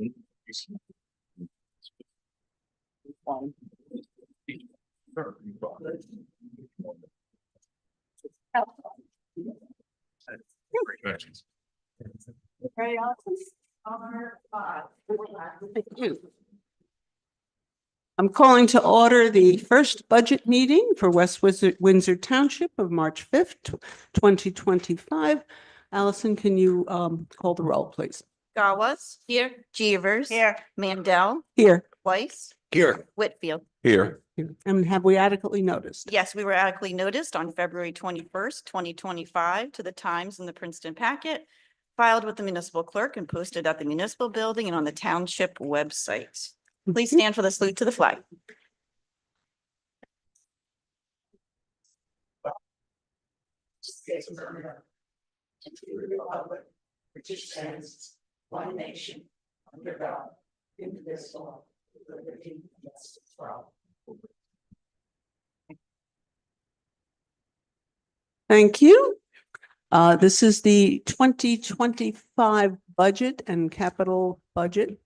I'm calling to order the first budget meeting for West Windsor Township of March 5th, 2025. Allison, can you call the roll, please? Gawas. Here. Jeevers. Here. Mandel. Here. Weiss. Here. Whitfield. Here. And have we adequately noticed? Yes, we were adequately noticed on February 21st, 2025 to the Times in the Princeton Packet, filed with the municipal clerk and posted at the municipal building and on the township website. Please stand for the salute to the flag. Which stands one nation under God, indivisible, with liberty and justice for all. Thank you. This is the 2025 budget and capital budget.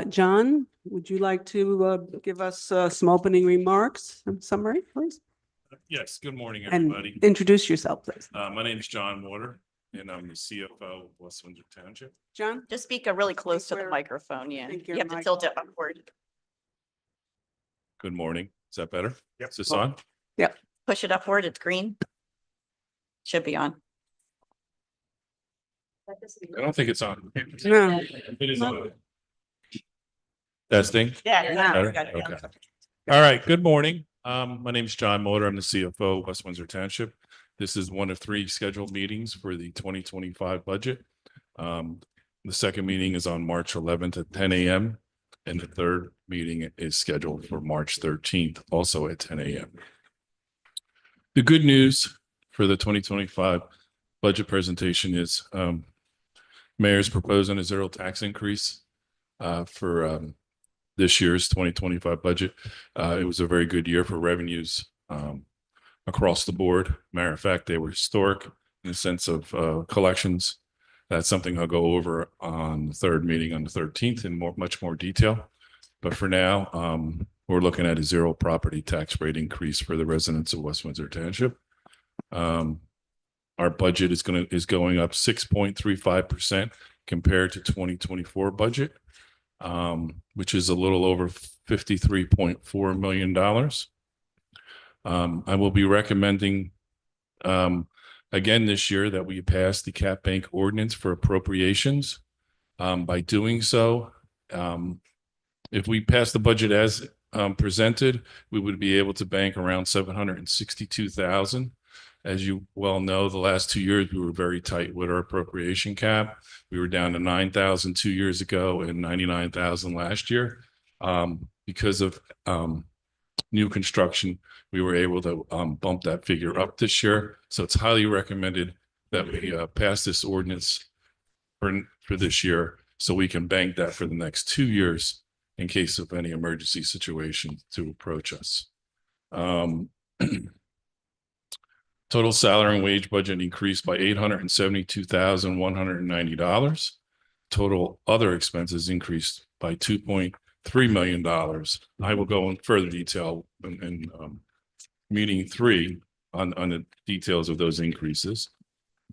John, would you like to give us some opening remarks and summary, please? Yes, good morning, And everybody. introduce yourself, please. My name is John Water, and I'm the CFO of West Windsor Township. John? Just speak really close to the Where- microphone. Yeah, think you your have to mic- tilt it upward. Good morning. Is that better? Yep. Is this on? Push it upward. It's green. Should be on. I don't think it's on. No. It is on. Testing. Yeah. Better? Okay. All right, good morning. My name is John Motor. I'm the CFO of West Windsor Township. This is one of 3 scheduled meetings for the 2025 budget. The second meeting is on March 11th at 10 a.m. and the third meeting is scheduled for March 13th, also at 10 a.m. The good news for the 2025 budget presentation is Mayor's proposing a 0 tax increase for this year's 2025 budget. It was a very good year for revenues across the board. Matter of fact, they were historic in the sense of collections. That's something I'll go over on the third meeting on the 13th in much more detail. But for now, we're looking at a 0 property tax rate increase for the residents of West Windsor Township. Our budget is going up 6.35% compared to 2024 budget, which is a little over $53.4 million. I will be recommending again this year that we pass the cap bank ordinance for appropriations. By doing so, if we pass the budget as presented, we would be able to bank around $762,000. As you well know, the last 2 years, we were very tight with our appropriation cap. We were down to 9,000 2 years ago and 99,000 last year. Because of new construction, we were able to bump that figure up this year. So it's highly recommended that we pass this ordinance for this year so we can bank that for the next 2 years in case of any emergency situation to approach us. Total salary and wage budget increased by $872,190. Total other expenses increased by $2.3 million. I will go in further detail in meeting 3 on the details of those increases.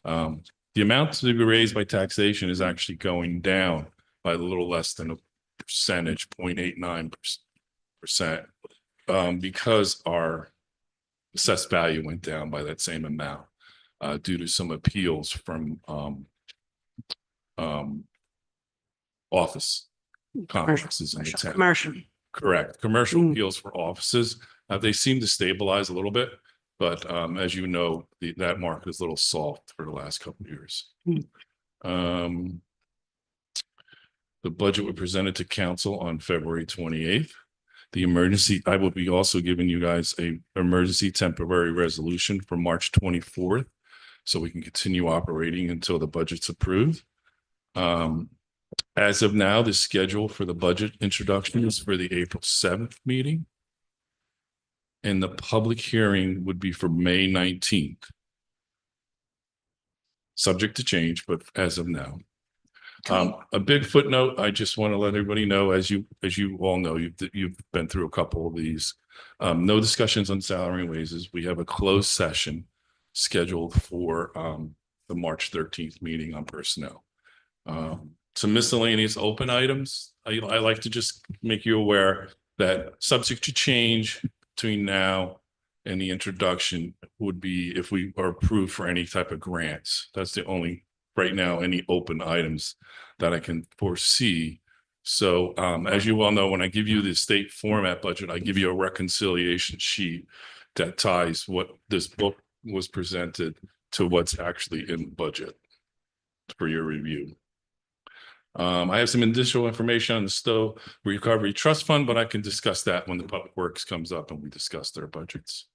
The amount to be raised by taxation is actually going down by a little less than a percentage, 0.89%, because our assessed value went down by that same amount due to some appeals from office complexes in the town. Commercial. Correct. Commercial appeals for offices. They seem to stabilize a little bit, but as you know, that market is a little soft for the last couple of years. The budget was presented to council on February 28th. The emergency, I will be also giving you guys a emergency temporary resolution for March 24th, so we can continue operating until the budget's approved. As of now, the schedule for the budget introduction is for the April 7th meeting. And the public hearing would be for May 19th. Subject to change, but as of now. A big footnote, I just want to let everybody know, as you all know, you've been through a couple of these. No discussions on salary and wages. We have a closed session scheduled for the March 13th meeting on personnel. Some miscellaneous open items. I like to just make you aware that subject to change between now and the introduction would be if we are approved for any type of grants. That's the only, right now, any open items that I can foresee. So as you well know, when I give you the state format budget, I give you a reconciliation sheet that ties what this book was presented to what's actually in the budget for your review. I have some additional information on the Stowe Recovery Trust Fund, but I can discuss that when the Public Works comes up and we discuss their budgets.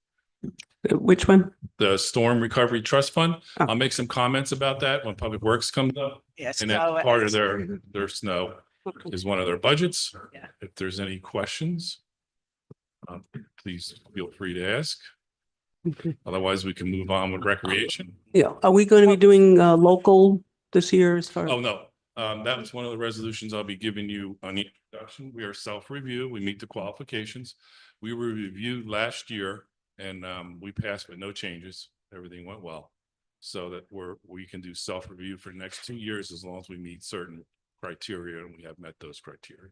Which one? The Storm Recovery Trust Fund. Oh. I'll make some comments about that when Public Works comes up. Yes. And that's part of their snow Okay. is one of their budgets. Yeah. If there's any questions, please feel free to ask. Okay. Otherwise, we can move on with recreation. Yeah, are we going to be doing local this year as far? Oh, no. That was one of the resolutions I'll be giving you on the introduction. We are self-review. We meet the qualifications. We were reviewed last year and we passed with no changes. Everything went well. So that we can do self-review for the next 2 years as long as we meet certain criteria and we have met those criteria.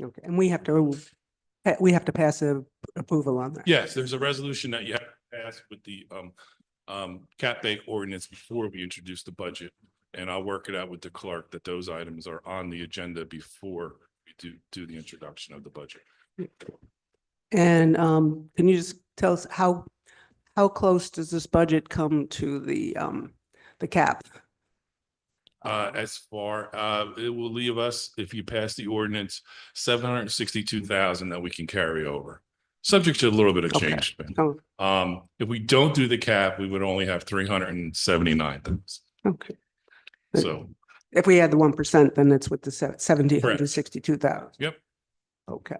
Okay, and we have to pass a approval on that. Yes, there's a resolution that you have to pass with the cap bank ordinance before we introduce the budget. And I'll work it out with the clerk that those items are on the agenda before we do the introduction of the budget. And can you just tell us how close does this budget come to the cap? As far, it will leave us, if you pass the ordinance, 762,000 that we can carry over, subject to a little bit of Okay. change. Oh, If we don't do the cap, we would only have 379,000. okay. So, If we had the 1%, then it's with the 1,762,000. yep, Okay.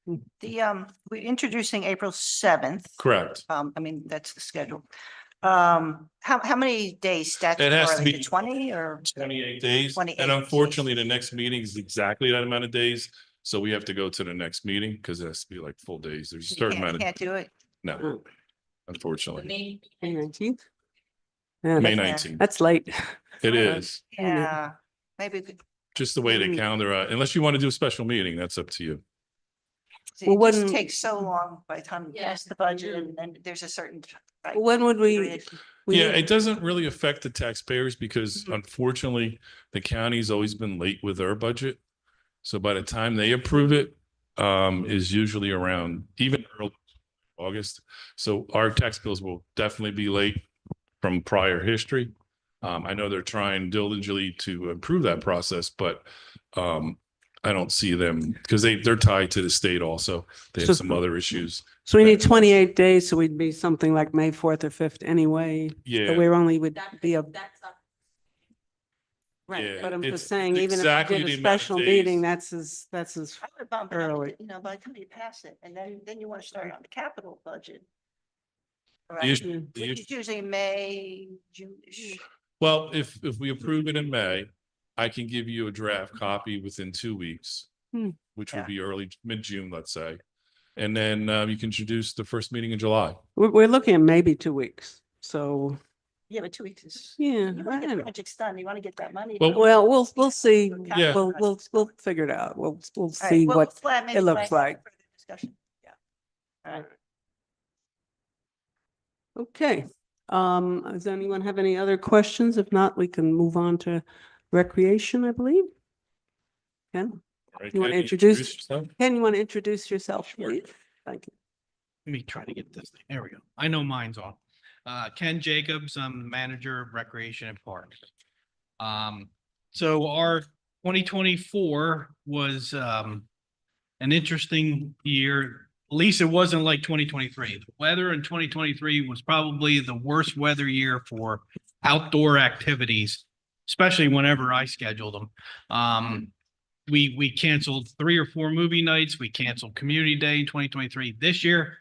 We're introducing April 7th. correct. I mean, that's the schedule. How many days It has to statutorily? be 20 or? 28 days. 28 And days. unfortunately, the next meeting is exactly that amount of days. So we have to go to the next meeting because it has to be like full days. There's a You certain amount of, can't do it? no, unfortunately. May 19th? Yeah, May that's- 19th. That's late. It is Yeah, maybe we could. just the way they Mm. calendar, unless you want to do a special meeting, that's up to you. See, Well, it just when- takes so long by the time you pass the budget and then there's a certain. right, When would we? period. Yeah, it doesn't really affect the taxpayers because Mhm. unfortunately, the county's always been late with their budget. So by the time they approve it, is usually around even early August. So our tax bills will definitely be late from prior history. I know they're trying diligently to improve that process, but I don't see them because they're tied to the state also. They have So- some other issues. So we need 28 days, so we'd be something like May 4th or 5th anyway. So Yeah. we're only would be a, Yeah, right, but I'm it's just saying, even if exactly we the did a amount of special days. meeting, that's as I would bump it up, early. you know, by the time you pass it, and then you want to start on the capital budget. The Right, issue- the which issue- is usually May, June-ish. Well, if we approve it in May, I can give you a draft copy within 2 weeks, Hmm. which would Yeah. be early, mid-June, let's say. And then you can introduce the first meeting in July. we're looking at maybe 2 weeks. So, Yeah, but 2 weeks is, yeah, you I want to don't get know. projects done, you want to get that money. Well, done. Well, we'll see. Yeah. We'll figure it out. We'll All right, see well, what maybe it looks flag like. for the discussion. Yeah. All right. Okay. Does anyone have any other questions? If not, we can move on to recreation, I believe. Ken, right, you want to Ken, introduce? yourself? Ken, you want to introduce yourself, Sure. please? Thank you. Let me try to get this thing. There we go. I know mine's on. Ken Jacobs, I'm manager of recreation and parks. So our 2024 was an interesting year. At least it wasn't like 2023. The weather in 2023 was probably the worst weather year for outdoor activities, especially whenever I scheduled them. We canceled 3 or 4 movie nights. We canceled Community Day in 2023. This year,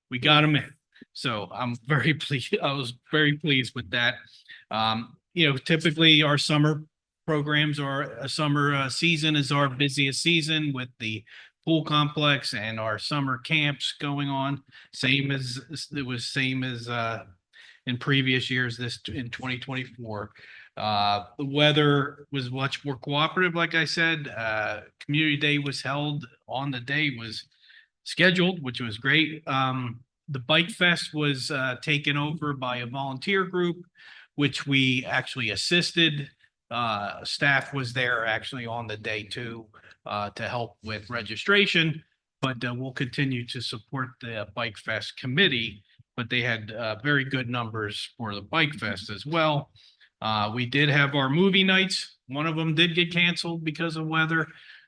we got them in. So I'm very pleased. I was very pleased with that. Typically our summer programs are a summer season is our busiest season with the pool complex and our summer camps going on. Same as in previous years, this in 2024. The weather was much more cooperative, like I said. Community Day was held on the day was scheduled, which was great. The Bike Fest was taken over by a volunteer group, which we actually assisted. Staff was there actually on the day too, to help with registration, but we'll continue to support the Bike Fest committee. But they had very good numbers for the Bike Fest as well. We did have our movie nights. One of them did get canceled because of weather,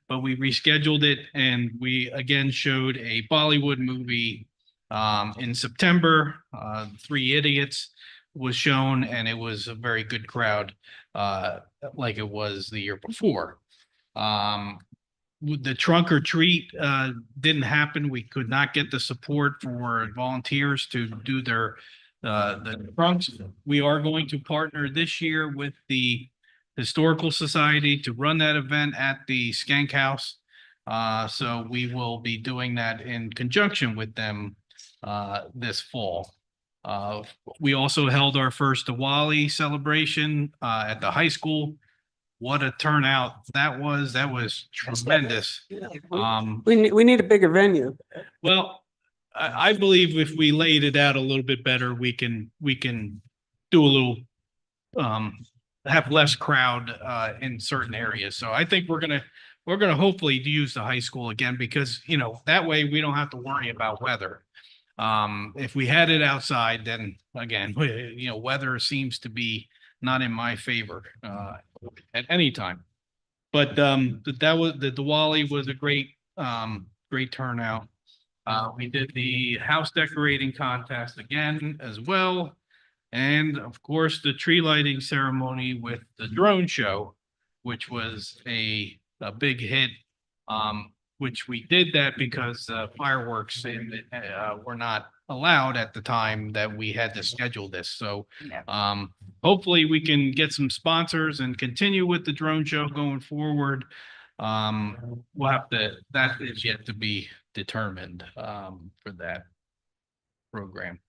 but we rescheduled it, and we again showed a Bollywood movie in September. Three Idiots was shown, and it was a very good crowd, like it was the year before. The trunk or treat didn't happen. We could not get the support for volunteers to do the trunks. We are going to partner this year with the Historical Society to run that event at the Skank House. So we will be doing that in conjunction with them this fall. We also held our first Diwali celebration at the high school. What a turnout that was. That was tremendous. We need a bigger venue. Well, I believe if we laid it out a little bit better, we can do a little have less crowd in certain areas. So I think we're gonna hopefully use the high school again, because that way we don't have to worry about weather. If we had it outside, then again, weather seems to be not in my favor at any time. But that was the Diwali was a great turnout. We did the house decorating contest again as well. And of course, the tree lighting ceremony with the drone show, which was a big hit. Which we did that because fireworks were not allowed at the time that we had to schedule this. So hopefully we can get some sponsors and continue with the drone show going forward. We'll have to, that is yet to be determined for that program.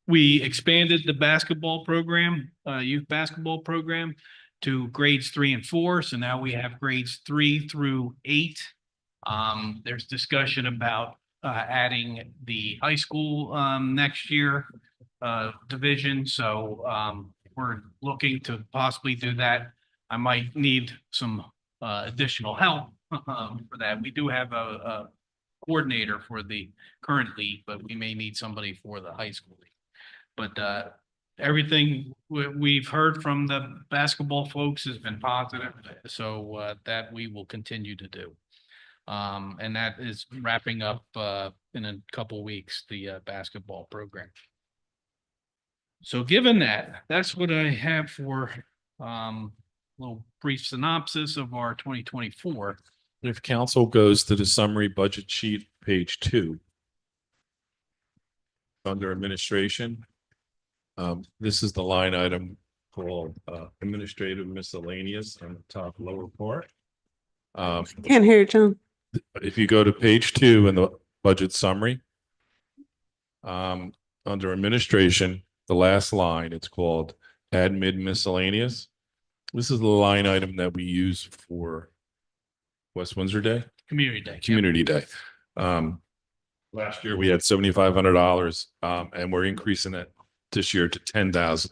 We expanded the basketball program, youth basketball program, to grades 3 and 4. So now we have grades 3 through 8. There's discussion about adding the high school next year division. So we're looking to possibly do that. I might need some additional help for that. We do have a coordinator for the current league, but we may need somebody for the high school league. But everything we've heard from the basketball folks has been positive, so that we will continue to do. And that is wrapping up in a couple weeks, the basketball program. So given that, that's what I have for little brief synopsis of our 2024. If council goes to the summary budget sheet, page 2, under administration, this is the line item called administrative miscellaneous on the top lower part. Can't hear you, John. If you go to page 2 in the budget summary, under administration, the last line, it's called admin miscellaneous. This is the line item that we use for West Windsor Day. Community Day. Community Day. Last year we had $7,500, and we're increasing it this year to 10,000.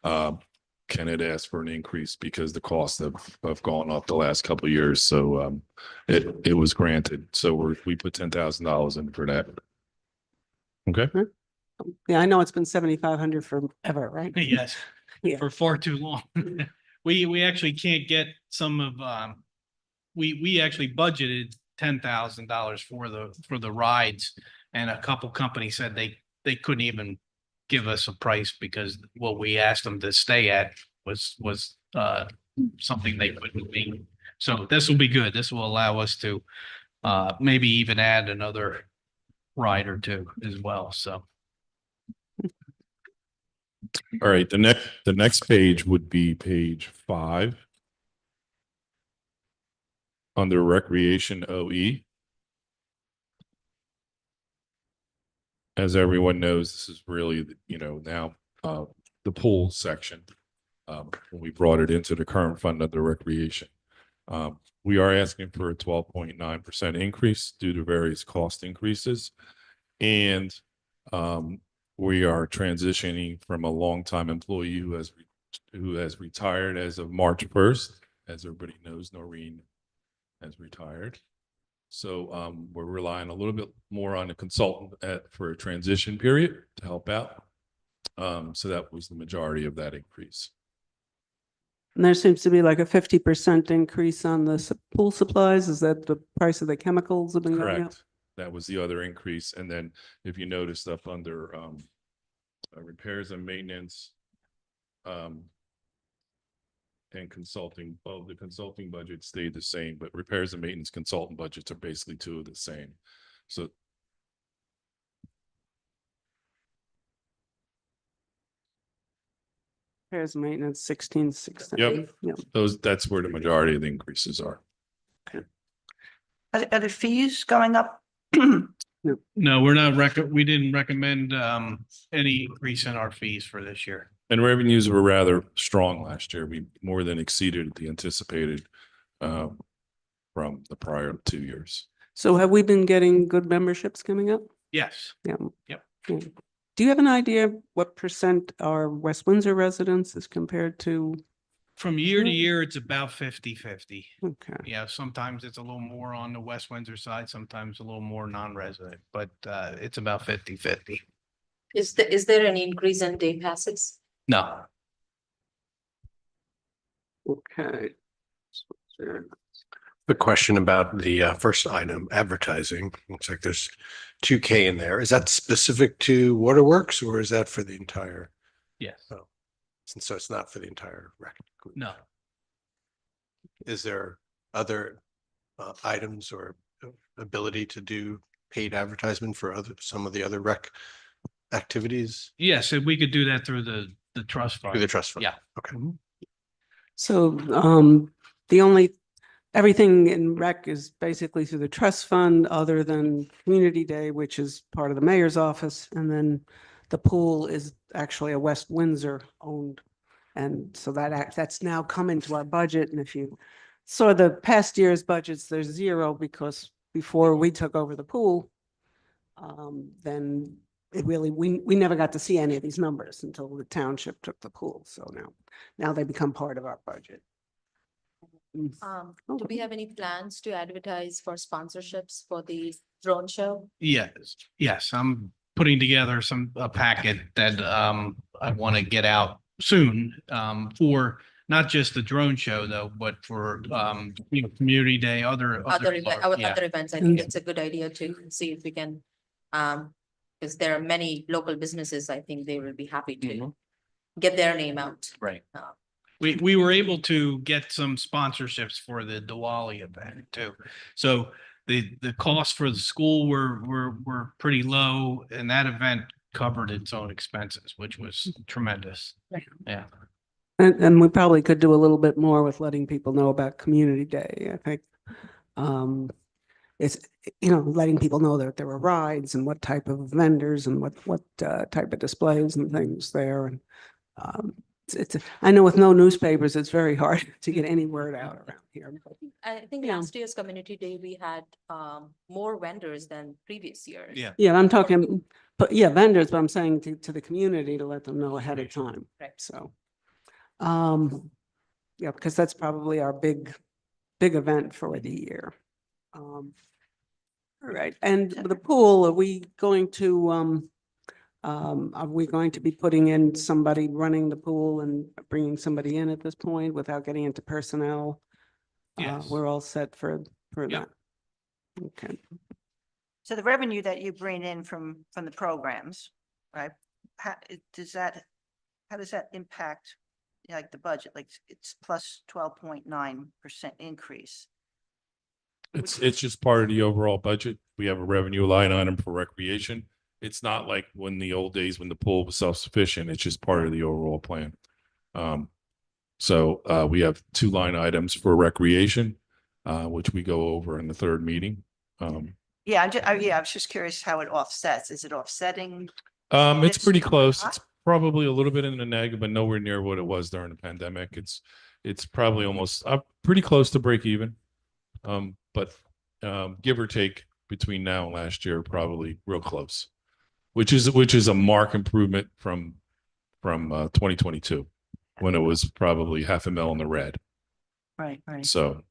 Can it ask for an increase because the costs have gone up the last couple of years? So it was granted. So we put $10,000 in for that. Okay. Yeah, I know it's been 7,500 forever, right? Yes, Yeah. for far too long. We actually can't get some of we actually budgeted $10,000 for the rides, and a couple companies said they couldn't even give us a price because what we asked them to stay at was something they couldn't meet. So this will be good. This will allow us to maybe even add another ride or two as well. So All right, the next page would be page 5. Under recreation OE. As everyone knows, this is really, now the pool section. When we brought it into the current fund under recreation. We are asking for a 12.9% increase due to various cost increases. And we are transitioning from a longtime employee who has retired as of March 1st. As everybody knows, Noreen has retired. So we're relying a little bit more on a consultant for a transition period to help out. So that was the majority of that increase. And there seems to be like a 50% increase on the pool supplies. Is that the price of the chemicals have been going up? Correct. That was the other increase. And then if you notice up under repairs and maintenance and consulting, the consulting budget stayed the same, but repairs and maintenance consultant budgets are basically two of the same. So Repairs and maintenance, 1660. Yep. Yeah. that's where the majority of the increases are. Are the fees going up? No, we didn't recommend any increase in our fees for this year. And revenues were rather strong last year. We more than exceeded the anticipated from the prior 2 years. So have we been getting good memberships coming up? Yes. Yeah. Yep. Yeah. Do you have an idea what percent are West Windsor residents as compared to? From year to year, it's about 50-50. Okay. Yeah, sometimes it's a little more on the West Windsor side, sometimes a little more non-resident, but it's about 50-50. Is there any increase in day passes? No. Okay. The question about the first item, advertising, looks like there's 2K in there. Is that specific to Waterworks or is that for the entire? Yes. Oh, so it's not for the entire rec group? No. Is there other items or ability to do paid advertisement for some of the other rec activities? Yes, and we could do that through the trust fund. Through the trust fund? Yeah. Okay. So everything in rec is basically through the trust fund other than Community Day, which is part of the mayor's office. And then the pool is actually a West Windsor owned. And so that's now come into our budget. And if you saw the past year's budgets, there's zero because before we took over the pool, then it really, we never got to see any of these numbers until the township took the pool. So now they become part of our budget. Do we have any plans to advertise for sponsorships for the drone show? Yes, I'm putting together a packet that I want to get out soon for not just the drone show though, but for Community Day, other events. I think it's a good idea to see if we can, because there are many local businesses, I think they will be happy to get their name out. Right. We were able to get some sponsorships for the Diwali event too. So the costs for the school were pretty low and that event covered its own expenses, which was tremendous. Right. Yeah. And we probably could do a little bit more with letting people know about Community Day. I think it's, letting people know that there were rides and what type of vendors and what type of displays and things there. And I know with no newspapers, it's very hard to get any word out around here. I think Yeah. last year's Community Day, we had more vendors than previous years. Yeah. Yeah, I'm talking, but yeah, vendors, but I'm saying to the community to let them know ahead of time. Right. So, yeah, because that's probably our big event for the year. All right, and the pool, are we going to be putting in somebody running the pool and bringing somebody in at this point without getting into personnel? Yes. We're all set for Yep. that. Okay. So the revenue that you bring in from the programs, right? How does that impact like the budget? Like it's plus 12.9% increase. It's just part of the overall budget. We have a revenue line item for recreation It's not like when the old days when the pool was self-sufficient. It's just part of the overall plan. So we have 2 line items for recreation, which we go over in the 3rd meeting. Yeah, I was just curious how it offsets. Is it offsetting? It's It's pretty not. close. It's probably a little bit in the negative, but nowhere near what it was during the pandemic. It's probably almost pretty close to break even. But give or take between now and last year, probably real close, which is a mark improvement from 2022 when it was probably $500,000 in the red. Right, right. So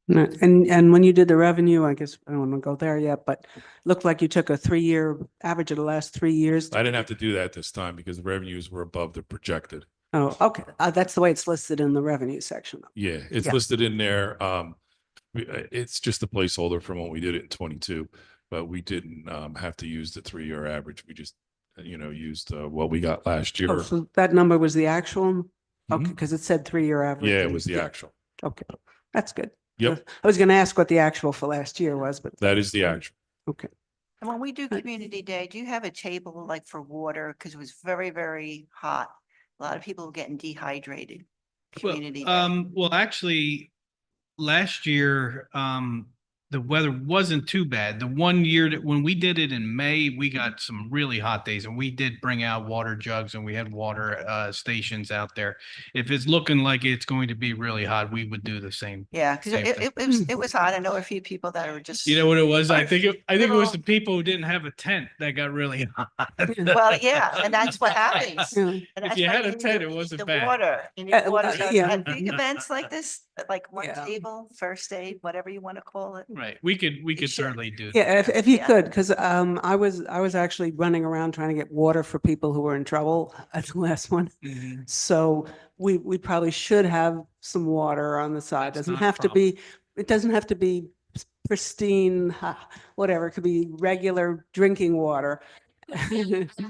And when you did the revenue, I guess I don't want to go there yet, but looked like you took a 3-year average of the last 3 years. I didn't have to do that this time because the revenues were above the projected. Oh, okay. That's the way it's listed in the revenue section. Yeah, it's Yeah. listed in there. It's just a placeholder from when we did it in 22, but we didn't have to use the 3-year average. We just, used what we got last year. Oh, so that number was the actual? Okay, Mhm. because it said 3-year average. Yeah, it was the actual. Okay, that's good. Yep. I was going to ask what the actual for last year was, but. That is the actual. Okay. And when we do community day, do you have a table like for water? Because it was very, very hot. A lot of people were getting dehydrated. Community day. Well, actually, last year, the weather wasn't too bad. The one year that when we did it in May, we got some really hot days and we did bring out water jugs and we had water stations out there. If it's looking like it's going to be really hot, we would do the same. Yeah, because Same thing. it was hot. I know a few people that were just. You know what it was? I think it was Little- the people who didn't have a tent that got really hot. Well, yeah, and that's what happens. Yeah. And If that's you why had a need tent, it need wasn't the bad. Water, you need water. So yeah. At big events like this, like one Yeah. table, first aid, whatever you want to call it. Right. We could should. certainly do that. Yeah, if you Yeah. could, because I was actually running around trying to get water for people who were in trouble at the last one. Mhm. So we probably should have some water on the side. That's Doesn't not a have to be, it doesn't have to be pristine, whatever. It could be regular drinking water.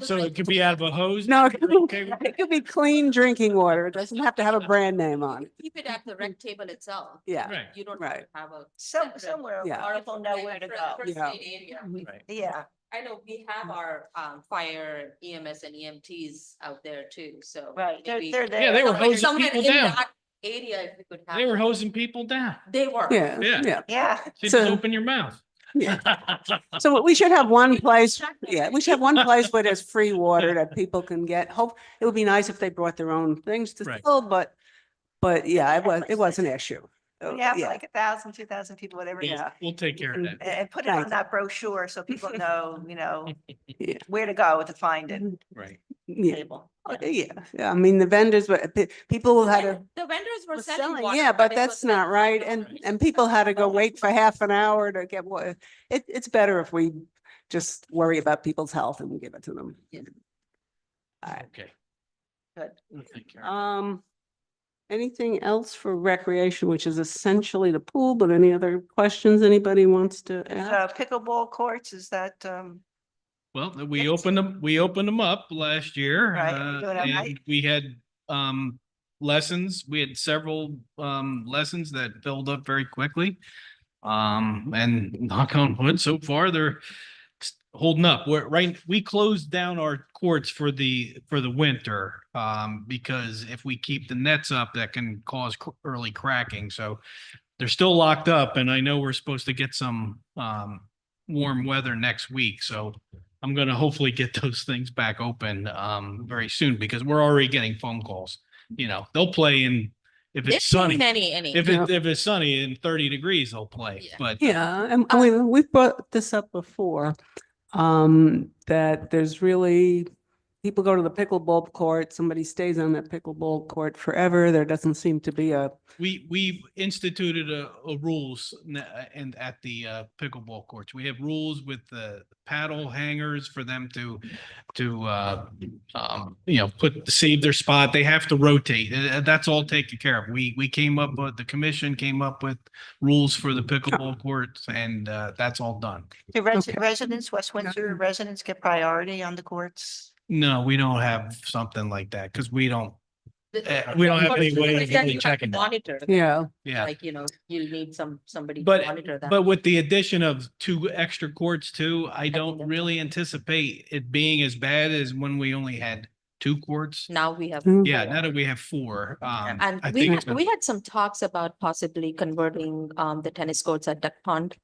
So it could be out of a hose? No, Okay. it could be clean drinking water. It doesn't have to have a brand name on it. Keep it at the rec table itself. Yeah. Right. You don't Right. have a. Somewhere Yeah. where people know where to go. First Yeah. aid area. Right. Yeah, I know we have our fire, EMS and EMTs out there too, so. right. maybe They're there. Yeah, they were somewhere- hosing somewhere people in down. that Area, if we could have. They were hosing people down. They were. Yeah, Yeah. yeah. Yeah, So you So- just open your mouth. Yeah. So we should have one place, yeah, we should have one place where there's free water that people can get. Hope, it would be nice if they brought their own things to Right. fill, but yeah, it was an issue. So, we have yeah. like 1,000, 2,000 people, whatever. it is. Yeah. We'll take care of that. And put it on Thanks. that brochure so people know, Yeah. where to go to find it. Right. Yeah, Table. yeah, I mean, the vendors, but people had to. The vendors were was selling selling, water. yeah, but it that's was like not right. And $5. people had to go wait for half an hour to get water. It's better if we just worry about people's health and we give it to them. Yeah. All right. Okay. Good. We'll take care of it. Anything else for recreation, which is essentially the pool, but any other questions anybody wants to ask? Pickleball courts, is that, Well, we Yes. opened them up last year. Right, we're doing all right. And we had lessons. We had several lessons that filled up very quickly. And knock on wood, so far they're holding up. We closed down our courts for the winter. Because if we keep the nets up, that can cause early cracking. So they're still locked up, and I know we're supposed to get some warm weather next week. So I'm gonna hopefully get those things back open very soon, because we're already getting phone calls. They'll play if They're it's sunny. paying any. If it's sunny and 30 degrees, they'll play. Yeah. But Yeah, and we've brought this up before, that there's really, people go to the pickleball court, somebody stays on that pickleball court forever. There doesn't seem to be a, we instituted a rules and at the pickleball courts. We have rules with the paddle hangers for them to save their spot. They have to rotate. That's all taken care of. We came up with, the commission came up with rules for the pickleball courts, and that's all done. do Okay. residents, West Windsor residents get priority on the courts? No, we don't have something like that because we don't We don't have any But way of then you really have to checking that. Monitor. Yeah. Yeah. Like, you'll need somebody to But, monitor that. but with the addition of 2 extra courts too, I don't that's- really anticipate it being as bad as when we only had 2 courts. Now we have. Mm. Yeah, four. now that we have 4, And I we think. had, we had some talks about possibly converting the tennis courts at Duck Pond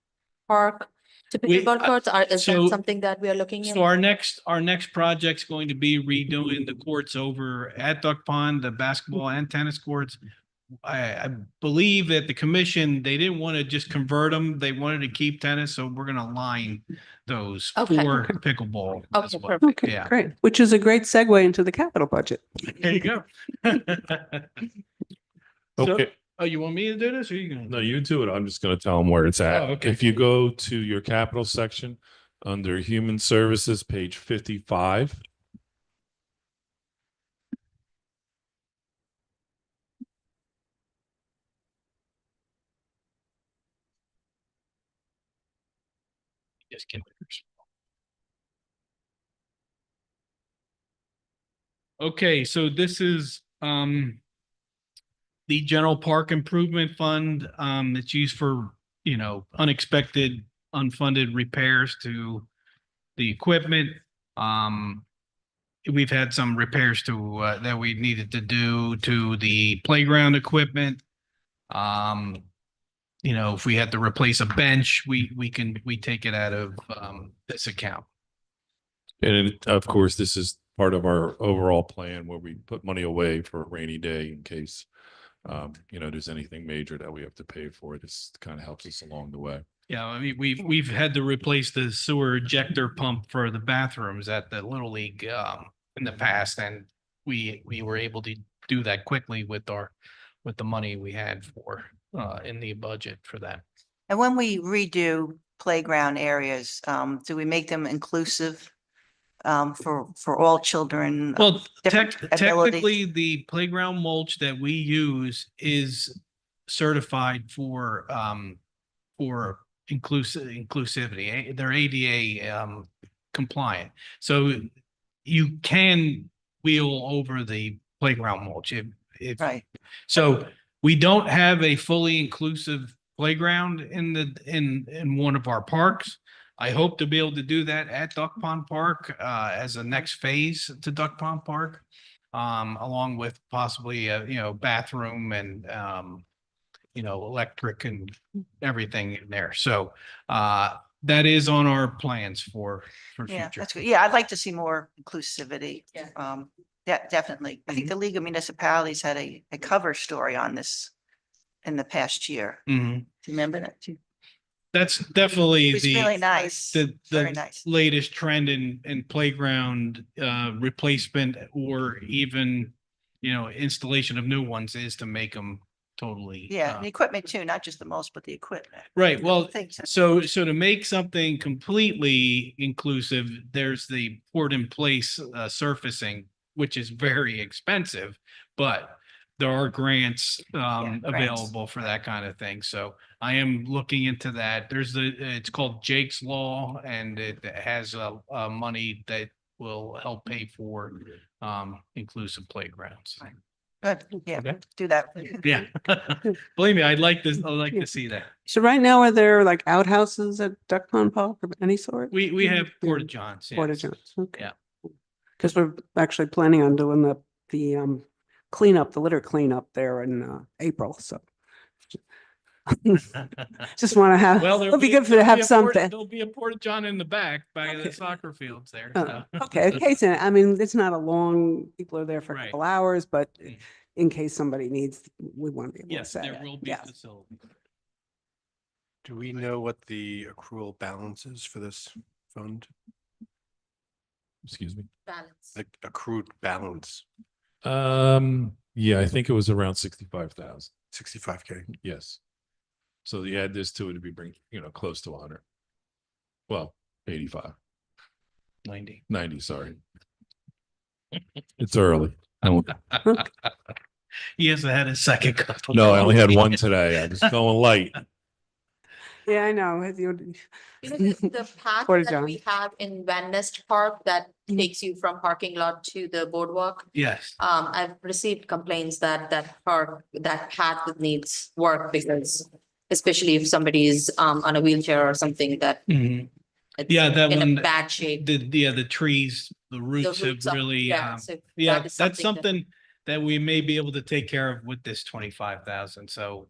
Park to pickleball courts. Is that so- something that we are looking So at? our next project's going to be redoing the courts over at Duck Pond, the basketball and tennis courts. I believe that the commission, they didn't want to just convert them. They wanted to keep tennis, so we're gonna line those Okay. for pickleball as Okay, well. perfect. Okay, Yeah. great. Which is a great segue into the capital budget. There you go. So- Okay, Oh, you want me to do this or you gonna? no, you do it. I'm just gonna tell them where it's at. Oh, okay. If you go to your capital section, under Human Services, page 55. Just kidding. Okay, so this is the general park improvement fund that's used for, unexpected unfunded repairs to the equipment. We've had some repairs to that we needed to do to the playground equipment. If we had to replace a bench, we take it out of this account. And of course, this is part of our overall plan where we put money away for a rainy day in case, there's anything major that we have to pay for. This kind of helps us along the way. Yeah, I mean, we've had to replace the sewer ejector pump for the bathrooms at the Little League in the past, and we were able to do that quickly with the money we had for in the budget for that. And when we redo playground areas, do we make them inclusive for all children? Well, different abilities? technically, the playground mulch that we use is certified for inclusivity. They're ADA compliant. So you can wheel over the playground mulch if Right. so we don't have a fully inclusive playground in one of our parks. I hope to be able to do that at Duck Pond Park as a next phase to Duck Pond Park, along with possibly bathroom and electric and everything in there. So that is on our plans for Yeah, future. that's good. Yeah, I'd like to see more inclusivity. Yeah. Definitely. I think the League of Municipalities had a cover story on this in the past year. Mhm. Do you remember that too? That's definitely It was really nice. Very the nice. latest trend in playground replacement or even, installation of new ones is to make them totally. Yeah, the equipment too, not just the most, but the equipment. Right. Well, Thanks. so to make something completely inclusive, there's the poured in place surfacing, which is very expensive, but there are grants grants. available for that kind of thing. So I am looking into that. It's called Jake's Law, and it has money that will help pay for inclusive playgrounds. Good. Yeah, Okay. do that. Yeah. Believe me, I'd like to see that. So right now, are there like outhouses at Duck Pond Park of any sort? We have Yeah. porta johns. Porta yes. johns, okay. Yeah. Because we're actually planning on doing the cleanup, the litter cleanup there in April, so. Just want to have, Well, it'll be good to have something. There'll be a porta john in the back by Okay. the soccer fields there. Oh, so. Okay, in case, I mean, it's not a long, people are there for a Right. couple hours, but Mm. in case somebody needs, we want to be able to Yes, say there it. will be Yes. facilities. Do we know what the accrual balance is for this fund? Excuse me. Balance. The accrued balance, Yeah, I think it was around 65,000. 65K. Yes. So you add this to it, it'd be close to 100. Well, 85, 90, sorry. It's early. I won't- He hasn't had a second cup. of No, I only had coffee. one today. I was going light. Yeah, I know. You know, the path Porta that John. we have in Van Nest Park that takes you from parking lot to the boardwalk. Yes. I've received complaints that that path needs work because especially if somebody is on a wheelchair or something that Mhm. it's Yeah, that in one, a bad shape. the trees, the roots have roots are- really, yeah, so yeah, that is that's something that- something that we may be able to take care of with this 25,000. So,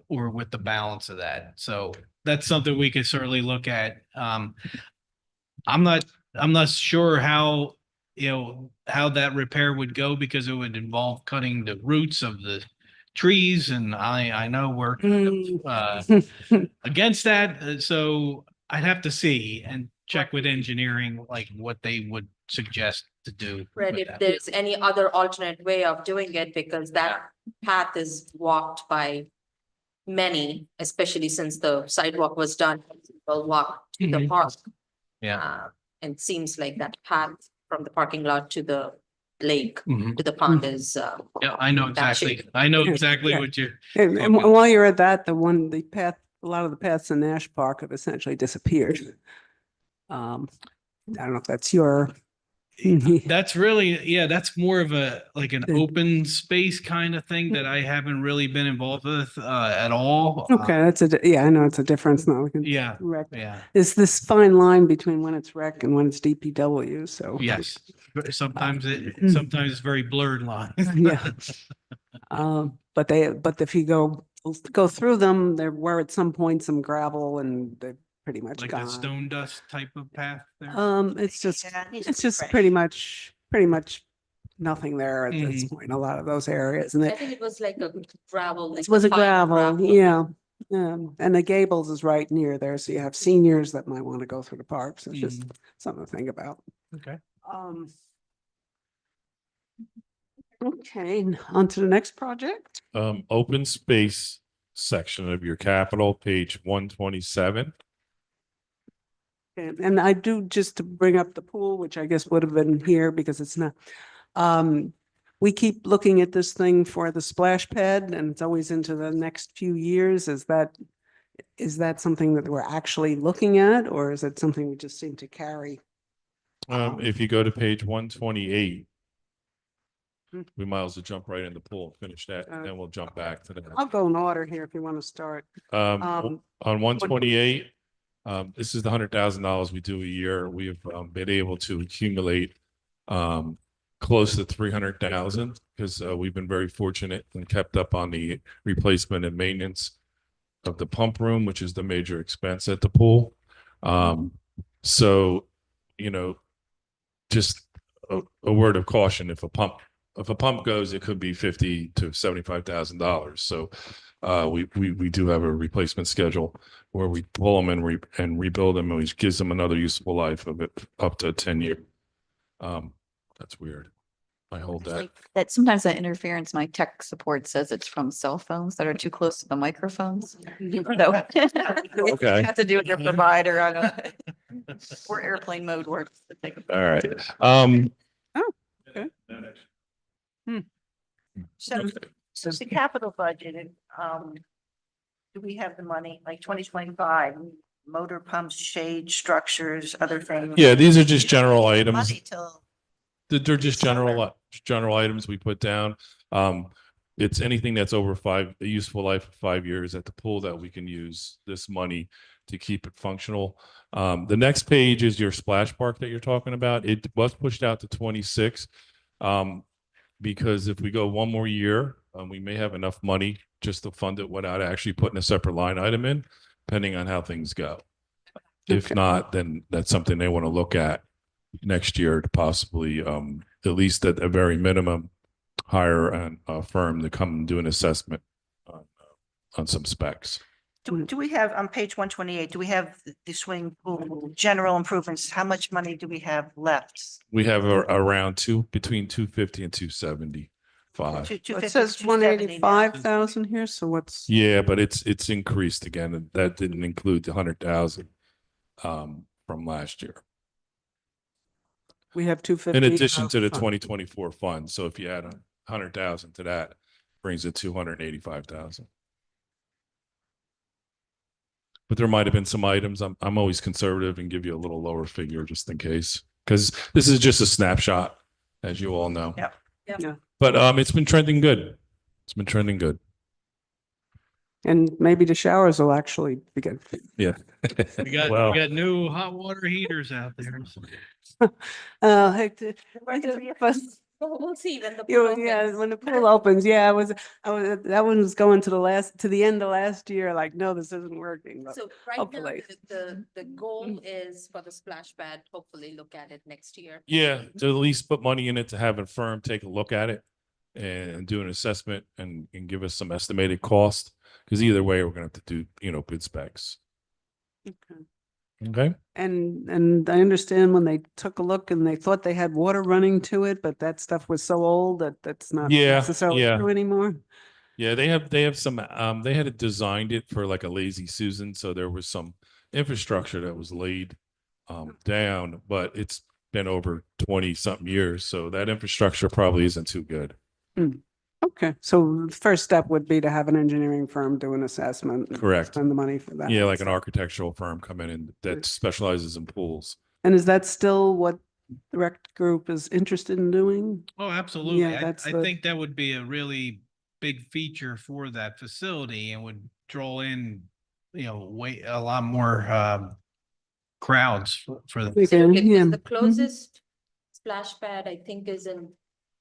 or with the balance of that. So that's something we could certainly look at. I'm not sure how, how that repair would go because it would involve cutting the roots of the trees and I know we're kind of, against that. So I'd have to see and check with engineering, like what they would suggest to do. Right, with if that. there's any other alternate way of doing it, because that path is walked by many, especially since the sidewalk was done, people walk to the Mhm. park. Yeah. And seems like that path from the parking lot to the lake, Mhm. to the pond is, Yeah, I know that exactly. shape. I know Yeah, exactly yeah. what you're. And Okay. while you're at that, the path, a lot of the paths in Nash Park have essentially disappeared. I don't know if that's your. That's really, yeah, that's more of like an The- open space kind of thing that I haven't really been involved with at all. Okay, that's yeah, I know it's a difference now. Yeah, Rec. yeah, It's this fine line between when it's rec and when it's DPW, so. yes. But sometimes Mm. sometimes it's very blurred line. Yeah. But if you go through them, there were at some point some gravel and they're pretty much Like gone. the stone dust type of path there. It's just, Yeah, it needs to it's be just fresh. pretty much nothing there at this Mhm. point, a lot of those areas. And I it think it was like a gravel. it was a fine gravel, yeah. And the Gables is right near there, so you have seniors that might want to go through the park. So it's just something to think about. Okay. Um. Okay, on to the next project. Open space section of your capital, page 127. And I do, just to bring up the pool, which I guess would have been here because it's not. We keep looking at this thing for the splash pad and it's always into the next few years. Is that something that we're actually looking at, or is it something we just seem to carry? If you go to page 128, Hmm. we might as well jump right in the pool and finish that, and then we'll jump back to I'll that. go in order here if you want to start. On 128, this is the $100,000 we do a year. We have been able to accumulate close to 300,000 because we've been very fortunate and kept up on the replacement and maintenance of the pump room, which is the major expense at the pool. So, just a word of caution: if a pump goes, it could be $50,000 to $75,000. So, we do have a replacement schedule where we pull them and rebuild them, and which gives them another useful life of it up to 10 years. That's weird. I hold that. That sometimes that interference, my tech support says it's from cell phones that are too close to the microphones. So Okay. have to do with your provider. I don't, or airplane mode works. All right. So the capital budget, do we have the money, like 2025, motor pumps, shade structures, other things? Yeah, these are just general items. Money till, They're just Summer. general items we put down. It's anything that's over a useful life of 5 years at the pool that we can use this money to keep it functional. The next page is your splash park that you're talking about. It was pushed out to 26. Because if we go one more year, we may have enough money just to fund it without actually putting a separate line item in, depending on how things go. If Okay. not, then that's something they want to look at next year to possibly, at least at a very minimum, hire a firm to come and do an assessment on some specs. do we have, on page 128, do we have the swimming pool, general improvements? How much money do we have left? We have around between 250 and 275. It says 185,000 here, so what's? Yeah, but it's increased again, and that didn't include the 100,000 from last year. We have 250. In addition to the 2024 fund. So if you add 100,000 to that, brings it 285,000. But there might have been some items. I'm always conservative and give you a little lower figure just in case, because this is just a snapshot, as you all know. Yep. Yeah. But it's been trending good. It's been trending good. And maybe the showers will actually be good. Yeah. We got, Well, we got new hot water heaters out there. Heck, We'll see when the. you, pool yeah, opens. when the pool opens, yeah, that one was going to the end of last year, like, no, this isn't working. But So right now, hopefully. the goal is for the splash pad, hopefully look at it next year. yeah, to at least put money in it to have a firm take a look at it and do an assessment and give us some estimated cost. Because either way, we're gonna have to do, bid specs. Okay. Okay. And I understand when they took a look and they thought they had water running to it, but that stuff was so old that that's not Yeah, necessarily yeah. true anymore. Yeah, they have some, they had designed it for like a lazy Susan, so there was some infrastructure that was laid down, but it's been over 20 something years, so that infrastructure probably isn't too good. Okay, so the first step would be to have an engineering firm do an assessment. and Correct. Spend the money for that. Yeah, like an So- architectural firm come in and that specializes in pools. And is that still what the rec group is interested in doing? Oh, absolutely. I that's I the- think that would be a really big feature for that facility and would draw in, way a lot more crowds for the. We So can, if yeah. the closest splash pad, I think, is in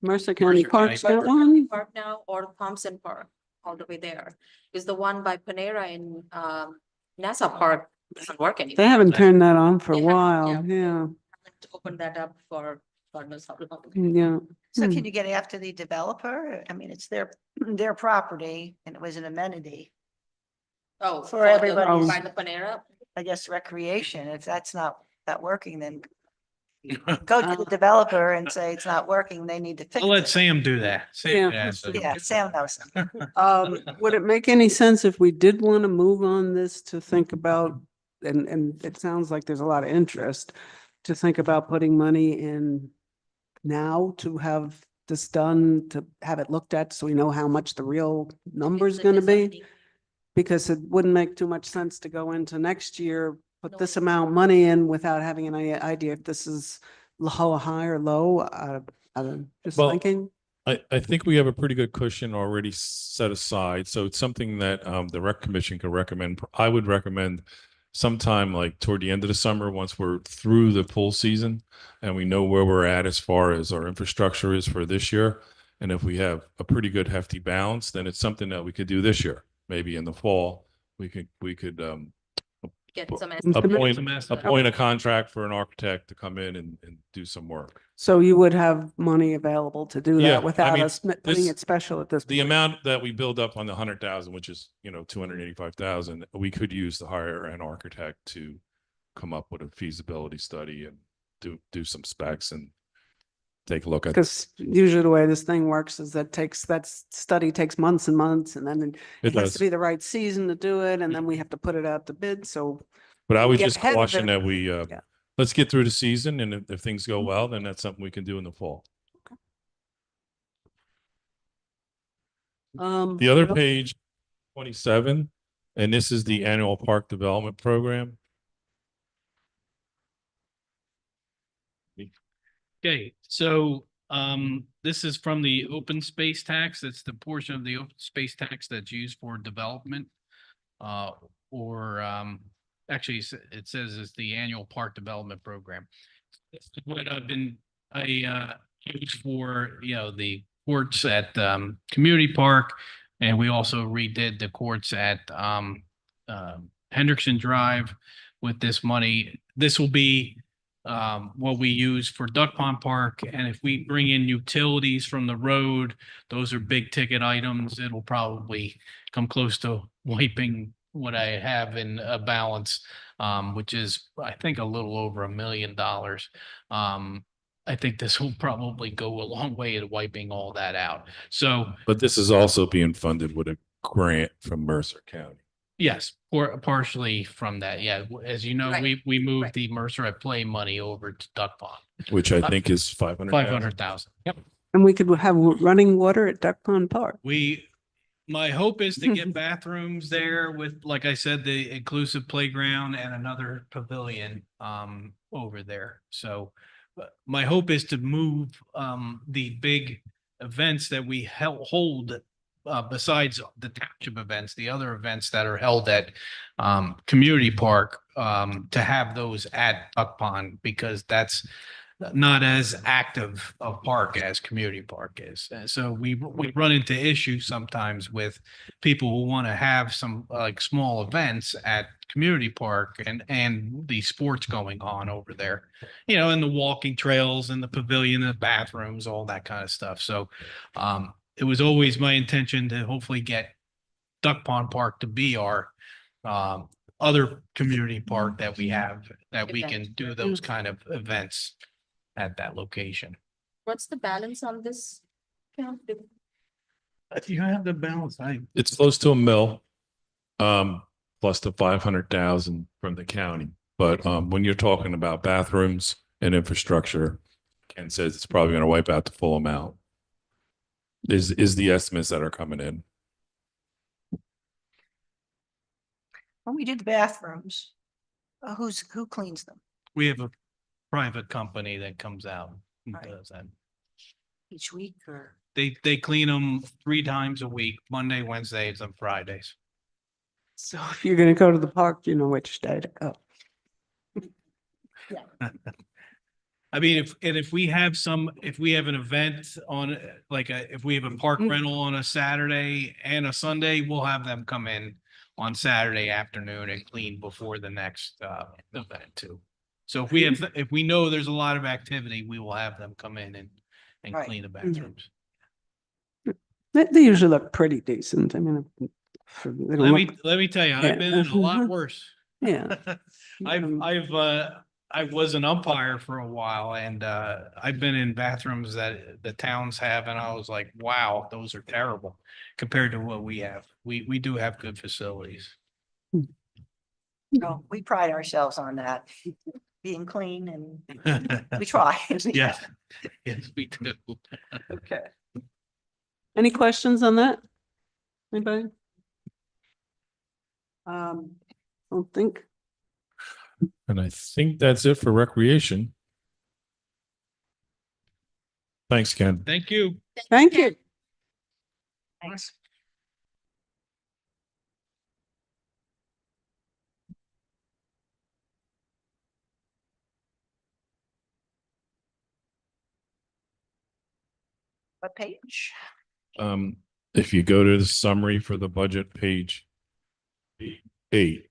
Mercer County Mercer Park's County got one? Park now, or Thompson Park, all the way there. Is the one by Panera in Nassau Park doesn't work anymore. They haven't turned that on for a They haven't, while, yeah. yeah, Haven't opened that up for God knows how long. yeah. So Hmm. can you get after the developer? I mean, it's their property and it was an amenity, Oh, For the- everybody's- by the Panera. I guess recreation. If that's not working, then go to the developer and say it's not working. They need to fix I'll let it. Sam do that. Yeah. Yeah, Sam knows. Would it make any sense if we did want to move on this to think about, and it sounds like there's a lot of interest, to think about putting money in now to have this done, to have it looked at so we know how much the real number's The gonna be? designing. Because it wouldn't make too much sense to go into next year, put No. this amount of money in without having an idea if this is low, high or low. Just Well, thinking. I think we have a pretty good cushion already set aside, so it's something that the rec commission could recommend. I would recommend sometime like toward the end of the summer, once we're through the pool season and we know where we're at as far as our infrastructure is for this year. And if we have a pretty good hefty balance, then it's something that we could do this year. Maybe in the fall, we could Get some. Appoint- appoint a contract for an architect to come in and do some work. So you would have money available to do Yeah, I that without mean, us putting this- it special at this. The point. amount that we build up on the 100,000, which is, 285,000, we could use to hire an architect to come up with a feasibility study and do some specs and take a look at. Because usually the way this thing works is that study takes months and months, and then it has does. to be the right season to do it, and then we have to put it out to bid, so. But I would get just ahead of caution it. that we, Yeah. let's get through the season, and if things go well, then that's something we can do in the fall. The other page, 27, and this is the annual park development program. Okay, so this is from the open space tax. It's the portion of the open space tax that's used for development. Actually, it says it's the annual park development program. This is what I used for, the courts at Community Park. And we also redid the courts at Hendrickson Drive with this money. This will be what we use for Duck Pond Park. And if we bring in utilities from the road, those are big ticket items. It'll probably come close to wiping what I have in a balance, which is, I think, a little over $1 million. I think this will probably go a long way to wiping all that out. So But this is also being funded with a grant from Mercer County. yes, or partially from that. Yeah, as you know, Right. we moved Right. the Mercer at Play money over to Duck Pond. Which I think is 500. 500,000. Yep. And we could have running water at Duck Pond Park. We My hope is to get bathrooms there with, like I said, the inclusive playground and another pavilion over there. So my hope is to move the big events that we hold besides the township events, the other events that are held at Community Park to have those at Duck Pond, because that's not as active a park as Community Park is. And so we run into issues sometimes with people who want to have some like small events at Community Park and the sports going on over there, you know, and the walking trails and the pavilion, the bathrooms, all that kind of stuff. So it was always my intention to hopefully get Duck Pond Park to be our other community park that we have, that we can do those kind of events at that location. What's the balance on this? Count? If you have the balance, It's close to $1 million, plus the 500,000 from the county. But when you're talking about bathrooms and infrastructure, Ken says it's probably going to wipe out the full amount. Is the estimates that are coming in. When we do the bathrooms, who cleans them we have a private company that comes out and Right. does that. each week or? They clean them 3 times a week, Monday, Wednesdays, and Fridays. So if you're going to go to the park, you know which day to go. I mean, if we have an event on if we have a park rental on a Saturday and a Sunday, we'll have them come in on Saturday afternoon and clean before the next event too. So if we know there's a lot of activity, we will have them come in and Right. clean the bathrooms. They usually look pretty decent. I mean, they don't look- Let me tell you, I've been in a lot worse. yeah. I was an umpire for a while, and I've been in bathrooms that the towns have, and I was like, wow, those are terrible compared to what we have. We do have good facilities. No, we pride ourselves on that, being clean and we try. Yes, yes, we do. Okay. Any questions on that? Anybody? Don't think. And I think that's it for recreation. Thanks, Ken. Thank you. Thank you. Thanks. What page? If you go to the summary for the budget, page 8.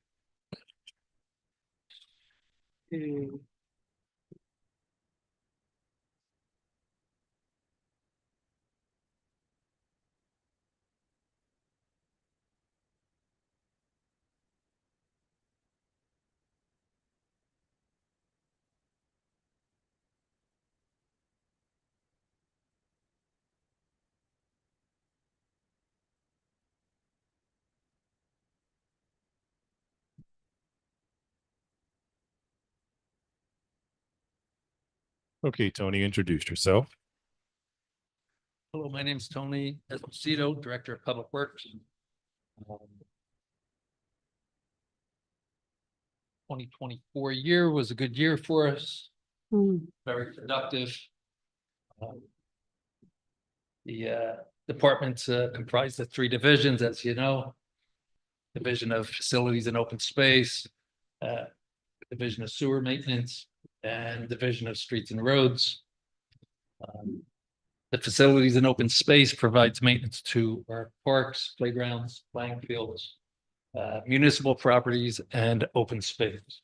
Okay, Tony, introduce yourself. Hello, my name is Tony Esposito, Director of Public Works. 2024 year was a good year for us, very productive. The departments comprised of 3 divisions, as you know. Division of Facilities and Open Space, Division of Sewer Maintenance, and Division of Streets and Roads. The Facilities and Open Space provides maintenance to our parks, playgrounds, playing fields, municipal properties, and open space.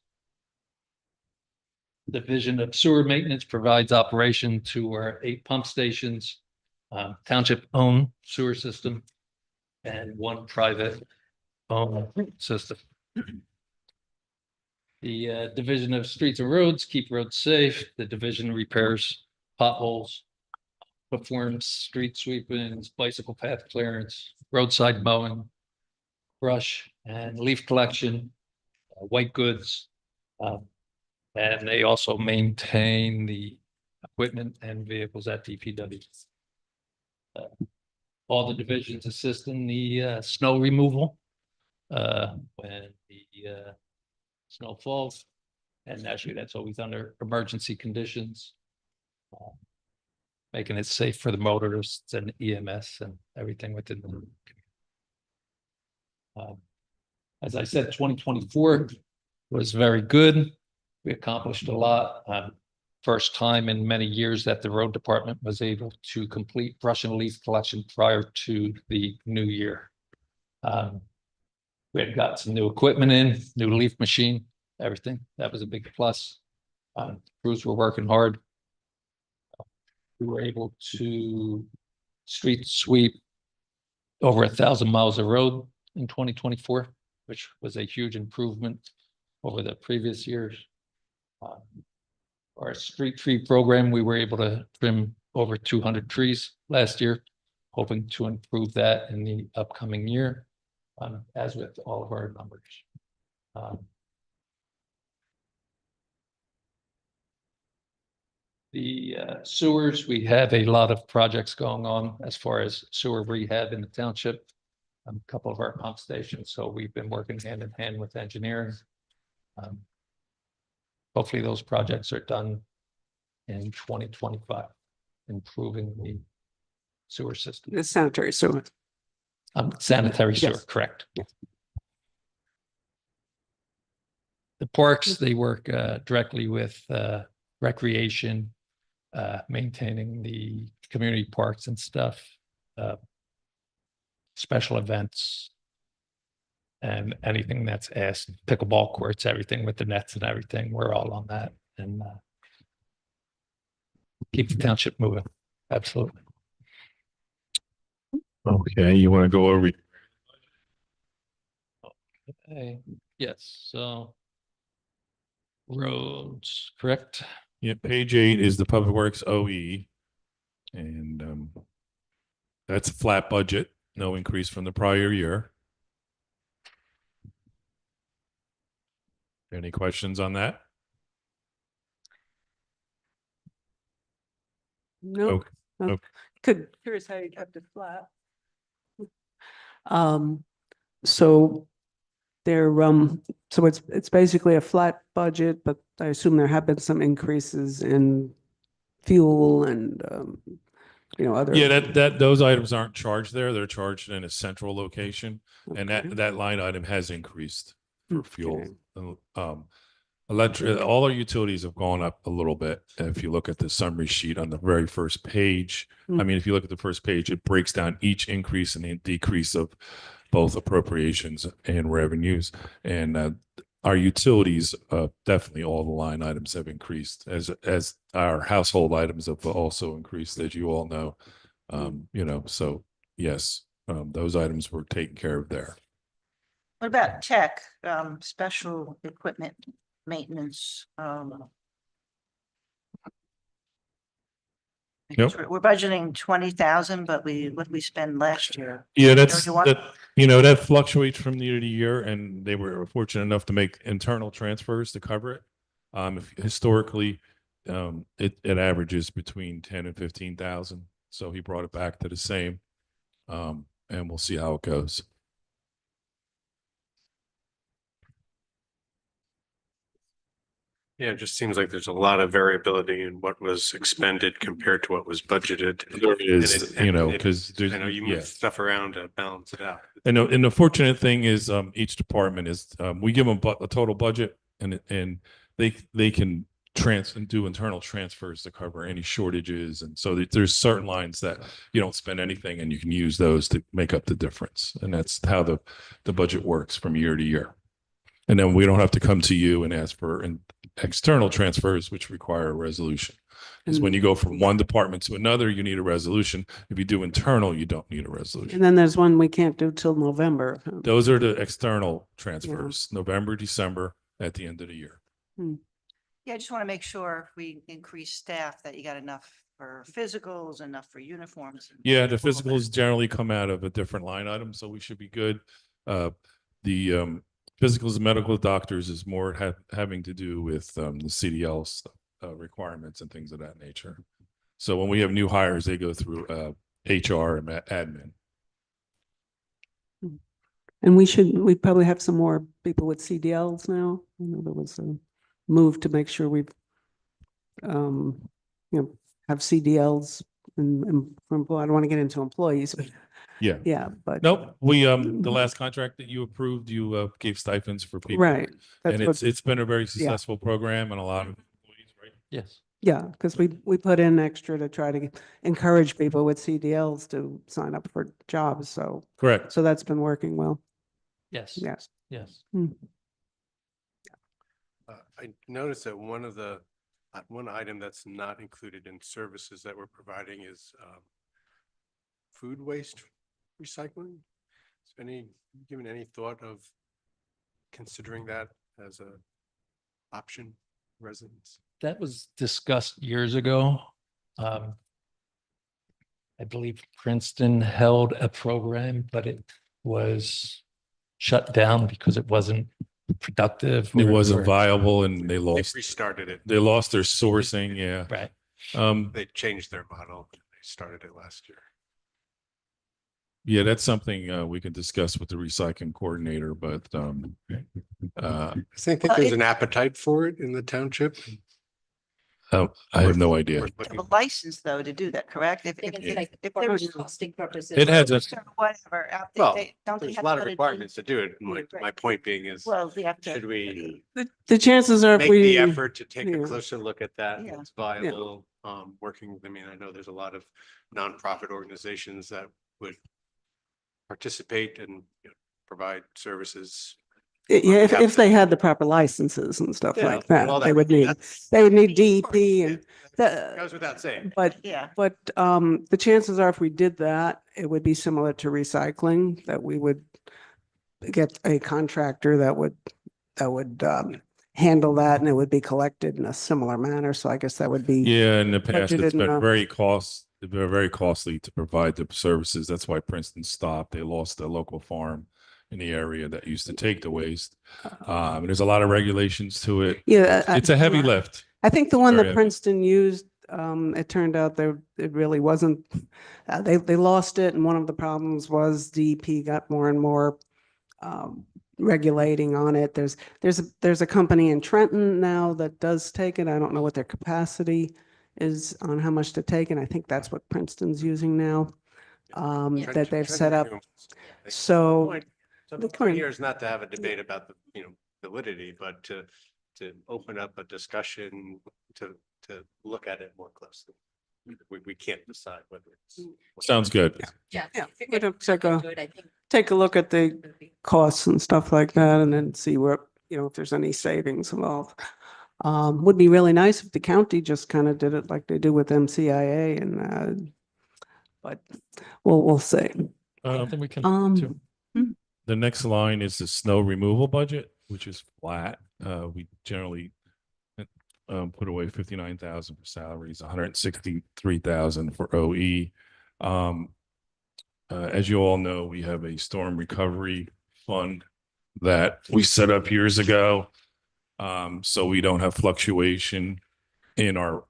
Division of Sewer Maintenance provides operation to our 8 pump stations, township-owned sewer system, and 1 private owned system. The Division of Streets and Roads keep roads safe. The division repairs potholes, performs street sweepings, bicycle path clearance, roadside mowing, brush and leaf collection, white goods. And they also maintain the equipment and vehicles at DPW. all the divisions assist in the snow removal when the snow falls. And actually, that's always under emergency conditions. Making it safe for the motorists and EMS and everything within the. As I said, 2024 was very good. We accomplished a lot. First time in many years that the road department was able to complete brush and leaf collection prior to the new year. We had got some new equipment in, new leaf machine, everything. That was a big plus. Crews were working hard. We were able to street sweep over 1,000 miles of road in 2024, which was a huge improvement over the previous years. Our street tree program, we were able to trim over 200 trees last year, hoping to improve that in the upcoming year, as with all of our numbers. The sewers, we have a lot of projects going on as far as sewer rehab in the township. A couple of our pump stations, so we've been working hand in hand with engineering. Hopefully those projects are done in 2025, improving the sewer system. The sanitary sewer. Sanitary sewer, Yes. correct. Yes. The parks, they work directly with recreation, maintaining the community parks and stuff, special events, and anything that's asked, pickleball courts, everything with the nets and everything. We're all on that and keep the township moving. Absolutely. Okay, you want to go over? Okay, yes, so roads, correct? Yeah, page 8 is the Public Works OE. And that's a flat budget, no increase from the prior year. Any questions on that? No. Okay. Okay. Curious how you kept it flat. So they're, so it's basically a flat budget, but I assume there have been some increases in fuel and, other. Yeah, those items aren't charged there. They're charged in a central location. And Okay. that line item has increased for fuel. Okay. Electric, all our utilities have gone up a little bit. If you look at the summary sheet on the very first page, I mean, if you look at the first page, it breaks down each increase and decrease of both appropriations and revenues. And our utilities, definitely all the line items have increased as our household items have also increased, as you all know. So yes, those items were taken care of there. What about tech, special equipment maintenance? Because we're budgeting 20,000, but what did we spend last year? Yeah, that fluctuates from year to year, and they were fortunate enough to make internal transfers to cover it. Historically, it averages between 10 and 15,000. So he brought it back to the same, and we'll see how it goes. Yeah, it just seems like there's a lot of variability in what was expended compared to what was budgeted. There is, because there's, I know you move stuff around to balance it out. And the fortunate thing is, each department is, we give them a total budget, and they can do internal transfers to cover any shortages, and so there's certain lines that you don't spend anything, and you can use those to make up the difference, and that's how the budget works from year to year. And then we don't have to come to you and ask for external transfers, which require a resolution. Because when you go from one department to another, you need a resolution. If you do internal, you don't need a resolution. And then there's one we can't do till November. Those are the external transfers, November, December, at the end of the year. Yeah, I just want to make sure if we increase staff that you got enough for physicals, enough for uniforms. Yeah, the physicals generally come out of a different line item, so we should be good. The physicals and medical doctors is more having to do with the CDL requirements and things of that nature. So when we have new hires, they go through HR and admin, And we probably have some more people with CDLs now. You know, there was a move to make sure we've, you know, have CDLs and, I don't want to get into employees, but Yeah. yeah, but. Nope, the last contract that you approved, you gave stipends for people. Right. That's And what, it's been a very successful program and a lot of employees, right? Yes. yeah, because we put in extra to try to encourage people with CDLs to sign up for jobs. Correct. So that's been working well. Yes. Yes. Yes. I noticed that one item that's not included in services that we're providing is food waste recycling. Given any thought of considering that as a option, residents? That was discussed years ago. I believe Princeton held a program, but it was shut down because it wasn't productive. It or- wasn't or- viable and they They lost, restarted it. they lost their sourcing, yeah. Right. They changed their model. They started it last year. Yeah, that's something we can discuss with the recycling coordinator, but I think Well, there's it- an appetite for it in the township. I have no idea. Worth You have looking- a license though to do that, correct? I think it's like if for there was costing purposes. It has a, whatever, Well, don't they There's a have lot to of put requirements to do it. My Right. point being is, Well, they have should to. we The chances are if make we. the effort to take a yeah. closer look at that? Yeah. It's viable, working, I mean, I know there's a lot of nonprofit organizations that would participate and provide services. Yeah, if they had the proper licenses and stuff Yeah, like that, all they would need, that's- they would need Of course, DEP yeah, and Goes without saying. but Yeah, the chances are if we did that, it would be similar to recycling, that we would get a contractor that would handle that and it would be collected in a similar manner. So I guess that would be. yeah, in the past, it's budgeted been enough. very costly to provide the services. That's why Princeton stopped. They lost a local farm in the area that used to take the waste. There's a lot of regulations to it. Yeah. It's a heavy lift. I think the one Very that heavy. Princeton used, it turned out there, it really wasn't, they lost it. And one of the problems was DEP got more and more regulating on it. There's a company in Trenton now that does take it. I don't know what their capacity is on how much to take. And I think that's what Princeton's using now, that they've set up. So, So the the point current- here is not to have a debate about the, validity, but to open up a discussion to look at it more closely. We can't decide whether it's. Sounds good. Yeah. Yeah, if you we'd get have to check something a- good, I think take a look at the it would be- costs and stuff like that and then see where, if there's any savings involved. Would be really nice if the county just kind of did it like they do with MCIA and, but we'll see. Something we can. Um, The next line is the snow removal budget, which is flat. We generally put away 59,000 for salaries, 163,000 for OE. As you all know, we have a storm recovery fund that we set up years ago. So we don't have fluctuation in our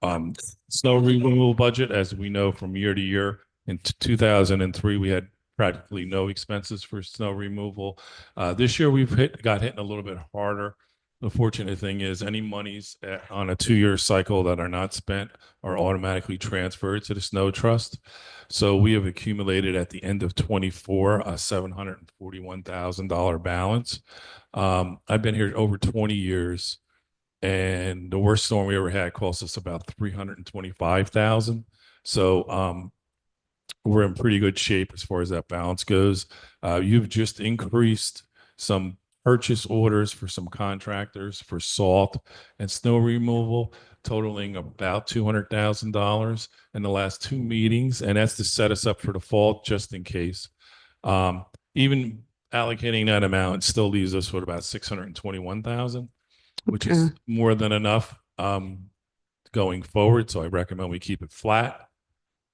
snow removal budget. As we know from year to year, in 2003, we had practically no expenses for snow removal. This year we've got hit a little bit harder. The fortunate thing is any monies on a 2-year cycle that are not spent are automatically transferred to the snow trust. So we have accumulated at the end of 24 a $741,000 balance. I've been here over 20 years, and the worst storm we ever had cost us about $325,000. So we're in pretty good shape as far as that balance goes. You've just increased some purchase orders for some contractors for salt and snow removal, totaling about $200,000 in the last 2 meetings, and that's to set us up for the fall just in case. Even allocating that amount still leaves us with about 621,000, which is more than enough going forward. So I recommend we keep it flat.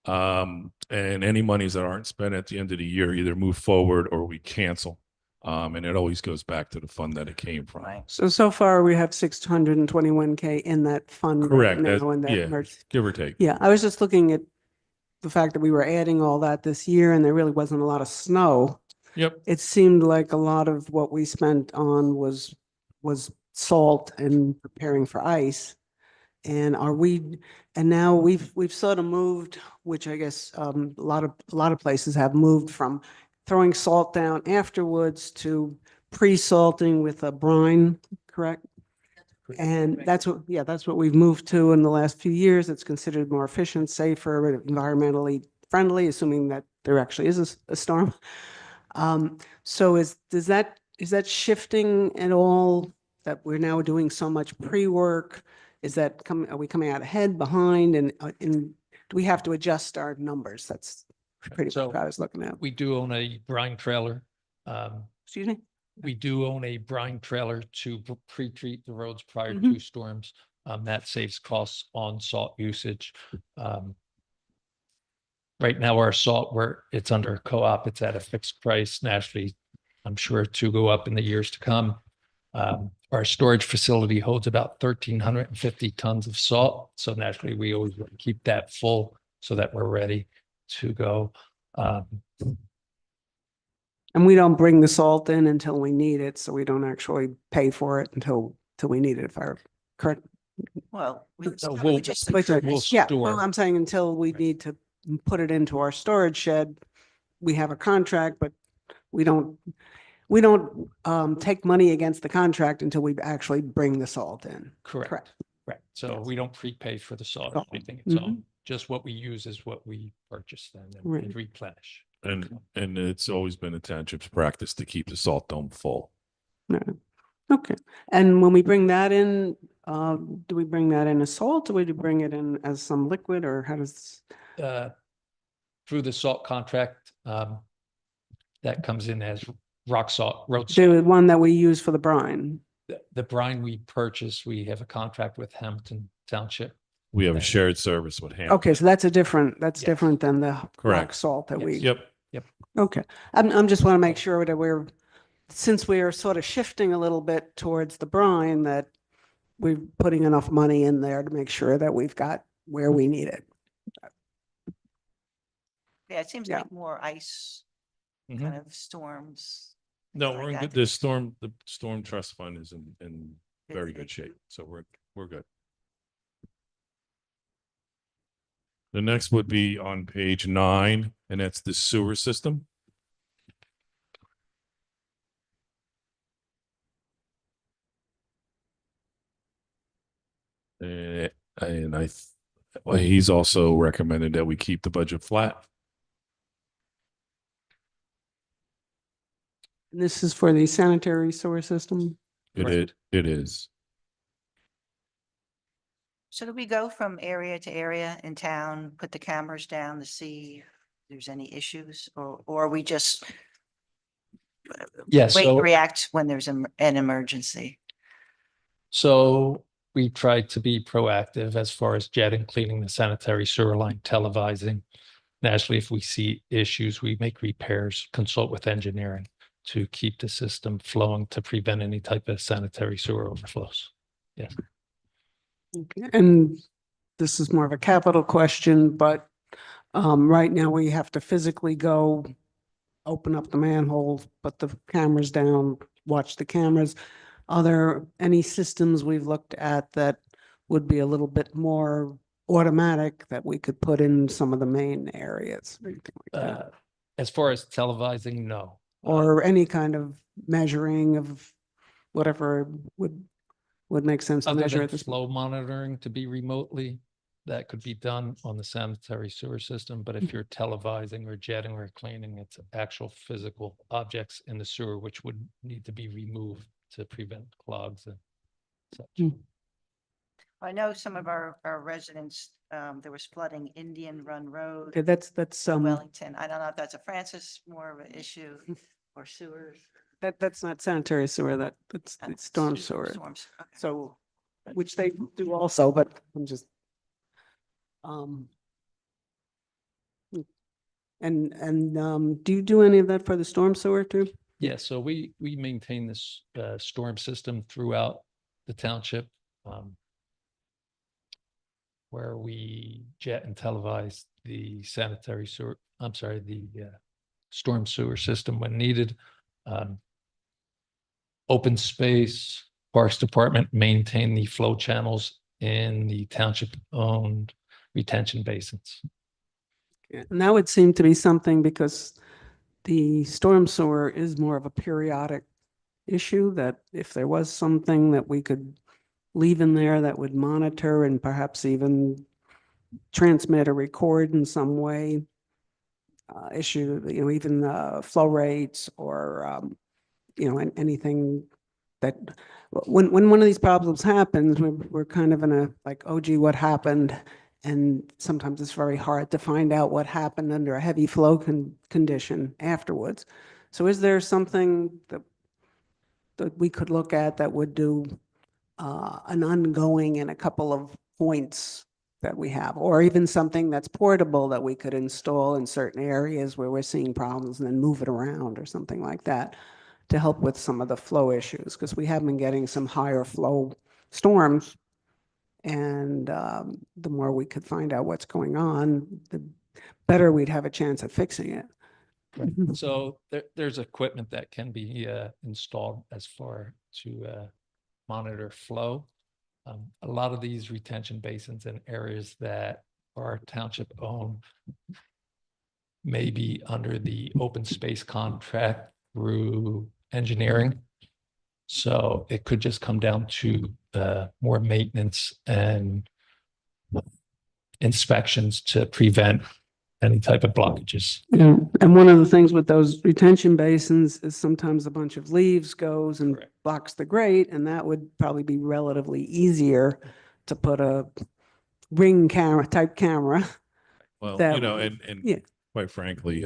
And any monies that aren't spent at the end of the year either move forward or we cancel. And it always goes back to the fund that it came from. right. so far we have 621K in that fund. right Correct. now in that Yeah. emergency. Give or take. Yeah, I was just looking at the fact that we were adding all that this year and there really wasn't a lot of snow. Yep. it seemed like a lot of what we spent on was salt and preparing for ice. And now we've sort of moved, which I guess a lot of places have moved from throwing salt down afterwards to pre-salting with a brine, correct? And that's what we've moved to in the last few years. It's considered more efficient, safer, environmentally friendly, assuming that there actually is a storm. So is that shifting at all, that we're now doing so much pre-work? Are we coming out ahead, behind, and do we have to adjust our numbers? That's pretty much So- what I was looking at. We do own a brine trailer. Excuse me? We do own a brine trailer to pre-treat the roads prior Mhm. to storms. That saves costs on salt usage. Right now, our salt, it's under co-op, it's at a fixed price nationally. I'm sure to go up in the years to come. Our storage facility holds about 1,350 tons of salt. So naturally, we always want to keep that full so that we're ready to go. And we don't bring the salt in until we need it, so we don't actually pay for it until we need it, if I correct. Well, we So we we'll- just. Wait, sorry. We'll Yeah, store. well, I'm saying until we need to put it into our storage shed, we have a contract, but we don't take money against the contract until we actually bring the salt in. Correct. Right. So Yes. we don't prepay for the salt or Salt. anything. It's all Mhm. just what we use is what we purchase then Right. and replenish. And it's always been a township's practice to keep the salt dome full. No. Okay, and when we bring that in, do we bring that in as salt, or do we bring it in as some liquid, or how does? Through the salt contract, that comes in as rock salt, road salt. The one that we use for the brine? The brine we purchase, we have a contract with Hampton Township. We have a Okay. shared service with Hampton. Okay, so that's Yes. different than the rock Correct. salt that we. Yep. Okay, I'm just want to make sure that since we are sort of shifting a little bit towards the brine, that we're putting enough money in there to make sure that we've got where we need it. Yeah, it seems Yeah. like more ice Mhm. kind of storms. No, like we're in that. good. The storm trust fund is in very good shape. So we're good. The next would be on page 9, and that's the sewer system. And well, he's also recommended that we keep the budget flat. And this is for the sanitary sewer system? It is. So do we go from area to area in town, put the cameras down to see if there's any issues, or we just Yeah, wait, so, react when there's an emergency? so we try to be proactive as far as jetting, cleaning the sanitary sewer line, televising. Naturally, if we see issues, we make repairs, consult with engineering to keep the system flowing to prevent any type of sanitary sewer overflows. Yes. Okay, and this is more of a capital question, but right now we have to physically go open up the manhole, put the cameras down, watch the cameras. Are there any systems we've looked at that would be a little bit more automatic that we could put in some of the main areas? Or anything like that? As far as televising, no. Or any kind of measuring of whatever would make sense to Other measure than at this. flow monitoring to be remotely, that could be done on the sanitary sewer system. But if you're televising or jetting or cleaning, it's actual physical objects in the sewer, which would need to be removed to prevent clogs and such. I know some of our residents, there was flooding Indian Run Road, Okay, that's Wellington. I don't know if that's a Francis more of an issue or sewers. that's not sanitary sewer, that's it's storm sewer. Storms, okay. So, which they do also, but I'm just. Um. Do you do any of that for the storm sewer too? Yeah, so we maintain this storm system throughout the township. Where we jet and televise the sanitary sewer, I'm sorry, the storm sewer system when needed. Um, Open space, Parks Department maintain the flow channels in the township-owned retention basins. And that would seem to be something because the storm sewer is more of a periodic issue, that if there was something that we could leave in there that would monitor and perhaps even transmit or record in some way, issue, even flow rates or, anything that, when one of these problems happens, we're kind of in a like, oh gee, what happened? And sometimes it's very hard to find out what happened under a heavy flow condition afterwards. So is there something that we could look at that would do an ongoing in a couple of points that we have, or even something that's portable that we could install in certain areas where we're seeing problems and then move it around or something like that to help with some of the flow issues, because we have been getting some higher flow storms. And the more we could find out what's going on, the better we'd have a chance at fixing it. So there's equipment that can be installed as far to monitor flow. A lot of these retention basins in areas that are township owned may be under the open space contract through engineering. So it could just come down to more maintenance and inspections to prevent any type of blockages. Yeah, and one of the things with those retention basins is sometimes a bunch of leaves goes and Correct. blocks the grate, and that would probably be relatively easier to put a ring camera type camera. Well, That and yeah. quite frankly,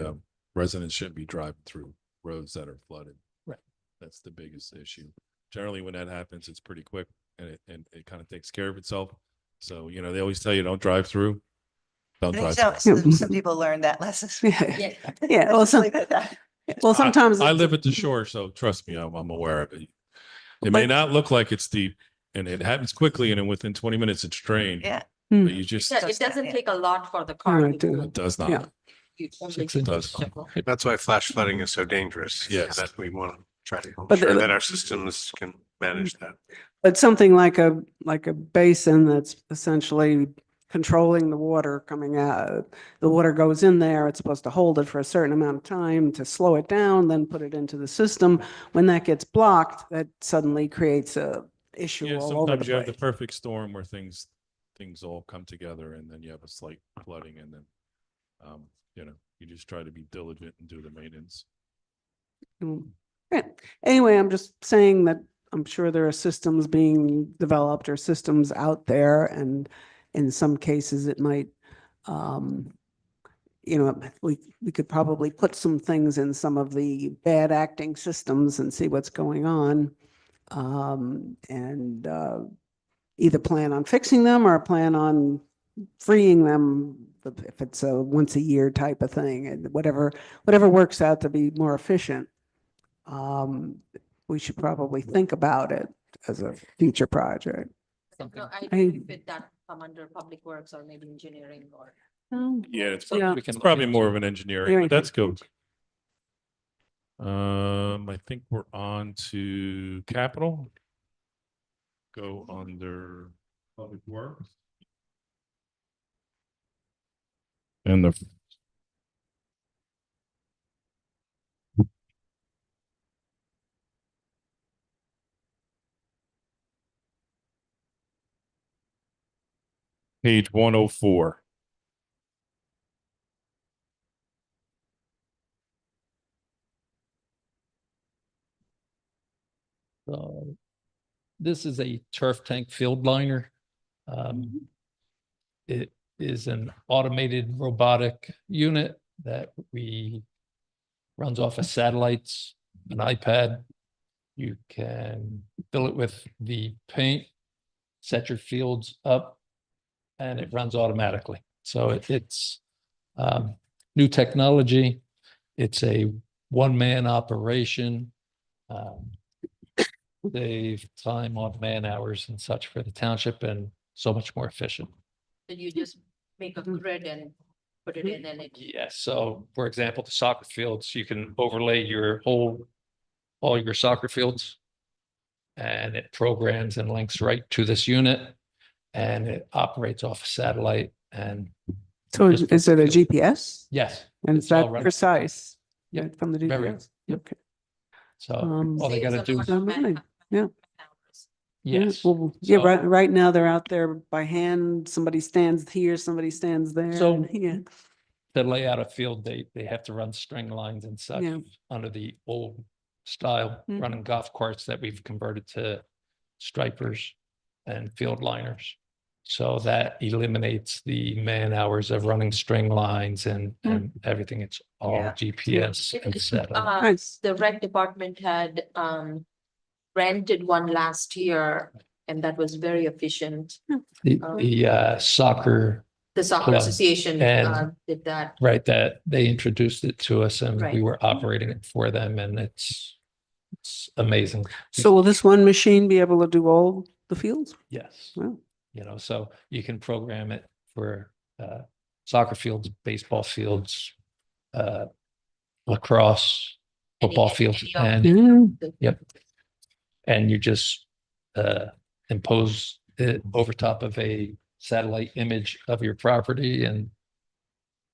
residents shouldn't be driving through roads that are flooded. Right. That's the biggest issue. Generally, when that happens, it's pretty quick and it kind of takes care of itself. So, they always tell you don't drive through. Don't I think drive some, through. some some people learned that lesson. Yeah, Yeah. yeah. Well, Just some, leave it at that. well, sometimes I it's- live at the shore, so trust me, I'm aware of it. It may But- not look like it's deep and it happens quickly and then within 20 minutes it's drained. Yeah. But you just, Yeah, it doesn't Yeah. take a lot for the car Alright, to do go. it does Yeah. not. You only 6 need inches. to go. That's why flash flooding is so dangerous. Yes. That we want to try to But ensure the- that our systems can manage that. But something like a basin that's essentially controlling the water coming out. The water goes in there, it's supposed to hold it for a certain amount of time to slow it down, then put it into the system. When that gets blocked, that suddenly creates a issue Yeah, all over the sometimes you have the place. perfect storm where things all come together and then you have a slight flooding and then, you just try to be diligent and do the maintenance. Yeah. Anyway, I'm just saying that I'm sure there are systems being developed or systems out there, and in some cases it might, we could probably put some things in some of the bad acting systems and see what's going on. And either plan on fixing them or plan on freeing them if it's a once a year type of thing, and whatever works out to be more efficient. We should probably think about it as a future project. Something- No, I I- don't know if that come under public works or maybe engineering or. Yeah, it's Yeah. probably, it's probably more of an engineering, Engineering. but that's good. I think we're on to capital. Go under public works. And the page 104. This is a turf tank field liner. It is an automated robotic unit that runs off of satellites, an iPad. You can fill it with the paint, set your fields up, and it runs automatically. So it's new technology. It's a one-man operation. Save time on man hours and such for the township and so much more efficient. So you just make a grid and put it in and it. Yes, so for example, the soccer fields, you can overlay your all your soccer fields. And it programs and links right to this unit. And it operates off satellite and So Just is it a field. GPS? yes, And is It's all that right. precise? Yep, Right, from the very. GPS? Yep. Okay. So Saves all they gotta a do lot is, of All right, yeah. yes. Well, yeah, So- right now they're out there by hand. Somebody stands here, somebody stands there. So- and- Yeah, To lay out a field, they have to run string lines and such Yeah. under the old style Mhm. running golf carts that we've converted to stripers and field liners. So that eliminates the man hours of running string lines and everything. It's all Yeah. GPS and satellite. nice. The rec department had rented one last year and that was very efficient. The soccer, The soccer Club. association And- did that. right, that they introduced it to us and we Right. were operating it for them and it's amazing. So will this one machine be able to do all the fields? Yes. Wow. You know, so you can program it for soccer fields, baseball fields, lacrosse, football Any- fields, any of and Yeah. and you just impose it over top of a satellite image of your property and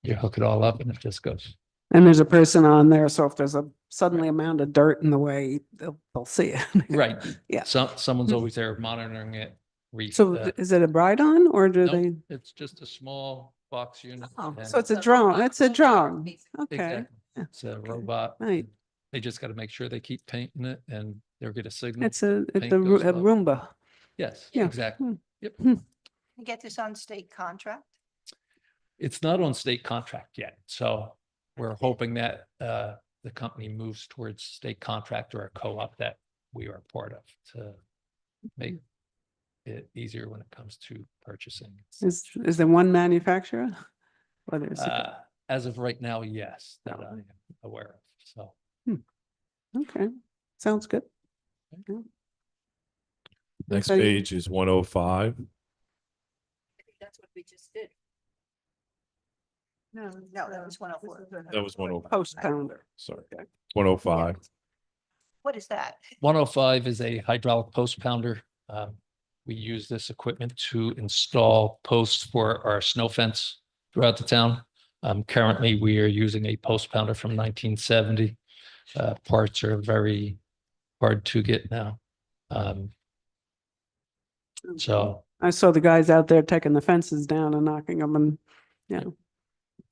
you hook it all up and it just goes. And there's a person on there, so if there's a suddenly a mound of dirt in the way, they'll see it. Right. Yeah. Someone's always there monitoring it. So is it a bride-on or do they? Nope, it's just a small box unit. Oh, and- so it's a drone, it's a drone. Basically. Okay, Exactly. Yeah. It's a robot. right. They just got to make sure they keep painting it and they'll get a signal. It's a Paint goes up. Roomba. Yes, Yeah. exactly. Hmm. Yep. You get this on state contract? It's not on state contract yet, so we're hoping that the company moves towards state contract or a co-op that we are part of to make it easier when it comes to purchasing. Is there one manufacturer? Or there's, As of right now, yes, that I am aware of, so. okay, sounds good. Next So you- page is 105. I think that's what we just did. No, that was 104. That was 105. Post pounder. Sorry, 105. What is that? 105 is a hydraulic post pounder. We use this equipment to install posts for our snow fence throughout the town. Currently, we are using a post pounder from 1970. Parts are very hard to get now. So I saw the guys out there taking the fences down and knocking them and, yeah.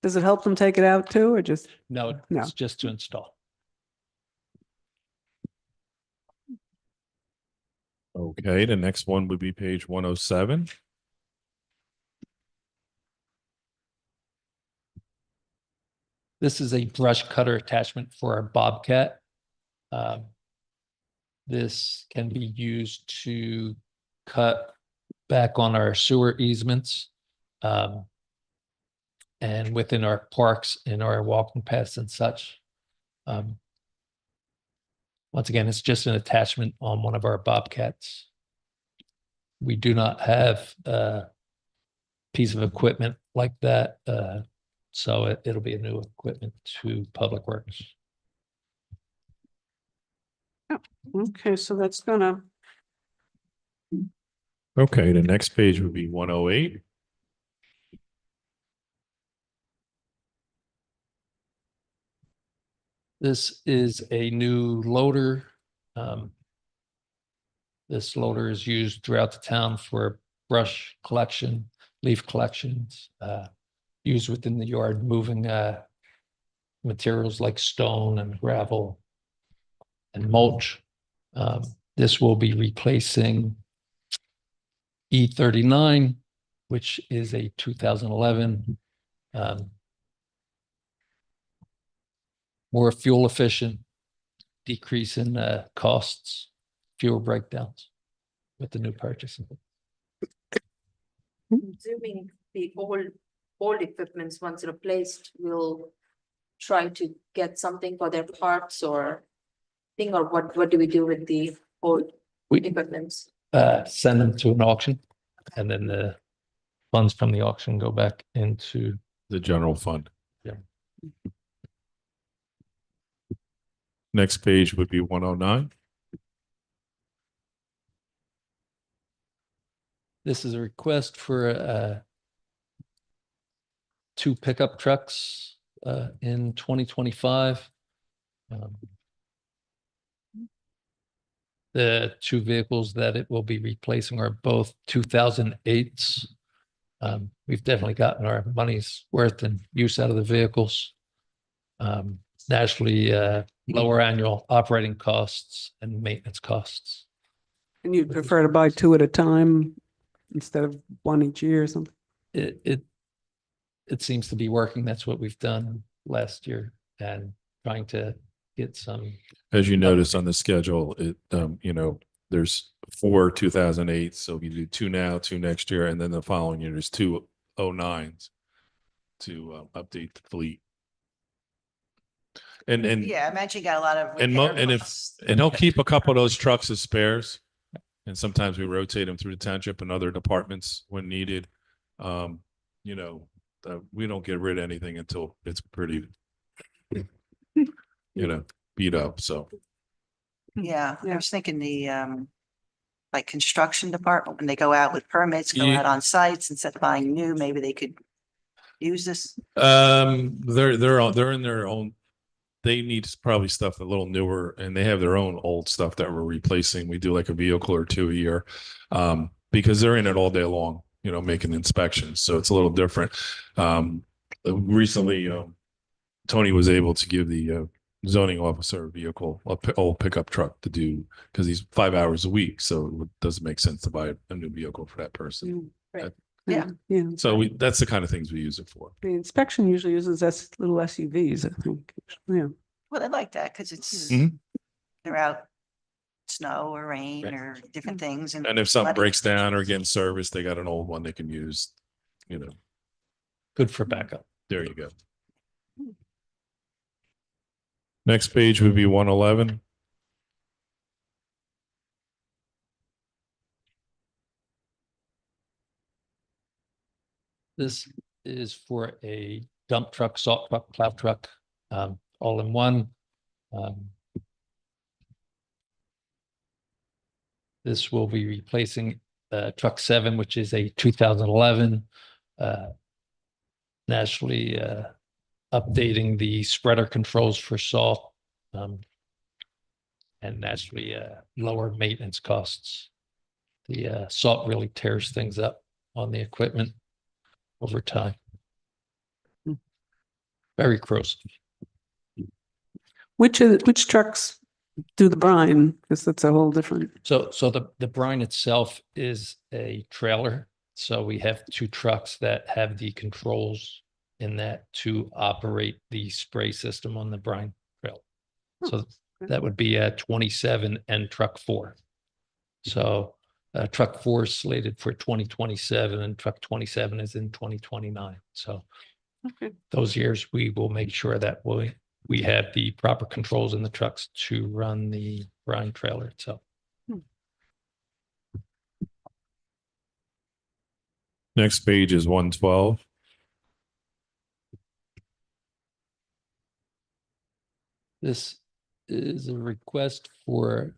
Does it help them take it out too, or just? no, No. it's just to install. Okay, the next one would be page 107. This is a brush cutter attachment for our Bobcat. This can be used to cut back on our sewer easements. And within our parks and our walking paths and such. Once again, it's just an attachment on one of our Bobcats. We do not have a piece of equipment like that, so it'll be a new equipment to Public Works. Okay, so that's gonna, Okay, the next page would be 108. This is a new loader. This loader is used throughout the town for brush collection, leaf collections, used within the yard, moving materials like stone and gravel and mulch. This will be replacing E39, which is a 2011. More fuel efficient, decrease in costs, fewer breakdowns with the new purchase. Assuming the old equipments, once replaced, will try to get something for their parts or thing, or what do we do with the old We equipments? send them to an auction and then the funds from the auction go back into the general fund. Yeah. Next page would be 109. This is a request for two pickup trucks in 2025. The two vehicles that it will be replacing are both 2008s. We've definitely gotten our money's worth and use out of the vehicles. Naturally, lower annual operating costs and maintenance costs. And you'd prefer to buy two at a time instead of one each year or something? It seems to be working. That's what we've done last year and trying to get some. As you notice on the schedule, it, you know, there's 4 2008. So we do 2 now, 2 next year, and then the following year there's 2 09s to update the fleet. And Yeah, I imagine you got a lot of. and repair if costs. and he'll keep a couple of those trucks as spares, and sometimes we rotate them through the township and other departments when needed. You know, we don't get rid of anything until it's pretty, you know, beat up. So Yeah, I Yeah. was thinking the like construction department, when they go out with permits, go Yeah. out on sites instead of buying new, maybe they could use this. they're in their own. They need probably stuff a little newer, and they have their own old stuff that we're replacing. We do like a vehicle or 2 a year, because they're in it all day long, you know, making inspections. So it's a little different. Recently, Tony was able to give the zoning officer a vehicle, old pickup truck to do, because he's 5 hours a week. So it doesn't make sense to buy a new vehicle for that person. Right. Yeah. Yeah. So that's the kind of things we use it for. The inspection usually uses little SUVs, I think. Yeah. Well, I like that because it's, Mhm. they're out snow or rain Right. or different things. And if something muddy breaks down or conditions. getting serviced, they got an old one they can use, you know. Good for backup. There you go. Next page would be 111. This is for a dump truck, salt truck, plow truck, all in one. This will be replacing truck 7, which is a 2011. Naturally, updating the spreader controls for salt. And naturally, lower maintenance costs. The salt really tears things up on the equipment over time. Very corrosive. Which trucks do the brine? Because that's a whole different. So the brine itself is a trailer. So we have 2 trucks that have the controls in that to operate the spray system on the brine trailer. So that would be 27 and truck 4. So truck 4 is slated for 2027 and truck 27 is in 2029. So Okay. those years we will make sure that we have the proper controls in the trucks to run the brine trailer itself. Next page is 112. This is a request for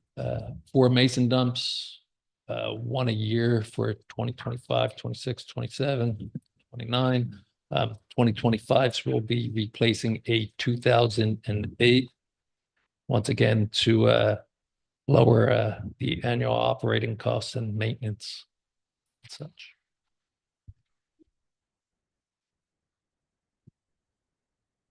4 mason dumps, 1 a year for 2025, 26, 27, 29. 2025s will be replacing a 2008. Once again, to lower the annual operating costs and maintenance and such.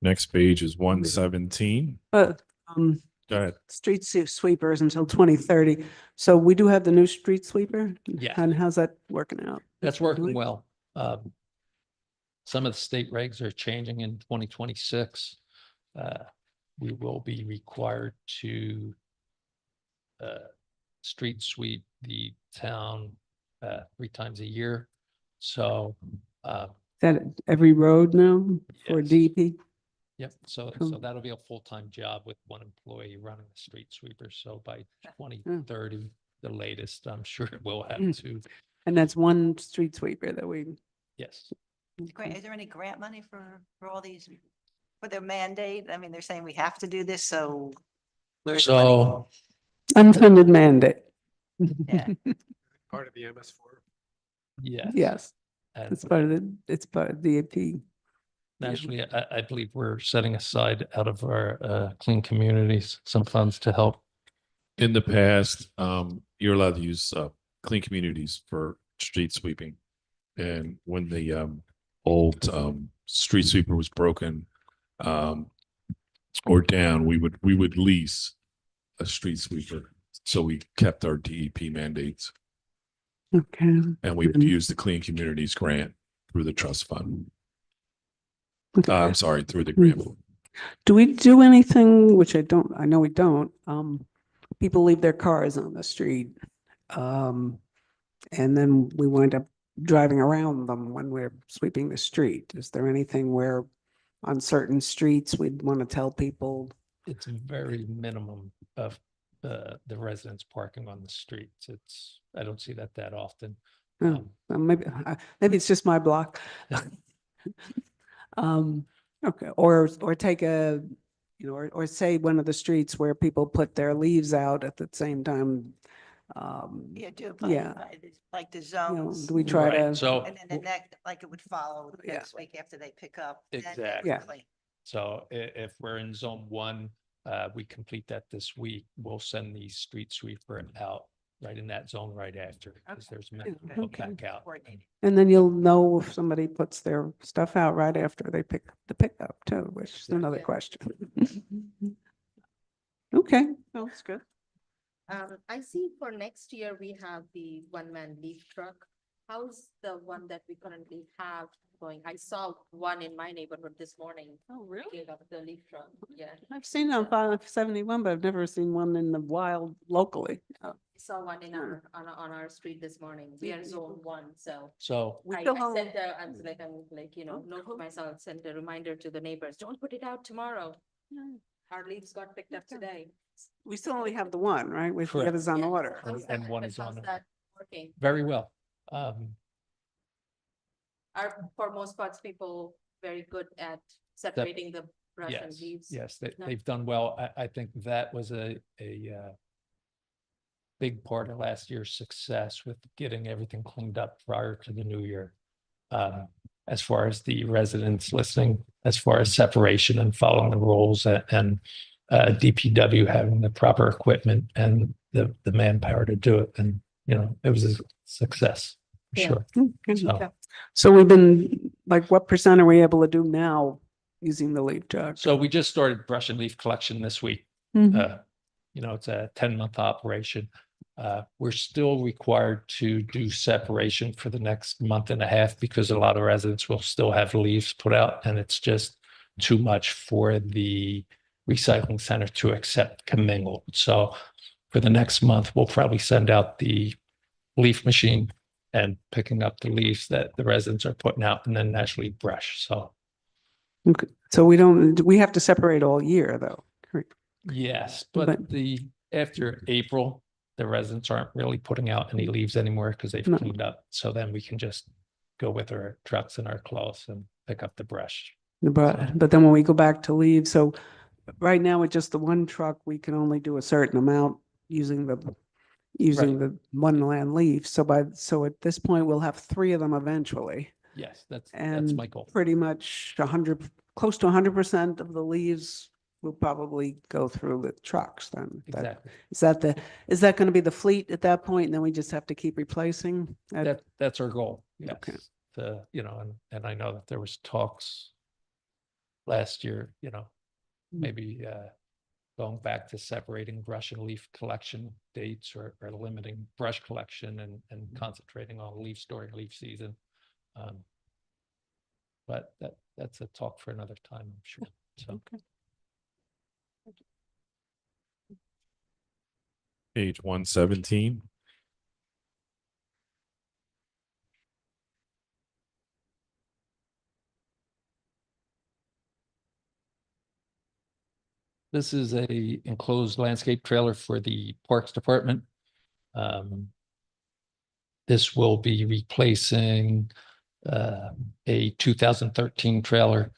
Next page is 117. But Go ahead. street sweepers until 2030. So we do have the new street sweeper? Yeah. And how's that working out? That's working well. Some of the state regs are changing in 2026. We will be required to street sweep the town 3 times a year. So That every road now for Yes. DEP? yep, so Cool. that'll be a full-time job with 1 employee running the street sweeper. So by 2030, the latest, I'm sure we'll have Mm. to, And that's one street sweeper that we, yes. Grant, is there any grant money for all these, for their mandate? I mean, they're saying we have to do this, so. Where's the money? So Unfunded mandate. Yeah. Part of the MS4. yes. Yes, And it's part of DAP. actually, I believe we're setting aside out of our clean communities some funds to help. In the past, you're allowed to use clean communities for street sweeping. And when the old street sweeper was broken or down, we would lease a street sweeper. So we kept our DEP mandates, Okay. and we would use the Clean Communities grant through the trust fund. I'm sorry, through the grant. Do we do anything, which I know we don't, people leave their cars on the street. And then we wind up driving around them when we're sweeping the street. Is there anything where on certain streets we'd want to tell people? It's very minimum of the residents parking on the streets. I don't see that often. Well, maybe it's just my block. Okay, or take or say one of the streets where people put their leaves out at the same time. Yeah, do it Yeah. like the You know, zones. do we try Right, to? so And then the next, like it would follow the Yeah. next week after they pick up. then they Exactly. Yeah. clean. So if we're in zone 1, we complete that this week, we'll send the street sweeper out right in that zone right after, because Okay. there's many Okay. people back out. Coordinated. And then you'll know if somebody puts their stuff out right after they pick the pickup too, which is another Yeah. question. Okay, that's good. I see for next year, we have the one-man leaf truck. How's the one that we currently have going? I saw one in my neighborhood this morning. Oh, really? Gave up the leaf truck, yeah. I've seen it on 571, but I've never seen one in the wild locally. I saw one in on our street this morning. We are zone 1, so. So We I still sent have- I'm like, note to myself, send a reminder to the neighbors, don't put it out tomorrow. Our leaves got picked up today. We still only have the one, right? We Correct. forget it's on Yeah. order. How's And that- one is how's on it. that working? very well. For most parts, people very good at separating the brush and Yes, leaves. yes, No. they've done well. I think that was a big part of last year's success with getting everything cleaned up prior to the new year. As far as the residents listening, as far as separation and following the rules and DPW having the proper equipment and the manpower to do it. And, it was a success, for Yeah. sure. Okay. So, So we've been, like, what percent are we able to do now using the leaf truck? so we just started brush and leaf collection this week. Mhm. It's a 10-month operation. We're still required to do separation for the next month and a half because a lot of residents will still have leaves put out, and it's just too much for the recycling center to accept commingled. So for the next month, we'll probably send out the leaf machine and picking up the leaves that the residents are putting out and then actually brush. So Okay. So we have to separate all year though. Correct. yes, But- but after April, the residents aren't really putting out any leaves anymore because they've No. cleaned up. So then we can just go with our trucks and our cloths and pick up the brush. But then when we go back to leave, so right now with just the one truck, we can only do a certain amount using the one land leaf. So at this point, we'll have 3 of them eventually. Yes, that's And my goal. pretty much close to 100% of the leaves will probably go through the trucks then. Exactly. Is that going to be the fleet at that point? And then we just have to keep replacing? That's our goal. Okay. Yes. And I know that there was talks last year, maybe going back to separating brush and leaf collection dates or limiting brush collection and concentrating on leaf storing leaf season. But that's a talk for another time, I'm sure. So Page 117. this is a enclosed landscape trailer for the Parks Department. This will be replacing a 2013 trailer.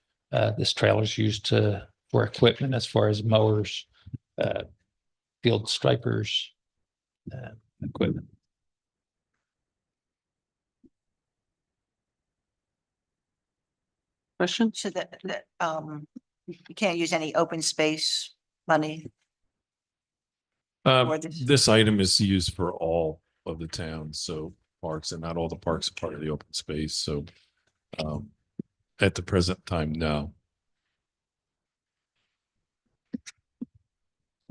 This trailer is used for equipment as far as mowers, field stripers, equipment. Question? So you can't use any open space money. Or This item is used for all of the towns, so parks, and not all the parks are part of the open space, so at the present time, no.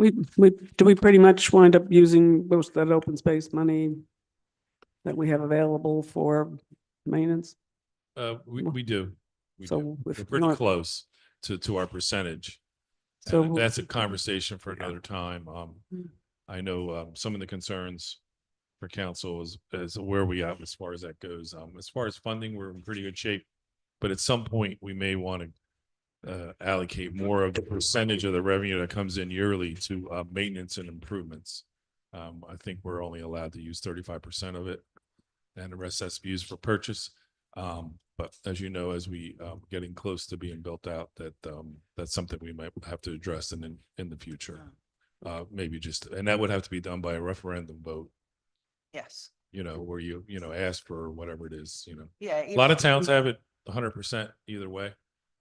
Do we pretty much wind up using most of that open space money that we have available for maintenance? We do. We So do. if We're pretty not- close to our percentage. So- And that's a conversation for another time. Mm. I know some of the concerns for council is where we at as far as that goes. As far as funding, we're in pretty good shape. But at some point, we may want to allocate more of the percentage of the revenue that comes in yearly to maintenance and improvements. I think we're only allowed to use 35% of it, and the rest has to be used for purchase. But as you know, as we getting close to being built out, that's something we might have to address in the future. Maybe just, and that would have to be done by a referendum vote, Yes. where you ask for whatever it is, Yeah. A lot of towns have it 100% either way.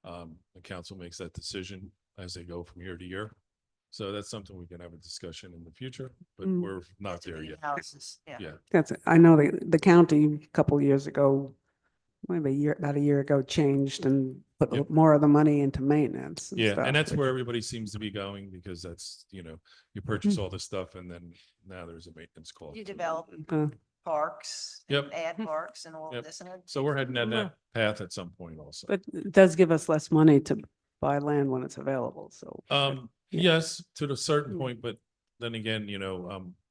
The council makes that decision as they go from year to year. So that's something we can have a discussion in the future, but Mm. we're not there yet. Analysis, yeah. Yeah. That's, I know the county a couple of years ago, maybe about a year ago, changed and put Yep. more of the money into maintenance. Yeah, stuff, and that's which- where everybody seems to be going, because that's, you purchase all this stuff and then now there's a maintenance cost. You develop Uh, parks. Yep. And add parks and all Yep. this and it. So we're heading down that path at some point also. But it does give us less money to buy land when it's available, so. yeah. Yes, to a certain Mm. point, but then again,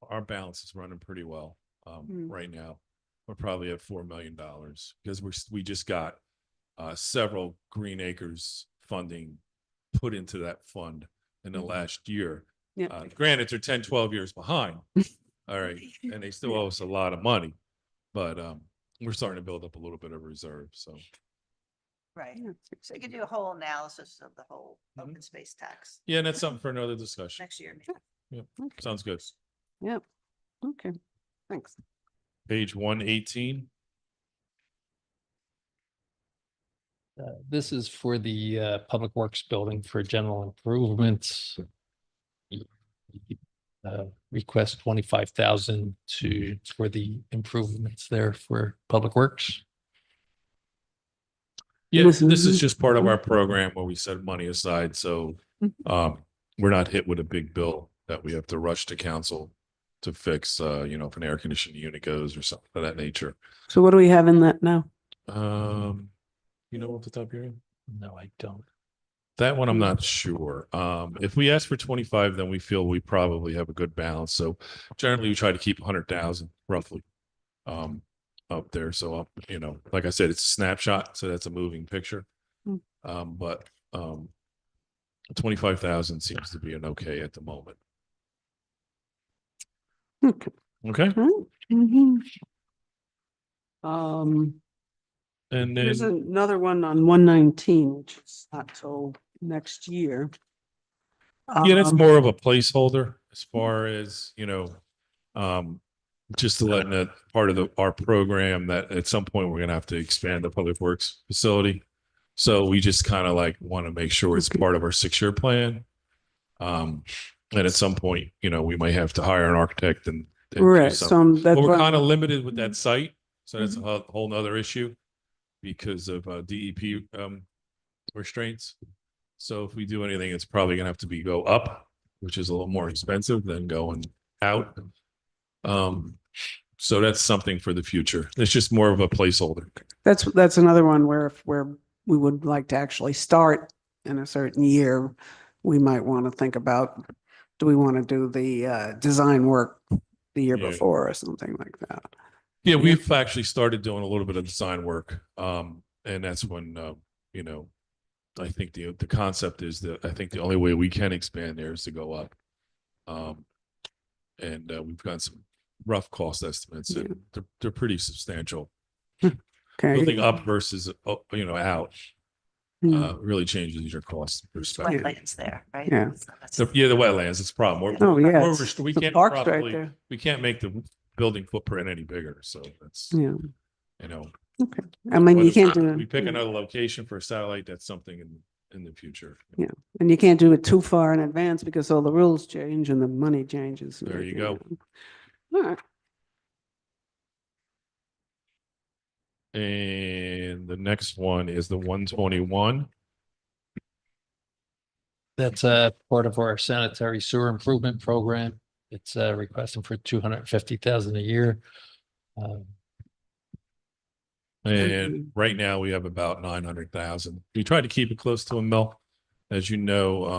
our balance is running pretty well Mm. right now. We're probably at $4 million because we just got several Green Acres funding put into that fund in the last year. Yeah. Granted, they're 10, 12 years behind. All right, and they still owe us a lot of money, but we're starting to build up a little bit of reserve, so. Right. Yeah. So you can do a whole analysis of the whole Mhm. open space tax Yeah, and that's something for another discussion. next year. maybe. Sounds good. Yep, okay, thanks. Page 118. This is for the Public Works Building for general improvements. Request 25,000 for the improvements there for Public Works. Yeah, This this is is- just part of our program where we set money aside, so we're not hit with a big bill that we have to rush to council to fix, if an air conditioning unit goes or something of that nature. So what do we have in that now? Off the top of your head? No, I don't. That one, I'm not sure. If we ask for 25, then we feel we probably have a good balance. So generally we try to keep 100,000 roughly up there. So, like I said, it's a snapshot, so that's a moving picture. But 25,000 seems to be an okay at the moment. Okay. Okay. Mhm. And There's then, another one on 119, which is not till next year. yeah, that's Um, more of a placeholder as far as, just to let that part of our program that at some point we're gonna have to expand the public works facility. So we just kind of like want to make sure it's Okay. part of our 6-year plan. And at some point, we might have to hire an architect and do Right, something. so that's But we're what, kind of limited with that site, so that's a whole nother issue because of DEP restraints. So if we do anything, it's probably gonna have to go up, which is a little more expensive than going out. So that's something for the future. It's just more of a placeholder. that's another one where we would like to actually start in a certain year. We might want to think about, do we want to do the design work the year Yeah. before or something like that? Yeah, we've actually started doing a little bit of design work. And that's when, I think the concept is that I think the only way we can expand there is to go up. And we've got some rough cost estimates and they're pretty substantial. Okay. building up versus, out, Mm. really changes your cost perspective. Wetlands there, right? Yeah. The wetlands, it's a problem. Oh, yeah. We're it's- we the can't park's right probably, there. we can't make the building footprint any bigger, so that's, Yeah, you know. okay. I mean, you whether can't do it. We pick another location for a satellite, that's something in the future. Yeah, and you can't do it too far in advance because all the rules change and the money changes. and There you everything. go. All right. And the next one is the 121. That's part of our sanitary sewer improvement program. It's requesting for 250,000 a year. Um, And right now we have about 900,000. We try to keep it close to a mil. As you know,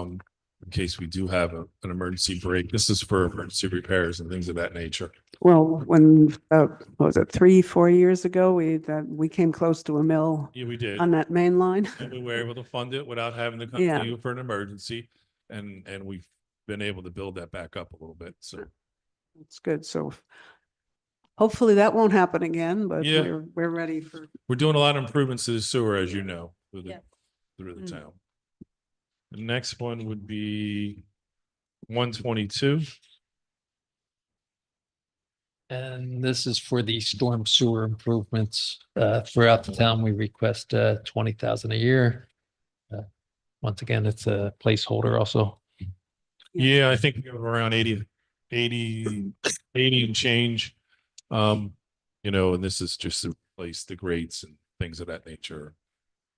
in case we do have an emergency break, this is for emergency repairs and things of that nature. Well, when, what was it, 3-4 years ago, we came close to a mill Yeah, we did. on that main line. And we were able to fund it without having to come Yeah. to you for an emergency. And we've been able to build that back up a little bit. So It's good. So hopefully that won't happen again, but Yeah. we're ready for, we're doing a lot of improvements to the sewer, as you know, Yeah. through the Mm. town. The next one would be 122. And this is for the storm sewer improvements throughout the town. We request 20,000 a year. Once again, it's a placeholder also. Yeah, I think we have around 80 and change. And this is just to replace the grates and things of that nature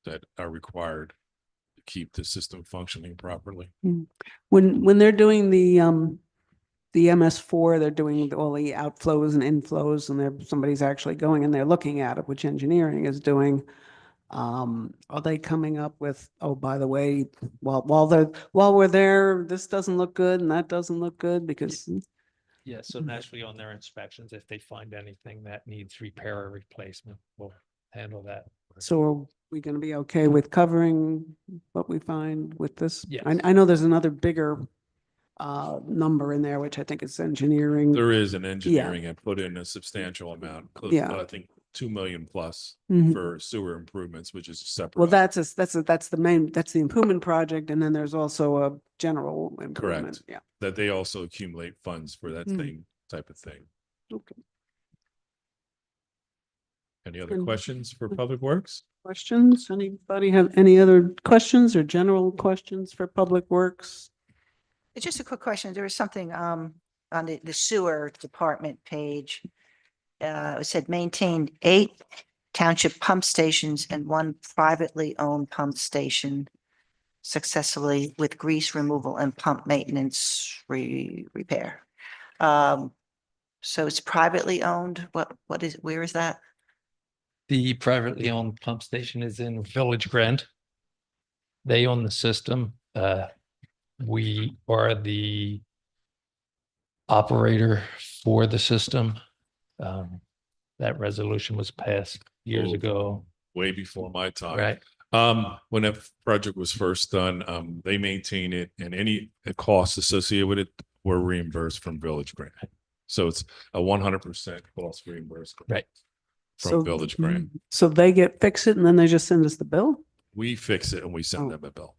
that are required to keep the system functioning properly. when they're doing the MS4, they're doing all the outflows and inflows, and somebody's actually going and they're looking at it, which engineering is doing. Are they coming up with, oh, by the way, while we're there, this doesn't look good and that doesn't look good because, Yeah, so naturally on their inspections, if they find anything that needs repair or replacement, we'll handle that. so are we going to be okay with covering what we find with this? Yes. I know there's another bigger number in there, which I think is engineering. There is an engineering and put in a substantial amount, close to, Yeah. I think 2 million plus Mhm. for sewer improvements, which is a separate. Well, that's the improvement project, and then there's also a general improvement. Correct. Yeah. That they also accumulate funds for that Mm. same type of thing. Okay. Any other And- questions for Public Works? Questions? Anybody have any other questions or general questions for Public Works? Just a quick question. There was something on the sewer department page. It said maintained 8 township pump stations and 1 privately owned pump station successfully with grease removal and pump maintenance repair. So it's privately owned. Where is that? The privately owned pump station is in Village Grand. They own the system. We are the operator for the system. That resolution was passed years Oh. ago, Way before my time. right? When that project was first done, they maintain it and any costs associated with it were reimbursed from Village Grant. So it's a 100% cost reimbursement. Right. From Village Grant. So they fix it and then they just send us the bill? We fix it and we send Oh. them a bill.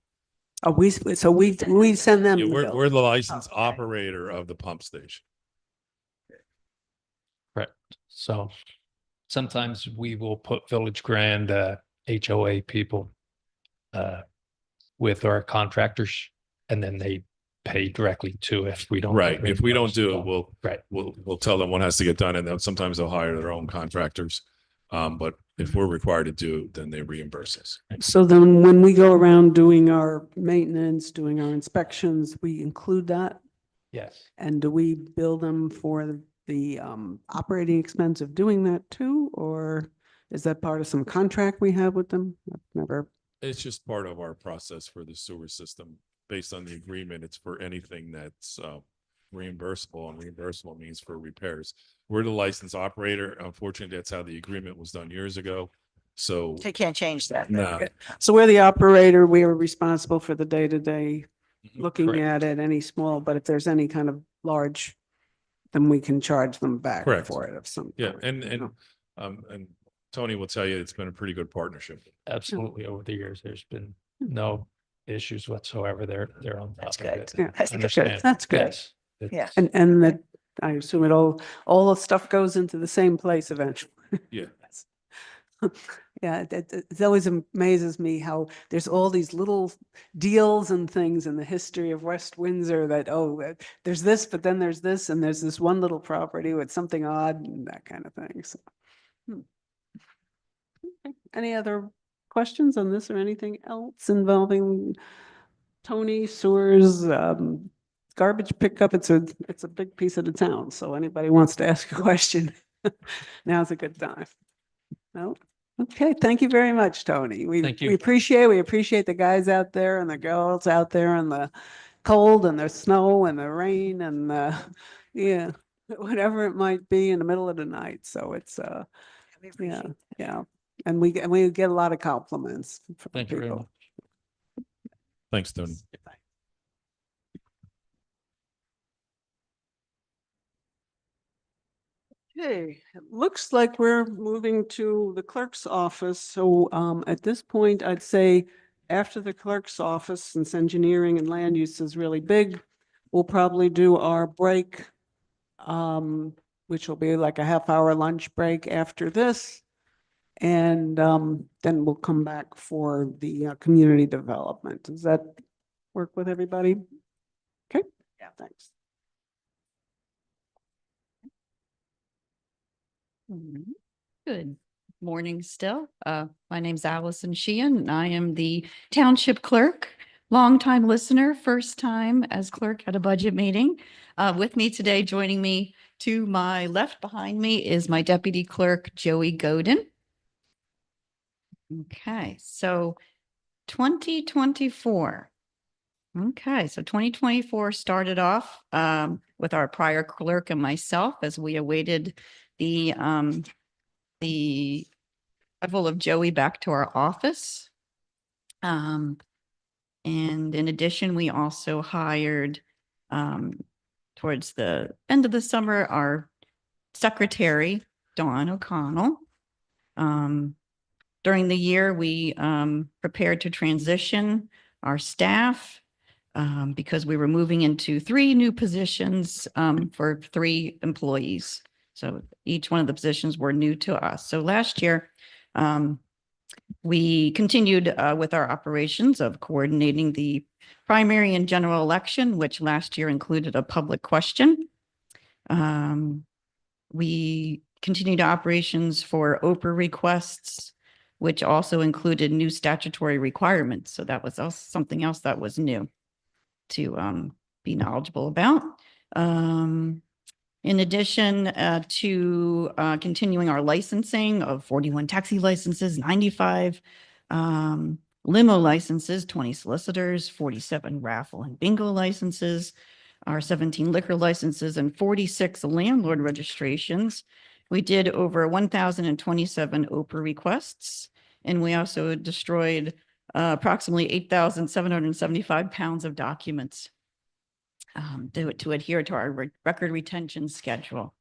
Oh, we send them Yeah, the we're bill. the licensed Okay. operator of the pump station. Right. So sometimes we will put Village Grand HOA people with our contractors, and then they pay directly to if we don't. get Right. If we don't do it, reimbursed. Right. we'll tell them what has to get done, and then sometimes they'll hire their own contractors. But if we're required to do it, then they reimburse us. So then when we go around doing our maintenance, doing our inspections, we include that? Yes. And do we bill them for the operating expense of doing that too? Or is that part of some contract we have with them? I've never, It's just part of our process for the sewer system. Based on the agreement, it's for anything that's reimbursable, and reimbursable means for repairs. We're the licensed operator. Unfortunately, that's how the agreement was done years ago. So, They can't change that. no, so we're the operator, we are responsible for the day-to-day Mhm. looking Correct. at it, any small, but if there's any kind of large, then we can charge them back Correct. for it of some. yeah, kind, and you know. and Tony will tell you it's been a pretty good partnership. Absolutely. Over the years, there's been no issues whatsoever. They're on That's top of good. it. Yeah. That's good. Understand. That's good. Yes. Yeah. And that, I assume all the stuff goes into the same place eventually. Yeah. Yeah, it always amazes me how there's all these little deals and things in the history of West Windsor that, there's this, but then there's this, and there's this one little property with something odd and that kind of thing. So, Okay. Any other questions on this or anything else involving Tony, sewers, garbage pickup? It's a big piece of the town, so anybody wants to ask a question, now's a good time. No? Okay, thank you very much, Tony. Thank you. We appreciate the guys out there and the girls out there in the cold and the snow and the rain and yeah, whatever it might be in the middle of the night. So it's We appreciate yeah, that. yeah. And we get a lot of compliments from Thank you very people. much. Thanks, Tony. Okay, it looks like we're moving to the clerk's office. So at this point, I'd say after the clerk's office, since engineering and land use is really big, we'll probably do our break, which will be like a half-hour lunch break after this. And then we'll come back for the community development. Does that work with everybody? Okay. Yeah. Thanks. Good morning still. My name's Allison Sheehan, and I am the Township Clerk. Longtime listener, first time as clerk at a budget meeting. With me today, joining me to my left behind me is my Deputy Clerk, Joey Godin. Okay, so 2024. Okay, so 2024 started off with our prior clerk and myself as we awaited the arrival of Joey back to our office. And in addition, we also hired towards the end of the summer our secretary, Dawn O'Connell. During the year, we prepared to transition our staff because we were moving into 3 new positions for 3 employees. So each one of the positions were new to us. So last year, we continued with our operations of coordinating the primary and general election, which last year included a public question. We continued operations for OPR requests, which also included new statutory requirements. So that was also something else that was new to be knowledgeable about. In addition to continuing our licensing of 41 taxi licenses, 95 limo licenses, 20 solicitors, 47 raffle and bingo licenses, our 17 liquor licenses, and 46 landlord registrations. We did over 1,027 OPR requests, and we also destroyed approximately 8,775 pounds of documents to adhere to our record retention schedule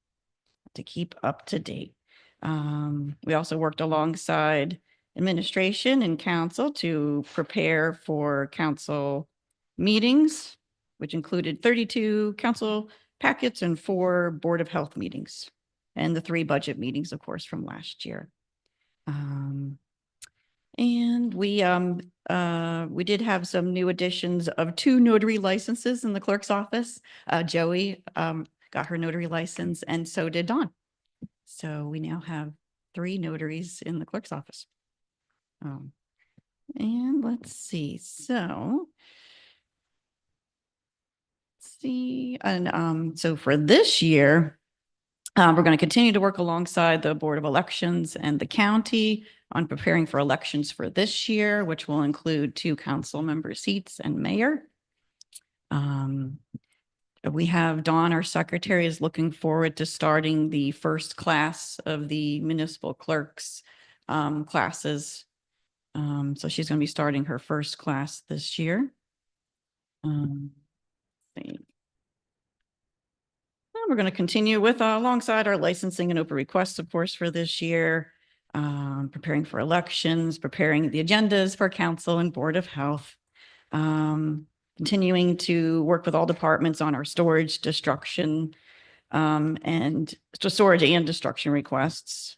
to keep up to date. We also worked alongside administration and council to prepare for council meetings, which included 32 council packets and 4 Board of Health meetings, and the 3 budget meetings, of course, from last year. And we did have some new additions of 2 notary licenses in the clerk's office. Joey got her notary license, and so did Dawn. So we now have 3 notaries in the clerk's office. And let's see. So so for this year, we're going to continue to work alongside the Board of Elections and the county on preparing for elections for this year, which will include 2 council member seats and mayor. We have Dawn, our secretary, is looking forward to starting the first class of the municipal clerks classes. So she's going to be starting her first class this year. We're going to continue with alongside our licensing and open requests, of course, for this year. preparing for elections, preparing the agendas for council and board of health. Continuing to work with all departments on our storage, destruction, and storage and destruction requests.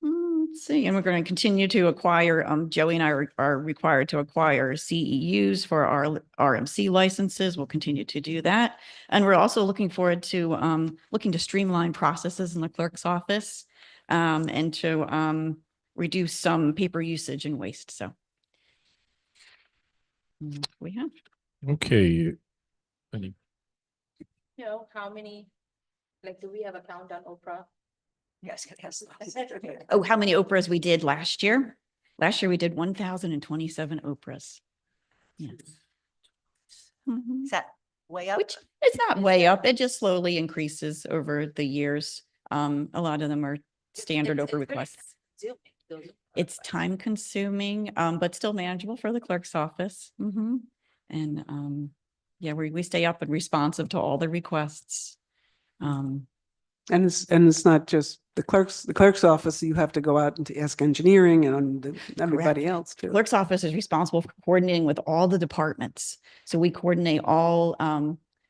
Let's see, and we're going to continue to acquire, Joey and I are required to acquire CEUs for our RMC licenses. We'll continue to do that. And we're also looking forward to, looking to streamline processes in the clerk's office, and to, reduce some paper usage and waste. So we have. Okay. Any You know, how many, like, do we have a count on Oprah? Yes, yes. Oh, how many Oprahs we did last year? Last year we did 1,027 Oprahs. Yes. Mhm. Is that way up? Which it's not way up. It just slowly increases over the years. A lot of them are standard It's Oprah very requests. consuming, those It's time consuming, but still manageable for the clerk's office. And yeah, we stay up and responsive to all the requests. And it's not just the clerk's office. You have to go out and to ask engineering and everybody else too. Clerk's office is responsible for coordinating with all the departments. So we coordinate all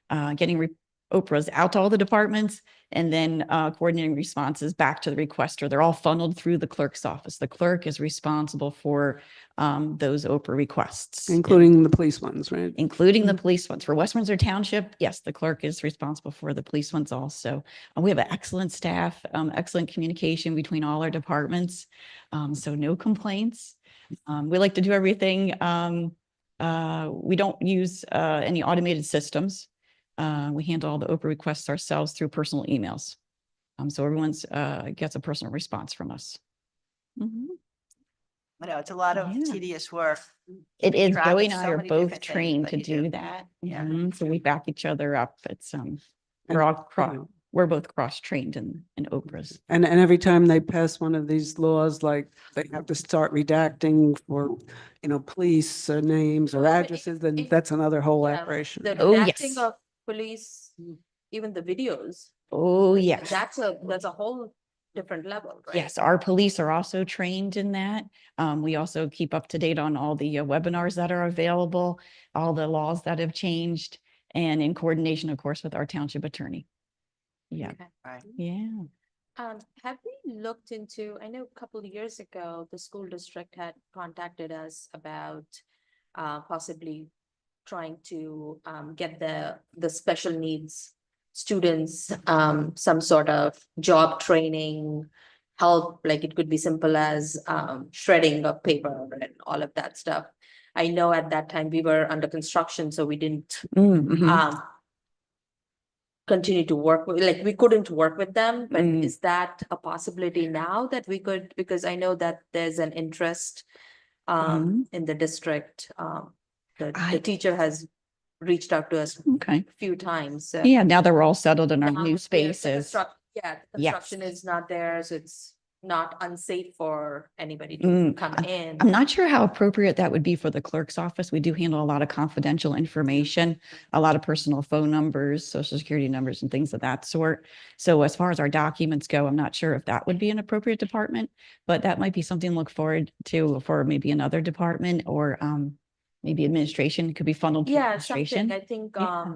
getting Oprahs out to all the departments and then coordinating responses back to the requester. They're all funneled through the clerk's office. The clerk is responsible for those Oprah requests. Including the police ones, right? Including the police ones. For West Windsor Township, yes, the clerk is responsible for the police ones also. We have an excellent staff, excellent communication between all our departments. So no complaints. We like to do everything. We don't use any automated systems. We handle all the Oprah requests ourselves through personal emails. So everyone's gets a personal response from us. Mhm. I know it's a lot of Yeah. tedious work. It keeping is, track Joey of and so I are many both different things trained that to you do that. Yeah. So we back each other up. It's, we're all we're both cross-trained in Oprahs. And every time they pass one of these laws, like they have to start redacting for, police names or Well, addresses, then if- that's another whole Yeah, operation. The Oh, redacting yes. of police, even the videos. Oh, yes. That's a whole different level, right? Yes, our police are also trained in that. We also keep up to date on all the webinars that are available, all the laws that have changed, and in coordination, of course, with our township attorney. Yeah, Okay. Right. yeah. Have we looked into, I know a couple of years ago, the school district had contacted us about possibly trying to get the special needs students some sort of job training, help, like it could be simple as shredding of paper and all of that stuff. I know at that time we were under construction, so we didn't Mhm. continue to work with, like, we couldn't work with them, but Mm. is that a possibility now that we could, because I know that there's an interest in the district. The I- teacher has reached out to us Okay. a few times. So Yeah, now that we're all settled in our now new the spaces. Yeah, the Yes. construction is not there, so it's not unsafe for anybody to Mm, come in. I'm not sure how appropriate that would be for the clerk's office. We do handle a lot of confidential information, a lot of personal phone numbers, social security numbers and things of that sort. So as far as our documents go, I'm not sure if that would be an appropriate department, but that might be something to look forward to for maybe another department or maybe administration could be funneled to Yeah, something, administration. I think, Yeah.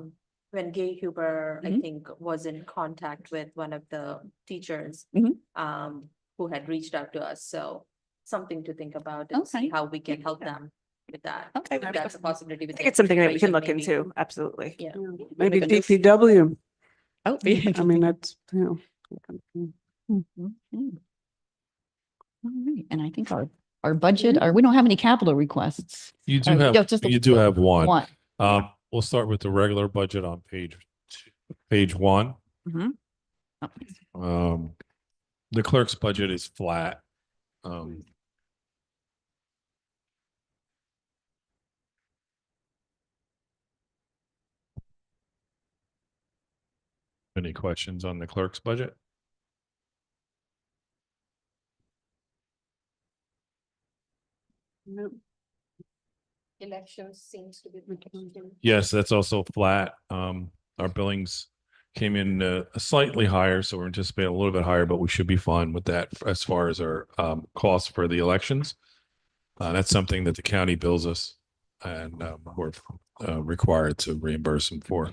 when Gay Huber, I Mhm. think, was in contact with one of the teachers. Mhm. Who had reached out to us, so something to think about and see Okay. how we can help them with that. Okay. If that's a possibility. I think it's something that we can look into, absolutely. Yeah. Maybe can do- DPW. Oh. I mean, that's, Mhm. Mhm. All right, and I think our budget, we don't have any capital requests. You do yeah, have, just the- you do have one. One. We'll start with the regular budget on page 1. Mhm. The clerk's budget is flat. Any questions on the clerk's budget? Elections seems to be. Yes, that's also flat. Our billings came in slightly higher, so we're anticipating a little bit higher, but we should be fine with that as far as our costs for the elections. That's something that the county bills us, and we're required to reimburse them for.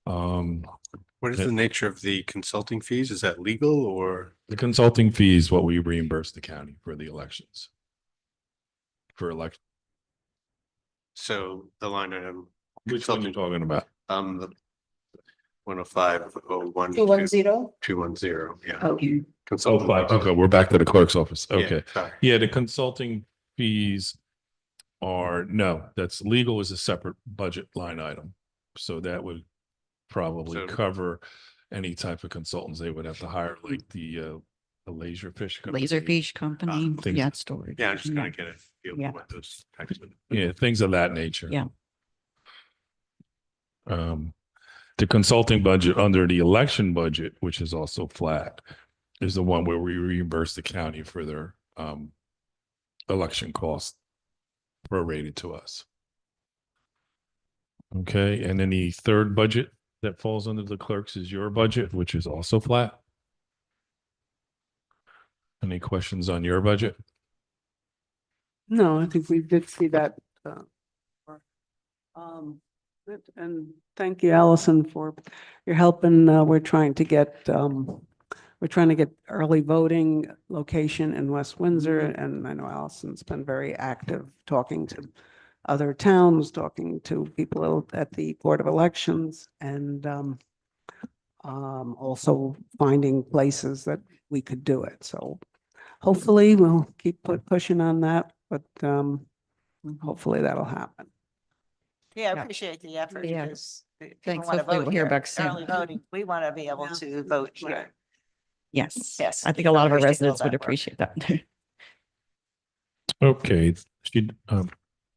What is the nature of the consulting fees? Is that legal or? The consulting fee is what we reimburse the county for the elections. For election, So the line item. which one you talking about? The 10501. 210? 210, yeah. Okay. Consulting. Okay, we're back to the clerk's office. Yeah, Okay. sorry. Yeah, the consulting fees are, no, that's legal is a separate budget line item. So that would probably So- cover any type of consultants they would have to hire, like the laserfish company. Laserfish company, things- yeah, storage. Yeah, I'm just gonna get a feel Yeah. for what those types of. Yeah, things of that nature. Yeah. The consulting budget under the election budget, which is also flat, is the one where we reimburse the county for their election costs prorated to us. Okay, and then the third budget that falls under the clerks is your budget, which is also flat. Any questions on your budget? No, I think we did see that. Good. And thank you, Allison, for your help. And we're trying to get early voting location in West Windsor. And I know Allison's been very active talking to other towns, talking to people at the Board of Elections, and also finding places that we could do it. So hopefully we'll keep pushing on that, but hopefully that'll happen. Yeah, I Yeah. appreciate the effort. Yeah. because people Thanks. wanna Hopefully vote we'll hear here. back soon. Early voting, we want to be able Yeah. to vote here. Yes. Yes, I think a lot of our appreciate all residents would that work. appreciate that. Okay,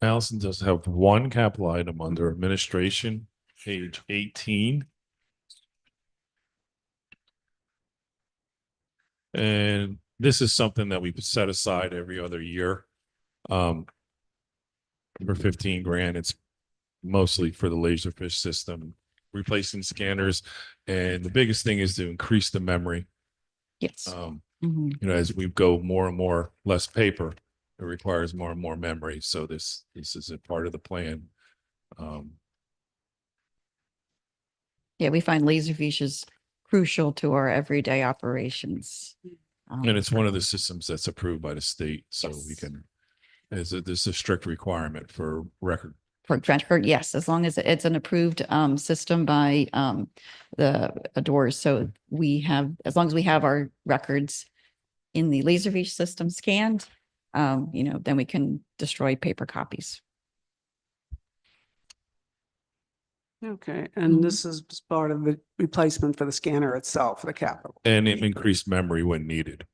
Allison does have one capital item under administration, page 18. And this is something that we set aside every other year. For 15 grand, it's mostly for the laserfish system, replacing scanners. And the biggest thing is to increase the memory. Yes. You know, as we go more and more, less paper, it requires more and more memory. So this is a part of the plan. Yeah, we find Laserfish is crucial to our everyday operations. And it's one of the systems that's approved by the state. So we Yes. can, this is a strict requirement for record. For transfer, yes, as long as it's an approved system by the doors. So we have, as long as we have our records in the Laserfish system scanned, then we can destroy paper copies. Okay, and this is part of the replacement for the scanner itself, the capital. And it increased memory when needed.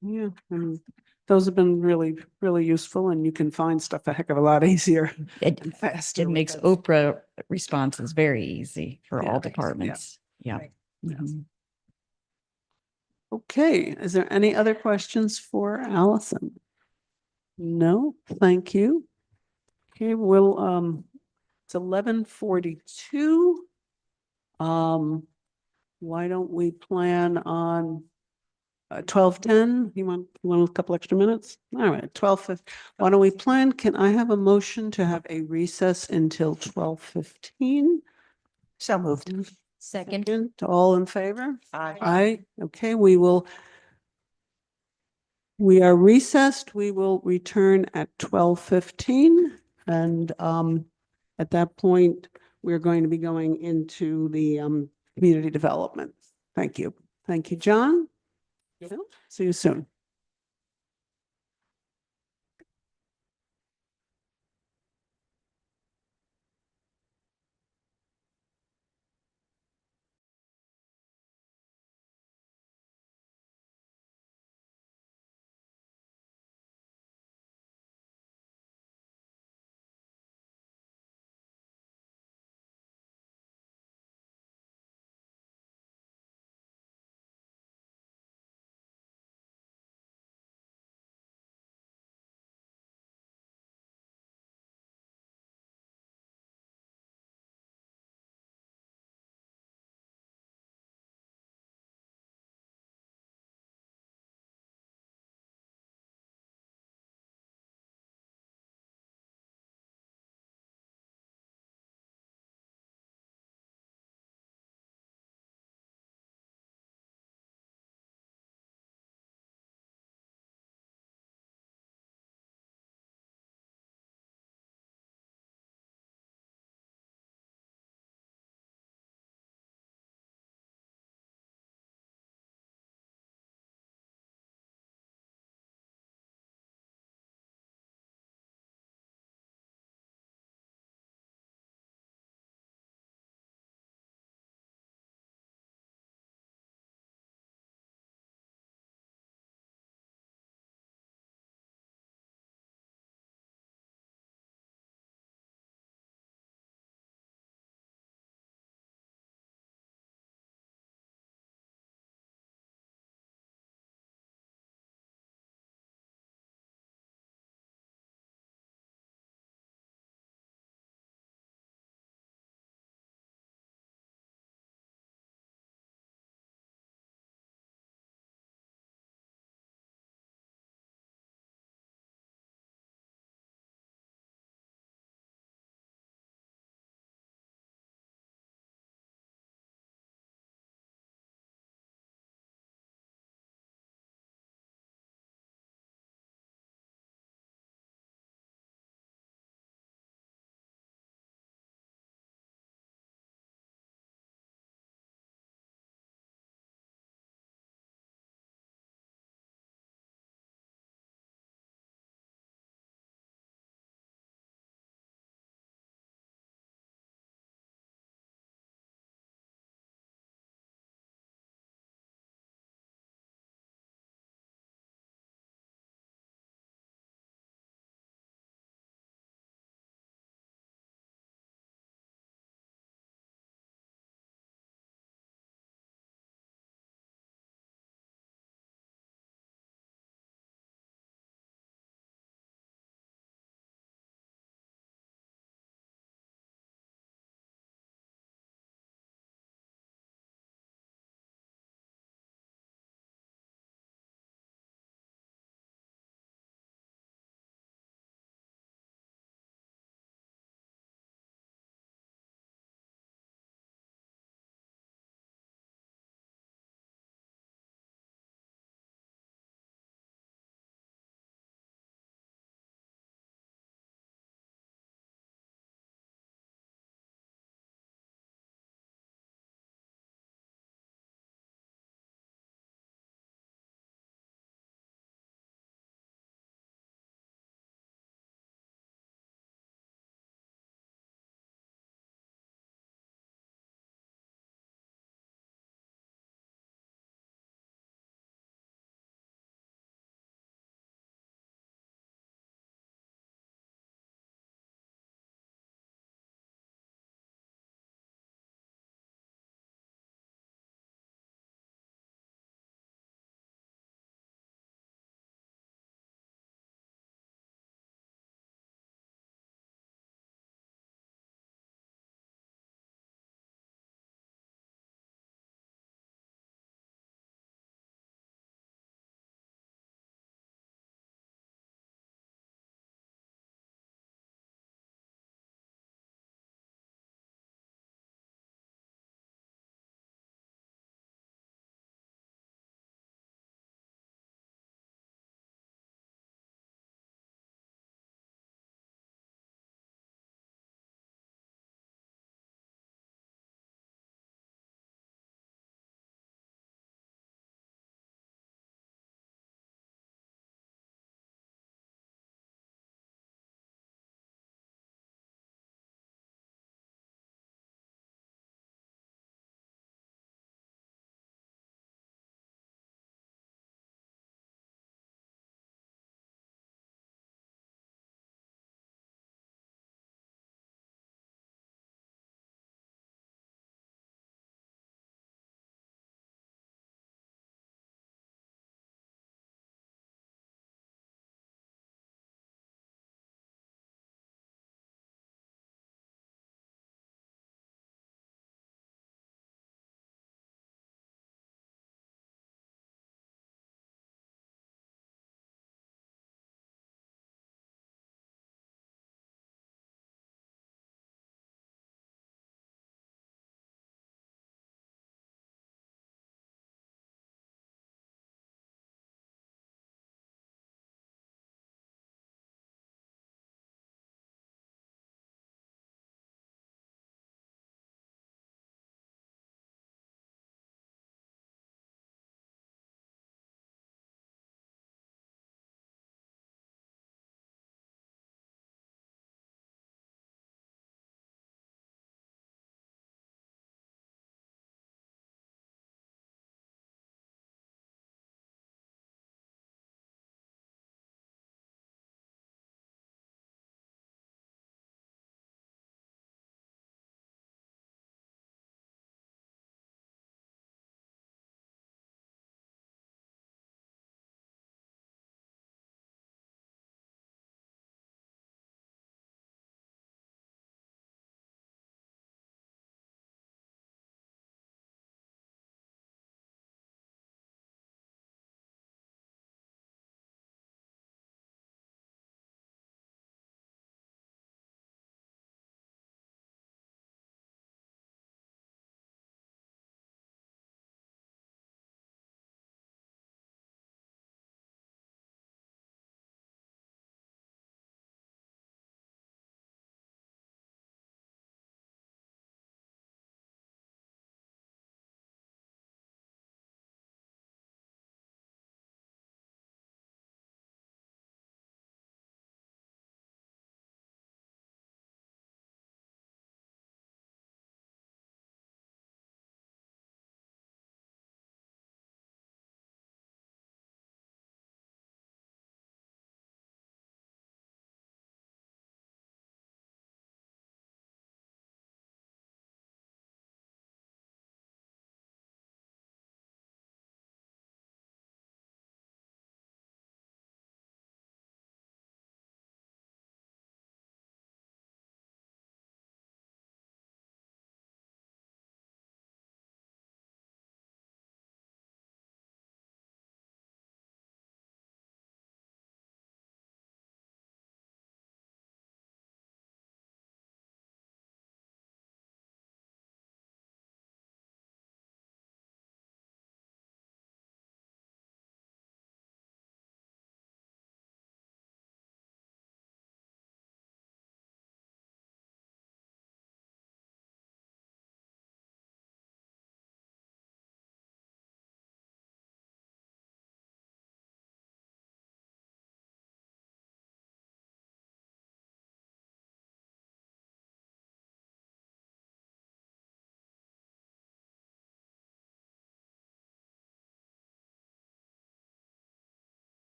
Yeah, and those have been really, really useful, and you can find stuff a heck of a lot easier It, and faster. it with makes those. Oprah responses very easy for Yeah, all yeah. departments. Yeah. Right. Mhm. Okay, is there any other questions for Allison? No, thank you. Okay, it's 11:42. Why don't we plan on 12:10? You want a couple extra minutes? All right, 12:15. Why don't we plan? Can I have a motion to have a recess until 12:15? So moved. Second. All in favor? Aye. Aye, okay, we are recessed. We will return at 12:15. And at that point, we're going to be going into the community development. Thank you. Thank you, John. See you soon.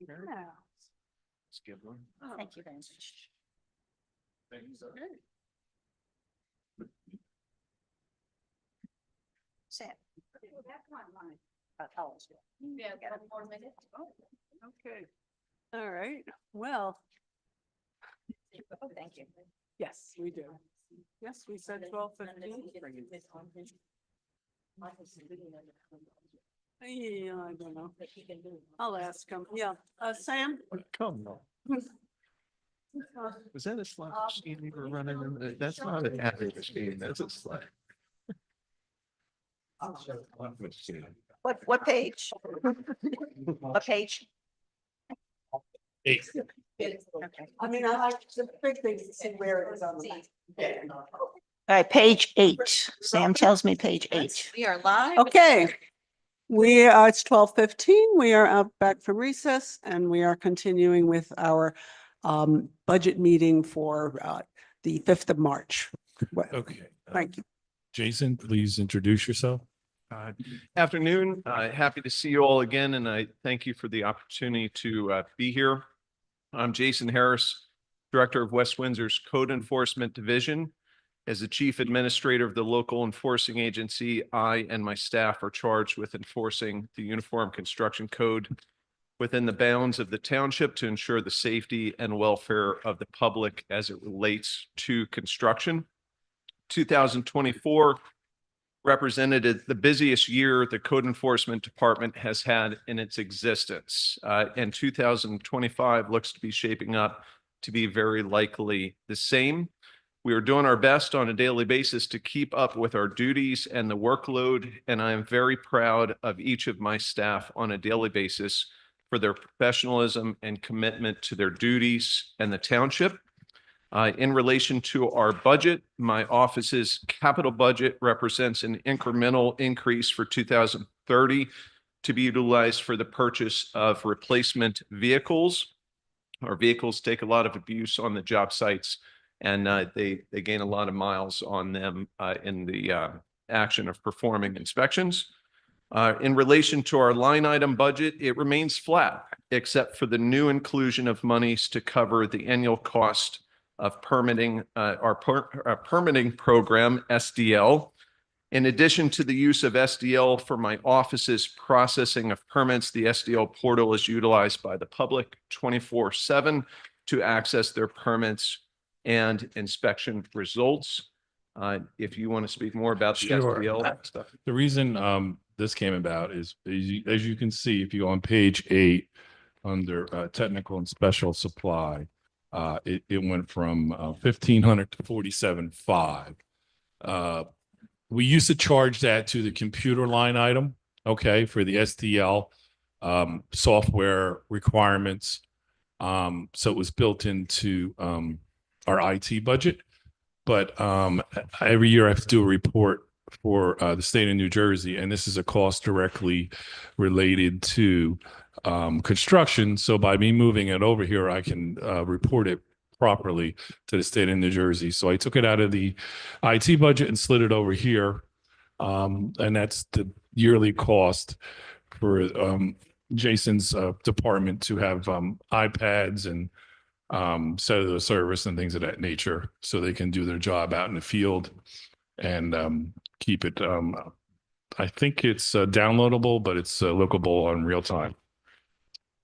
Thank you very much. Sam. Okay. All right, well, Oh, thank you. yes, we do. Yes, we said 12:15. Yeah, I don't know. I'll ask him. Yeah, Sam? Come on. Was that a slot machine you were running? That's not an ad machine, that's a slot. Machine. What page? What page? 8. Okay. I mean, I like the big things to see where it is on the map. All right, page 8. Sam tells me page 8. We are live. Okay. It's 12:15. We are out back from recess and we are continuing with our budget meeting for the 5th of March. Okay. Thank you. Jason, please introduce yourself. Afternoon, happy to see you all again, and I thank you for the opportunity to be here. I'm Jason Harris, Director of West Windsor's Code Enforcement Division. As the Chief Administrator of the local enforcing agency, I and my staff are charged with enforcing the Uniform Construction Code within the bounds of the township to ensure the safety and welfare of the public as it relates to construction. 2024 represented the busiest year the Code Enforcement Department has had in its existence. And 2025 looks to be shaping up to be very likely the same. We are doing our best on a daily basis to keep up with our duties and the workload, and I am very proud of each of my staff on a daily basis for their professionalism and commitment to their duties and the township. In relation to our budget, my office's capital budget represents an incremental increase for 2030 to be utilized for the purchase of replacement vehicles. Our vehicles take a lot of abuse on the job sites, and they gain a lot of miles on them in the action of performing inspections. In relation to our line item budget, it remains flat, except for the new inclusion of monies to cover the annual cost of permitting, our permitting program, SDL. In addition to the use of SDL for my office's processing of permits, the SDL portal is utilized by the public 24/7 to access their permits and inspection results. If you want to speak more about the Sure. SDL stuff. The reason this came about is, as you can see, if you go on page 8 under technical and special supply, it went from 1,500 to 47,500. We used to charge that to the computer line item, okay, for the SDL software requirements. So it was built into our IT budget. But every year I have to do a report for the state of New Jersey, and this is a cost directly related to construction. So by me moving it over here, I can report it properly to the state of New Jersey. So I took it out of the IT budget and slid it over here. And that's the yearly cost for Jason's department to have iPads and cellular service and things of that nature, so they can do their job out in the field and keep it. I think it's downloadable, but it's lookable on real time.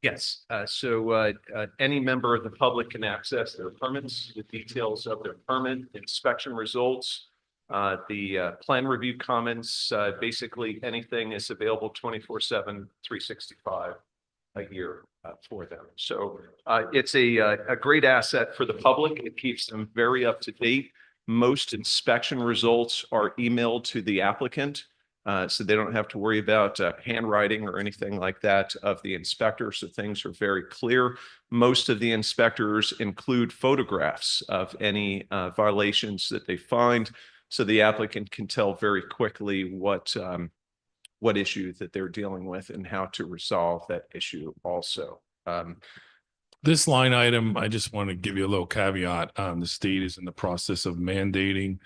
Yes, so any member of the public can access their permits, the details of their permit, inspection results, the plan review comments, basically anything is available 24/7, 365 a year for them. So it's a great asset for the public. It keeps them very up to date. Most inspection results are emailed to the applicant, so they don't have to worry about handwriting or anything like that of the inspector. So things are very clear. Most of the inspectors include photographs of any violations that they find, so the applicant can tell very quickly what issue that they're dealing with and how to resolve that issue also. This line item, I just want to give you a little caveat. The state is in the process of mandating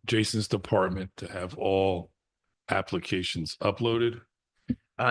Jason's department to have all applications uploaded.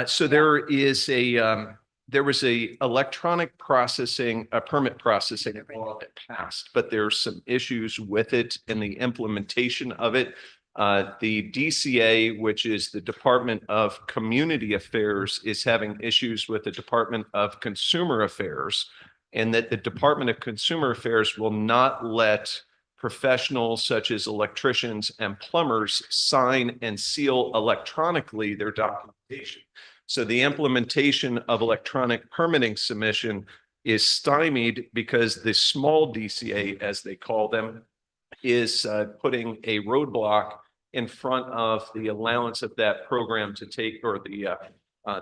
So there is a there was a electronic processing, a permit processing law that passed, but there's some issues with it and the implementation of it. The DCA, which is the Department of Community Affairs, is having issues with the Department of Consumer Affairs, and that the Department of Consumer Affairs will not let professionals such as electricians and plumbers sign and seal electronically their documentation. So the implementation of electronic permitting submission is stymied because the small DCA, as they call them, is putting a roadblock in front of the allowance of that program to take, or the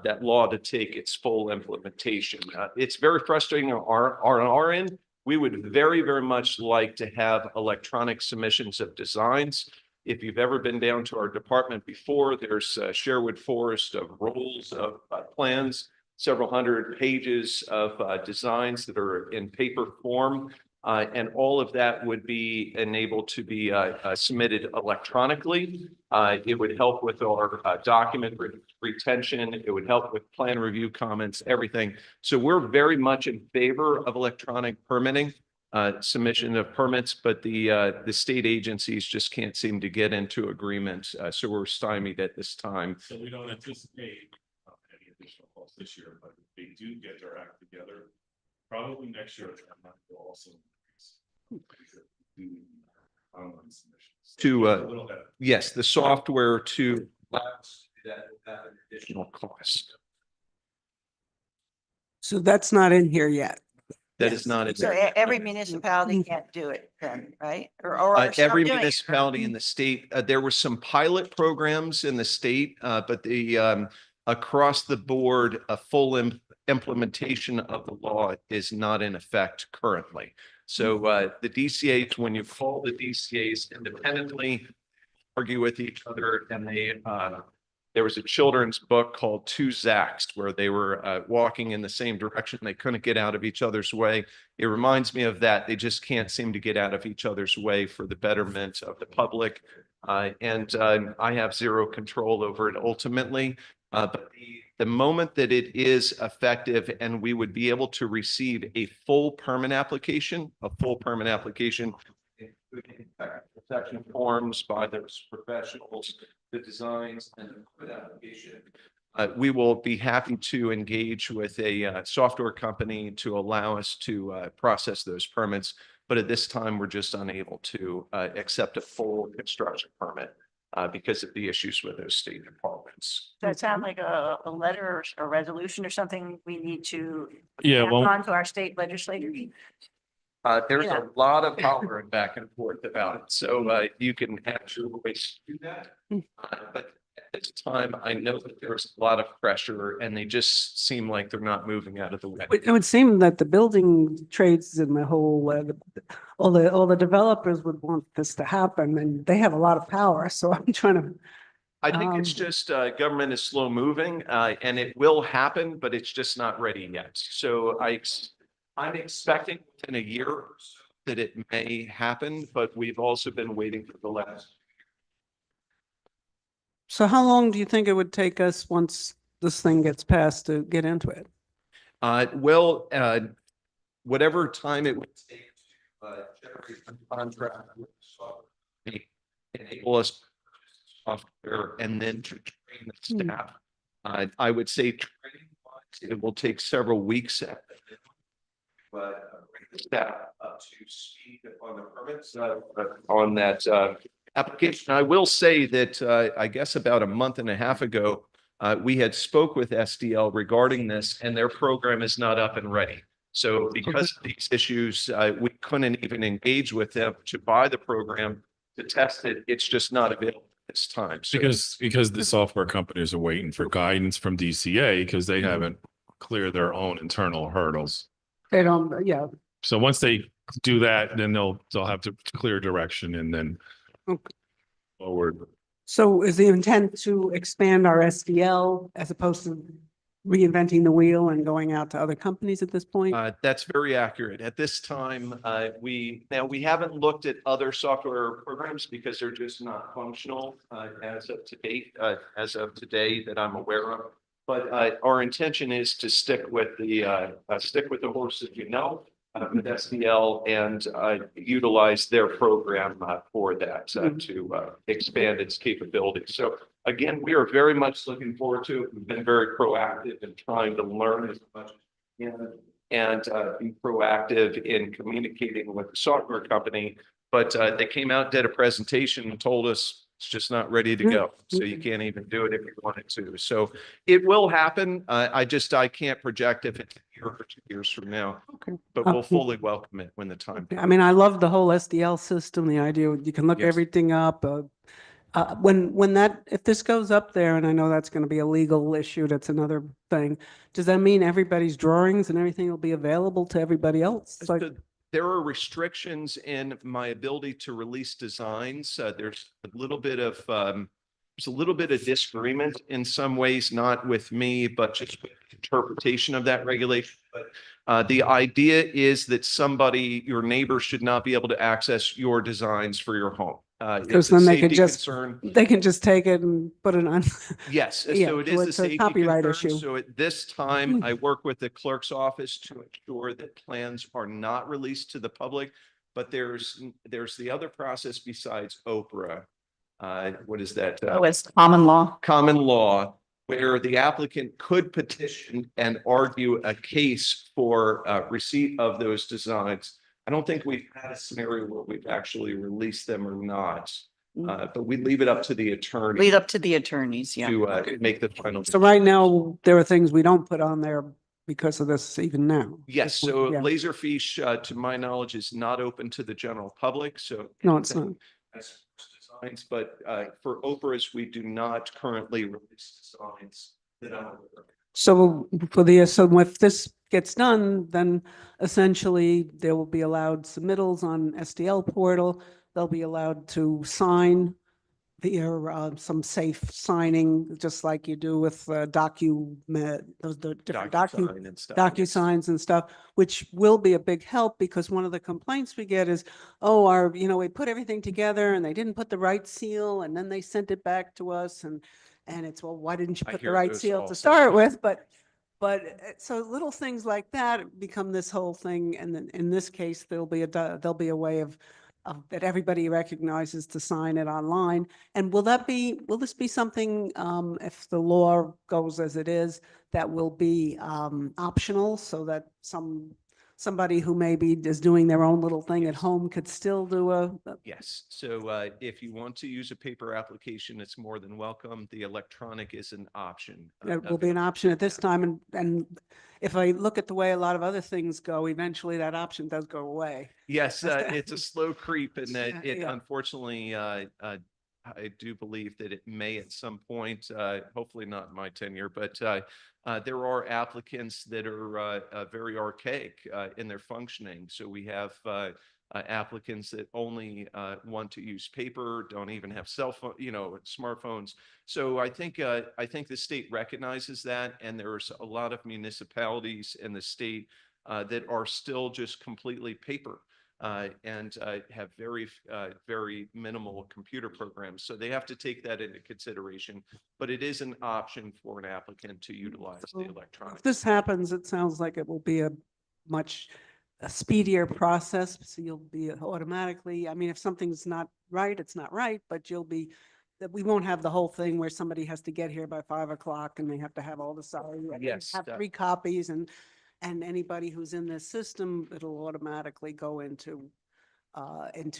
that law to take its full implementation. It's very frustrating on our end. We would very, very much like to have electronic submissions of designs. If you've ever been down to our department before, there's a Sherwood Forest of rolls of plans, several hundred pages of designs that are in paper form. And all of that would be enabled to be submitted electronically. It would help with our document retention. It would help with plan review comments, everything. So we're very much in favor of electronic permitting, submission of permits, but the state agencies just can't seem to get into agreement. So we're stymied at this time. So we don't anticipate any additional costs this year, but if they do get their act together, probably next year, that will also increase online submissions. To, A little bit. Yes, the software to allow us to do that without an additional cost. So that's not in here yet. That is not in So there. every municipality can't do it then, right? Or are some Every doing it? municipality in the state, there were some pilot programs in the state, but the across the board, a full implementation of the law is not in effect currently. So the DCAs, when you call the DCAs independently, argue with each other, and they there was a children's book called Two Zacks where they were walking in the same direction. They couldn't get out of each other's way. It reminds me of that. They just can't seem to get out of each other's way for the betterment of the public. And I have zero control over it ultimately. But the moment that it is effective and we would be able to receive a full permit application, including protection forms by those professionals, the designs, and the permit application, we will be happy to engage with a software company to allow us to process those permits. But at this time, we're just unable to accept a full construction permit because of the issues with those state departments. Does that sound like a letter or a resolution or something we need to Yeah, pass well, on to our state legislators? There's Yeah. a lot of hollering back and forth about it, so you can actually do that. But at this time, I know that there's a lot of pressure and they just seem like they're not moving out of the way. It would seem that the building trades and the whole, all the developers would want this to happen, and they have a lot of power, so I'm trying to. I think it's just government is slow moving and it will happen, but it's just not ready yet. So I'm expecting within a year or so that it may happen, but we've also been waiting for the last. So how long do you think it would take us once this thing gets passed to get into it? Whatever time it would take to generate a contract with the software, enable us to purchase software and then to train the staff. I would say training-wise, it will take several weeks at the minimum. But bring the staff up to speed on the permits on that application. I will say that I guess about a month and a half ago, we had spoke with SDL regarding this, and their program is not up and ready. So because of these issues, we couldn't even engage with them to buy the program to test it. It's just not available at this time. So, because the software companies are waiting for guidance from DCA because they haven't cleared their own internal hurdles. They don't, yeah. So once they do that, then they'll have to clear direction and then Okay. forward. So is the intent to expand our SDL as opposed to reinventing the wheel and going out to other companies at this point? that's very accurate. At this time, we haven't looked at other software programs because they're just not functional as of to date, as of today that I'm aware of. But our intention is to stick with the horses, with SDL and utilize their program for that to expand its capabilities. So again, we are very much looking forward to it. We've been very proactive in trying to learn as much as we can and be proactive in communicating with the software company. But they came out, did a presentation and told us it's just not ready to go. So you can't even do it if you wanted to. So it will happen. I can't project if it's a year or 2 years from now, Okay. but we'll fully welcome it when the time I comes. mean, I love the whole SDL system, the idea you can look Yes. everything up. If this goes up there, and I know that's going to be a legal issue, that's another thing. Does that mean everybody's drawings and everything will be available to everybody else? It's like, So there are restrictions in my ability to release designs. There's a little bit of disagreement in some ways, not with me, but just with interpretation of that regulation. But the idea is that your neighbor should not be able to access your designs for your home. because It's a then they could safety just, concern. they can just take it and put it on. Yes, Yeah, so it so is a it's a safety copyright concern. issue. So at this time, I work with the clerk's office to ensure that plans are not released to the public. But there's the other process besides Oprah. What is that? Oh, it's common law. Common law, where the applicant could petition and argue a case for receipt of those designs. I don't think we've had a scenario where we've actually released them or not. But we leave it up to the attorney Lead up to the attorneys, yeah. to make the final. So right now, there are things we don't put on there because of this even now. Yes, so Yeah. Laserfiche, to my knowledge, is not open to the general public, so. No, it's not. As designs, but for Oprah's, we do not currently release designs that I'm aware of. So if this gets done, then essentially they will be allowed submittals on SDL portal. They'll be allowed to sign via some safe signing, just like you do with the different DocuSign and stuff. yes. DocuSigns and stuff, which will be a big help because one of the complaints we get is, oh, we put everything together and they didn't put the right seal and then they sent it back to us and it's, well, why didn't you I put the hear right those seal to also. start with? But so little things like that become this whole thing. And then in this case, there'll be a way of that everybody recognizes to sign it online. And will this be something, if the law goes as it is, that will be optional so that somebody who maybe is doing their own little thing at home could still do Yes, so if you want to use a paper application, it's more than welcome. The electronic is an option. it will be an option at this time. And if I look at the way a lot of other things go, eventually that option does go away. Yes, it's a slow creep and that it Yeah. unfortunately, I do believe that it may at some point, hopefully not in my tenure, but there are applicants that are very archaic in their functioning. So we have applicants that only want to use paper, don't even have cell phone, smartphones. So I think the state recognizes that, and there's a lot of municipalities in the state that are still just completely paper. And have very minimal computer programs. So they have to take that into consideration, but it is an option for an applicant to utilize the electronic. If this happens, it sounds like it will be a much speedier process. So you'll be automatically, I mean, if something's not right, it's not right, but we won't have the whole thing where somebody has to get here by 5 o'clock and they have to have all the Yes, have 3 copies and anybody who's in this system, it'll automatically go into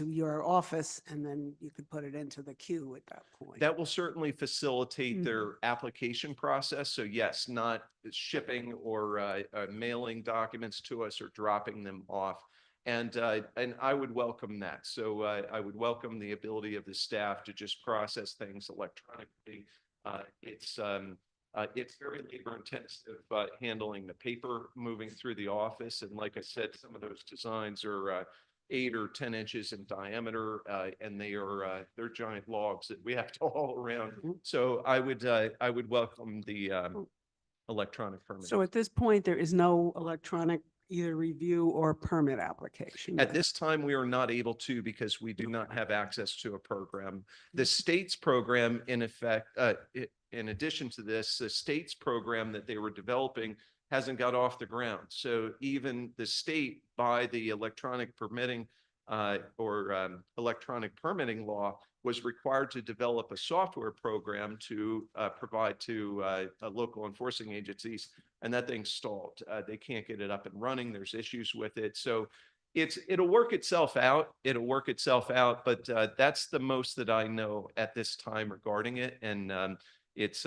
your office and then you could put it into the queue at that point. That will certainly facilitate their application process. So yes, not shipping or mailing documents to us or dropping them off. And I would welcome that. So I would welcome the ability of the staff to just process things electronically. It's very labor intensive, handling the paper moving through the office. And like I said, some of those designs are 8 or 10 inches in diameter, and they're giant logs that we have to haul around. So I would welcome the electronic permit. So at this point, there is no electronic either review or permit application. At this time, we are not able to because we do not have access to a program. The state's program, in effect, in addition to this, the state's program that they were developing hasn't got off the ground. So even the state, by the electronic permitting electronic permitting law, was required to develop a software program to provide to local enforcing agencies, and that thing stalled. They can't get it up and running. There's issues with it. So it'll work itself out. It'll work itself out, but that's the most that I know at this time regarding it. And it's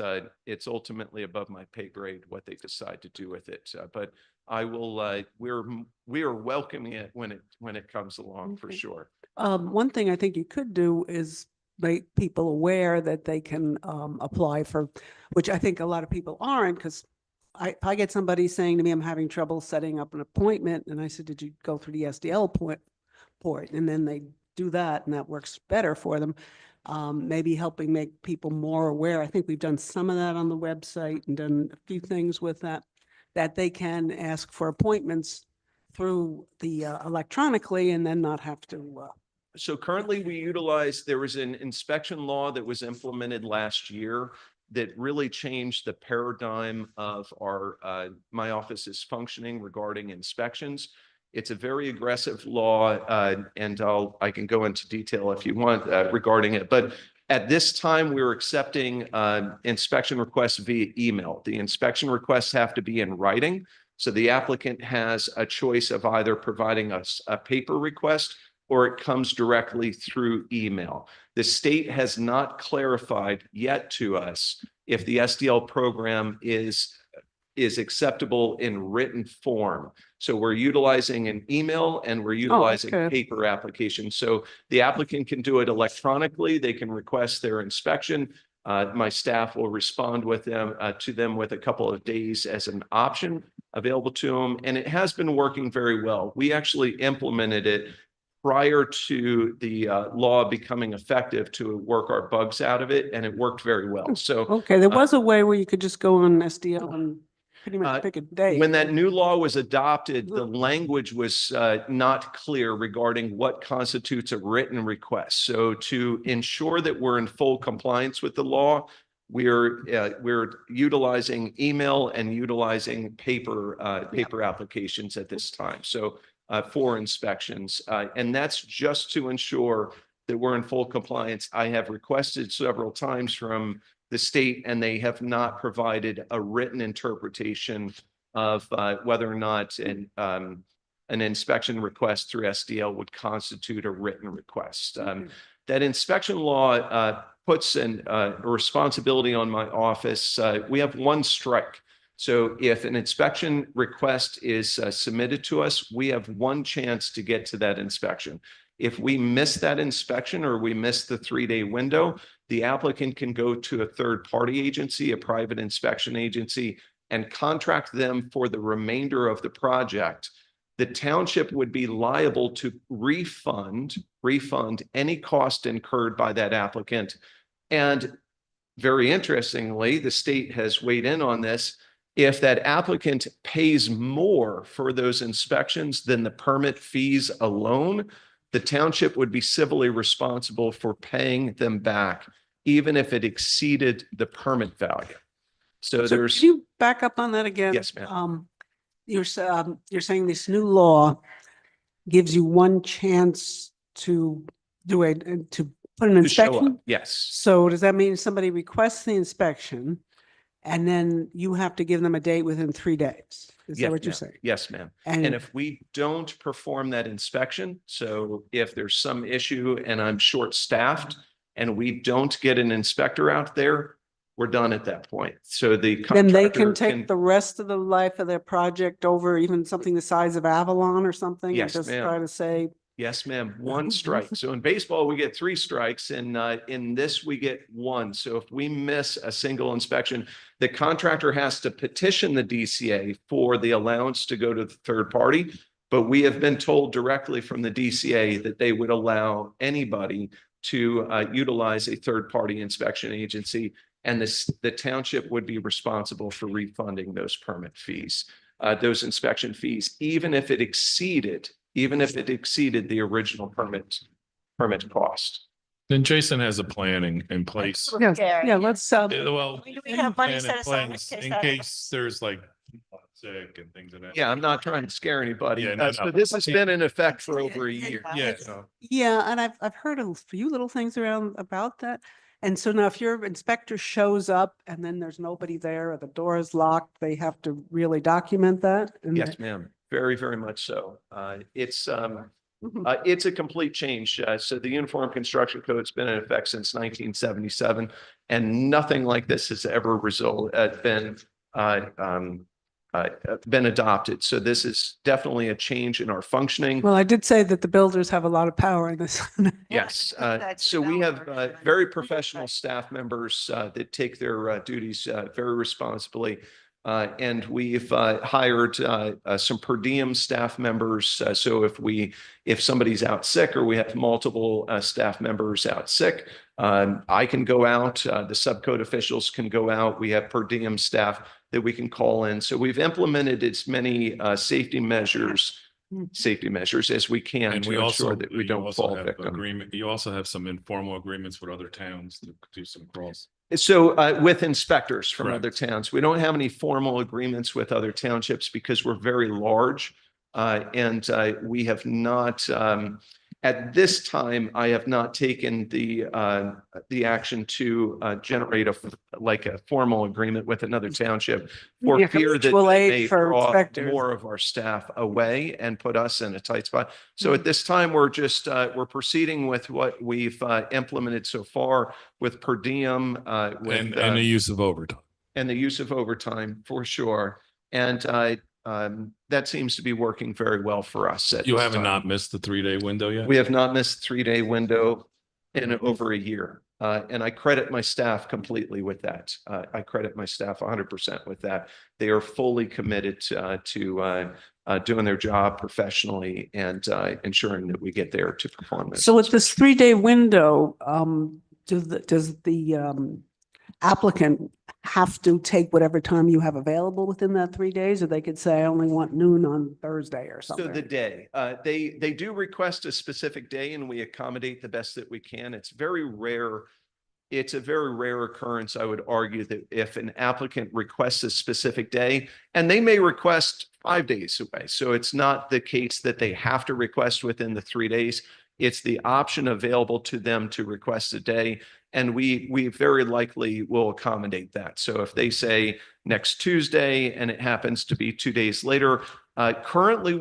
ultimately above my pay grade what they decide to do with it. But I will. We are welcoming it when it comes along for Okay. sure. One thing I think you could do is make people aware that they can apply for, which I think a lot of people aren't, because if I get somebody saying to me, I'm having trouble setting up an appointment, and I said, did you go through the SDL port? And then they do that, and that works better for them. Maybe helping make people more aware. I think we've done some of that on the website and done a few things with that they can ask for appointments through the electronically and then not have to. So currently we utilize, there was an inspection law that was implemented last year that really changed the paradigm of our, my office's functioning regarding inspections. It's a very aggressive law, and I can go into detail if you want regarding it. But at this time, we're accepting inspection requests via email. The inspection requests have to be in writing. So the applicant has a choice of either providing us a paper request or it comes directly through email. The state has not clarified yet to us if the SDL program is acceptable in written form. So we're utilizing an email and we're utilizing okay. paper applications. So the applicant can do it electronically. They can request their inspection. My staff will respond with them to them with a couple of days as an option available to them. And it has been working very well. We actually implemented it prior to the law becoming effective to work our bugs out of it, and it worked very well. So Okay, there was a way where you could just go on SDL and pretty much pick a day. when that new law was adopted, the language was not clear regarding what constitutes a written request. So to ensure that we're in full compliance with the law, we're utilizing email and utilizing paper applications at this time. So for inspections, and that's just to ensure that we're in full compliance. I have requested several times from the state, and they have not provided a written interpretation of whether or not an inspection request through SDL would constitute a written request. That inspection law puts a responsibility on my office. We have one strike. So if an inspection request is submitted to us, we have one chance to get to that inspection. If we miss that inspection or we miss the 3-day window, the applicant can go to a third-party agency, a private inspection agency, and contract them for the remainder of the project. The township would be liable to refund any cost incurred by that applicant. And very interestingly, the state has weighed in on this. If that applicant pays more for those inspections than the permit fees alone, the township would be civilly responsible for paying them back, even if it exceeded the permit value. So there's. Can you back up on that again? Yes, ma'am. You're saying this new law gives you one chance to do to put an To show up. inspection? Yes. So does that mean somebody requests the inspection and then you have to give them a date within 3 days? Is that what you're ma'am. saying? Yes, ma'am. And if we don't perform that inspection, so if there's some issue and I'm short-staffed and we don't get an inspector out there, we're done at that point. So the Then they contractor can take the rest of the life of their project over, even something the size of Avalon or something? And Yes, just ma'am. try to say, Yes, ma'am. One strike. So in baseball, we get 3 strikes, and in this, we get 1. So if we miss a single inspection, the contractor has to petition the DCA for the allowance to go to the third party. But we have been told directly from the DCA that they would allow anybody to utilize a third-party inspection agency, and the township would be responsible for refunding those permit fees, those inspection fees, even if it exceeded the original permit cost. Then Jason has a plan in place. We're Yes, scared. yeah, let's, Well. Do we have money plan set in aside in place case in that- case there's like sick and things of that. Yeah, I'm not trying to scare anybody. Yeah, no, So no. this has been in effect for over a year. Yeah. So- yeah, and I've heard a few little things around about that. And so now if your inspector shows up and then there's nobody there or the door is locked, they have to really document that? And Yes, ma'am. Very, very much so. It's a complete change. So the Uniform Construction Code's been in effect since 1977, and nothing like this has ever been adopted. So this is definitely a change in our functioning. Well, I did say that the builders have a lot of power in this. Yes, That's so we have developer. very professional staff members that take their duties very responsibly. And we've hired some per diem staff members. So if somebody's out sick or we have multiple staff members out sick, I can go out, the subcode officials can go out. We have per diem staff that we can call in. So we've implemented as many safety measures as we can And to we also, ensure that we you don't also fall have victim. agreement, you also have some informal agreements with other towns to do some cross. So with inspectors from Correct. other towns, we don't have any formal agreements with other townships because we're very large. And we have not, at this time, I have not taken the action to generate a formal agreement with another township for Yeah, fear that mutual they aid may for draw inspectors. more of our staff away and put us in a tight spot. So Mm-hmm. at this time, we're just, we're proceeding with what we've implemented so far with per diem, And the use of overtime. and the use of overtime for sure. And that seems to be working very well for us. at You this haven't time. not missed the 3-day window yet? We have not missed 3-day window in over a year. And I credit my staff completely with that. I credit my staff 100% with that. They are fully committed to doing their job professionally and ensuring that we get there to perform this. So with this 3-day window, does the applicant have to take whatever time you have available within that 3 days? Or they could say, I only want noon on Thursday or So something? the day, they do request a specific day and we accommodate the best that we can. It's very rare. It's a very rare occurrence, I would argue, that if an applicant requests a specific day, and they may request 5 days away. So it's not the case that they have to request within the 3 days. It's the option available to them to request a day. And we very likely will accommodate that. So if they say next Tuesday and it happens to be 2 days later, currently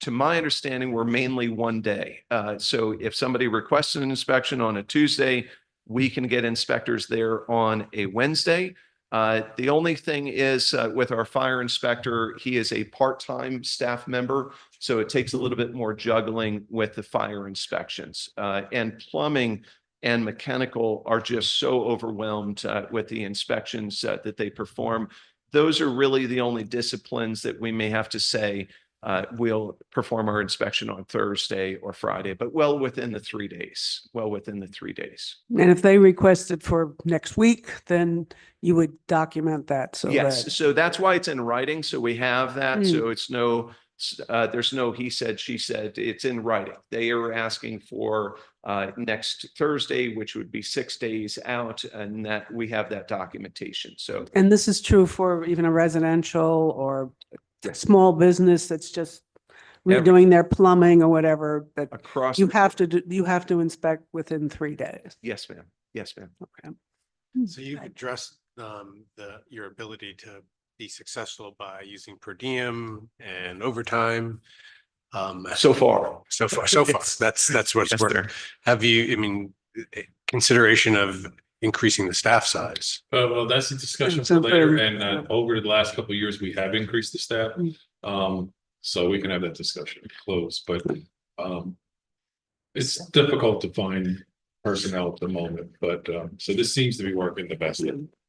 to my understanding, we're mainly 1 day. So if somebody requests an inspection on a Tuesday, we can get inspectors there on a Wednesday. The only thing is with our fire inspector, he is a part-time staff member. So it takes a little bit more juggling with the fire inspections. And plumbing and mechanical are just so overwhelmed with the inspections that they perform. Those are really the only disciplines that we may have to say we'll perform our inspection on Thursday or Friday, but well within the 3 days, And if they requested for next week, then you would document that so Yes, that. so that's why it's in writing. So we have that. Hmm. So it's there's no he said, she said, it's in writing. They are asking for next Thursday, which would be 6 days out, and that we have that documentation. So And this is true for even a residential or a small business that's just redoing their plumbing or whatever, that across. you have to you have to inspect within 3 days. Yes, ma'am. Yes, ma'am. Okay. So you've addressed your ability to be successful by using per diem and overtime. So far. So far, Yes. that's what's Yes, working. sir. Have you, consideration of increasing the staff size? Well, that's a discussion So for later. then- And over the last couple of years, we have increased the staff. So we can have that discussion close, but it's difficult to find personnel at the moment, but so this seems to be working the best.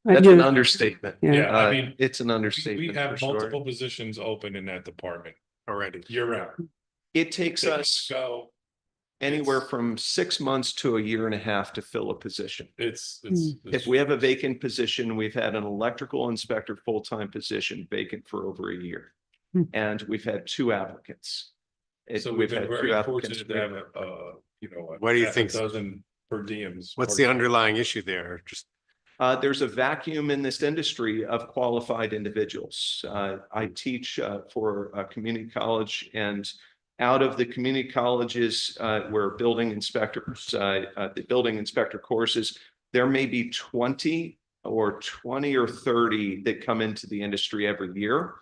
That's You- an understatement. Yeah. Yeah, I mean, It's an we understatement. have for sure. multiple positions open in that department Already. year round. It takes us Go, anywhere from 6 months to a year and a half to fill a position. it's. If we have a vacant position, we've had an electrical inspector full-time position vacant for over a year. Hmm. And we've had 2 applicants. So we've been very fortunate to have What do you think- Dozen per diems. What's the underlying issue there? Just There's a vacuum in this industry of qualified individuals. I teach for a community college, and out of the community colleges where building inspectors, the building inspector courses, there may be 20 or 30 that come into the industry every year.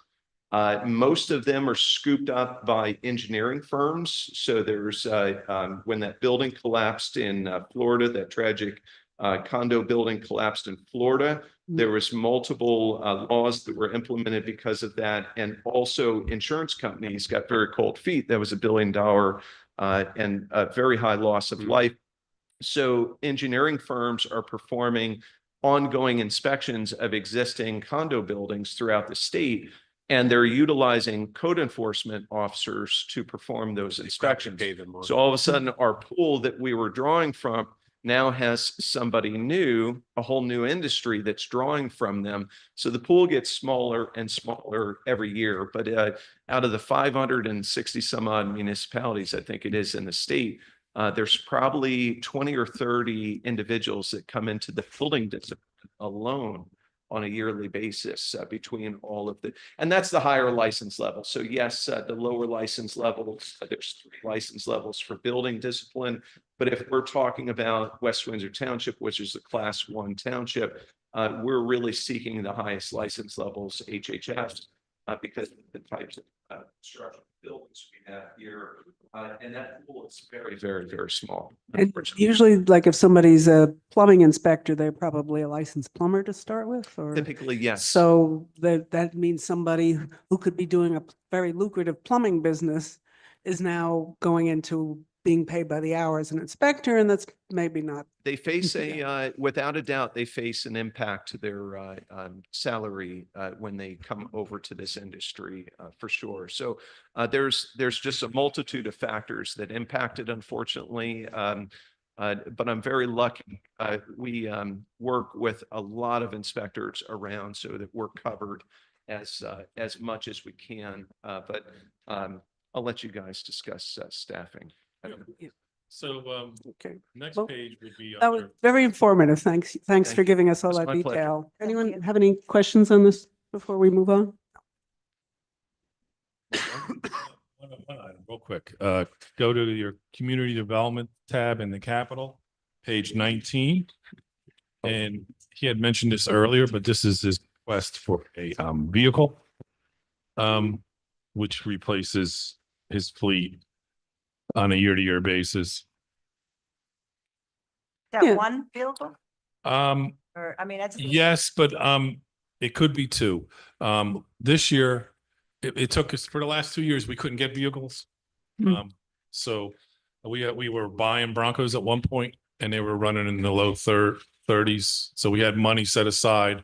Most of them are scooped up by engineering firms. So there's when that building collapsed in Florida, that tragic condo building collapsed in Florida. There was multiple laws that were implemented because of that. And also insurance companies got very cold feet. That was $1 billion and a very high loss of life. So engineering firms are performing ongoing inspections of existing condo buildings throughout the state. And they're utilizing code enforcement officers to perform those inspections. So all of a sudden, our pool that we were drawing from now has somebody new, a whole new industry that's drawing from them. So the pool gets smaller and smaller every year. But out of the 560 some odd municipalities, I think it is in the state, there's probably 20 or 30 individuals that come into the building discipline alone on a yearly basis between all of and that's the higher license level. So yes, the lower license levels, there's 3 license levels for building discipline. But if we're talking about West Windsor Township, which is a Class 1 township, we're really seeking the highest license levels, HHS, because of the types of structural buildings we have here. And that pool is very, very, very small. And usually, like if somebody's a plumbing inspector, they're probably a licensed plumber to start with, or? Typically, yes. So that means somebody who could be doing a very lucrative plumbing business is now going into being paid by the hour as an inspector, and that's maybe not. They face without a doubt, they face an impact to their salary when they come over to this industry, for sure. So there's just a multitude of factors that impact it, unfortunately. But I'm very lucky. We work with a lot of inspectors around so that we're covered as much as we can. But I'll let you guys discuss staffing. So, Okay. next Well, page would be. That was very informative. Thanks Thank for you. giving us all It's that my pleasure. detail. Thank Anyone you. have any questions on this before we move on? One item, real quick. Go to your community development tab in the Capitol, page 19. And he had mentioned this earlier, but this is his request for a vehicle, which replaces his fleet on a year-to-year basis. That Yeah. one vehicle? Or, I mean, that's. Yes, but it could be 2. This year, it took us for the last 2 years, we couldn't get vehicles. So we were buying Broncos at one point, and they were running in the low 30s. So we had money set aside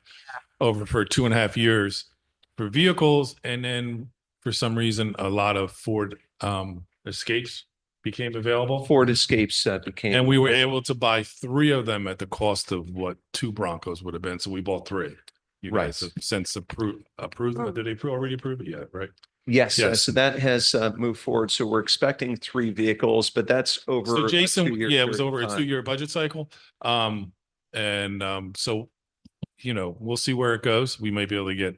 over for 2.5 years for vehicles, and then for some reason, a lot of Ford Escapes became available. Ford Escapes became. And we were able to buy 3 of them at the cost of what 2 Broncos would have been. So we bought 3. You guys have since approved. Did they already approve it yet? Right. Yes, Yes. so that has moved forward. So we're expecting 3 vehicles, but that's over. So a Jason, 2-year yeah, it was period of over a time. 2-year budget cycle. So, we'll see where it goes. We may be able to get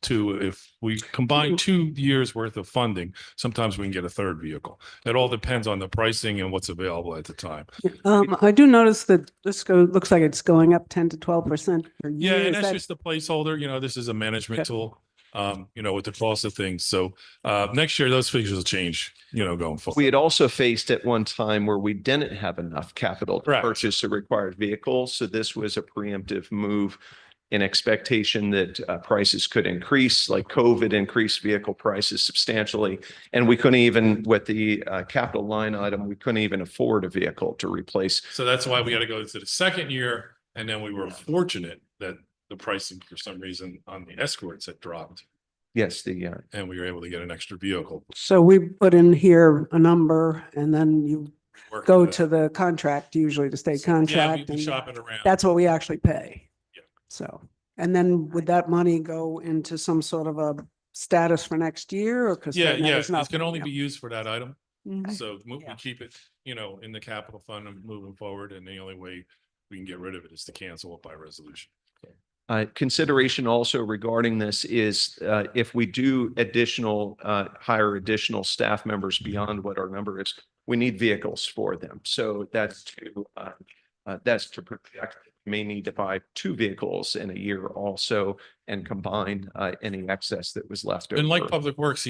2 if we combine 2 years worth of funding. Sometimes we can get a 3rd vehicle. It all depends on the pricing and what's available at the time. I do notice that looks like it's going up 10 to 12% per Yeah, year. and Is that's that- just the placeholder. This is a management Okay. tool, with the cost of things. So next year, those figures will change, going forward. We had also faced at one time where we didn't have enough capital to Correct. purchase a required vehicle. So this was a preemptive move in expectation that prices could increase, like COVID increased vehicle prices substantially. And we couldn't even, with the capital line item, we couldn't even afford a vehicle to replace. So that's why we got to go to the 2nd year. And then we were fortunate that the pricing for some reason on the escorts had dropped, Yes, and we were able to get an extra vehicle. So we put in here a number, and then you Work go with to that. the contract, usually the state Yeah, we contract, we and shop it around. that's what we actually pay. Yeah. So, and then would that money go into some sort of a status for next year, or? 'cause Yeah, right now yeah. there's It can nothing, only yeah. be used for that item. Mhm. So we Yeah. keep it, in the capital fund and moving forward, and the only way we can get rid of it is to cancel it by resolution. Consideration also regarding this is if we do hire additional staff members beyond what our number is, we need vehicles for them. So that's to project. May need to buy 2 vehicles in a year also and combine any excess that was left over. And like Public Works,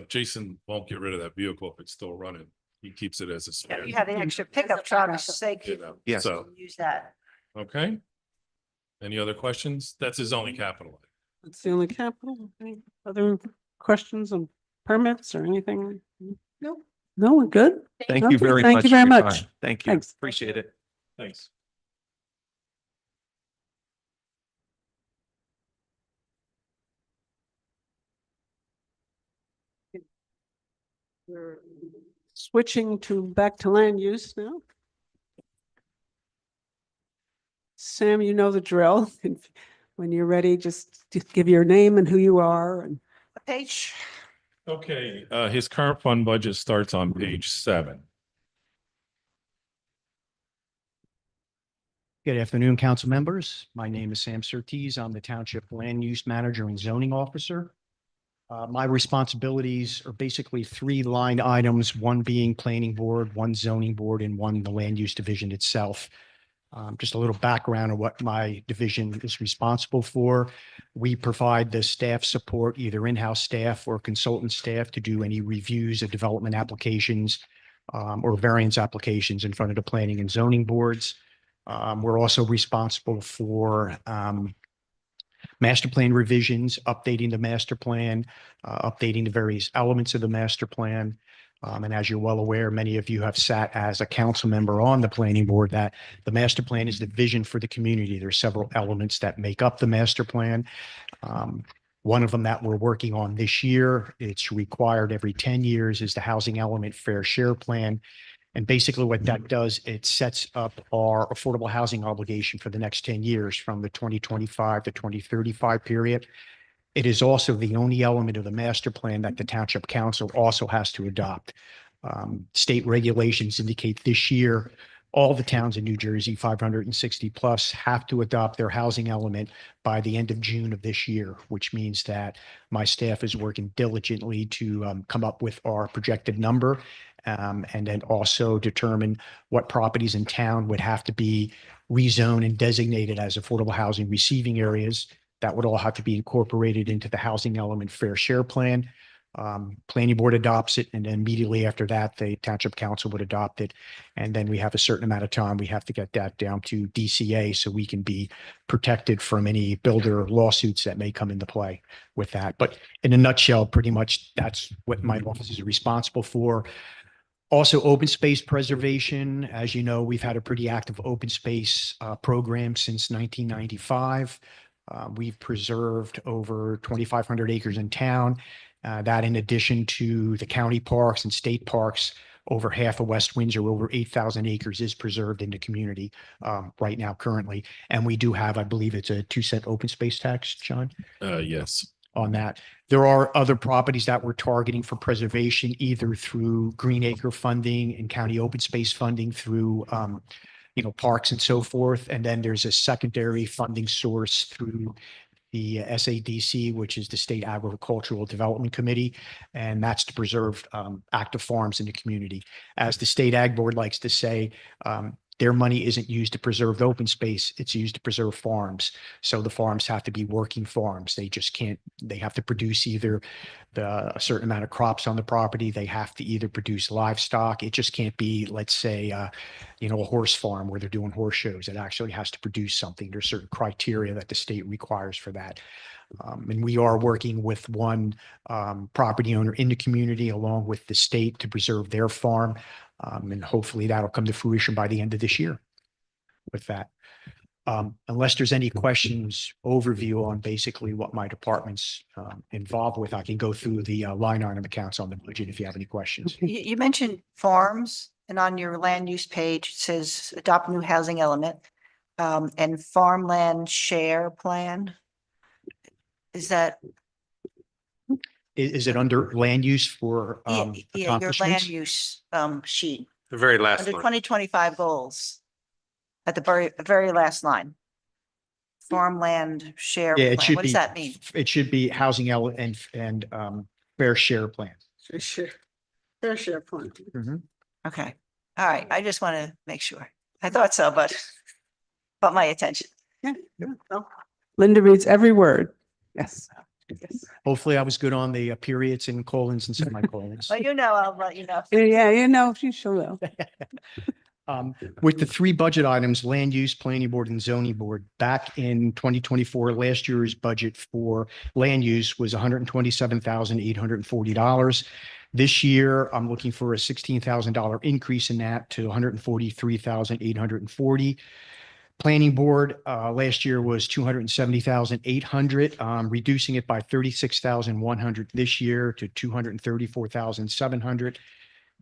Jason won't get rid of that vehicle if it's still running. He keeps it as a spare. You have the extra pickup trucks, they You could know, Yes. So, use that. okay. Any other questions? That's his only capital. That's the only capital. Any other questions on permits or anything? Nope. No, we're good. Thank Okay, you very much. thank you for very your much. time. Thank you. Thanks. Appreciate it. Thanks. We're switching back to land use now. Sam, you know the drill. When you're ready, just give your name and who you are and What page? Okay, his current fund budget starts on page 7. Good afternoon, council members. My name is Sam Surtees. I'm the Township Land Use Manager and Zoning Officer. My responsibilities are basically 3 line items, one being planning board, one zoning board, and one the land use division itself. Just a little background of what my division is responsible for. We provide the staff support, either in-house staff or consultant staff, to do any reviews of development applications or variance applications in front of the planning and zoning boards. We're also responsible for master plan revisions, updating the master plan, updating the various elements of the master plan. And as you're well aware, many of you have sat as a council member on the planning board, that the master plan is the vision for the community. There are several elements that make up the master plan. One of them that we're working on this year, it's required every 10 years, is the housing element fair share plan. And basically what that does, it sets up our affordable housing obligation for the next 10 years from the 2025 to 2035 period. It is also the only element of the master plan that the Township Council also has to adopt. State regulations indicate this year, all the towns in New Jersey, 560 plus, have to adopt their housing element by the end of June of this year, which means that my staff is working diligently to come up with our projected number and then also determine what properties in town would have to be rezoned and designated as affordable housing receiving areas. That would all have to be incorporated into the housing element fair share plan. Planning board adopts it, and then immediately after that, the Township Council would adopt it. And then we have a certain amount of time. We have to get that down to DCA so we can be protected from any builder lawsuits that may come into play with that. But in a nutshell, pretty much that's what my office is responsible for. Also, open space preservation. As you know, we've had a pretty active open space program since 1995. We've preserved over 2,500 acres in town. That in addition to the county parks and state parks, over half of West Windsor, over 8,000 acres is preserved in the community right now currently. And we do have, I believe it's a 2-cent open space tax, John? Yes. On that. There are other properties that we're targeting for preservation, either through Green Acre funding and county open space funding through parks and so forth. And then there's a secondary funding source through the SADC, which is the State Agricultural Development Committee, and that's to preserve active farms in the community. As the State Ag Board likes to say, their money isn't used to preserve the open space, it's used to preserve farms. So the farms have to be working farms. They just can't, they have to produce either a certain amount of crops on the property. They have to either produce livestock. It just can't be, let's say, a horse farm where they're doing horse shows. It actually has to produce something. There's certain criteria that the state requires for that. And we are working with one property owner in the community along with the state to preserve their farm. And hopefully that'll come to fruition by the end of this year with that. Unless there's any questions, overview on basically what my department's involved with, I can go through the line item accounts on the budget if you have any questions. You mentioned farms, and on your land use page, it says adopt new housing element and farmland share plan. Is that? Is it under land use for Yeah, yeah, your land accomplishments? use sheet, The very last under line. 2025 goals. At the very last line. Farmland share Yeah, it plan. should What does be, that mean? it should be housing and fair share plan. Fair share plan. Okay, all right, I just want to make sure. I thought so, but my attention. Yeah. Well, Linda reads every word. Yes. Yes. Hopefully I was good on the periods and colons and semicolons. Well, I'll let you know. Yeah, she'll know. With the three budget items, land use, planning board and zoning board, back in 2024, last year's budget for land use was $127,840. This year, I'm looking for a $16,000 increase in that to $143,840. Planning board, last year was 270,800, reducing it by 36,100 this year to 234,700.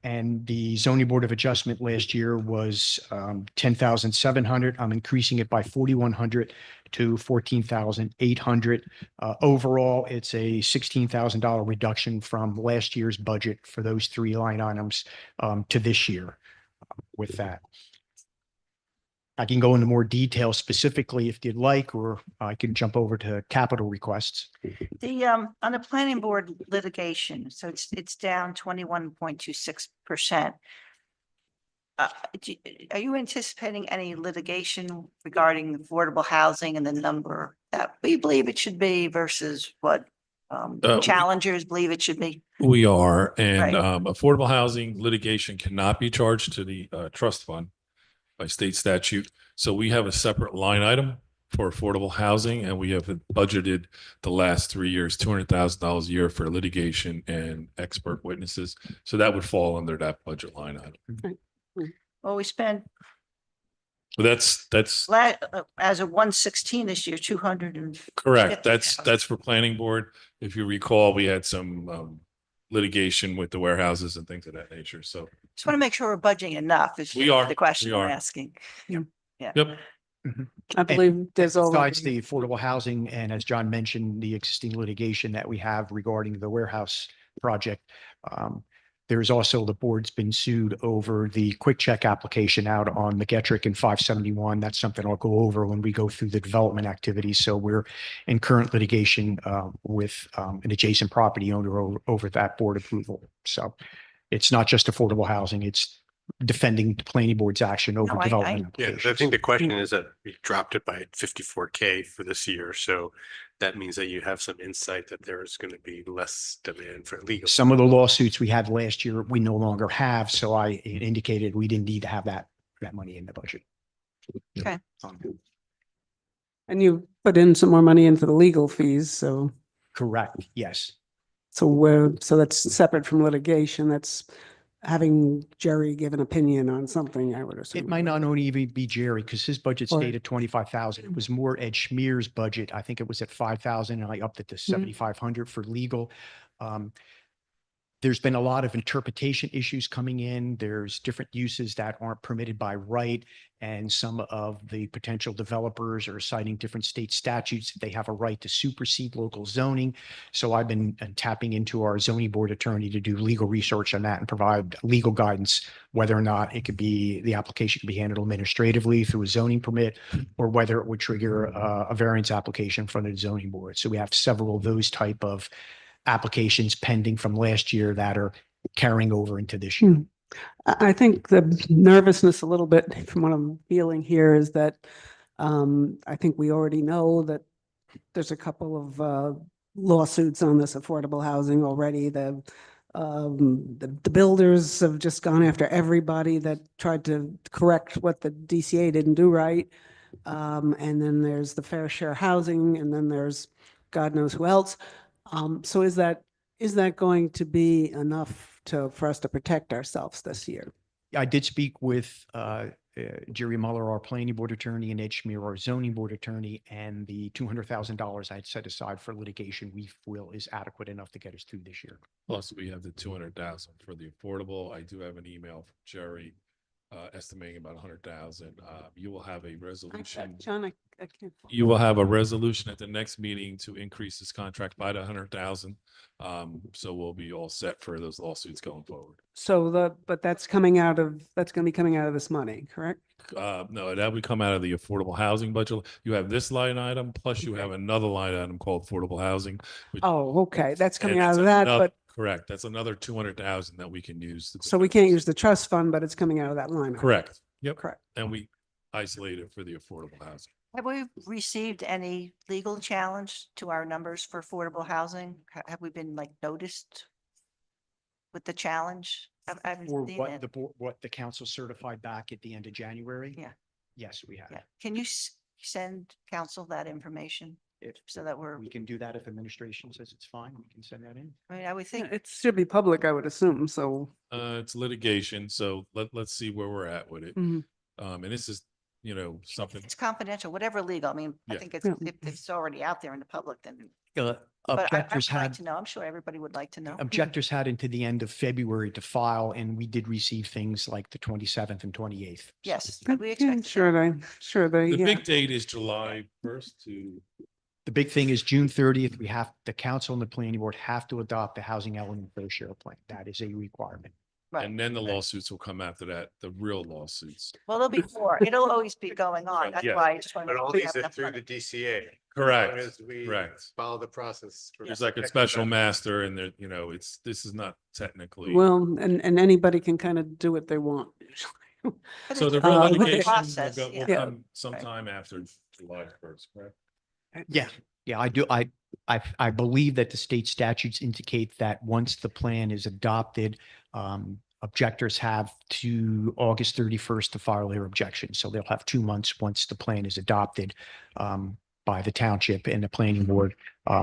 And the zoning board of adjustment last year was 10,700. I'm increasing it by 4,100 to 14,800. Overall, it's a $16,000 reduction from last year's budget for those three line items to this year with that. I can go into more detail specifically if you'd like, or I can jump over to capital requests. The on the planning board litigation, so it's down 21.26%. Are you anticipating any litigation regarding affordable housing and the number that we believe it should be versus what challengers believe it should be? We are, and Right. affordable housing litigation cannot be charged to the trust fund by state statute. So we have a separate line item for affordable housing, and we have budgeted the last 3 years, $200,000 a year for litigation and expert witnesses. So that would fall under that budget line item. Well, we spent But that's as of 116 this year, 200 and correct. That's for planning board. If you recall, we had some litigation with the warehouses and things of that nature. So just want to make sure we're budgeting enough is We are, the question we I'm are. asking. yep. I believe there's Besides already. the affordable housing, and as John mentioned, the existing litigation that we have regarding the warehouse project. There's also the board's been sued over the quick check application out on McGetrick and 571. That's something I'll go over when we go through the development activities. So we're in current litigation with an adjacent property owner over that board approval. So it's not just affordable housing, it's defending the planning board's action over No, development. Yeah, I applications. think the question is that we dropped it by 54K for this year. So that means that you have some insight that there is going to be less demand for legal. Some of the lawsuits we had last year, we no longer have. So I indicated we didn't need to have that money in the budget. Okay. And you put in some more money into the legal fees, so. Correct. Yes. So that's separate from litigation. That's having Jerry give an opinion on something, I would assume. It might not only even be Jerry, because his budget Or- stayed at 25,000. It was more Ed Schmear's budget. I think it was at 5,000 and I upped it to 7,500 for legal. There's been a lot of interpretation issues coming in. There's different uses that aren't permitted by right. And some of the potential developers are citing different state statutes. They have a right to supersede local zoning. So I've been tapping into our zoning board attorney to do legal research on that and provide legal guidance, whether or not it could be, the application could be handled administratively through a zoning permit, or whether it would trigger a variance application from the zoning board. So we have several of those type of applications pending from last year that are carrying over into this year. I think the nervousness a little bit from what I'm feeling here is that I think we already know that there's a couple of lawsuits on this affordable housing already. The builders have just gone after everybody that tried to correct what the DCA didn't do right. And then there's the fair share housing, and then there's God knows who else. So is that going to be enough for us to protect ourselves this year? I did speak with Jerry Muller, our planning board attorney, and Ed Schmear, our zoning board attorney, and the $200,000 I had set aside for litigation we feel is adequate enough to get us through this year. Plus, we have the 200,000 for the affordable. I do have an email from Jerry estimating about 100,000. You will have a resolution. John, I can't. You will have a resolution at the next meeting to increase this contract by the 100,000. So we'll be all set for those lawsuits going forward. So but that's going to be coming out of this money, correct? No, that would come out of the affordable housing budget. You have this line item, plus you have another line item called affordable housing. which- Oh, okay, that's coming and out it's of that, another- but, Correct. That's another 200,000 that we can use. to- so we can't use the trust fund, but it's coming out of that line. item. Correct. Yep. Correct. And we isolate it for the affordable housing. Have we received any legal challenge to our numbers for affordable housing? Have we been like noticed with the challenge? I haven't Or seen what it. the board, what the council certified back at the end of January? Yeah. Yes, we have. Yeah. Can you send council that information If so that we're, we can do that, if administration says it's fine, we can send that in. I mean, I would Yeah, think, it should be public, I would assume, so. It's litigation, so let's see where we're at with it. Mhm. And this is, something. it's confidential, whatever legal. I mean, I Yeah. think it's, Yeah. if it's already out there in the public, then. But Objectors I'd like had, to know. I'm sure everybody would like to know. objectors had into the end of February to file, and we did receive things like the 27th and 28th. Yes, Yeah, we expect. Sure, they, The yeah. big date is July 1st to, The big thing is June 30th, the council and the planning board have to adopt the housing element fair share plan. That is a requirement. Right. and then the lawsuits will come after that, the real lawsuits. Well, there'll be more. It'll always be going on. That's Yeah. why I just want But to. all these are through the DCA. Correct, As long as we correct. follow the process. for There's like a X special amount. master and there, this is not technically. Well, and anybody can kind of do what they want. So the real with the litigation will process, go- will yeah. Yeah. come sometime after July 1st, correct? Yeah, yeah, I do. I believe that the state statutes indicate that once the plan is adopted, objectors have to August 31st to file their objection. So they'll have 2 months once the plan is adopted by the township and the planning board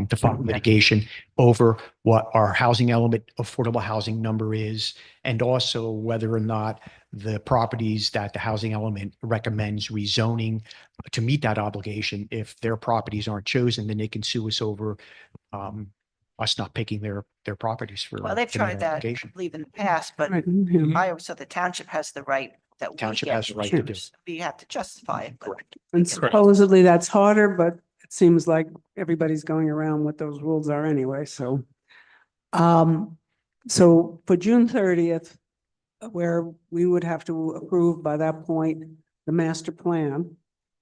to file litigation over what our housing element, affordable housing number is, and also whether or not the properties that the housing element recommends rezoning to meet that obligation. If their properties aren't chosen, then they can sue us over us not picking their properties for. Well, they've for tried that, I application. believe, in the past, but Right, yeah. I always thought the township has the right that we Township get has the right to do. choose. We have to justify it. but- And supposedly that's harder, but it seems like everybody's going around what those rules are anyway, so. So for June 30th, where we would have to approve by that point, the master plan,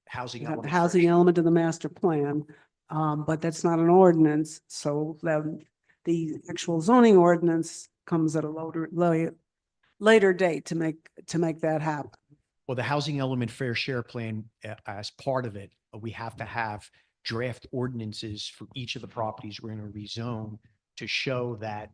Housing the element. housing element of the master plan. But that's not an ordinance, so then the actual zoning ordinance comes at a later date to make that happen. Well, the housing element fair share plan, as part of it, we have to have draft ordinances for each of the properties we're going to rezone to show that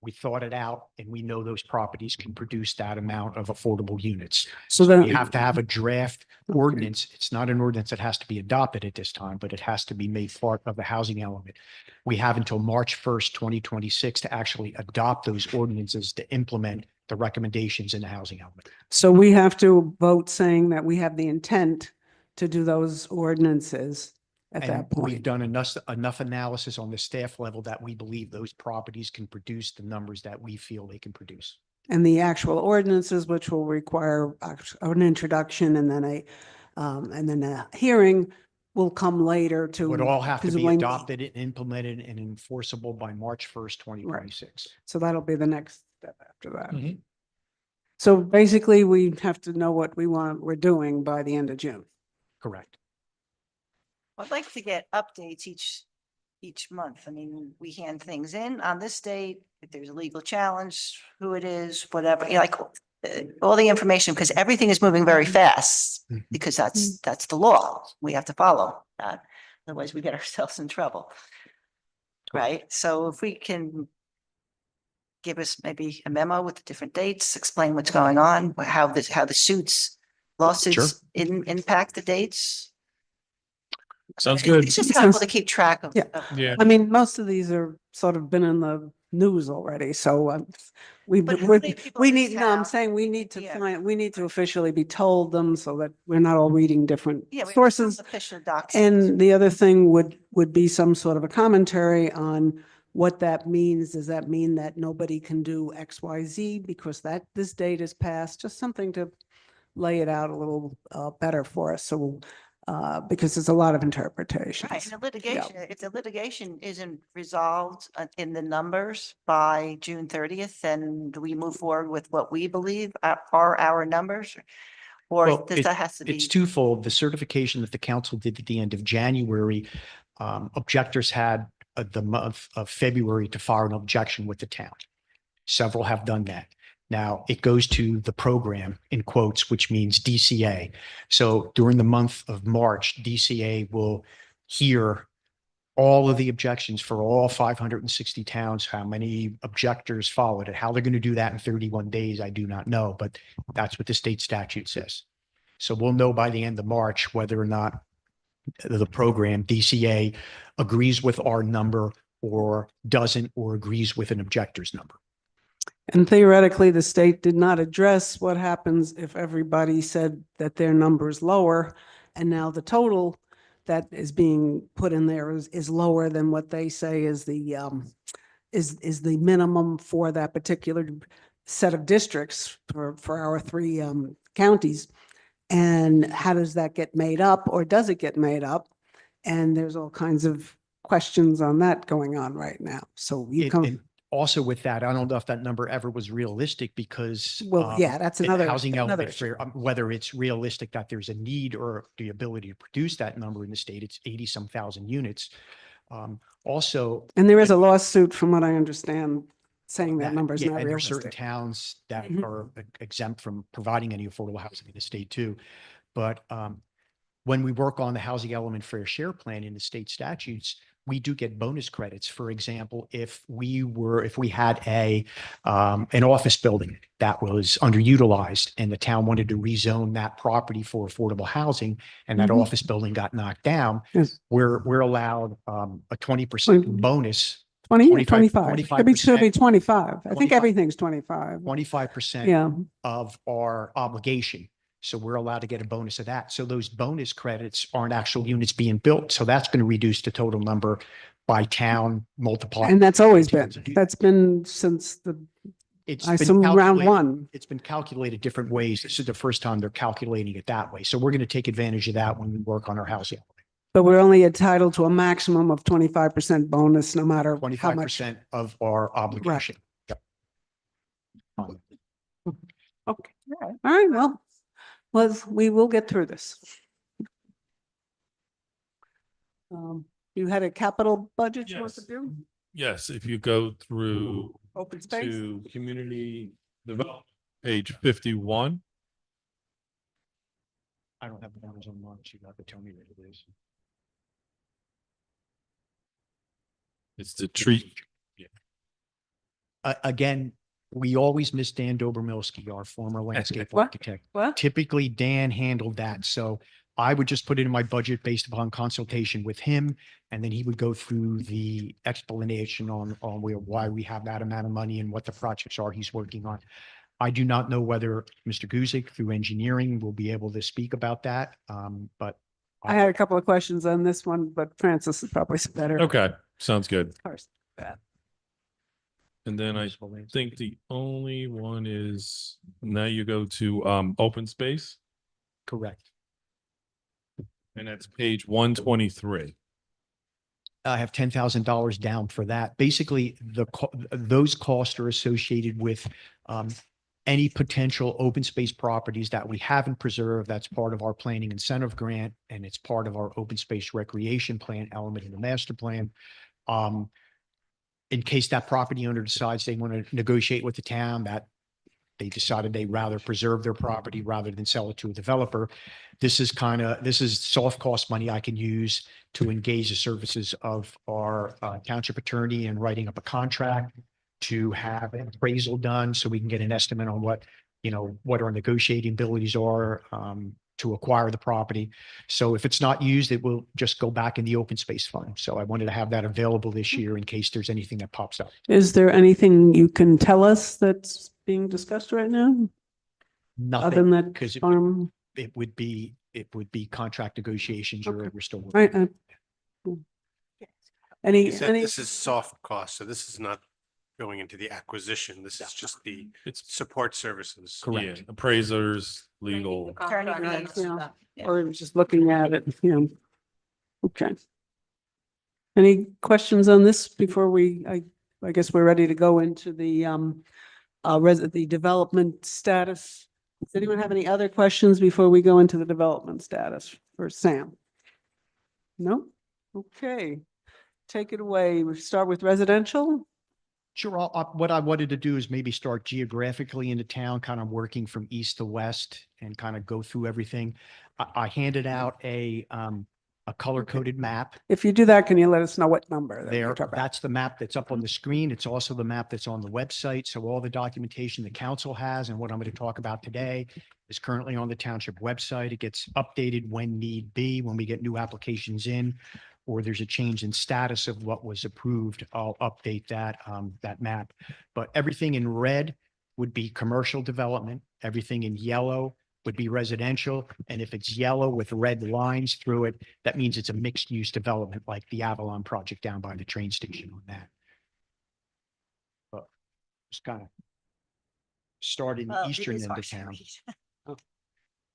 we thought it out and we know those properties can produce that amount of affordable units. So We then, have to have a draft ordinance. It's not an ordinance that has to be adopted at this time, but it has to be made part of the housing element. We have until March 1st, 2026 to actually adopt those ordinances to implement the recommendations in the housing element. so we have to vote saying that we have the intent to do those ordinances at And that we've point. done enough analysis on the staff level that we believe those properties can produce the numbers that we feel they can produce. And the actual ordinances, which will require an introduction and then a hearing, will come later to. Would all have to be presumably- adopted and implemented and enforceable by March 1st, 2026. So that'll be the next step after that. Mhm. So basically, we have to know what we're doing by the end of June. Correct. I'd like to get updates each month. I mean, we hand things in on this date, if there's a legal challenge, who it is, whatever, like all the information, because everything is moving very fast, Mhm. because that's the law. We have to follow that. Otherwise, we get ourselves in trouble. Right? So if we can give us maybe a memo with the different dates, explain what's going on, how the lawsuits impact the dates. Sounds good. It's just helpful to keep track of. Yeah. Yeah. I mean, most of these are sort of been in the news already, so But how many people we in this need, no, I'm town- saying we need to Yeah. we need to officially be told them so that we're not all reading different Yeah, we have some sources. official docs. And the other thing would be some sort of a commentary on what that means. Does that mean that nobody can do X, Y, Z because this date is passed? Just something to lay it out a little better for us. So, because there's a lot of interpretations. Right, and the litigation, if the litigation isn't resolved in the numbers by June 30th, then do we move forward with what we believe are our numbers? Or Well, does that has to It's be? twofold. The certification that the council did at the end of January, objectors had the month of February to file an objection with the town. Several have done that. Now it goes to the program in quotes, which means DCA. So during the month of March, DCA will hear all of the objections for all 560 towns, how many objectors followed it, how they're going to do that in 31 days, I do not know, but that's what the state statute says. So we'll know by the end of March whether or not the program DCA agrees with our number or doesn't, or agrees with an objector's number. And theoretically, the state did not address what happens if everybody said that their number is lower, and now the total that is being put in there is lower than what they say is the minimum for that particular set of districts for our three counties. And how does that get made up, or does it get made up? And there's all kinds of questions on that going on right now. So you And also with that, I don't know if that number ever was realistic because well, yeah, that's another housing element issue. for whether it's realistic that there's a need or the ability to produce that number in the state. It's 80 some thousand units. Also, And there is a lawsuit, from what I understand, saying that number is yeah, not and there's certain realistic. towns that Mhm. are exempt from providing any affordable housing in the state too. But when we work on the housing element fair share plan in the state statutes, we do get bonus credits. For example, if we had an office building that was underutilized and the town wanted to rezone that property for affordable housing, and that Mhm. office building got knocked down, Yes. we're allowed a 20% bonus. 20 or 25 25? Could be 25. I think 25 everything's 25. 25% Yeah. of our obligation. So we're allowed to get a bonus of that. So those bonus credits aren't actual units being built. So that's going to reduce the total number by town multiplied. And that's always been since It's I been assume round calculated- one. It's been calculated different ways. This is the first time they're calculating it that way. So we're going to take advantage of that when we work on our housing. But we're only entitled to a maximum of 25% bonus, no matter how much. 25% of our obligation. Yep. Okay. All right. Well, we will get through this. You had a capital budget you want to Yes. do? Yes, if you go through Open space? to community development, page 51. I don't have the numbers on March. You got to tell me what it is. It's the tree. Again, we always miss Dan Dobromilski, our former landscape What? architect. What? Typically, Dan handled that. So I would just put it in my budget based upon consultation with him. And then he would go through the explanation on why we have that amount of money and what the projects are he's working on. I do not know whether Mr. Guzik through engineering will be able to speak about that. But I had a couple of questions on this one, but Francis is probably better. Okay, sounds good. First. And then I think the only one is, now you go to open space, Correct. and that's page 123. I have $10,000 down for that. Basically, those costs are associated with any potential open space properties that we haven't preserved. That's part of our planning incentive grant, and it's part of our open space recreation plan element in the master plan. In case that property owner decides they want to negotiate with the town, that they decided they rather preserve their property rather than sell it to a developer. This is soft cost money I can use to engage the services of our township attorney in writing up a contract, to have an appraisal done so we can get an estimate on what our negotiating abilities are to acquire the property. So if it's not used, it will just go back in the open space fund. So I wanted to have that available this year in case there's anything that pops up. Is there anything you can tell us that's being discussed right now? Nothing. Other than that because farm? it would be contract negotiations or we're still. Right. Any, You said any, this is soft cost, so this is not going into the acquisition. This is just the support services. Yeah, appraisers, legal. Attorney Contract, fees. yeah. Yeah. or just looking at it, Okay. Any questions on this before I guess we're ready to go into the, the development status? Does anyone have any other questions before we go into the development status for Sam? No? Okay. Take it away. We start with residential. Sure. What I wanted to do is maybe start geographically in the town, kind of working from east to west and kind of go through everything. I handed out a color-coded map. If you do that, can you let us know what number? that you're There, talking about? that's the map that's up on the screen. It's also the map that's on the website. So all the documentation the council has and what I'm going to talk about today is currently on the township website. It gets updated when need be, when we get new applications in, or there's a change in status of what was approved. I'll update that map. But everything in red would be commercial development. Everything in yellow would be residential. And if it's yellow with red lines through it, that means it's a mixed use development like the Avalon project down by the train station on that. But just kind of start in the Well, it eastern is end hard of to town.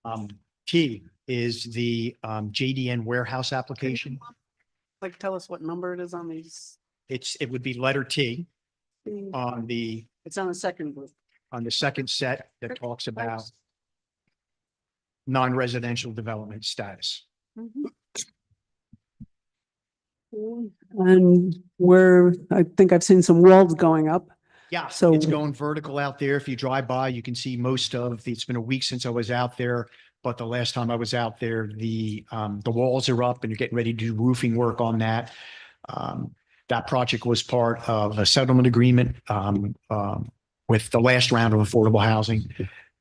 read. T is the JDN warehouse application. Like, tell us what number it is on these. It would be letter T on the It's on the second group. second set that talks about non-residential development status. And I think I've seen some walls going up. Yeah, So- it's going vertical out there. If you drive by, you can see it's been a week since I was out there, but the last time I was out there, the walls are up and you're getting ready to do roofing work on that. That project was part of a settlement agreement with the last round of affordable housing.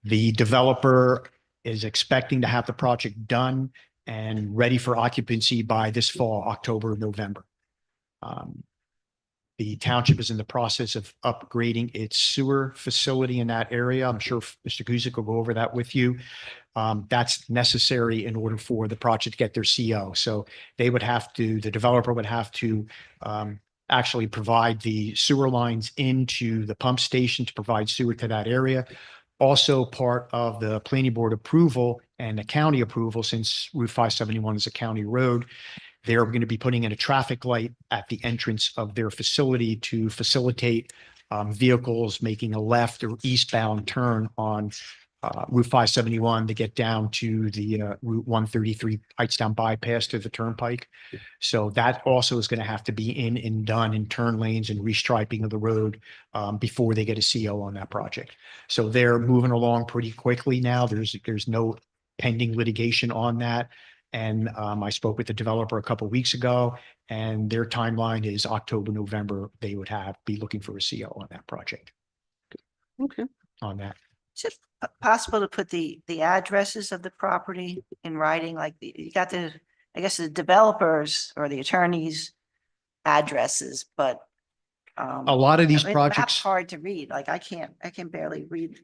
The developer is expecting to have the project done and ready for occupancy by this fall, October, November. The township is in the process of upgrading its sewer facility in that area. I'm sure Mr. Guzik will go over that with you. That's necessary in order for the project to get their CO. So the developer would have to actually provide the sewer lines into the pump station to provide sewer to that area. Also part of the planning board approval and the county approval, since Route 571 is a county road, they're going to be putting in a traffic light at the entrance of their facility to facilitate vehicles making a left or eastbound turn on Route 571 to get down to the Route 133 Heightstown bypass to the turnpike. So that also is going to have to be in and done in turn lanes and restriping of the road before they get a CO on that project. So they're moving along pretty quickly now. There's no pending litigation on that. And I spoke with the developer a couple of weeks ago, and their timeline is October, November. They would be looking for a CO on that project. Okay. On that. Is it possible to put the addresses of the property in writing? Like you got I guess the developers or the attorneys' addresses, but A lot of these map's projects, hard to read. Like I can barely read.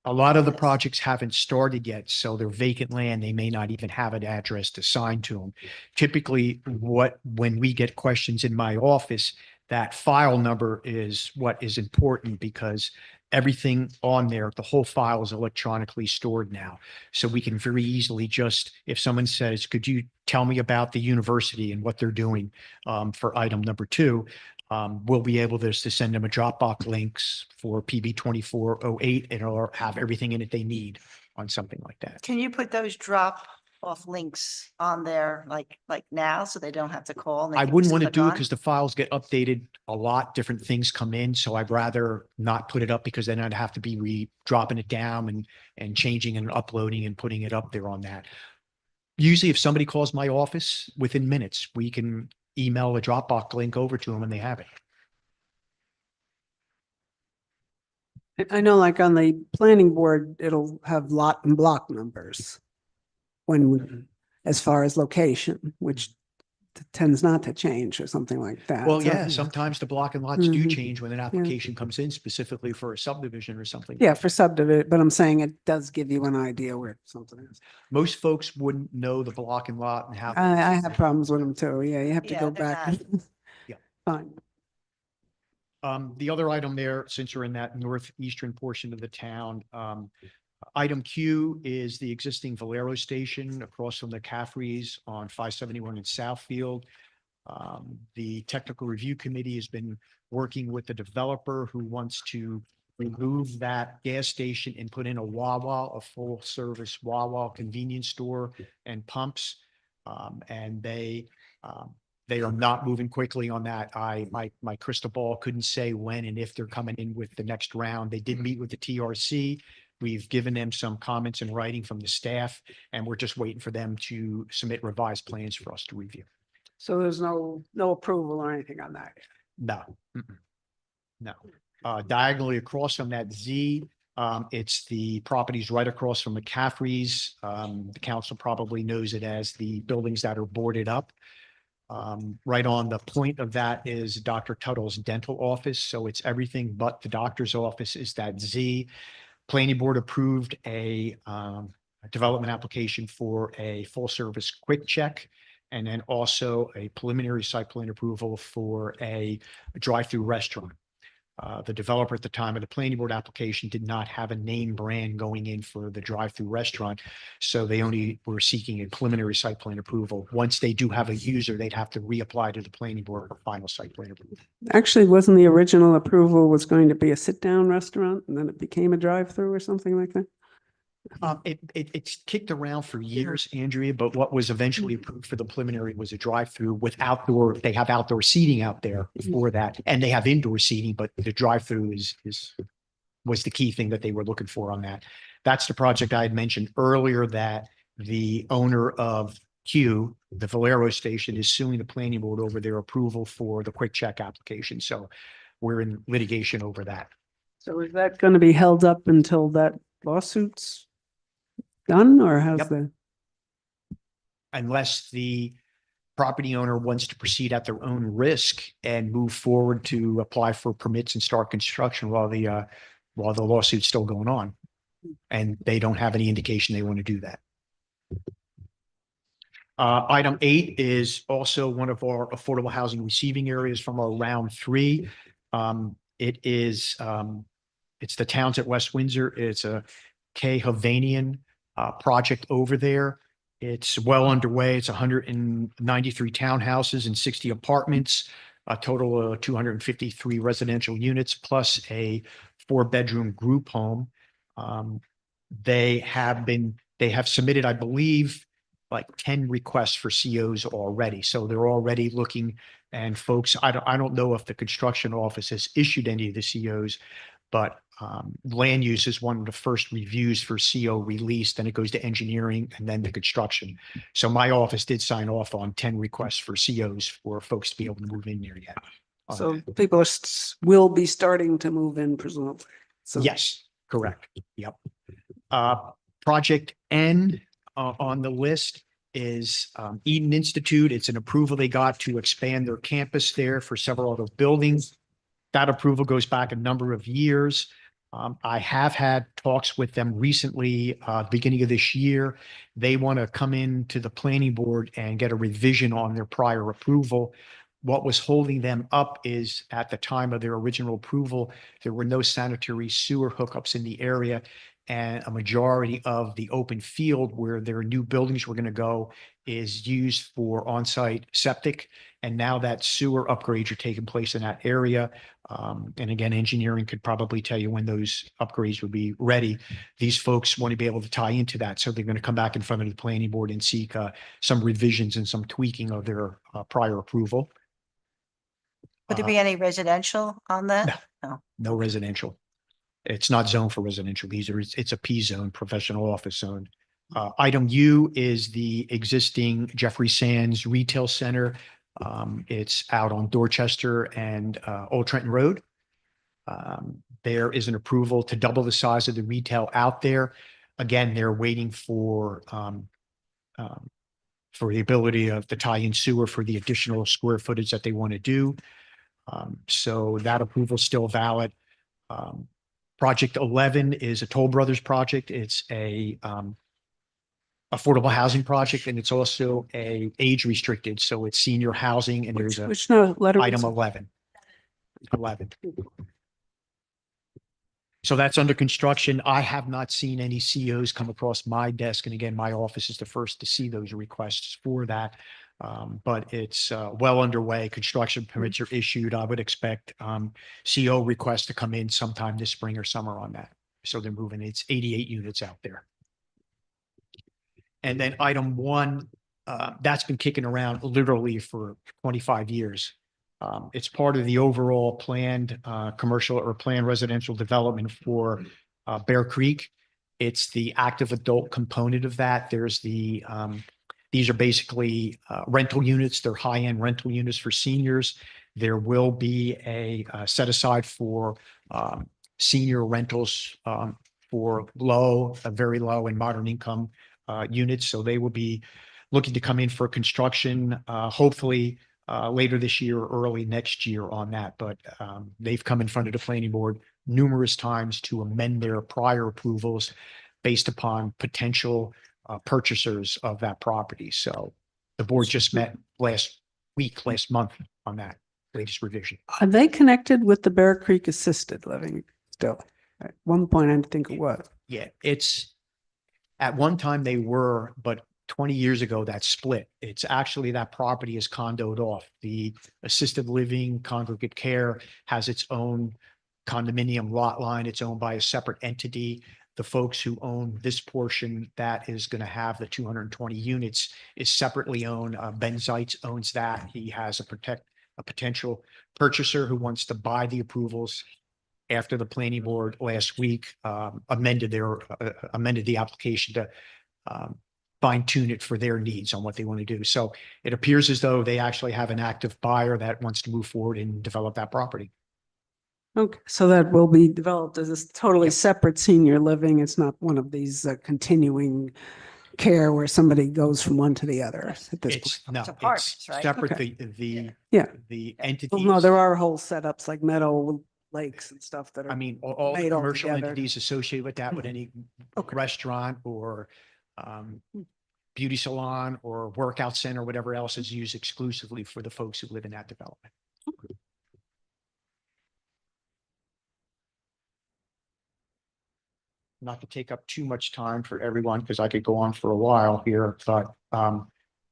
a lot of the Yes. projects haven't started yet, so they're vacant land. They may not even have an address assigned to them. Typically, when we get questions in my office, that file number is what is important because everything on there, the whole file is electronically stored now. So we can very easily if someone says, could you tell me about the university and what they're doing for item number 2? We'll be able to send them a Dropbox links for PB 2408 and it'll have everything in it they need on something like that. Can you put those drop off links on there like now so they don't have to call? and they I can wouldn't just want to click do it on? because the files get updated a lot, different things come in. So I'd rather not put it up because then I'd have to be dropping it down and changing and uploading and putting it up there on that. Usually if somebody calls my office within minutes, we can email a Dropbox link over to them and they have it. I know like on the planning board, it'll have lot and block numbers as far as location, which tends not to change or something like that. Well, So, yeah, sometimes the block and lots do Mhm. change when an application comes in specifically for a subdivision or something. Yeah, for subdivision, but I'm saying it does give you an idea where something is. Most folks wouldn't know the block and lot and how. I have problems with them too. Yeah, you have to Yeah, go they're back. not- Fine. The other item there, since you're in that northeastern portion of the town, item Q is the existing Valero station across from the Caffreys on 571 in Southfield. The technical review committee has been working with the developer who wants to remove that gas station and put in a Wawa, a full service Wawa convenience store and pumps. And they are not moving quickly on that. My crystal ball couldn't say when and if they're coming in with the next round. They did meet with the TRC. We've given them some comments in writing from the staff, and we're just waiting for them to submit revised plans for us to review. So there's no approval or anything on that? No. Mm-mm. No. Diagonally across from that Z, it's the properties right across from McCaffrey's. The council probably knows it as the buildings that are boarded up. Right on the point of that is Dr. Tuttle's dental office. So it's everything but the doctor's office is that Z. Planning board approved a development application for a full service quick check. And then also a preliminary site plan approval for a drive-through restaurant. The developer at the time of the planning board application did not have a name brand going in for the drive-through restaurant. So they only were seeking a preliminary site plan approval. Once they do have a user, they'd have to reapply to the planning board for final site plan approval. Actually, wasn't the original approval was going to be a sit-down restaurant and then it became a drive-through or something like that? It's kicked around for years, Andrea, but what was eventually approved for the preliminary was a drive-through with outdoor, they have outdoor seating out there for that. And they have indoor seating, but the drive-through was the key thing that they were looking for on that. That's the project I had mentioned earlier that the owner of Q, the Valero station, is suing the planning board over their approval for the quick check application. So we're in litigation over that. So is that going to be held up until that lawsuit's done, or how's Yep. the? Unless the property owner wants to proceed at their own risk and move forward to apply for permits and start construction while the lawsuit's still going on. And they don't have any indication they want to do that. Item 8 is also one of our affordable housing receiving areas from our round 3. It's the towns at West Windsor. It's a K Havanian project over there. It's well underway. It's 193 townhouses and 60 apartments, a total of 253 residential units, plus a 4-bedroom group home. They have submitted, I believe, like 10 requests for COs already. So they're already looking, and folks, I don't know if the construction office has issued any of the COs, but land use is one of the first reviews for CO release, then it goes to engineering and then the construction. So my office did sign off on 10 requests for COs for folks to be able to move in there yet. So people are will be starting to move in presumably. So Yes, correct. Yep. Project N on the list is Eden Institute. It's an approval they got to expand their campus there for several other buildings. That approval goes back a number of years. I have had talks with them recently, beginning of this year. They want to come into the planning board and get a revision on their prior approval. What was holding them up is at the time of their original approval, there were no sanitary sewer hookups in the area. And a majority of the open field where their new buildings were going to go is used for on-site septic. And now that sewer upgrades are taking place in that area. And again, engineering could probably tell you when those upgrades would be ready. These folks want to be able to tie into that. So they're going to come back in front of the planning board and seek some revisions and some tweaking of their prior approval. Would there be any residential on that? No residential. It's not zoned for residential. It's a P zone, professional office zone. Item U is the existing Jeffrey Sands Retail Center. It's out on Dorchester and Old Trenton Road. There is an approval to double the size of the retail out there. Again, they're waiting for the ability of the tie-in sewer for the additional square footage that they want to do. So that approval is still valid. Project 11 is a Toll Brothers project. It's a affordable housing project, and it's also a age restricted, so it's senior housing, and there's a Which no letter. was item it? 11. 11. So that's under construction. I have not seen any COs come across my desk. And again, my office is the first to see those requests for that. But it's well underway. Construction permits are issued. I would expect CO requests to come in sometime this spring or summer on that. So they're moving. It's 88 units out there. And then item 1, that's been kicking around literally for 25 years. It's part of the overall planned commercial or planned residential development for Bear Creek. It's the active adult component of that. There's the these are basically rental units. They're high-end rental units for seniors. There will be a set aside for senior rentals for low, very low and modern income units. So they will be looking to come in for construction, hopefully later this year or early next year on that. But they've come in front of the planning board numerous times to amend their prior approvals based upon potential purchasers of that property. So the board just met last month on that latest revision. Are they connected with the Bear Creek Assisted Living still? At one point, I think it was. Yeah, it's at one time they were, but 20 years ago that split. It's actually that property is condoed off. The assisted living congregate care has its own condominium lot line. It's owned by a separate entity. The folks who own this portion that is going to have the 220 units is separately owned. Ben Zeitz owns that. He has a potential purchaser who wants to buy the approvals after the planning board last week amended the application to fine tune it for their needs on what they want to do. So it appears as though they actually have an active buyer that wants to move forward and develop that property. Okay, so that will be developed as a totally Yep. separate senior living. It's not one of these continuing care where somebody goes from one to the other at this point. It's no, It's apartments, it's right? separate. Okay. The Yeah. entities. Well, no, there are whole setups like Meadow Lakes and stuff that are. I mean, all the made all commercial together. entities associated with that, with any Okay. restaurant or beauty salon or workout center, whatever else is used exclusively for the folks who live in that development. Not to take up too much time for everyone, because I could go on for a while here, but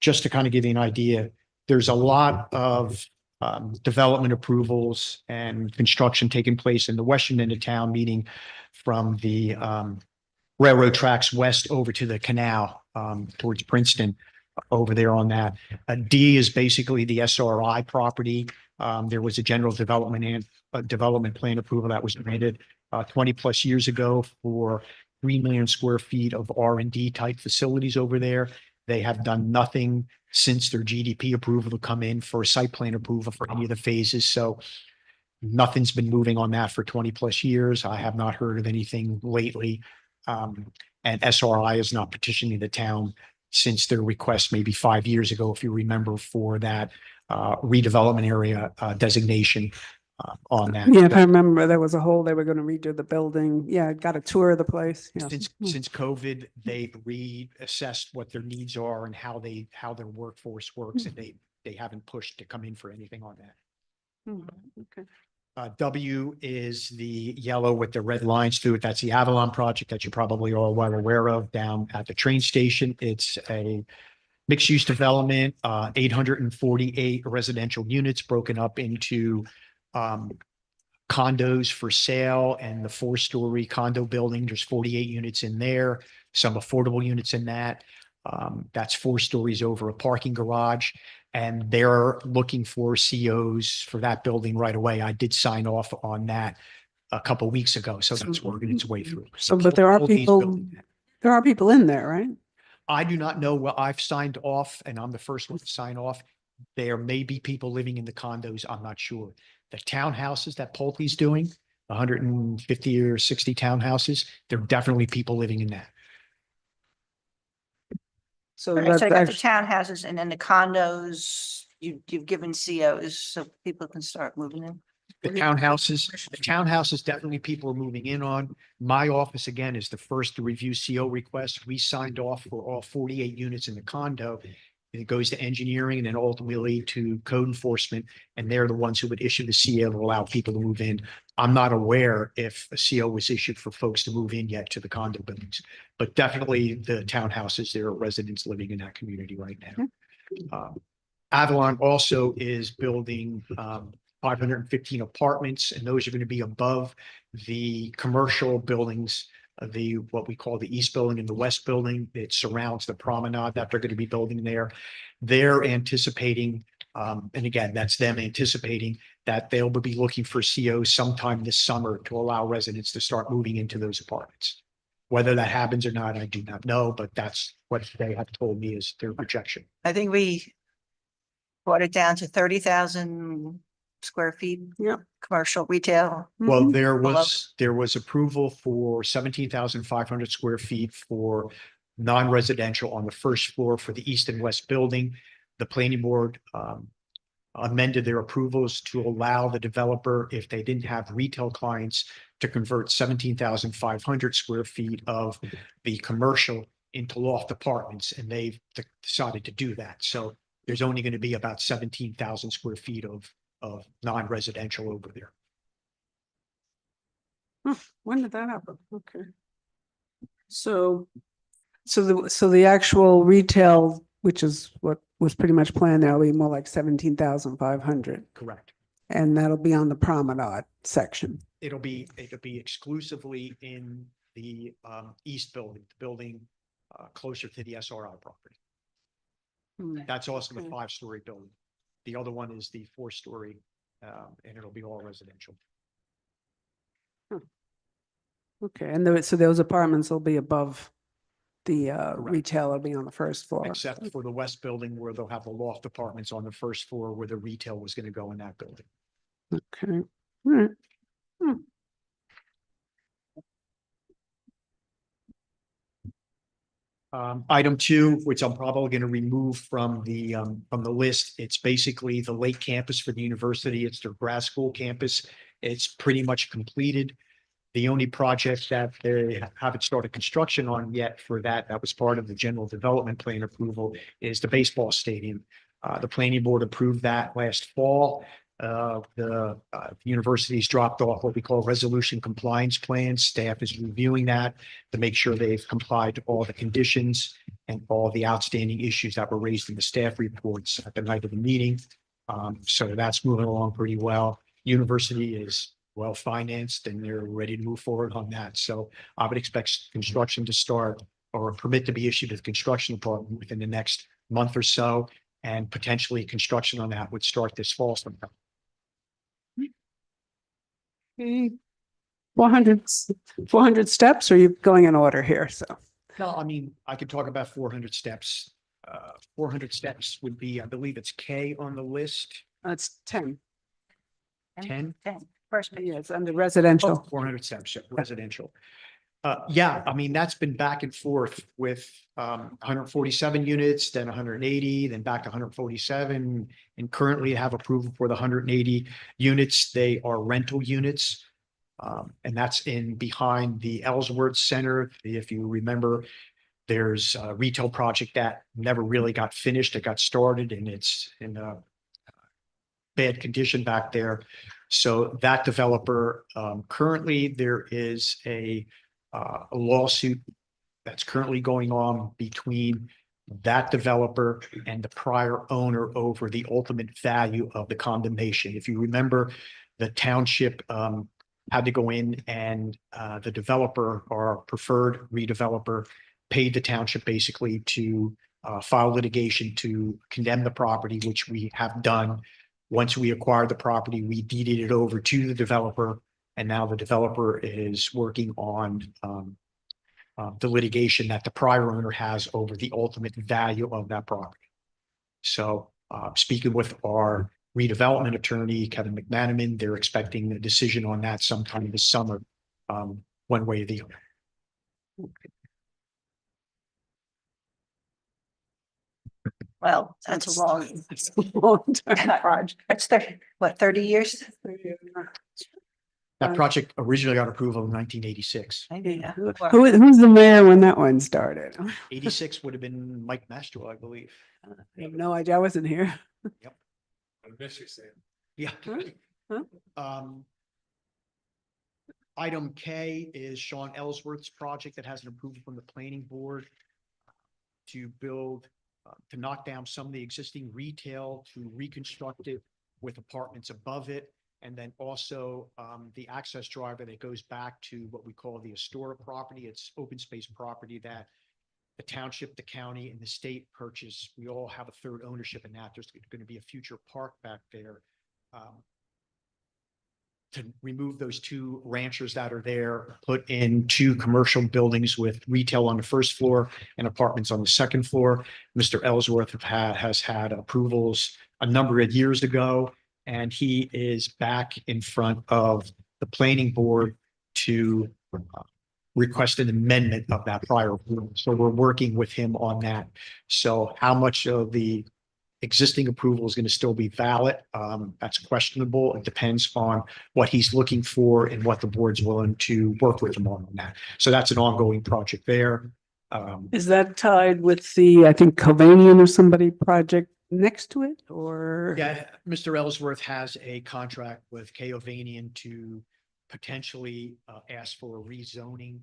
just to kind of give you an idea, there's a lot of development approvals and construction taking place in the western end of town, meaning from the railroad tracks west over to the canal towards Princeton over there on that. D is basically the SRI property. There was a general development and development plan approval that was granted 20 plus years ago for 3 million square feet of R&D type facilities over there. They have done nothing since their GDP approval to come in for site plan approval for any of the phases. So nothing's been moving on that for 20 plus years. I have not heard of anything lately. And SRI is not petitioning the town since their request maybe 5 years ago, if you remember, for that redevelopment area designation on that. Yeah, if I remember, there was a whole, they were going to redo the building. Yeah, I got a tour of the place. Yeah. Since COVID, they reassessed what their needs are and how their workforce works, and they haven't pushed to come in for anything on that. Okay. W is the yellow with the red lines through it. That's the Avalon project that you probably are well aware of down at the train station. It's a mixed-use development, 848 residential units broken up into condos for sale, and the 4-story condo building. There's 48 units in there, some affordable units in that. That's 4 stories over a parking garage, and they're looking for COs for that building right away. I did sign off on that a couple of weeks ago, so that's working its way through. So, but there are Pulte's people, building that. there are people in there, right? I do not know. Well, I've signed off, and I'm the first one to sign off. There may be people living in the condos. I'm not sure. The townhouses that Pulte's doing, 150 or 60 townhouses, there are definitely people living in that. So Right, that's so you got the actually, townhouses and then the condos, you've given COs so people can start moving in. The townhouses, definitely people are moving in on. My office, again, is the first to review CO requests. We signed off for all 48 units in the condo. It goes to engineering and then ultimately to code enforcement, and they're the ones who would issue the CO to allow people to move in. I'm not aware if a CO was issued for folks to move in yet to the condo buildings, but definitely the townhouses, there are residents living in that community right now. Avalon also is building 515 apartments, and those are going to be above the commercial buildings, what we call the East Building and the West Building. It surrounds the promenade that they're going to be building there. They're anticipating, and again, that's them anticipating that they'll be looking for COs sometime this summer to allow residents to start moving into those apartments. Whether that happens or not, I do not know, but that's what they have told me is their projection. I think we brought it down to 30,000 square feet. Yep. Commercial, retail. Well, Mhm. there was approval for 17,500 square feet for non-residential on the first floor for the east and west building. The planning board amended their approvals to allow the developer, if they didn't have retail clients, to convert 17,500 square feet of the commercial into loft apartments, and they've decided to do that. So there's only going to be about 17,000 square feet of non-residential over there. When did that happen? Okay. So the actual retail, which is what was pretty much planned now, will be more like 17,500. Correct. And that'll be on the promenade section. It'll be exclusively in the east building, the building closer to the SRI property. That's also the Okay. 5-story building. The other one is the 4-story, and it'll be all residential. Okay, and so those apartments will be above the Correct. retail will be on the first floor. Except for the west building where they'll have the loft apartments on the first floor where the retail was going to go in that building. Okay, all right. Item 2, which I'm probably going to remove from the list. It's basically the Lake Campus for the university. It's their grad school campus. It's pretty much completed. The only project that they haven't started construction on yet for that was part of the general development plan approval, is the baseball stadium. The planning board approved that last fall. The university's dropped off what we call resolution compliance plans. Staff is reviewing that to make sure they've complied to all the conditions and all the outstanding issues that were raised in the staff reports at the night of the meeting. So that's moving along pretty well. University is well financed and they're ready to move forward on that. So I would expect construction to start, or a permit to be issued to the construction department within the next month or so, and potentially construction on that would start this fall sometime. 400 steps, or are you going in order here? So No, I mean, I could talk about 400 steps. 400 steps would be, I believe it's K on the list, it's 10. 10. 10. First page. Yeah, it's under residential. 400 steps, yeah, residential. Yeah, I mean, that's been back and forth with 147 units, then 180, then back to 147, and currently have approval for the 180 units. They are rental units. And that's in behind the Ellsworth Center. If you remember, there's a retail project that never really got finished. It got started and it's in a bad condition back there. So that developer, currently there is a lawsuit that's currently going on between that developer and the prior owner over the ultimate value of the condemnation. If you remember, the township had to go in and the developer or preferred redeveloper paid the township basically to file litigation to condemn the property, which we have done. Once we acquired the property, we deeded it over to the developer, and now the developer is working on the litigation that the prior owner has over the ultimate value of that property. So speaking with our redevelopment attorney, Kevin McManaman, they're expecting a decision on that sometime this summer, one way or the other. Well, that's a long It's a long time. project. It's 30 years? That project originally got approval in 1986. Yeah. Who's the mayor when that one started? 86 would have been Mike Mastro, I believe. I have no idea. I wasn't here. I miss you, Sam. Yeah. Huh? Um, Item K is Sean Ellsworth's project that has an approval from the planning board to build, to knock down some of the existing retail, to reconstruct it with apartments above it. And then also the access driveway that goes back to what we call the Astoria property. It's open space property that the township, the county, and the state purchase. We all have a third ownership in that. There's going to be a future park back there. To remove those two ranchers that are there, put in two commercial buildings with retail on the first floor and apartments on the second floor. Mr. Ellsworth has had approvals a number of years ago, and he is back in front of the planning board to request an amendment of that prior approval. So we're working with him on that. So how much of the existing approval is going to still be valid? That's questionable. It depends on what he's looking for and what the board's willing to work with him on that. So that's an ongoing project there. Is that tied with the, I think, Covanian or somebody project next to it, or? Yeah, Mr. Ellsworth has a contract with K. Ovanian to potentially ask for a rezoning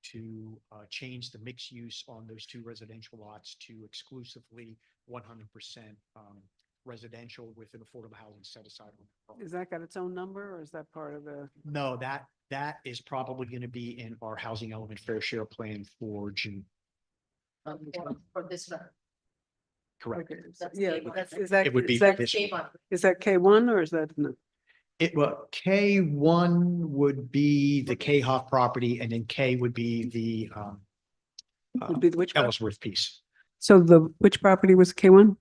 to change the mixed use on those two residential lots to exclusively 100% residential with an affordable housing set aside. Is that got its own number, or is that part of the? No, that is probably going to be in our housing element fair share plan for June. For this one. Correct. Okay, That's yeah, K1. is that, It would be is that, this one. K1. is that K1 or is that? No? Well, K1 would be the K Hoff property, and then K would be the Would be the which? Ellsworth piece. So which property was K1?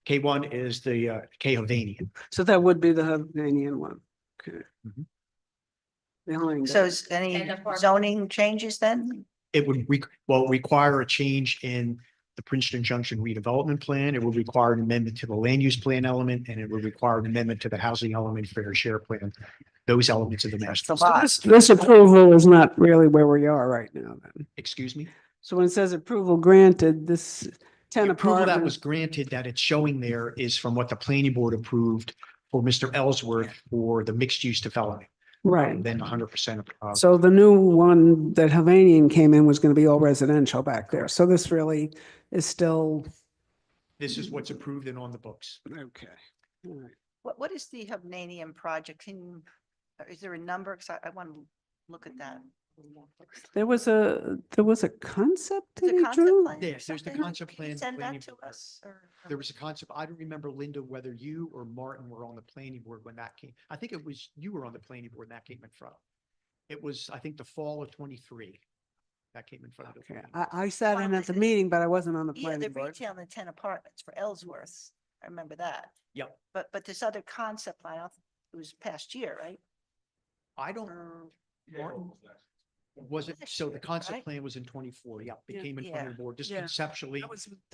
K1 is the K Hovanian. So that would be the Hovnanian one. Okay. Mhm. Behind So it. is any And apartment. zoning changes then? It would require a change in the Princeton Junction redevelopment plan. It would require an amendment to the land use plan element, and it would require an amendment to the housing element fair share plan. Those elements of the master. It's a lot. This approval is not really where we are right now then. Excuse me? So when it says approval granted, this 10 The approval that was apartments. granted that it's showing there is from what the planning board approved for Mr. Ellsworth for the mixed use development. Right. Then 100% of. So the new one that Hovnanian came in was going to be all residential back there. So this really is still. This is what's approved and on the books. Okay. All right. What is the Hovnanian project? Is there a number? Because I want to look at that. There was a concept Is that it he concept drew? plan or Yes, there's the something? concept Can you plan, Send planning that to board. us or? There was a concept. I don't remember, Linda, whether you or Martin were on the planning board when that came. I think it was, you were on the planning board and that came in front. It was, I think, the fall of 23. That came in front of the. Okay, planning board. I sat in at the meeting, but I wasn't on the Yeah, the planning board. retail and the 10 apartments for Ellsworth. I remember that. Yep. But this other concept plan, it was past year, right? I don't, Martin, was it, so the Right? concept plan was in 24. Yeah, it Yeah. came in front of the board, just Yeah. conceptually. That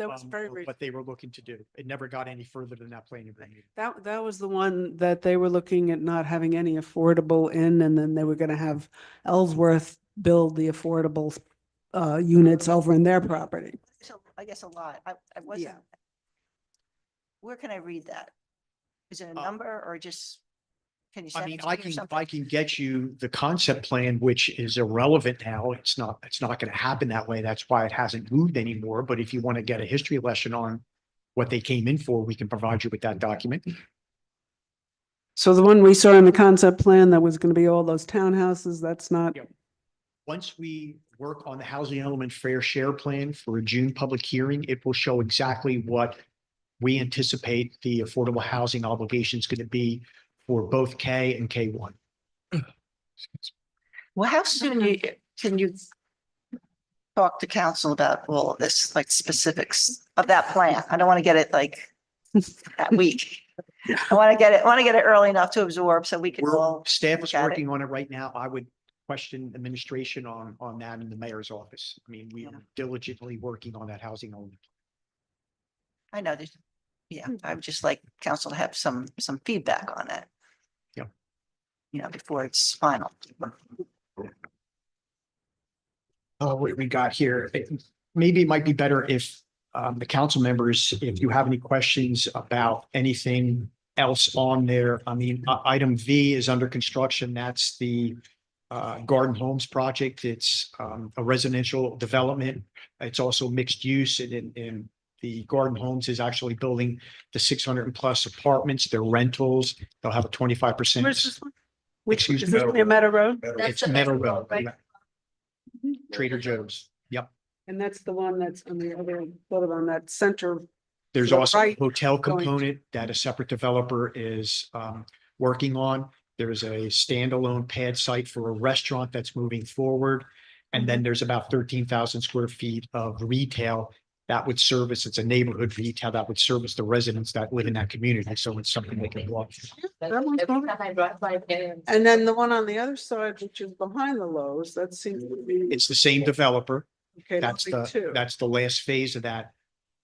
was very recent. What they were looking to do. It never got any further than that planning board meeting. That was the one that they were looking at not having any affordable in, and then they were gonna have Ellsworth build the affordable units over in their property. So I guess a lot. I wasn't. Where can I read that? Is it a number or just? Can you I send mean, it to I me or can, something? I can get you the concept plan, which is irrelevant now. It's not going to happen that way. That's why it hasn't moved anymore. But if you want to get a history lesson on what they came in for, we can provide you with that document. So the one we saw in the concept plan that was gonna be all those townhouses, that's not. Yep. Once we work on the housing element fair share plan for a June public hearing, it will show exactly what we anticipate the affordable housing obligation is going to be for both K and K1. Well, how soon can you talk to council about all of this, like specifics of that plan? I don't want to get it like that week. I want to get it early enough to absorb so we can all. Staff is look at it. working on it right now. I would question administration on that in the mayor's office. I mean, we are diligently working on that housing element. I know Yeah, I would just like council to have some feedback on that. Yep. You know, before it's final. What we got here, maybe it might be better if the council members, if you have any questions about anything else on there. I mean, item V is under construction. That's the Garden Homes project. It's a residential development. It's also mixed use, and the Garden Homes is actually building the 600 and plus apartments. They're rentals. They'll have a 25%. Where's this one? Which, Excuse is me? this near Meadow Road? It's Meadow Road, yeah. Trader Joe's. Yep. And that's the one that's on the other, sort of on that center. There's the also a right hotel going- component that a separate developer is working on. There's a standalone pad site for a restaurant that's moving forward. And then there's about 13,000 square feet of retail that would service, it's a neighborhood retail that would service the residents that live in that community. So it's something they can walk. That one's going- And then the one on the other side, which is behind the Lowe's, that seems to be. It's the same developer. Okay, That's that'll be two. that's the last phase of that.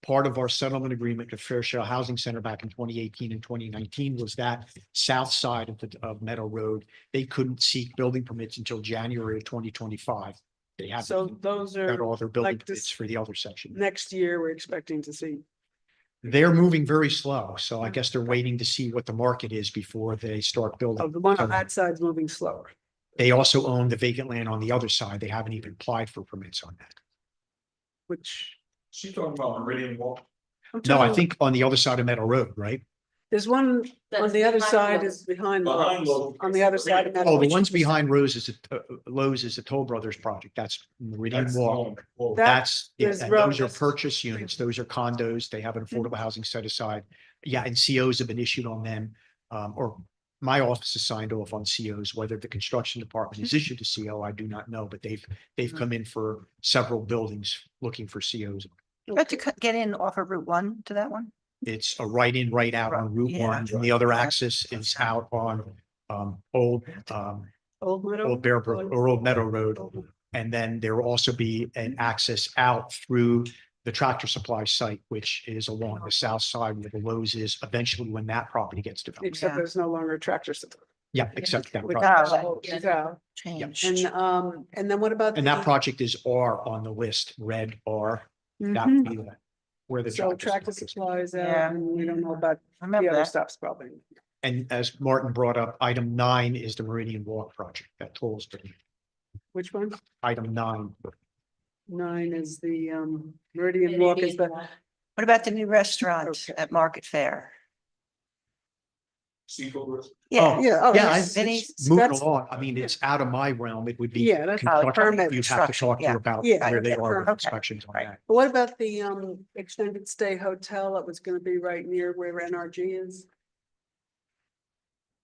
Part of our settlement agreement with Fair Share Housing Center back in 2018 and 2019 was that south side of Meadow Road. They couldn't seek building permits until January of 2025. They have So those got are all their building like this- permits for the other section. next year, we're expecting to see. They're moving very slow, so I guess they're waiting to see what the market is before they start Oh, building. the one So on that side's moving slower. They also own the vacant land on the other side. They haven't even applied for permits on that. Which. She's talking about Meridian Walk. I'm No, I telling you, think on the other side of Meadow Road, right? there's one on That's the other behind side Lowe's. is behind Behind Lowe's, Lowe's. on the other side of. Oh, the Meadow. ones behind Rose is Lowe's is the Toll Brothers project. That's Meridian Walk. That- That's, yeah, there's and those are Rose. purchase units. Those are condos. They have an affordable housing set aside. Yeah, and COs have been issued on them. Or my office has signed off on COs. Whether the construction department has issued a CO, I do not know, but they've come in for several buildings looking for COs. But to get in off of Route 1 to that one? It's a right in, right out on Route Yeah. 1, and the other axis is out on Old Old Meadow. Old Bear Brook or Old Meadow Road. And then there will also be an access out through the Tractor Supply site, which is along the south side where the Lowe's is eventually when that property gets developed. Except Yeah. there's no longer a tractor supply. Yeah, except that. With project. Changed. And then what about? And that the- project is R on the list, red R. That Mhm. would be where the. So tractor supplies Yeah. out, and we don't know about I the remember other that. stuff's probably. And as Martin brought up, item 9 is the Meridian Walk project that tolls. Which one? Item 9. 9 is the Meridian Walk is the. What about the new restaurant Okay. at Market Fair? Seafood. Yeah. Yeah. oh, Yeah, that's- it's Vinny's- moving that's- along. I mean, it's out of my realm. It would be. Yeah, that's construction. permit You'd have to construction, talk to yeah. her about Yeah, where they yeah, are with okay, inspections on right. that. But what about the extended stay hotel that was gonna be right near where NRG is?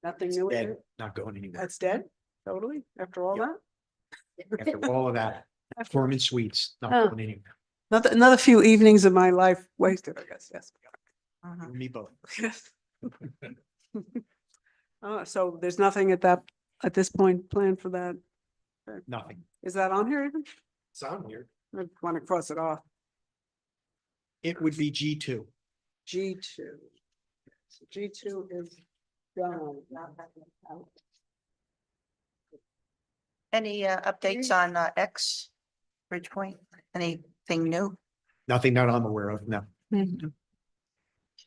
Nothing new with Dead, it? not going anywhere. That's dead? Totally? After all Yep. that? After all of that, Foreman Suites, not Oh. going anywhere. Another few evenings of my life wasted, I guess, yes. Mhm. Me both. Yes. So there's nothing at this point planned for that? Nothing. Is that on here even? It's on here. I want to cross it off. It would be G2. G2. G2 is done. Any updates on X Bridgepoint? Anything new? Nothing that I'm aware of, no.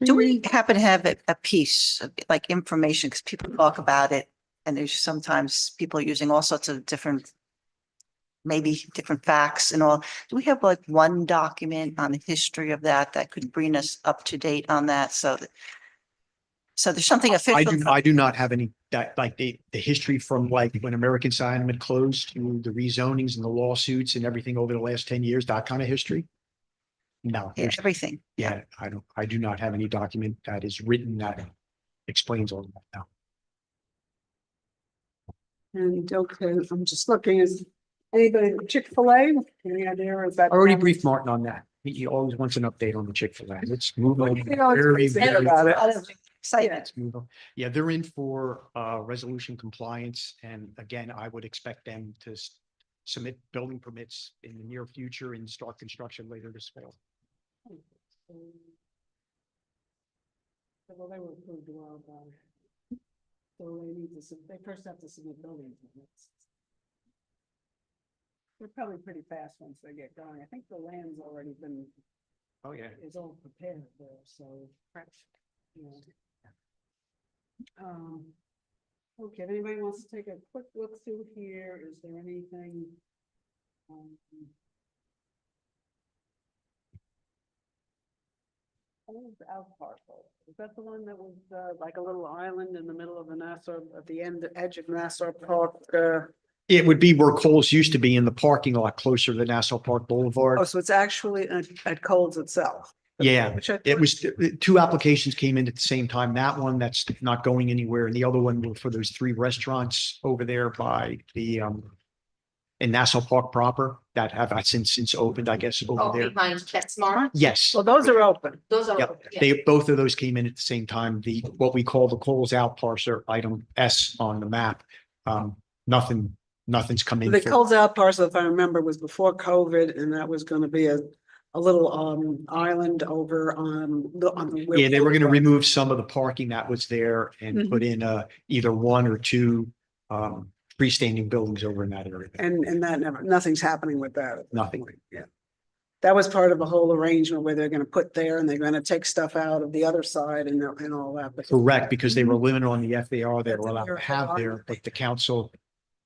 Do we happen to have a piece of like information? Because people talk about it and there's sometimes people using all sorts of different, maybe different facts and all. Do we have like one document on the history of that that could bring us up to date on that? So there's something official. I do not have any, that, like the history from like when American Sign closed to the rezonings and the lawsuits and everything over the last 10 years, that kind of history. No, Yeah, there's, everything. yeah, I do not have any document that is written that explains all of that now. And okay, I'm just looking, is anybody Chick-fil-A? Any idea or is that? I already briefed Martin on that. He always wants an update on the Chick-fil-A. Let's move on. He always Very, wants to hear very. about it. Excitement. Let's move on. Yeah, they're in for resolution compliance. And again, I would expect them to submit building permits in the near future and start construction later this fall. Well, they were approved a while back. So they need to, they first have to submit building permits. They're probably pretty fast once they get going. I think the land's already been, Oh, yeah. is all prepared there, so. You know. Okay, if anybody wants to take a quick look through here, is there anything? What was the out parcel? Is that the one that was like a little island in the middle of the Nassau, at the end, edge of Nassau Park? It would be where Coles used to be in the parking lot closer to Nassau Park Boulevard. Oh, so it's actually at Coles itself? Yeah, Which I it thought- was, two applications came in at the same time. That one that's not going anywhere, and the other one were for those three restaurants over there by the in Nassau Park proper that have since opened, I guess, over Oh, there. behind PetSmart? Yes. Well, those are open. Those are, Yep. open, yeah. They, both of those came in at the same time. The, what we call the Coles out parcel, item S on the map. Nothing's come in. The for- Coles out parcel, if I remember, was before COVID, and that was gonna be a little island over on the. Yeah, they were gonna remove some of the parking that was there and put in either one or two freestanding buildings over in that area. And that never, nothing's happening with that. at this Nothing. point, Yeah. That was part of the whole arrangement where they're gonna put there and they're gonna take stuff out of the other side and all that. But Correct, because they were limited on the FAR they were allowed to That's have what there, but the council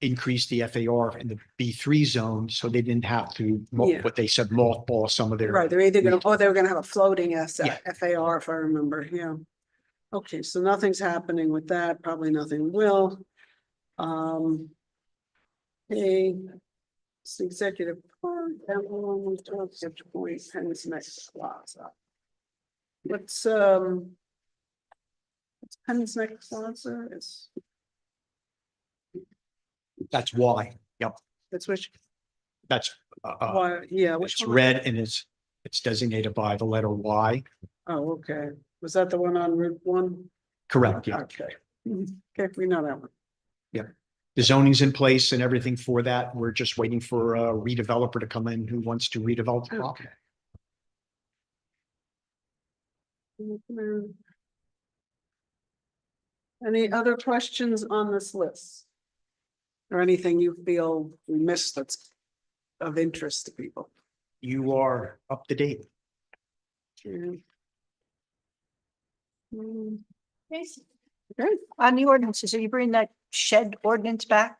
increased the FAR in the B3 zone, so they didn't have to, Yeah. what they said, mothball some of their. Right, they're either gonna, or they were gonna have a floating Yeah. FAR, if I remember, yeah. Okay, so nothing's happening with that, probably nothing will. Hey, it's executive. Part, that one we talked at point, Penn's next plaza. What's Penn's next plaza? That's why, yep, It's which, that's, why, yeah, which it's one? red and it's designated by the letter Y. Oh, okay. Was that the one on Route 1? Correct, yeah. Okay. Okay, we know that one. The zoning's in place and everything for that. We're just waiting for a redeveloper to come in who wants to redevelop the property. Any other questions on this list? Or anything you feel we missed that's of interest to people? You are up to date. Mm. Okay. On the ordinances, are you bringing that shed ordinance back?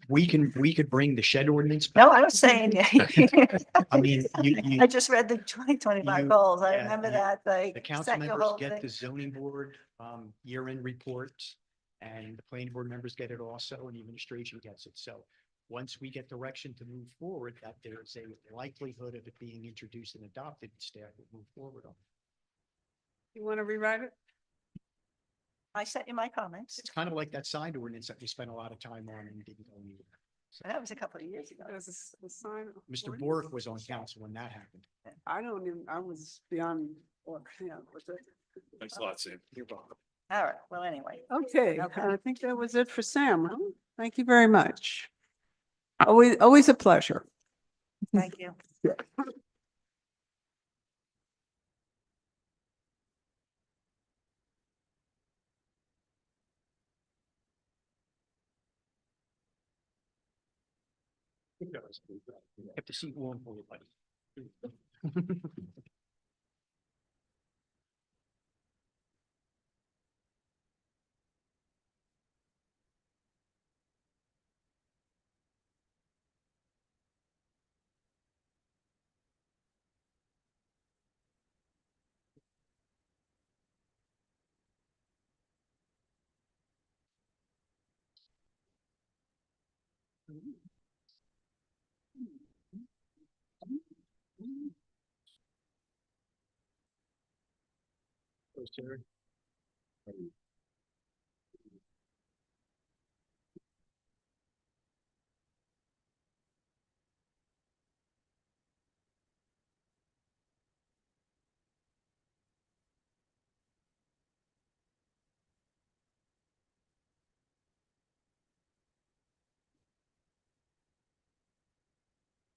We could bring the shed ordinance back. No, I was saying. I mean, I just read the 2025 you- goals. I yeah, remember you- that, like. the council set your members whole get thing. the zoning board year-end reports, and the planning board members get it also, and the administration gets it. So once we get direction to move forward, that there's a likelihood of it being introduced and adopted, staff will move forward on. You want to rewrite it? I sent you my comments. It's kind of like that signed ordinance that we spent a lot of time on and didn't go anywhere. That was a couple of years ago. There's a sign. Mr. Bork was on council when that happened. I don't even, I was beyond, or, yeah. Thanks a lot, Sam. You're welcome. All right, well, anyway. Okay, Okay. I think that was it for Sam. Huh? Thank you very much. Always a pleasure. Thank you. Kept the seat warm for you, buddy.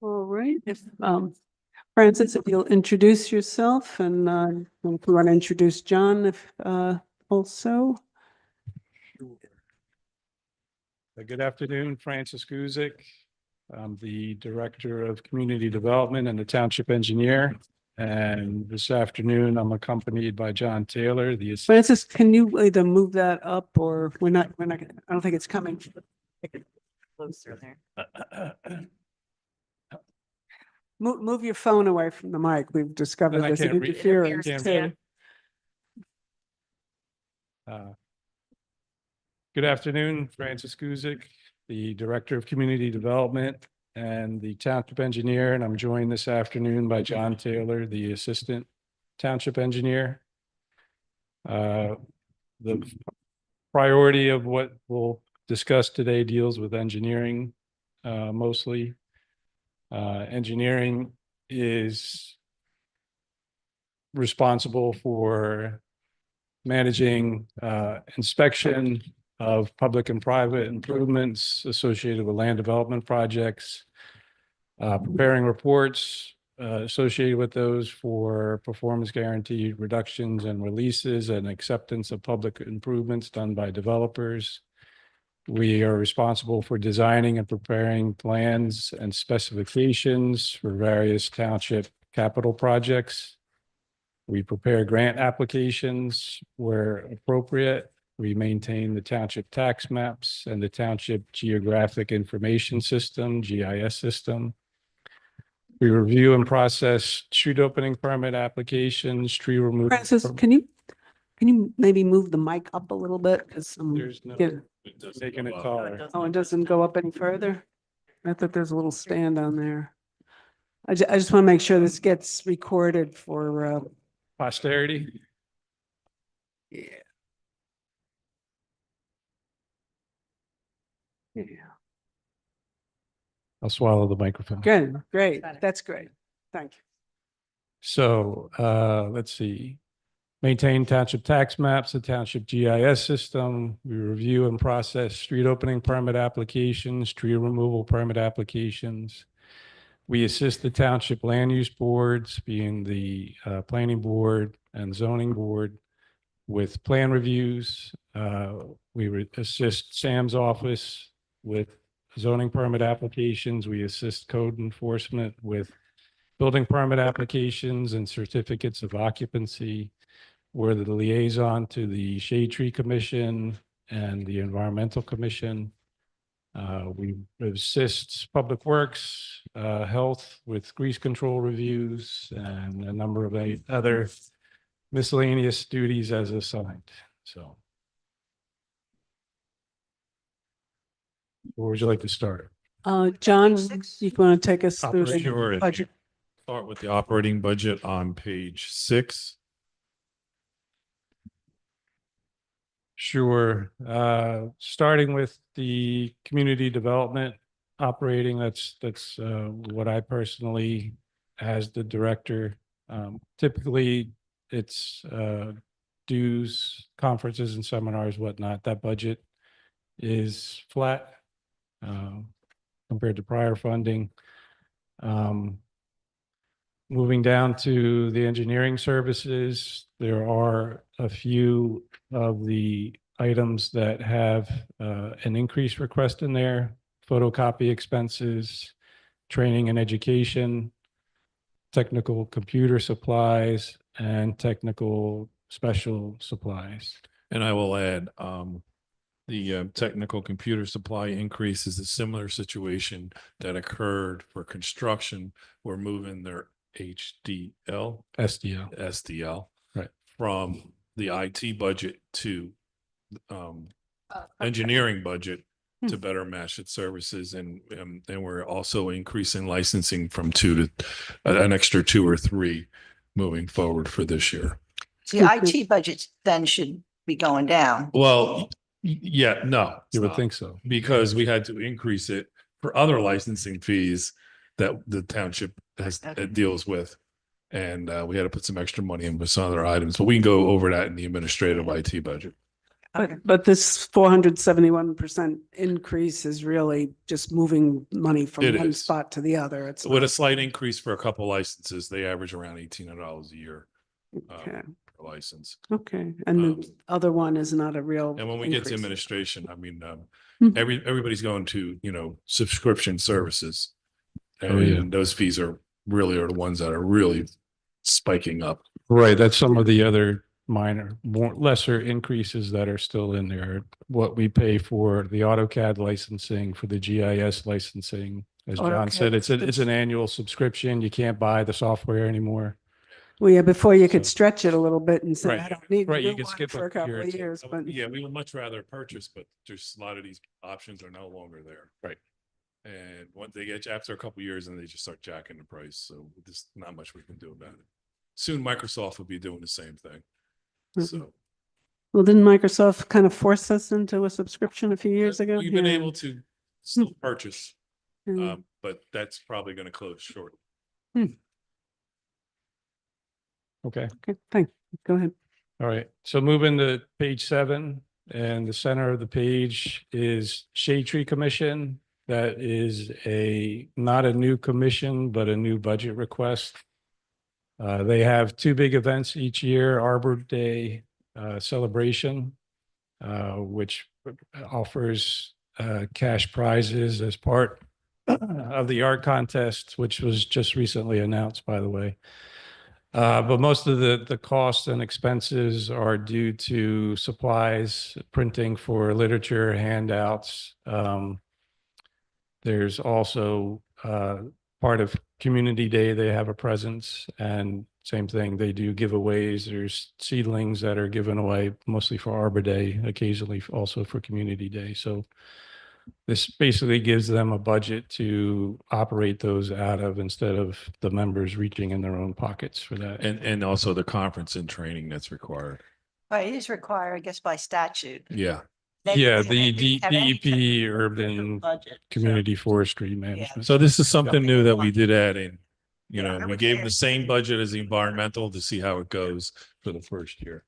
All right, if Francis, if you'll introduce yourself and if we want to introduce John, if also. Good afternoon, Francis Guzik. I'm the Director of Community Development and the Township Engineer. And this afternoon, I'm accompanied by John Taylor, the Francis, can you either move that up or we're not, I don't think it's coming. Closer there. Move your phone away from the mic. We've discovered Then I there's an can't read- interference can't too. Good afternoon, Francis Guzik, the Director of Community Development and the Township Engineer, and I'm joined this afternoon by John Taylor, the Assistant Township Engineer. The priority of what we'll discuss today deals with engineering, mostly. Engineering is responsible for managing inspection of public and private improvements associated with land development projects, preparing reports associated with those for performance guaranteed reductions and releases and acceptance of public improvements done by developers. We are responsible for designing and preparing plans and specifications for various township capital projects. We prepare grant applications where appropriate. We maintain the township tax maps and the township geographic information system, GIS system. We review and process street opening permit applications, tree removal. Francis, can you maybe move the mic up a little bit? Because There's no making it taller. oh, it doesn't go up any further? I thought there's a little stand on there. I just want to make sure this gets recorded for Posterity. yeah. Yeah. I'll swallow the microphone. Good, great. That's great. Thank you. So let's see. Maintain township tax maps, the township GIS system. We review and process street opening permit applications, tree removal permit applications. We assist the township land use boards, being the planning board and zoning board, with plan reviews. We assist Sam's office with zoning permit applications. We assist code enforcement with building permit applications and certificates of occupancy. We're the liaison to the Shade Tree Commission and the Environmental Commission. We assist Public Works, Health with grease control reviews and a number of other miscellaneous duties as assigned. So where would you like to start? John, you want to take us through the Sure. budget? Start with the operating budget on page 6. Sure. Starting with the community development operating, that's what I personally, as the director, typically it's dues, conferences and seminars, whatnot. That budget is flat compared to prior funding. Moving down to the engineering services, there are a few of the items that have an increased request in there: photocopy expenses, training and education, technical computer supplies, and technical special supplies. And I will add, the technical computer supply increase is a similar situation that occurred for construction. We're moving their SDL Right. from the IT budget to engineering budget to better match its services. And we're also increasing licensing from 2 to an extra 2 or 3 moving forward for this year. The IT budgets then should be going down. Well, yeah, no. You would stop. think so. Because we had to increase it for other licensing fees that the township deals with. And we had to put some extra money in with some other items, but we can go over that in the administrative IT budget. Okay. But this 471% increase is really just moving money from It one is. spot to the other. It's With a not- slight increase for a couple licenses, they average around $1,800 a year Okay, per license. okay. And Um, the other one is not a real. And when we get to increase. administration, I mean, Mhm. everybody's going to, subscription services. Oh, yeah. And those fees are the ones that are really spiking up. Right, that's some of the other minor, more lesser increases that are still in there. What we pay for the AutoCAD licensing, for the GIS licensing. As John said, it's an annual subscription. You can't buy the software anymore. Well, yeah, before you could So- stretch it a little bit and say, Right, I don't need right, to you do could one skip for a a couple year or of two. years, but Yeah, we would much rather purchase, but there's a lot of these options are no longer there. Right. And once they get, after a couple of years, and they just start jacking the price. So there's not much we can do about it. Soon Microsoft will be doing the same thing. Mhm. So well, didn't Microsoft kind of force us into a subscription a few years ago? we've been Yeah. able to still purchase, Yeah. but that's probably going to close shortly. Okay. Okay, thanks. Go ahead. All right, so moving to page 7, and the center of the page is Shade Tree Commission. That is not a new commission, but a new budget request. They have 2 big events each year: Arbor Day celebration, which offers cash prizes as part of the art contest, which was just recently announced, by the way. But most of the costs and expenses are due to supplies, printing for literature, handouts. There's also part of Community Day, they have a presence, and same thing, they do giveaways. There's seedlings that are given away mostly for Arbor Day, occasionally also for Community Day. So this basically gives them a budget to operate those out of, instead of the members reaching in their own pockets for that. And also the conference and training that's required. Right, it is required, I guess, by statute. Yeah. Yeah, They the didn't have any DEP, urban budget, so- community forestry management. So this is something new that we did add in. Yeah, I We would gave say them the it's- same budget as the environmental to see how it goes for the first year.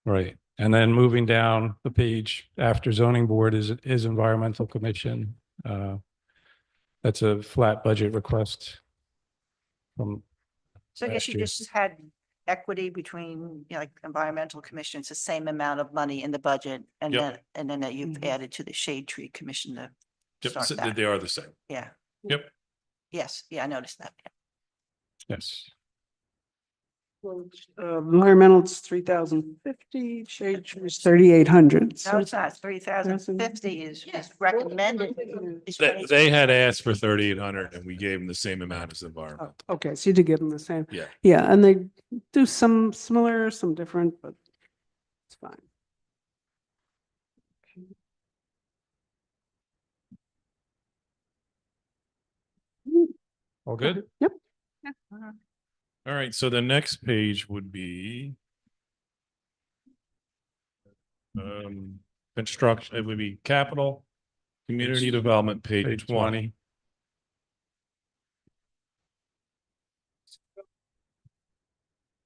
Right. And then moving down the page after zoning board is environmental commission. That's a flat budget request from, So I guess you year. just had equity between, like, environmental commission, it's the same amount of money in the budget, and Yep. then that you've Mhm. added to the shade tree commission to Yep, start so that. they are the same. Yeah. Yep. Yes, yeah, I noticed that. yes. Environmental is 3,050, shade tree is 3,800. No, it's not. 3,050 is recommended. is They had asked for 3,800 and we gave them the same amount as environmental. Okay, so you did give them the same. Yeah. Yeah, and they do some similar, some different, but it's fine. All good? Yep. All right, so the next page would be construction, it would be capital, community development, page Page 20.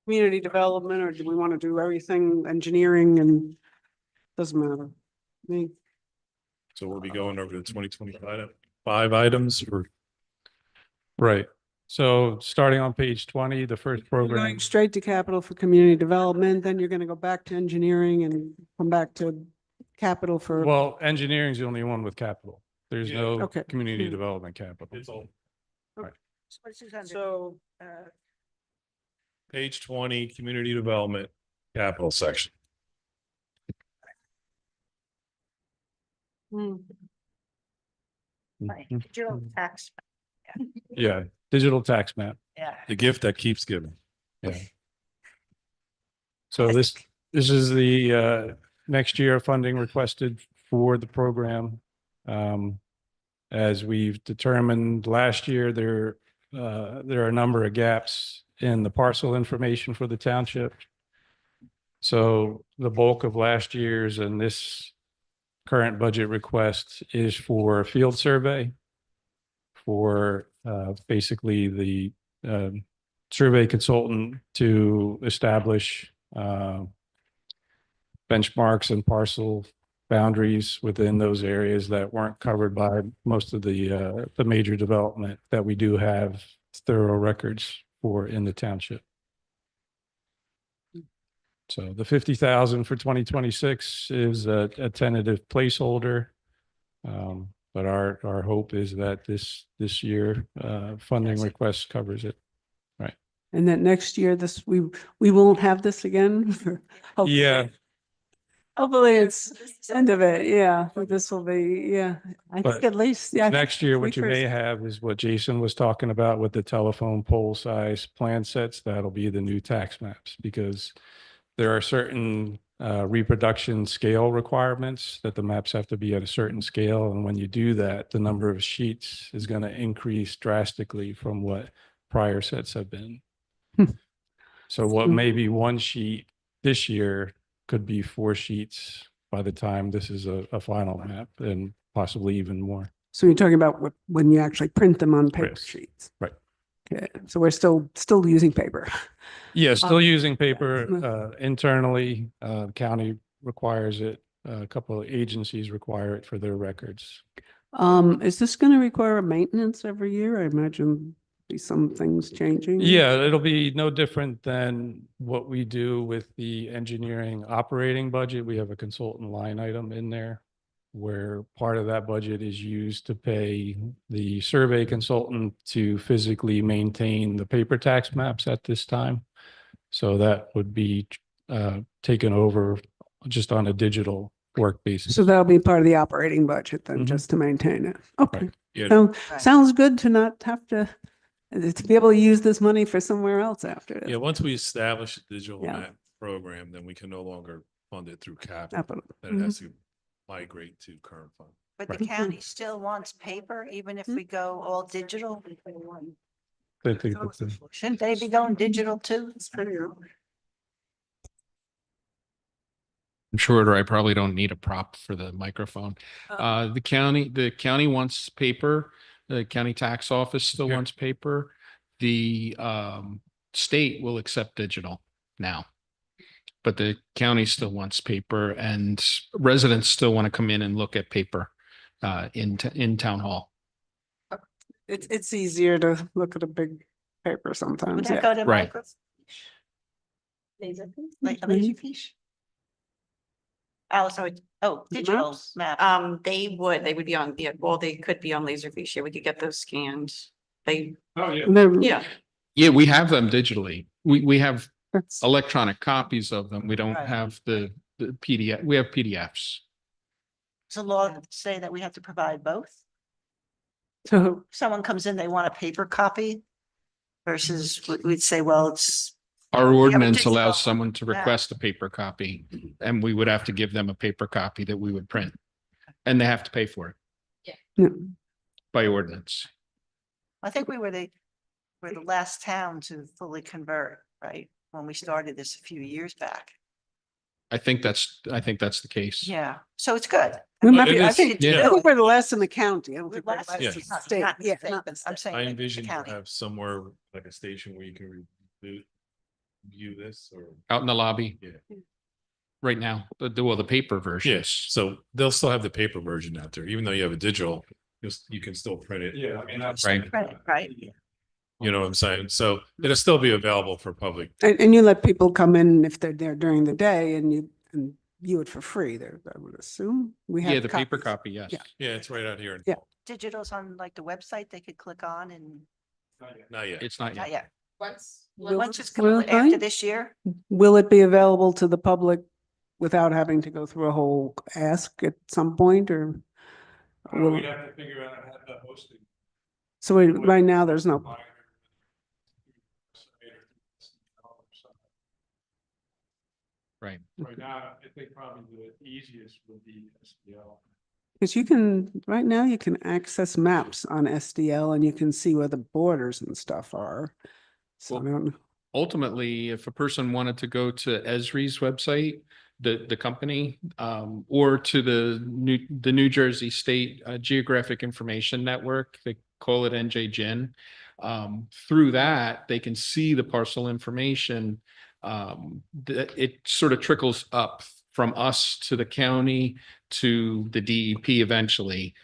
Community development, or do we want to do everything, engineering, and doesn't matter. Me, So we'll be going over the 2025 items for Right. So starting on page 20, the first You're program. going straight to capital for community development, then you're gonna go back to engineering and come back to capital for, Well, engineering is the only one with capital. There's Yeah. no Okay. community Hmm. development capital. it's all so, page 20, community development, capital section. hmm, Right. Mhm. Digital tax, Yeah, digital tax map. yeah. The gift that keeps giving. Yeah. So this is the next year funding requested for the program. As we've determined last year, there are a number of gaps in the parcel information for the township. So the bulk of last year's and this current budget request is for a field survey for basically the survey consultant to establish benchmarks and parcel boundaries within those areas that weren't covered by most of the major development that we do have thorough records for in the township. So the 50,000 for 2026 is a tentative placeholder. But our hope is that this year, funding request covers it. And that next year, we won't have this again. Hopefully. Yeah, Hopefully it's end of it. Yeah, this will be, yeah. I think But at least, yeah. I think next year, what you may sweepers- have is what Jason was talking about with the telephone pole size plan sets. That'll be the new tax maps because there are certain reproduction scale requirements that the maps have to be at a certain scale. And when you do that, the number of sheets is going to increase drastically from what prior sets have been. So what may be one sheet this year could be 4 sheets by the time this is a final map and possibly even more. So you're talking about when you actually print them on paper Yes. sheets. Right. Okay, so we're still using paper. Yeah, still using paper internally. County requires it. A couple of agencies require it for their records. Is this going to require maintenance every year? I imagine be some things changing. Yeah, it'll be no different than what we do with the engineering operating budget. We have a consultant line item in there where part of that budget is used to pay the survey consultant to physically maintain the paper tax maps at this time. So that would be taken over just on a digital work basis. So that'll be part of the operating budget then, Mhm. just to maintain it. Okay. Right. Yeah. So Right. sounds good to not have to be able to use this money for somewhere else after this. Yeah, once we establish a digital Yeah. map program, then we can no longer fund it through capital. Capital. Then it has to migrate to current fund. But the Right. county still wants paper, even if we go all digital? Shouldn't they be going digital too? I'm shorter. I probably don't need a prop for the microphone. The county wants paper. The county tax office still Yeah. wants paper. The state will accept digital now. But the county still wants paper and residents still want to come in and look at paper in town hall. It's easier to look at a big paper Would sometimes. that Yeah. go to Right. micro? Like a laser fiche? Digital Maps? map. They would be on, yeah, well, they could be on Laserfiche. We could get those scanned. They, Oh, yeah. yeah. Yeah, we have them digitally. We have That's, electronic copies of them. We don't Right. have the PDF. We have PDFs. Does the law say that we have to provide both? so If someone comes in, they want a paper copy versus we'd say, well, it's, Our ordinance digital allows one. someone to Yeah. request a paper copy and we would have to give them a paper copy that we would print. And they have to pay for it. Yeah. By ordinance. I think we're the last town to fully convert, right? When we started this a few years back. I think that's the case. Yeah, so it's good. we might it be, I is- think, yeah. I think we're the last in the county. I don't We're think we're the last- last Yeah. in the not- state. not the Yeah, state, not but the I'm state. saying I like the envision to county. have somewhere like a station where you can view this or. Out in the lobby. Yeah. Right now, the paper version. Yes, so they'll still have the paper version out there, even though you have a digital, you can still print it. Yeah, I mean, that's Right. Right. You know what I'm saying? So it'll still be available for public. And you let people come in if they're there during the day and view it for free there, I would assume. We have Yeah, the paper copies. copy, yes. Yeah. Yeah, it's right out here. Yeah. Digital's on like the website, they could click on and, Not yet. It's not not yet. yet. Will- Once it's will complete, after I? this year, Will it be available to the public without having to go through a whole ask at some point or? will- We'd have to figure out how to hosting. So right now, there's no, Right. Right now, I think probably the easiest would be SDL. because you can, right now you can access maps on SDL and you can see where the borders and stuff are. So I Well, don't, Ultimately, if a person wanted to go to Esri's website, the company, or to the New Jersey State Geographic Information Network, they call it NJGIN. Through that, they can see the parcel information. That it sort of trickles up from us to the county to the DEP eventually.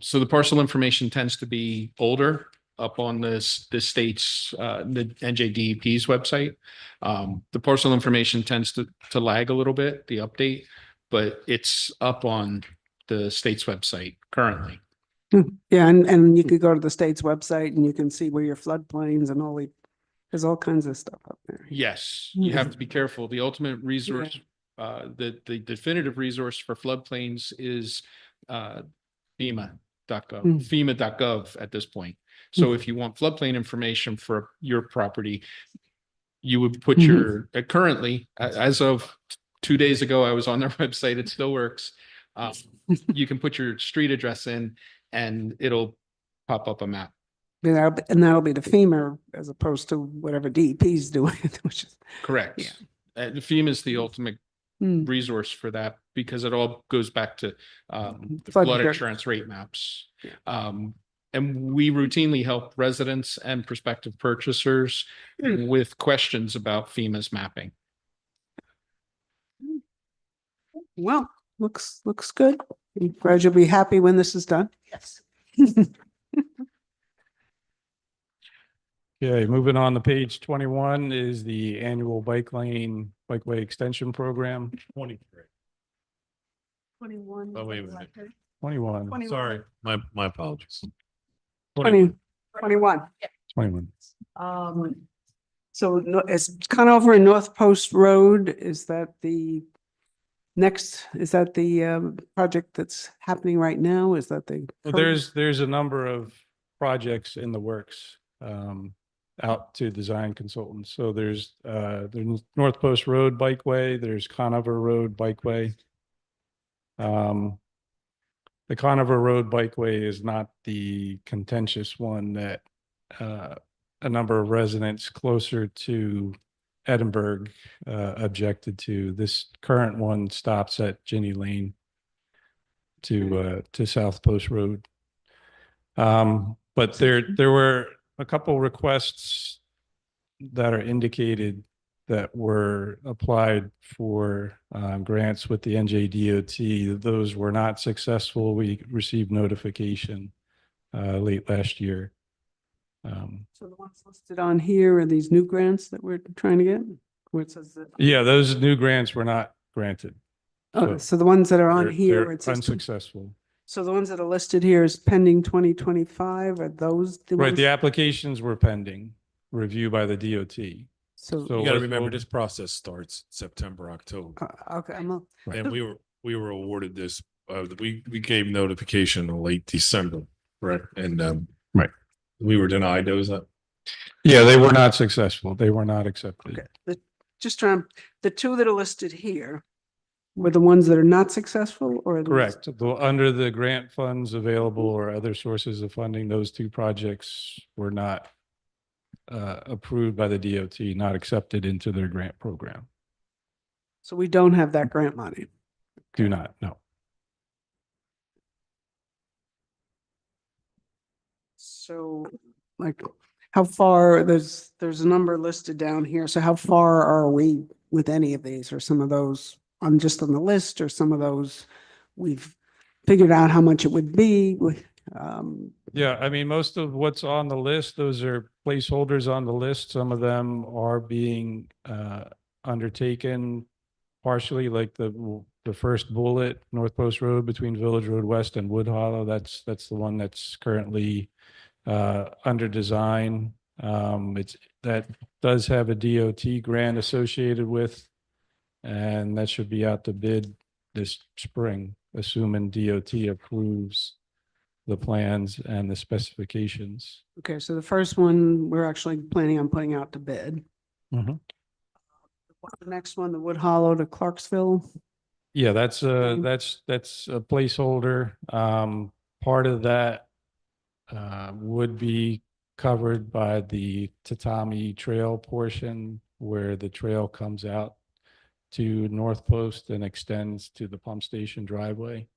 So the parcel information tends to be older up on the state's, the NJDEP's website. The parcel information tends to lag a little bit, the update, but it's up on the state's website currently. Yeah, and you could go to the state's website and you can see where your floodplains and there's all kinds of stuff up there. Yes, you have to be careful. The ultimate resource, the definitive resource for floodplains is FEMA.gov, FEMA.gov at this point. So if you want floodplain information for your property, you would put your, currently, as of 2 days ago, I was on their website, it still works. You can put your street address in and it'll pop up a map. And that'll be the FEMA as opposed to whatever DEP is doing, which is. Correct. Yeah. FEMA is the ultimate resource for that because it all goes back to the flood insurance rate maps. And we routinely help residents and prospective purchasers with questions about FEMA's mapping. Well, looks good. I'm glad you'll be happy when this is done. Yes. Okay, moving on to page 21 is the annual bikeway extension program. 23. 21. Oh, wait a minute. 21. Sorry, my apologies. 21. 21. So it's Conover and North Post Road. Is that the project that's happening right now? Is that the? Well, there's a number of projects in the works out to design consultants. So there's the North Post Road Bikeway, there's Conover Road Bikeway. The Conover Road Bikeway is not the contentious one that a number of residents closer to Edinburgh objected to. This current one stops at Ginny Lane to South Post Road. But there were a couple requests that are indicated that were applied for grants with the NJDOT. Those were not successful. We received notification late last year. So the ones listed on here are these new grants that we're trying to get? Where it says that. Yeah, those new grants were not granted. Oh, so the ones that are on here. They're where it says unsuccessful. So the ones that are listed here is pending 2025, are those the Right, ones? the applications were pending review by the DOT. So, You gotta let's- remember, this process starts September, October. okay, And we were awarded this, we gave notification in late December, correct? And Right. We were denied those. Yeah, they were not successful. They were not accepted. okay. The two that are listed here were the ones that are not successful or? the ones- Correct. Under the grant funds available or other sources of funding, those two projects were not approved by the DOT, not accepted into their grant program. So we don't have that grant money. Do not, no. So like how far, there's a number listed down here. So how far are we with any of these or some of those just on the list or some of those we've figured out how much it would be? Yeah, I mean, most of what's on the list, those are placeholders on the list. Some of them are being undertaken partially, like the first bullet, North Post Road between Village Road West and Wood Hollow. That's the one that's currently under design. That does have a DOT grant associated with, and that should be out to bid this spring, assuming DOT approves the plans and the specifications. Okay, so the first one, we're actually planning on putting out to bid. Mhm. The next one, the Wood Hollow to Clarksville. Yeah, that's a placeholder. Part of that would be covered by the Tatami Trail portion where the trail comes out to North Post and extends to the pump station driveway.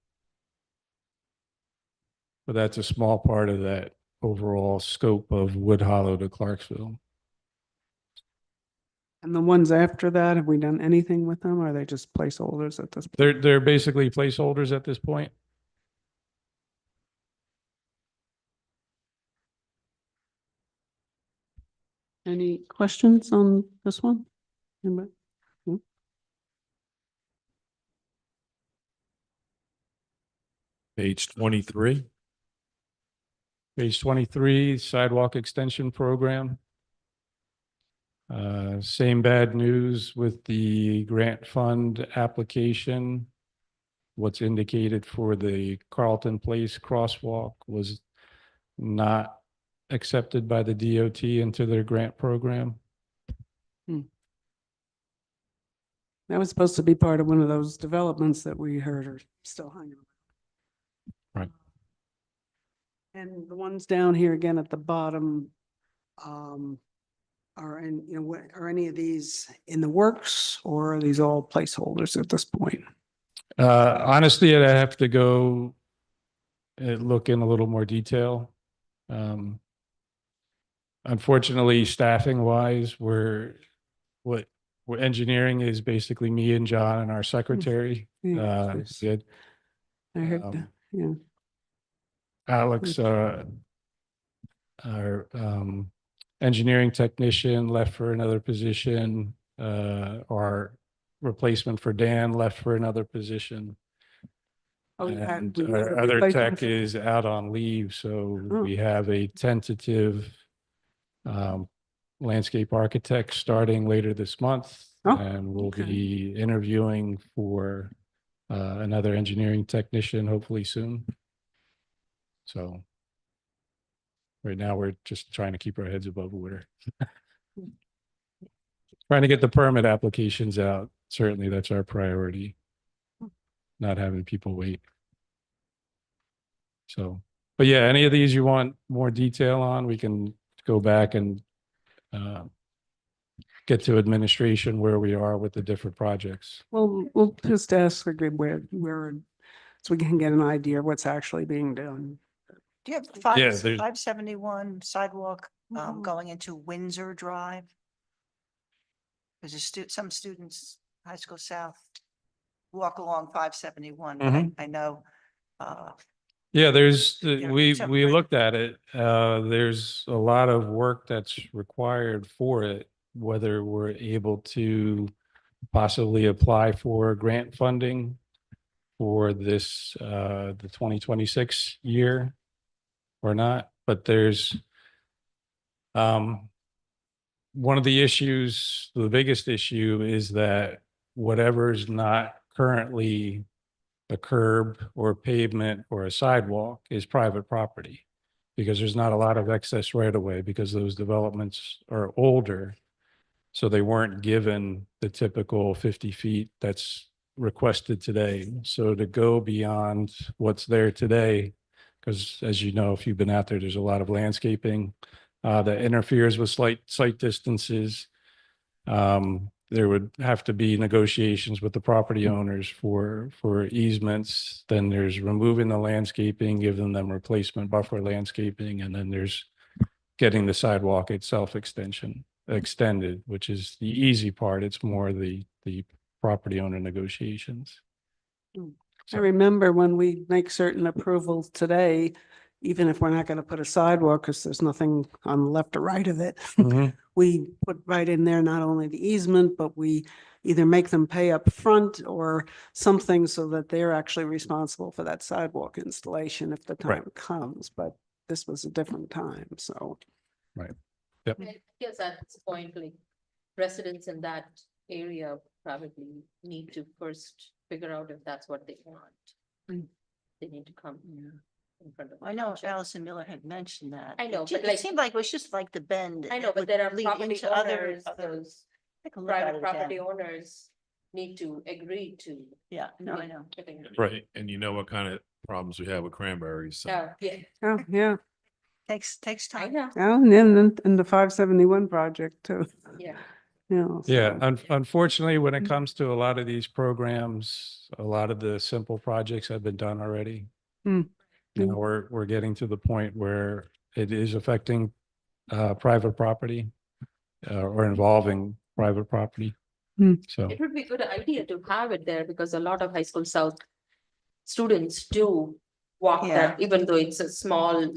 But that's a small part of that overall scope of Wood Hollow to Clarksville. And the ones after that, have we done anything with them? Or are they just placeholders at this point? They're basically placeholders at this point. Any questions on this one? Anybody? Page 23. Page 23, sidewalk extension program. Same bad news with the grant fund application. What's indicated for the Carlton Place crosswalk was not accepted by the DOT into their grant program. That was supposed to be part of one of those developments that we heard are still hanging around. Right. And the ones down here again at the bottom, are are any of these in the works, or are these all placeholders at this point? Honestly, I have to go look in a little more detail. Unfortunately, staffing wise, we're engineering is basically me and John and our secretary. Yeah, Did I heard, yeah. Alex, our engineering technician left for another position. Our replacement for Dan left for another position. Oh, And we have our a other replacement tech for- is out on leave, so Oh. we have a tentative landscape architect starting later this month. Oh, And we'll okay. be interviewing for another engineering technician hopefully soon. So right now, we're just trying to keep our heads above water. Trying to get the permit applications out. Certainly, that's our priority. Not having people wait. So, but yeah, any of these you want more detail on, we can go back and get to administration where we are with the different projects. Well, we'll just ask again so we can get an idea of what's actually being done. Do you have Yeah, five, there's- 571 sidewalk Mhm. going into Windsor Drive? Because some students, High School South, walk along 571. But I know, Yeah, there's, Yeah, we separate. looked at it. There's a lot of work that's required for it, whether we're able to possibly apply for grant funding for this, the 2026 year or not, but there's one of the issues, the biggest issue is that whatever is not currently a curb or pavement or a sidewalk is private property. Because there's not a lot of excess right of way because those developments are older. So they weren't given the typical 50 feet that's requested today. So to go beyond what's there today, because as you know, if you've been out there, there's a lot of landscaping that interferes with slight distances. There would have to be negotiations with the property owners for easements. Then there's removing the landscaping, giving them replacement buffer landscaping, and then there's getting the sidewalk itself extended, which is the easy part. It's more the property owner negotiations. I remember when we make certain approvals today, even if we're not going to put a sidewalk, because there's nothing on the left or right of it, we put right in there not only the easement, but we either make them pay up front or something so that they're actually responsible for that sidewalk installation if the Right. time comes. But this was a different time, so. Right. Yep. I guess at this point, like residents in that area probably need to first figure out if that's what they want. They need to come in front of. I know Allison Miller had mentioned that. I know, It but it like- seemed like it was just like the bend. I know, It but would there are lead property into other- owners, those Take a look at private it property again. owners need to agree to. Yeah, no, I know. Right. And you know what kind of problems we have with cranberries. So. Yeah, Oh, yeah. Takes I time. know, Oh, and then the 571 project too. yeah. Yeah, So- unfortunately, when it comes to a lot of these programs, a lot of the simple projects have been done already. Now we're getting to the point where it is affecting private property or involving private property. Hmm. So, It would be a good idea to have it there because a lot of high school south students do walk Yeah. that, even though it's a small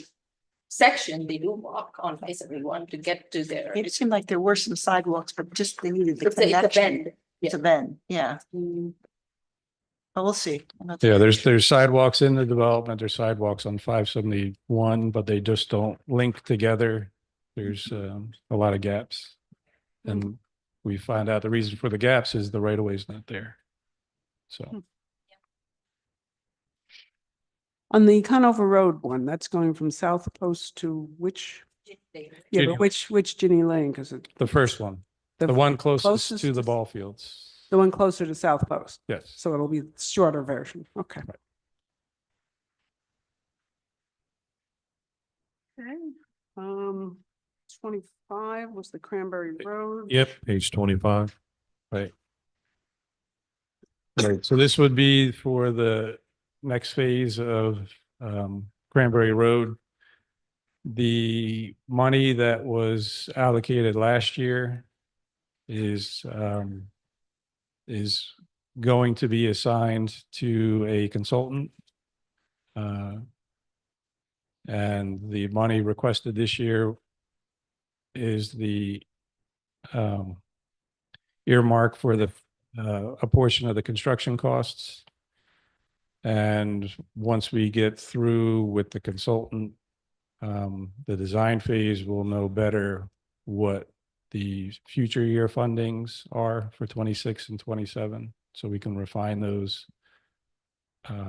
section, they do walk on 571 to get to their. It seemed like there were some sidewalks, but just they needed the It's a connection. bend. It's a bend, yeah. But we'll see. yeah, there's sidewalks in the development, there's sidewalks on 571, but they just don't link together. There's a lot of gaps. And we find out the reason for the gaps is the right of way is not there. So, On the Conover Road one, that's going from South Post to which? Yeah, Ginny- but which Ginny Lane? Because it, the first one, the one closest to the ball fields. the one closer to South Post. Yes. So it'll be the shorter version. Okay. Okay. 25 was the Cranberry Road. Yep, page 25. Right. Right, so this would be for the next phase of Cranberry Road. The money that was allocated last year is going to be assigned to a consultant. And the money requested this year is the earmark for the a portion of the construction costs. And once we get through with the consultant, the design phase will know better what the future year fundings are for 26 and 27. So we can refine those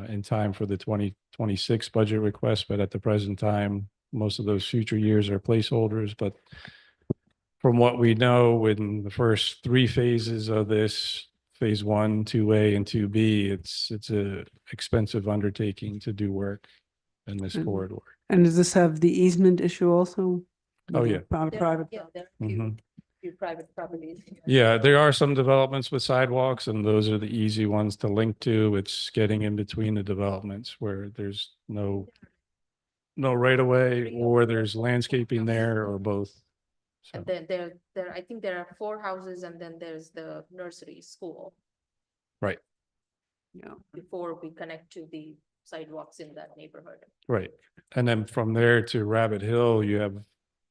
in time for the 2026 budget request. But at the present time, most of those future years are placeholders. But from what we know, in the first three phases of this, phase 1, 2A, and 2B, it's a expensive undertaking to do work in this corridor. And does this have the easement issue also? Oh, yeah. Private. Yeah, there are few private properties. Yeah, there are some developments with sidewalks, and those are the easy ones to link to. It's getting in between the developments where there's no right of way, or there's landscaping there, or both. So, And then there, I think there are 4 houses and then there's the nursery school right, Yeah. before we connect to the sidewalks in that neighborhood. right. And then from there to Rabbit Hill, you have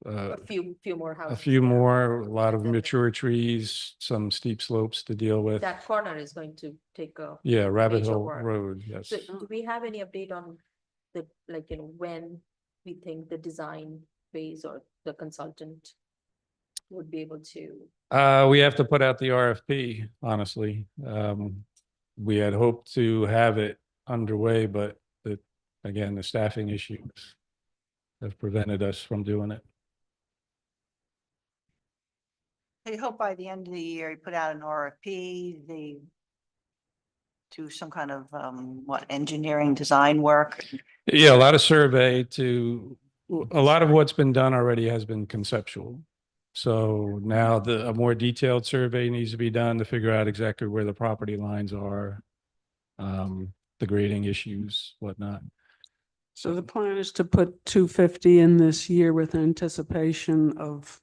A few more a houses. few there. more, a lot of And then mature trees, some steep slopes to deal with. That corner is going to take a. Yeah, Rabbit major Hill work. Road, yes. So do we have any update on the, like, when we think the design phase or the consultant would be able to? We have to put out the RFP, honestly. We had hoped to have it underway, but again, the staffing issues have prevented us from doing it. They hope by the end of the year, you put out an RFP, they do some kind of, engineering design work. Yeah, a lot of a lot of what's been done already has been conceptual. So now a more detailed survey needs to be done to figure out exactly where the property lines are, the grading issues, whatnot. So the plan is to put 250 in this year with anticipation of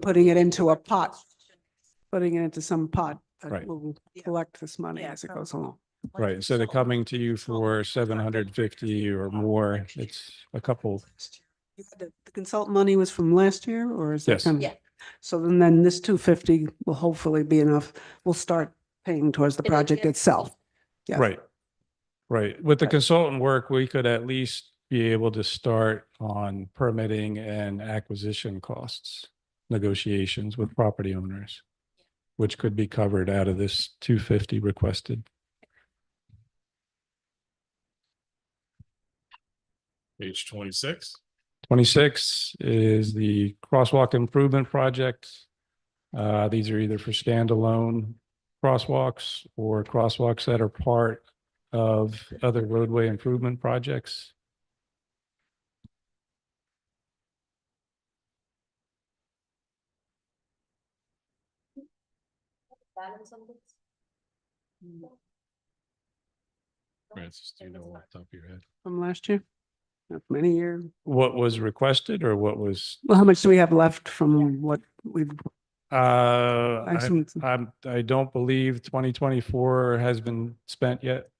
putting it into a pot, putting it into some pot that Right. will collect this money Yeah, as it goes along. Right, instead of coming to you for 750 or more, it's a couple. You had The consultant money was from last year, or is that Yes. kind of? Yeah. So then this 250 will hopefully be enough. We'll start paying towards the It'll project get- itself. Yeah. Right. Right. With the Right. consultant work, we could at least be able to start on permitting and acquisition costs, negotiations with property owners, which could be covered out of this 250 requested. Page 26. 26 is the crosswalk improvement project. These are either for standalone crosswalks or crosswalks that are part of other roadway improvement projects. Balance on this? Francis, do you know off the top of your head? From last year? Not many years. What was requested or what was, Well, how much do we have left from what we've assume it's- I don't believe 2024 has been spent yet.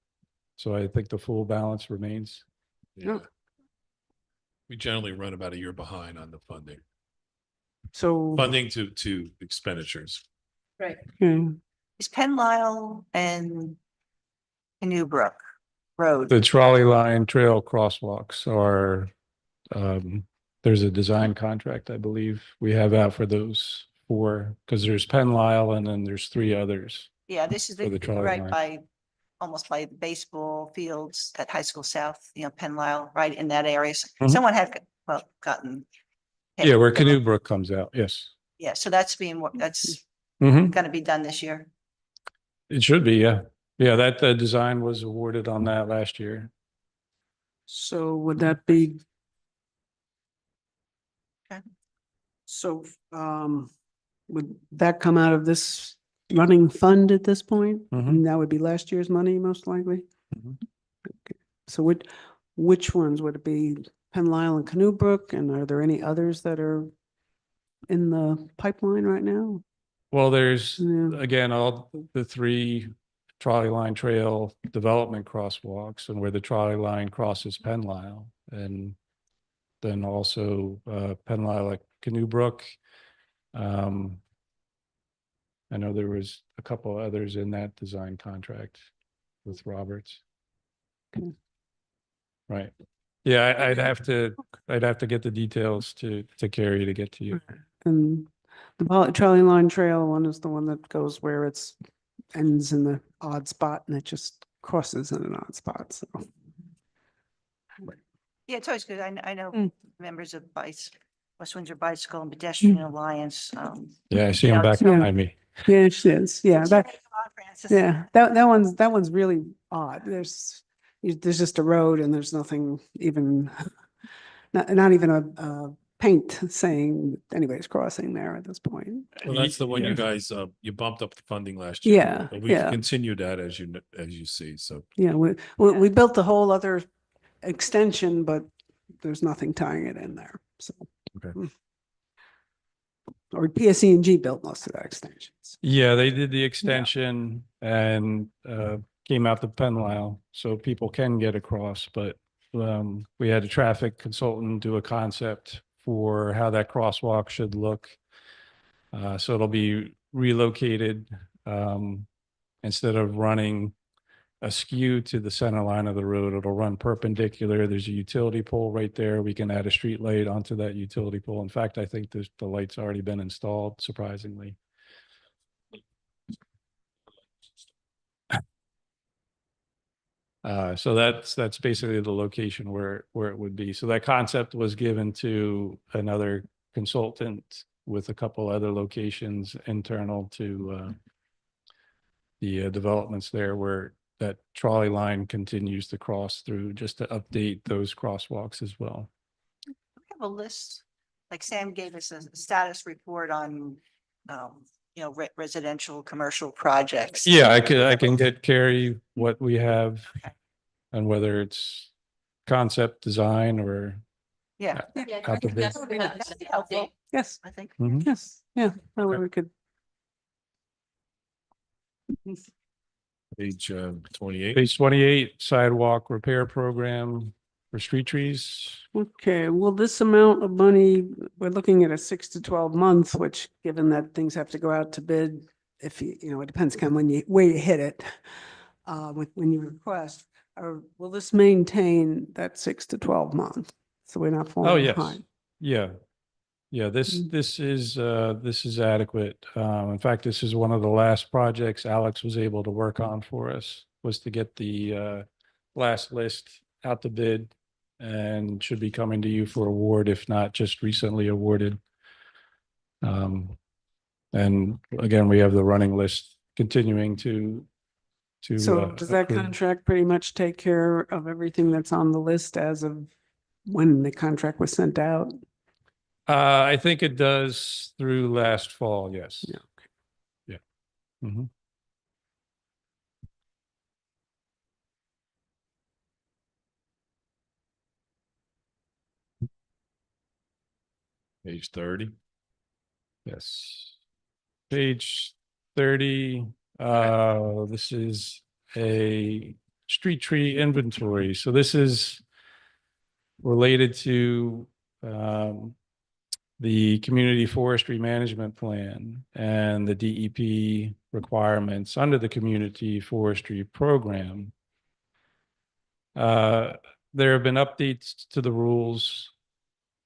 So I think the full balance remains. Yeah. We generally run about a year behind on the funding, So, funding to expenditures. Right. okay, Is Penlisle and Newbrook Road? The trolley line trail crosswalks are, there's a design contract, I believe we have out for those four, because there's Penlisle and then there's three others. Yeah, this is For the trolley right line. by, almost by the baseball fields at High School South, Penlisle, right in that area. Mhm. Someone had, well, gotten. Yeah, where Canoe Brook comes out, yes. Yeah, so that's that's Mm-hmm. gonna be done this year. It should be, yeah. Yeah, that design was awarded on that last year. so would that be? Okay. So, would that come out of this running fund at this point? Mhm. And that would be last year's money, most likely? Mhm. Okay. So which ones would it be? Penlisle and Canoe Brook, and are there any others that are in the pipeline right now? Well, there's, Yeah. again, all the three trolley line trail development crosswalks and where the trolley line crosses Penlisle. And then also Penlisle at Canoe Brook. I know there was a couple others in that design contract with Roberts. Okay. Right. Yeah, I'd have to get the details to Carrie to get to you. And the trolley line trail one is the one that goes where it's ends in the odd spot and it just crosses in an odd spot, so. Yeah, it's always good. I know Mm. members of West Windsor Bicycle and Pedestrian Alliance. Yeah, I see him back Yeah. behind me. Yeah, it is, yeah, Come that, on, Francis. yeah, that one's really odd. There's just a road and there's nothing even, not even a paint saying anybody's crossing there at this point. Well, that's the one Yeah. you guys, you bumped up the funding last year. Yeah, But we've yeah. continued that as you see, so. Yeah, we built the whole other extension, but there's nothing tying it in there, so. Okay. Or PSE&G built most of that extensions. Yeah, they did the extension and came out to Penlisle, so people can get across, but we had a traffic consultant do a concept for how that crosswalk should look. So it'll be relocated, instead of running askew to the center line of the road, it'll run perpendicular. There's a utility pole right there. We can add a street light onto that utility pole. In fact, I think the light's already been installed, surprisingly. So that's basically the location where it would be. So that concept was given to another consultant with a couple other locations internal to the developments there, where that trolley line continues to cross through, just to update those crosswalks as well. We have a list, like Sam gave us a status report on, residential, commercial projects. Yeah, I can get Carrie what we have Okay. and whether it's concept design or Yeah. out the bid. That'd be helpful, Yes, I think. Mhm. yes, yeah, that way Okay. we could. Page 28. Page 28, sidewalk repair program for street trees. Okay, well, this amount of money, we're looking at a 6 to 12 months, which given that things have to go out to bid, if it depends on where you hit it, when you request, or will this maintain that 6 to 12 months? So we're not Oh, falling yes. behind. Yeah. Yeah, this is adequate. In fact, this is one of the last projects Alex was able to work on for us, was to get the last list out to bid, and should be coming to you for award, if not just recently awarded. And again, we have the running list continuing to. So does that approve. contract pretty much take care of everything that's on the list as of when the contract was sent out? I think it does through last fall, yes. Yeah. Yeah. Mhm. Page 30. Yes. Page 30, this is a street tree inventory. So this is related to the community forestry management plan and the DEP requirements under the community forestry program. There have been updates to the rules.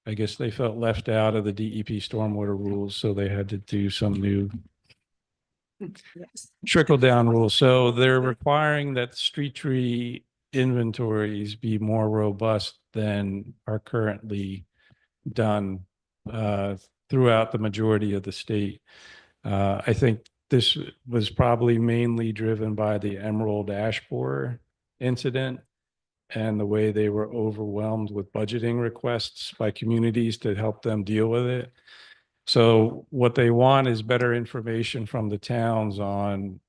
I guess they felt left out of the DEP stormwater rules, so they had to do some new trickle down rules. So they're requiring that street tree inventories be more robust than are currently done throughout the majority of the state. I think this was probably mainly driven by the emerald ash borer incident and the way they were overwhelmed with budgeting requests by communities to help them deal with it. So what they want is better information from the towns on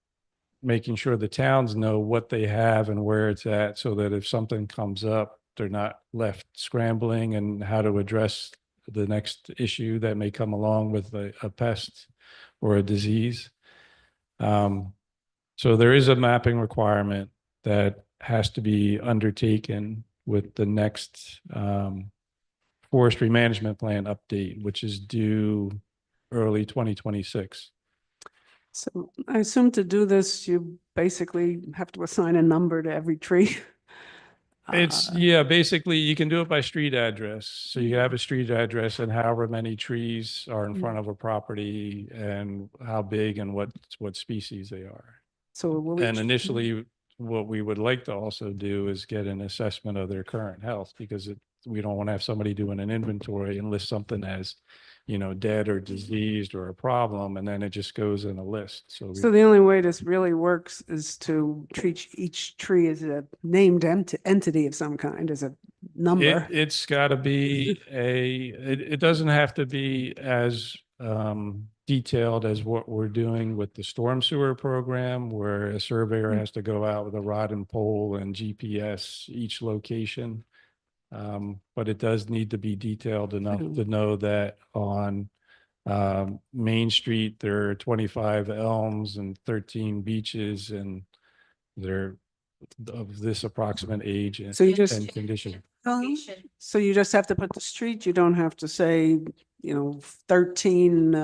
making sure the towns know what they have and where it's at, so that if something comes up, they're not left scrambling and how to address the next issue that may come along with a pest or a disease. So there is a mapping requirement that has to be undertaken with the next forestry management plan update, which is due early 2026. So I assume to do this, you basically have to assign a number to every tree. It's, yeah, basically you can do it by street address. So you have a street address and however many trees are in front of a property and how big and what species they are. So will And each- initially, what we would like to also do is get an assessment of their current health, because we don't want to have somebody doing an inventory and list something as, dead or diseased or a problem, and then it just goes in a list. So So the only way this really works is to treat each tree as a named entity of some kind, as a number. It's got to be it doesn't have to be as detailed as what we're doing with the storm sewer program, where a surveyor has to go out with a rod and pole and GPS each location. But it does need to be detailed enough to know that on Main Street, there are 25 elms and 13 beeches, and they're of this approximate age and So you just- and condition. So you just have to put the street, you don't have to say, 13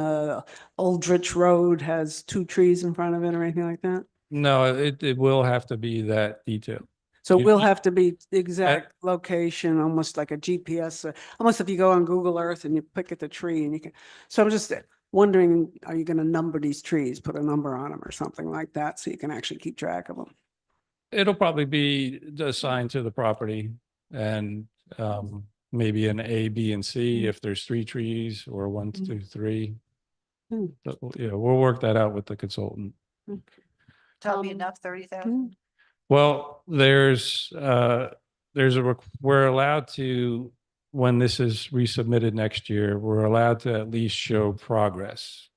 Aldrich Road has 2 trees in front of it or anything like that? No, it will have to be that detailed. So it You- will have to be the exact location, almost like a GPS, almost if you go on Google Earth and you pick at the tree and you can, so I'm just wondering, are you going to number these trees, put a number on them or something like that, so you can actually keep track of them? It'll probably be assigned to the property and maybe an A, B, and C if there's 3 trees, or 1, 2, 3. But, yeah, we'll work that out with the consultant. That'll be enough, 30,000? Well, we're allowed to, when this is resubmitted next year, we're allowed to at least show progress.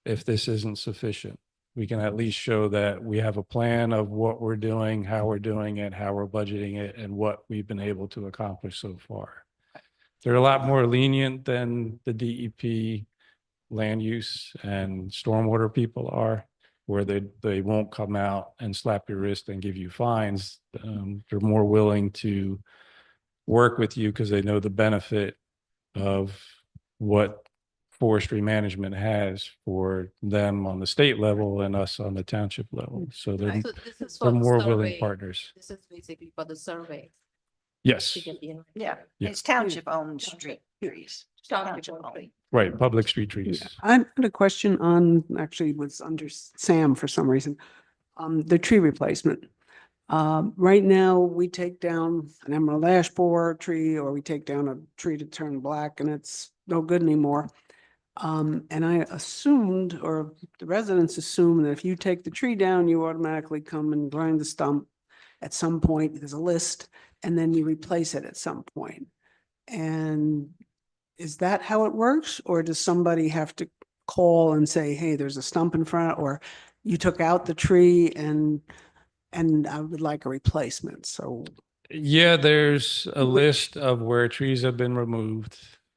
If this isn't sufficient, we can at least show that we have a plan of what we're doing, how we're doing it, how we're budgeting it, and what we've been able to accomplish so far. They're a lot more lenient than the DEP land use and stormwater people are, where they won't come out and slap your wrist and give you fines. They're more willing to work with you because they know the benefit of what forestry management has for them on the state level and us on the township level. So they're So this is they're for the more willing survey. partners. This is basically for the survey. Yes, To get the Yeah, Yeah. it's township owned street trees. Township Township only. owned. right. Public street trees. I had a question on, actually was under Sam for some reason, the tree replacement. Right now, we take down an emerald ash borer tree, or we take down a tree to turn black and it's no good anymore. And I assumed, or the residents assume, that if you take the tree down, you automatically come and grind the stump at some point. There's a list, and then you replace it at some point. And is that how it works? Or does somebody have to call and say, hey, there's a stump in front, or you took out the tree and I would like a replacement? So Yeah, there's a list of where trees have been removed.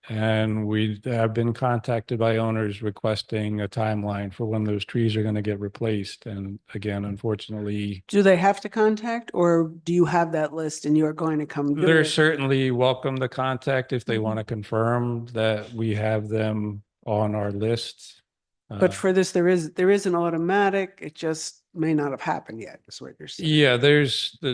And we have been contacted by owners requesting a timeline for when those trees are going to get replaced. And again, unfortunately, Do they have to contact, or do you have that list and you're going to come? do they're it? certainly welcome to contact if they want to confirm that we have them on our list. But for this, there is an automatic, it just may not have happened yet, is what you're saying. Yeah,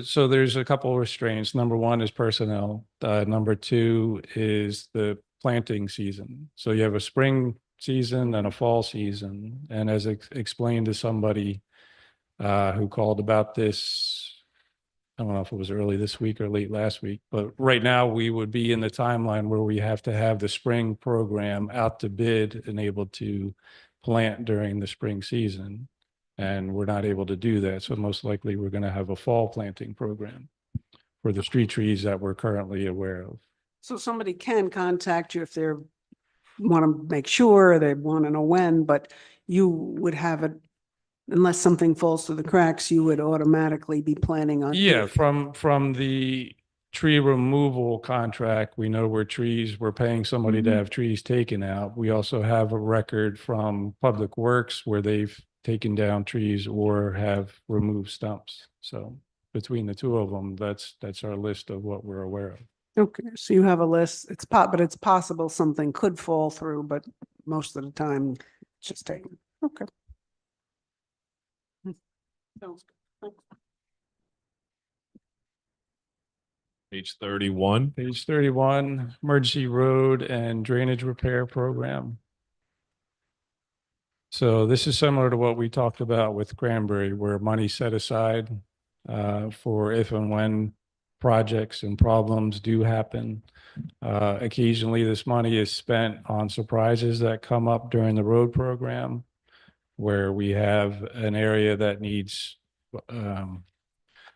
so there's a couple of restraints. Number one is personnel. Number two is the planting season. So you have a spring season and a fall season. And as explained to somebody who called about this, I don't know if it was early this week or late last week, but right now we would be in the timeline where we have to have the spring program out to bid and able to plant during the spring season. And we're not able to do that. So most likely we're going to have a fall planting program for the street trees that we're currently aware of. So somebody can contact you if they're, want to make sure, they want to know when, but you would have it, unless something falls through the cracks, you would automatically be planning on. Yeah, from the tree removal contract, we know where trees, we're paying somebody to have trees taken out. We also have a record from Public Works where they've taken down trees or have removed stumps. So between the two of them, that's our list of what we're aware of. Okay, so you have a list, but it's possible something could fall through, but most of the time it's just taken, okay. Sounds good. Thanks. Page 31. Page 31, emergency road and drainage repair program. So this is similar to what we talked about with Cranberry, where money set aside for if and when projects and problems do happen. Occasionally, this money is spent on surprises that come up during the road program, where we have an area that needs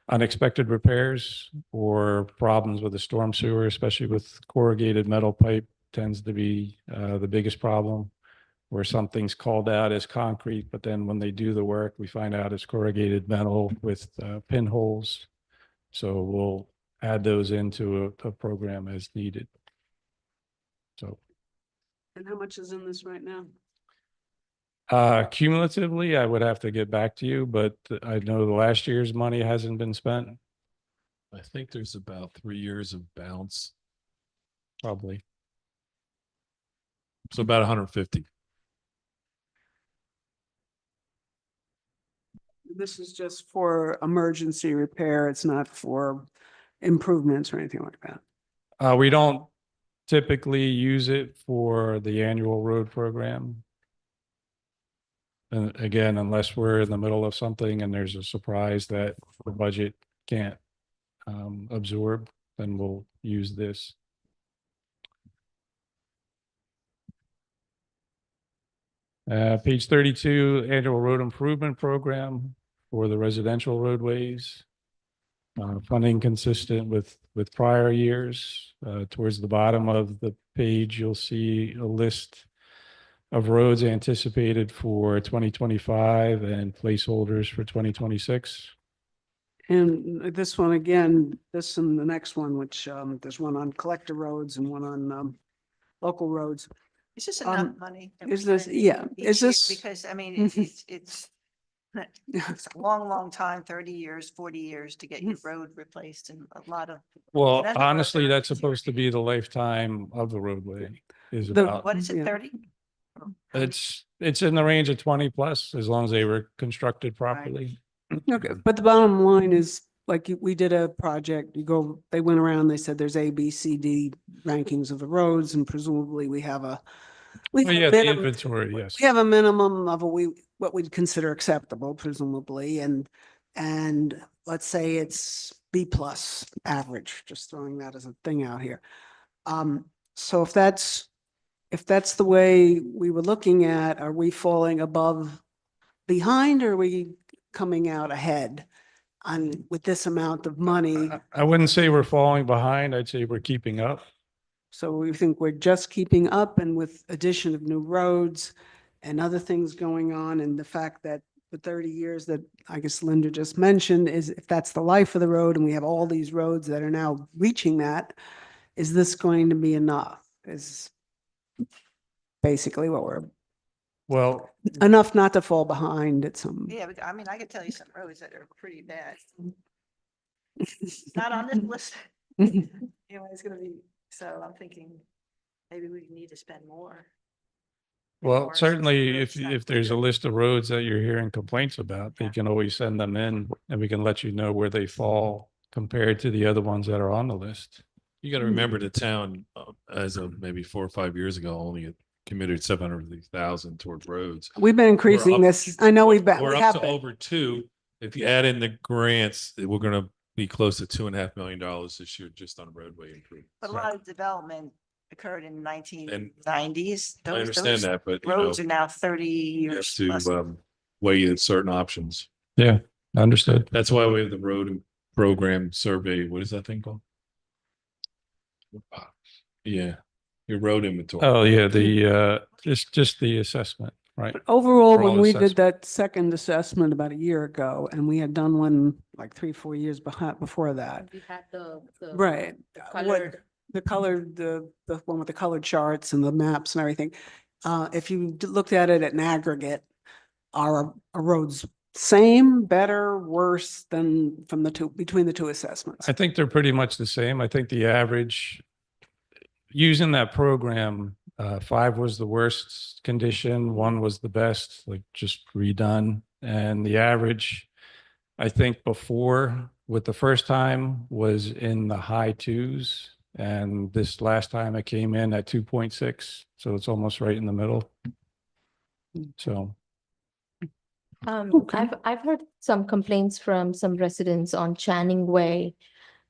unexpected repairs or problems with the storm sewer, especially with corrugated metal pipe tends to be the biggest problem, where something's called out as concrete, but then when they do the work, we find out it's corrugated metal with pinholes. So we'll add those into a program as needed. So And how much is in this right now? cumulatively, I would have to get back to you, but I know the last year's money hasn't been spent, I think there's about 3 years of bounce. probably. So about 150. This is just for emergency repair. It's not for improvements or anything like that. We don't typically use it for the annual road program. And again, unless we're in the middle of something and there's a surprise that the budget can't absorb, then we'll use this. Page 32, annual road improvement program for the residential roadways. Funding consistent with prior years. Towards the bottom of the page, you'll see a list of roads anticipated for 2025 and placeholders for 2026. And this one again, this and the next one, which there's one on collector roads and one on local roads. Is this enough money? that Is we're this, spending yeah, each is year? this? Because I mean, it's a long time, 30 years, 40 years to get your road replaced and a lot of. Well, That's honestly, further that's supposed to be the lifetime of the roadway is The- about, What is it, Yeah. 30? it's in the range of 20 plus, as long as they were constructed properly. Okay, but the bottom line is, like, we did a project, they went around, they said there's A, B, C, D rankings of the roads, and presumably we have a. we Oh, have a yeah, the minimum- inventory, yes. We have a minimum of what we'd consider acceptable presumably, and let's say it's B plus average, just throwing that as a thing out here. So if that's the way we were looking at, are we falling behind, or are we coming out ahead with this amount of money? I wouldn't say we're falling behind. I'd say we're keeping up. So we think we're just keeping up, and with addition of new roads and other things going on, and the fact that the 30 years that I guess Linda just mentioned is, if that's the life of the road and we have all these roads that are now reaching that, is this going to be enough? basically what we're, Well, enough not to fall behind at some. Yeah, but I mean, I could tell you some roads that are pretty bad. Not on this list. Anyway, it's gonna be, so I'm thinking maybe we need to spend more. well, More certainly road if there's a list of roads that you're hearing complaints about, they Yeah. can always send them in and we can let you know where they fall compared to the other ones that are on the list. You got to remember the town, as of maybe 4 or 5 years ago, only committed 700,000 towards roads. We've been increasing up- this. I know we've been, We're we up have to been. over 2. If you add in the grants, we're going to be close to $2.5 million this year just on roadway improvements. But a lot of development occurred in 1990s. I understand that, but you Roads know, are now 30 you have years to plus. weigh in certain options. Yeah, understood. That's why we have the road program survey. What is that thing called? Yeah, your road inventory. Oh, yeah, the, just the assessment, right? But overall, when Overall we did assessment. that second assessment about a year ago, and we had done one like 3, 4 years before that. We had the. Right. Colored. The colored, the one with the colored charts and the maps and everything. If you looked at it in aggregate, are our roads same, better, worse than from the two, between the two assessments? I think they're pretty much the same. I think the average, using that program, 5 was the worst condition, 1 was the best, like just redone. And the average, I think before with the first time was in the high 2s. And this last time it came in at 2.6. So it's almost right in the middle. So. Okay. I've heard some complaints from some residents on Channing Way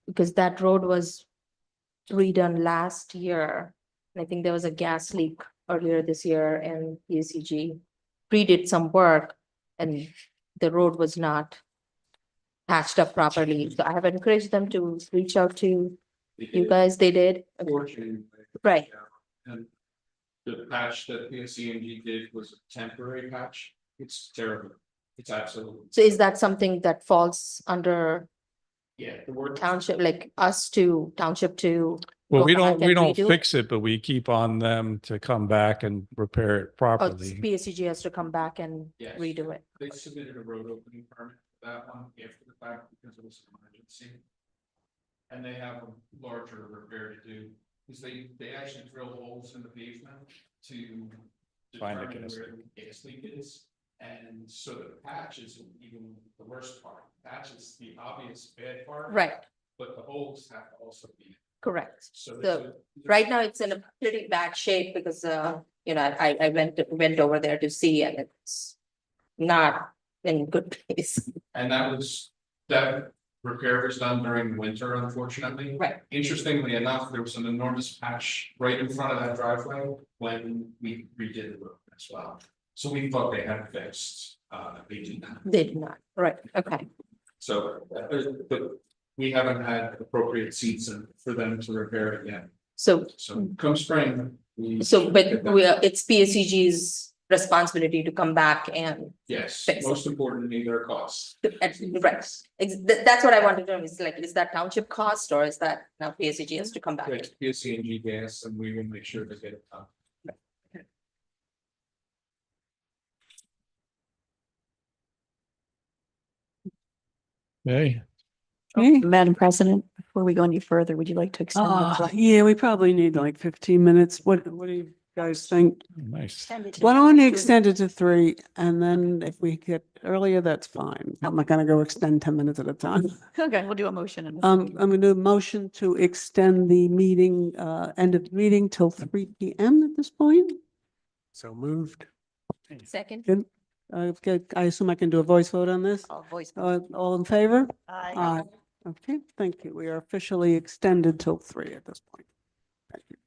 because that road was redone last year. And I think there was a gas leak earlier this year and PSEG redid some work and the road was not patched up properly. So I have encouraged them to reach out to you guys. They did. Fortunately. Right. And the patch that PSCNG did was a temporary patch. It's terrible. It's absolutely. So is that something that falls under Yeah, the word. township, like us to township to? Well, go we back don't and redo it? fix it, but we keep on them to come back and repair it Oh, properly. PSEG has to come back and Yes. redo it. They submitted a road opening permit for that one after the fact because it was an emergency. And they have a larger repair to do, because they actually drill holes in the pavement to Find the determine gas where the gas leak is. And so the patch is even the worst part. Patch is the obvious bad part. Right, But the holes have to also be, correct. so. So right now it's in a pretty bad shape because, I went over there to see and it's not in good place. And that repair was done during winter, unfortunately. Right. Interestingly enough, there was an enormous patch right in front of that driveway when we redid the road as well. So we thought they had fixed, they did not. They did not, right, okay. So, but we haven't had appropriate seats for them to repair it yet. So, So come spring. but it's PSEG's responsibility to come back and, Yes, fix it. most importantly, their costs. right. That's what I wanted to know, is like, is that township cost or is that now PSEG has to come back? It's PSC&G gas, and we will make sure to get it done. Hey, Madam President, before we go any further, would you like to extend? the flight? Yeah, we probably need like 15 minutes. What do you guys think? nice. Extend it to Why don't you 22. extend it to 3 and then if we get earlier, that's fine. I'm not gonna go extend 10 minutes at a time. Okay, we'll do a motion. I'm gonna do a motion to extend the meeting, end of the meeting till 3 PM at this point. So moved. Second, Good. Okay, I assume I can do a voice vote on this? Oh, voice. All in favor? Aye. Okay, thank you. We are officially extended till 3 at this point. Thank you.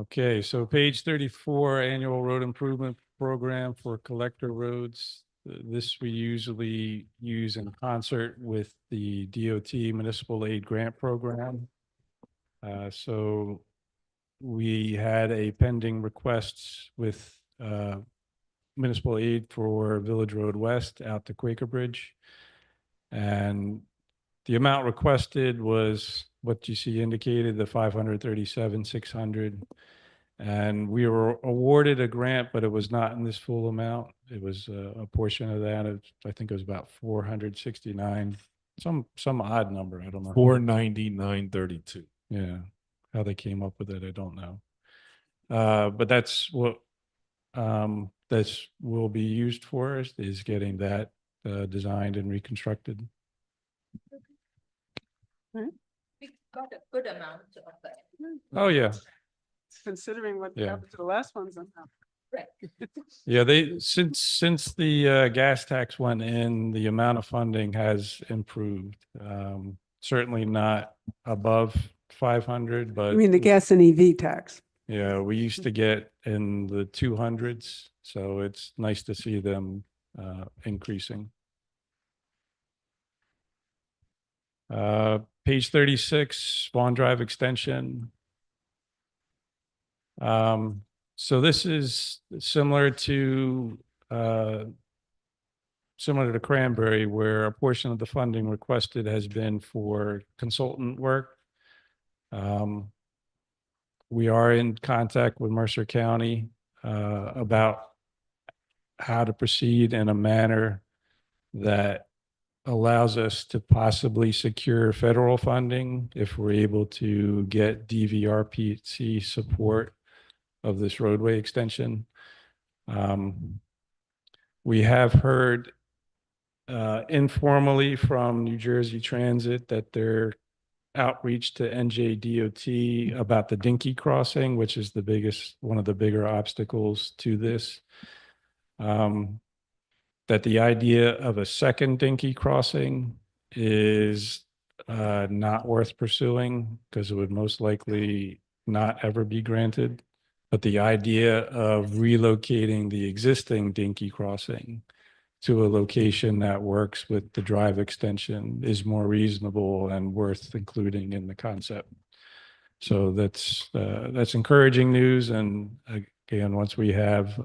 Okay, so page 34, annual road improvement program for collector roads. This we usually use in concert with the DOT municipal aid grant program. So we had a pending request with municipal aid for Village Road West out to Quaker Bridge. And the amount requested was what you see indicated, the 537,600. And we were awarded a grant, but it was not in this full amount. It was a portion of that. I think it was about 469, some odd number. I don't know. 499.32. Yeah, how they came up with it, I don't know. But that's what this will be used for, is getting that designed and reconstructed. We got a good amount of it. Oh, yeah. Considering what Yeah. happened to the last one somehow. Right. Yeah, they, since the gas tax went in, the amount of funding has improved. Certainly not above 500, but. I mean, the gas and EV tax. Yeah, we used to get in the 200s, so it's nice to see them increasing. Page 36, Vaughn Drive extension. So this is similar to Cranberry, where a portion of the funding requested has been for consultant work. We are in contact with Mercer County about how to proceed in a manner that allows us to possibly secure federal funding if we're able to get DVRPC support of this roadway extension. We have heard informally from New Jersey Transit that their outreach to NJDOT about the Dinky crossing, which is one of the bigger obstacles to this. That the idea of a second Dinky crossing is not worth pursuing because it would most likely not ever be granted. But the idea of relocating the existing Dinky crossing to a location that works with the drive extension is more reasonable and worth including in the concept. So that's encouraging news. And again, once we have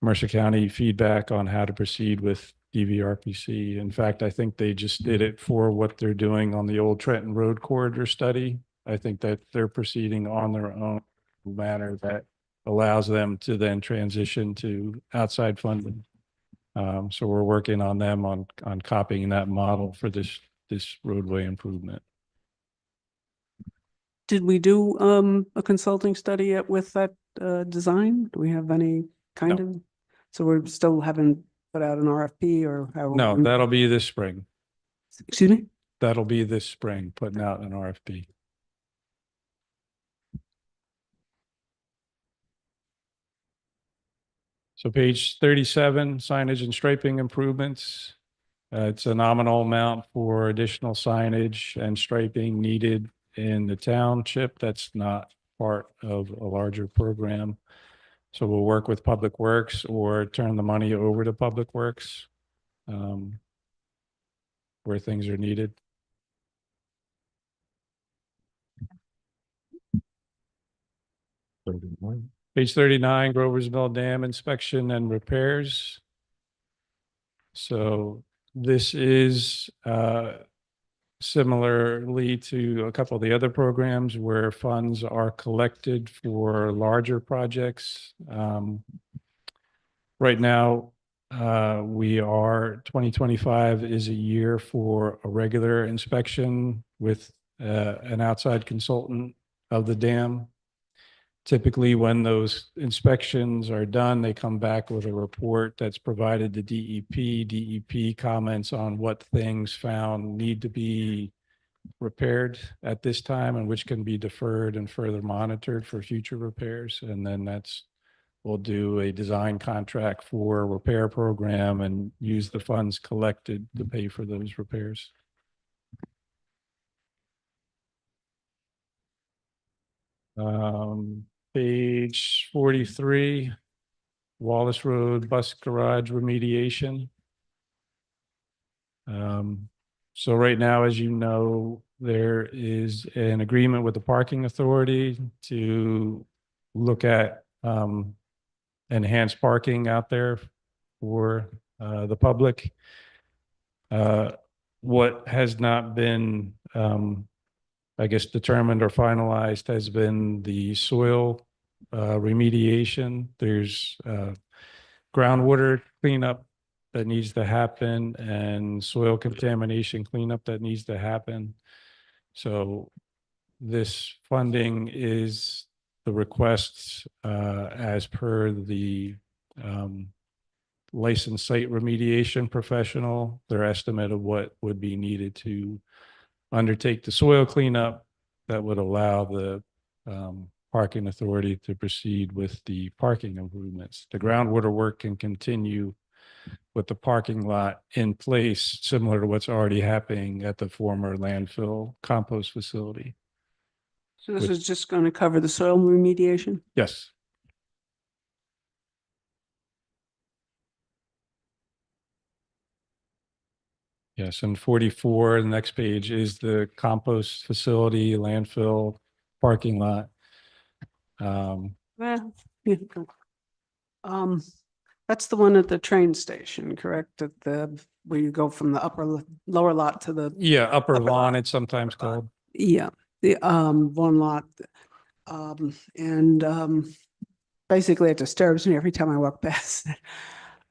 Mercer County feedback on how to proceed with DVRPC. In fact, I think they just did it for what they're doing on the old Trenton Road Corridor study. I think that they're proceeding on their own manner that allows them to then transition to outside funding. So we're working on them on copying that model for this roadway improvement. Did we do a consulting study with that design? Do we have any kind of? So we still haven't put out an RFP or how? No, that'll be this spring. Excuse me? That'll be this spring, putting out an RFP. So page 37, signage and striping improvements. It's a nominal amount for additional signage and striping needed in the township. That's not part of a larger program. So we'll work with Public Works or turn the money over to Public Works where things are needed. Page 39, Grover's Mill Dam inspection and repairs. So this is similarly to a couple of the other programs where funds are collected for larger projects. Right now, 2025 is a year for a regular inspection with an outside consultant of the dam. Typically, when those inspections are done, they come back with a report that's provided to DEP. DEP comments on what things found need to be repaired at this time and which can be deferred and further monitored for future repairs. And then we'll do a design contract for a repair program and use the funds collected to pay for those repairs. Page 43, Wallace Road Bus Garage remediation. So right now, as you know, there is an agreement with the parking authority to look at enhanced parking out there for the public. What has not been I guess, determined or finalized has been the soil remediation. There's groundwater cleanup that needs to happen and soil contamination cleanup that needs to happen. So this funding is the requests as per the licensed site remediation professional, their estimate of what would be needed to undertake the soil cleanup that would allow the parking authority to proceed with the parking improvements. The groundwater work can continue with the parking lot in place, similar to what's already happening at the former landfill compost facility. So this Which- is just going to cover the soil remediation? Yes. Yes, and 44, the next page is the compost facility, landfill, parking lot. Well, yeah. That's the one at the train station, correct? At the, where you go from the lower lot to the, Yeah, upper Upper lawn, lot. it's sometimes called. yeah, the, one lot. Basically it disturbs me every time I walk past.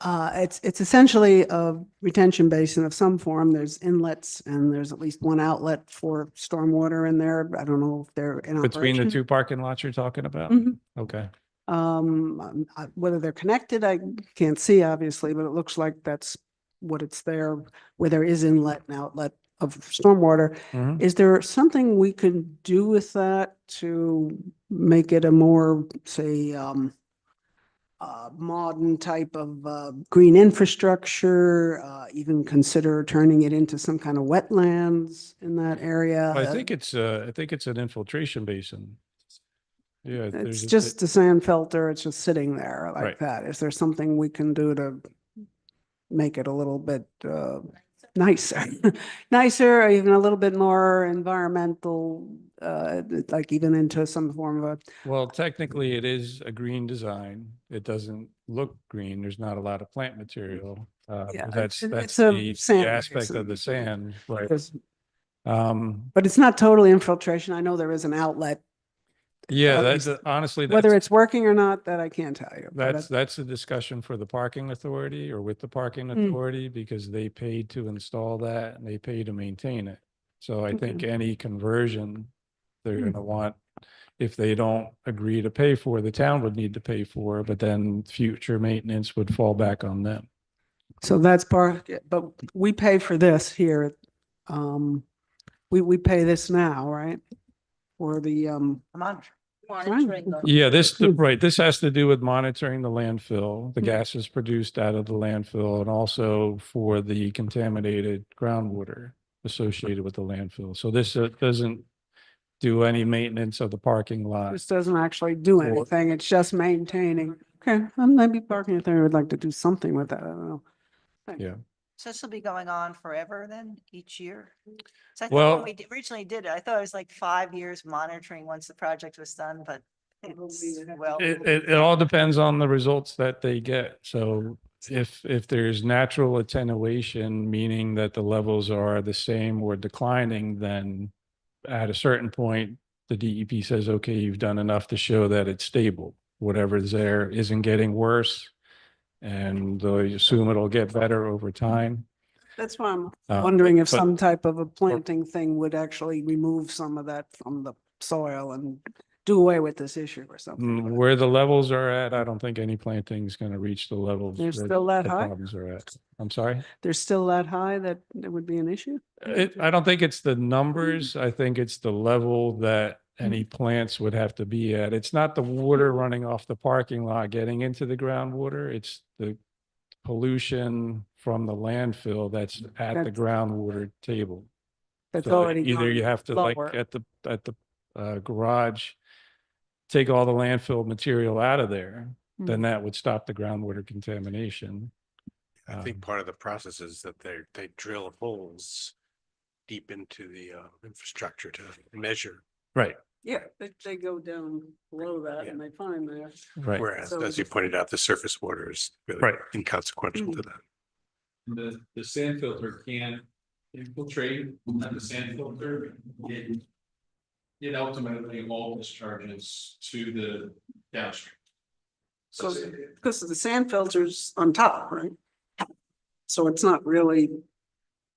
It's essentially a retention basin of some form. There's inlets and there's at least one outlet for stormwater in there. I don't know if they're in Between the operation. two parking lots you're talking about? Mhm. Okay. Whether they're connected, I can't see obviously, but it looks like that's what it's there, where there is inlet and outlet of stormwater. Mhm. Is there something we could do with that to make it a more, say, modern type of green infrastructure, even consider turning it into some kind of wetlands in that area? I think it's an infiltration basin. Yeah. It's just a sand filter. It's just sitting there like Right. that. Is there something we can do to make it a little bit nicer? Nicer, or even a little bit more environmental, like even into some form of a, Well, technically it is a green design. It doesn't look green. There's not a lot of plant material. Yeah, That's it's a the sand aspect of the basin. sand, right? because- Um, but it's not totally infiltration. I know there is an outlet. yeah, At that's least honestly, Whether that's, it's working or not, that I can't tell you. but that's a discussion for the parking authority or with the parking Mm. authority because they paid to install that and they pay to maintain it. So I think any conversion they're Mm. gonna want, if they don't agree to pay for, the town would need to pay for, but then future maintenance would fall back on them. So that's part, but we pay for this here. We pay this now, right? For the, Monitor. Monitoring of- Yeah, Mm. right, this has to do with monitoring the landfill, the Mm. gases produced out of the landfill, and also for the contaminated groundwater associated with the landfill. So this doesn't do any maintenance of the parking lot. this doesn't actually do Or- anything. It's just maintaining. Okay, maybe parking authority would like to do something with that. I don't know. Yeah. So this will be going on forever then, each year? So I thought Well- when we originally did it, I thought it was like 5 years monitoring once the project was done, but it's, well, It all depends on the results that they get. So if there's natural attenuation, meaning that the levels are the same or declining, then at a certain point, the DEP says, okay, you've done enough to show that it's stable. Whatever's there isn't getting worse. And they assume it'll get better over time. That's why I'm Uh, wondering if but- some type of a planting thing would actually remove some of that from the soil and do away with this issue or something. Where the levels are at, I don't think any planting is going to reach the levels. They're still that the high? Problems are at. I'm sorry? They're still that high that it would be an issue? I don't think it's the numbers. I think it's the level that any plants would have to be at. It's not the water running off the parking lot getting into the groundwater. It's the pollution from the landfill that's at the That's- groundwater table. That's So already either you gone have to like lower. at the garage, take all the landfill material out of there, then Mm. that would stop the groundwater contamination. I think part of the process is that they drill holes deep into the infrastructure to measure. Right, Yeah, they go down below that and they find that. right. Whereas, So as you just- pointed out, the surface water is really Right. inconsequential to that. The sand filter can't infiltrate at the sand filter. it ultimately all discharges to the downstream. Because the sand filter's on top, right? So it's not really.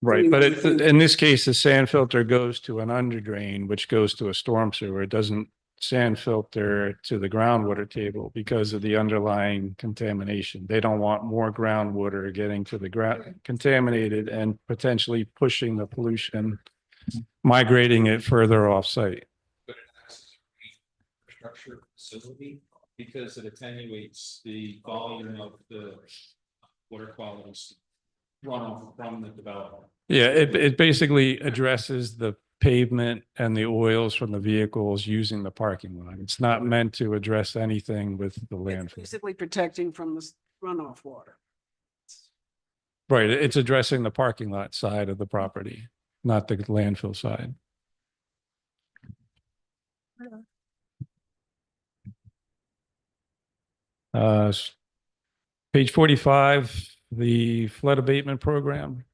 Right, but in this case, the sand filter goes to an under drain, which goes to a storm sewer. It doesn't sand filter to the groundwater table because of the underlying contamination. They don't want more groundwater getting to the ground contaminated and potentially pushing the pollution, migrating it further off site. But it acts as a infrastructure facility because it attenuates the volume of the water qualities runoff from the development. Yeah, it basically addresses the pavement and the oils from the vehicles using the parking lot. It's not meant to address anything with the landfill. Basically protecting from the runoff water. Right, it's addressing the parking lot side of the property, not the landfill side. Page 45, the flood abatement program.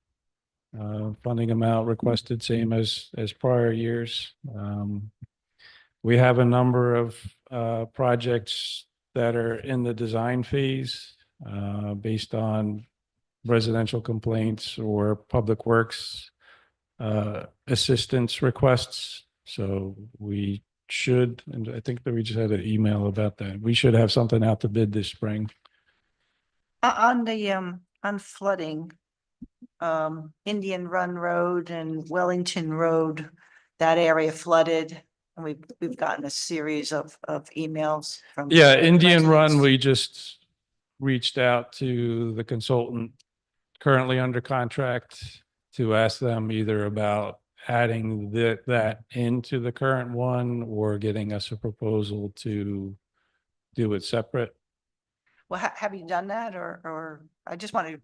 Funding amount requested same as prior years. We have a number of projects that are in the design phase based on residential complaints or public works assistance requests. So we should, and I think that we just had an email about that. We should have something out to bid this spring. On flooding, Indian Run Road and Wellington Road, that area flooded. And we've gotten a series of emails from. Yeah, Indian Run, residents. we just reached out to the consultant currently under contract to ask them either about adding that into the current one or getting us a proposal to do it separate. Well, have you done that or I just want to,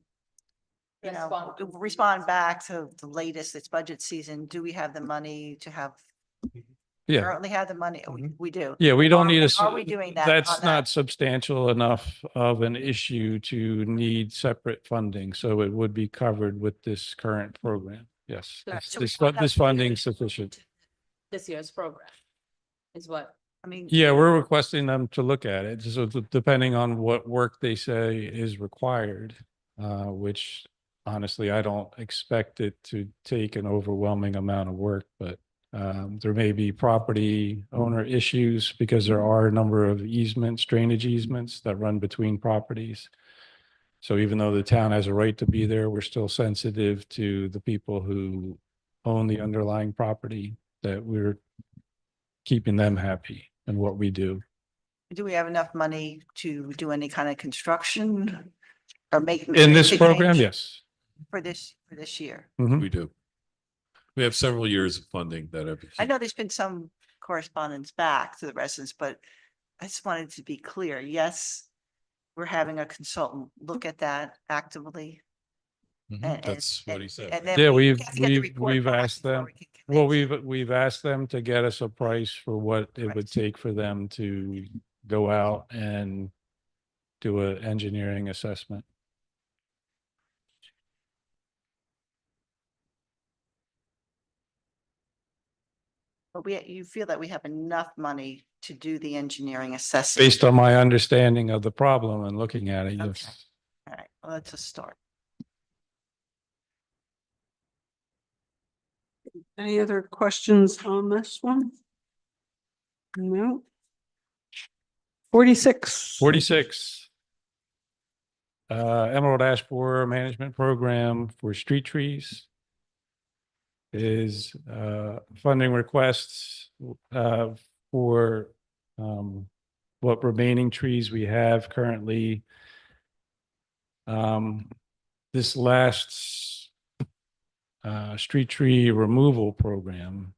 respond back to the latest, it's budget season. Do we have the money to have? Yeah. Currently have the money? We do. Yeah, we don't need Are we doing that? That's on that? not substantial enough of an issue to need separate funding. So it would be covered with this current program. Yes, So this funding is sufficient. This year's program is what? I mean. Yeah, we're requesting them to look at it. So depending on what work they say is required, which honestly, I don't expect it to take an overwhelming amount of work, but there may be property owner issues because there are a number of easements, drainage easements that run between properties. So even though the town has a right to be there, we're still sensitive to the people who own the underlying property, that we're keeping them happy in what we do. Do we have enough money to do any kind of construction or make? In this make program, change yes. For this year? Mhm. We do. We have several years of funding that have. I know there's been some correspondence back to the residents, but I just wanted to be clear. Yes, we're having a consultant look at that actively. and- That's what he and- said. and then Yeah, we we've have to get the report we've back asked before them. we can Well, commit. we've asked them to get us a price for what it would Right. take for them to go out and do an engineering assessment. But you feel that we have enough money to do the engineering assessment? Based on my understanding of the problem and looking at it, Okay. yes. All right, well, that's a start. Any other questions on this one? No. 46. 46. Emerald Ash Borer Management Program for street trees is funding requests for what remaining trees we have currently. This last street tree removal program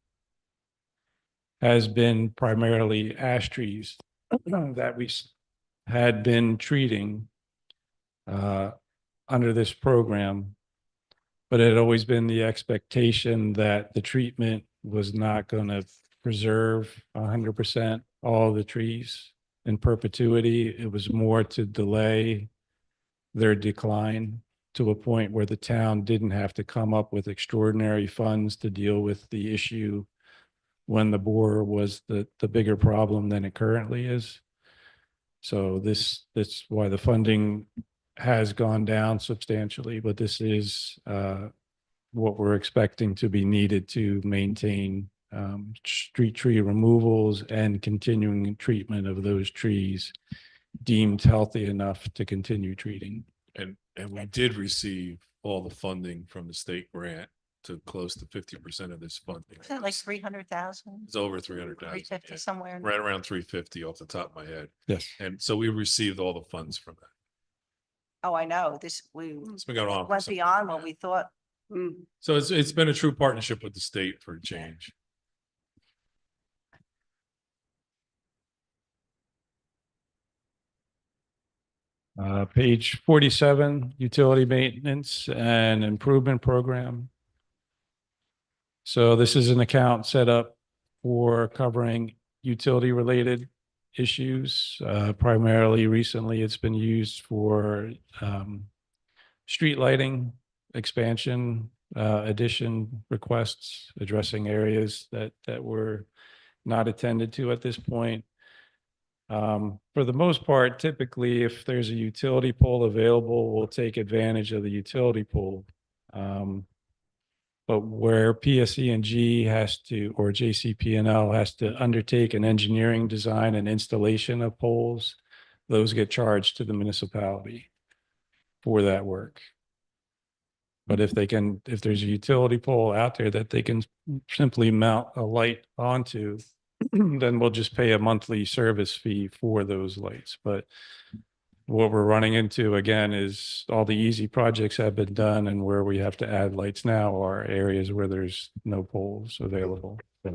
has been primarily ash trees that we had been treating under this program. But it had always been the expectation that the treatment was not going to preserve 100% all the trees in perpetuity. It was more to delay their decline to a point where the town didn't have to come up with extraordinary funds to deal with the issue when the bore was the bigger problem than it currently is. So this why the funding has gone down substantially, but this is what we're expecting to be needed to maintain street tree removals and continuing treatment of those trees deemed healthy enough to continue treating. And we did receive all the funding from the state grant to close to 50% of this funding. Is that like 300,000? It's over 300,000. 350 somewhere? in- Right around 350 off the top of my head. Yes. And so we received all the funds from that. Oh, I know. It's been going on. for Went some beyond time. what we thought. So it's been a true partnership with the state for a change. Page 47, utility maintenance and improvement program. So this is an account set up for covering utility related issues. Primarily recently, it's been used for street lighting, expansion, addition requests, addressing areas that were not attended to at this point. For the most part, typically, if there's a utility pole available, we'll take advantage of the utility pole. But where PSE&G has to, or JCP&L has to undertake an engineering design and installation of poles, those get charged to the municipality for that work. But if there's a utility pole out there that they can simply mount a light onto, then we'll just pay a monthly service fee for those lights. But what we're running into again is all the easy projects have been done, and where we have to add lights now are areas where there's no poles available. There's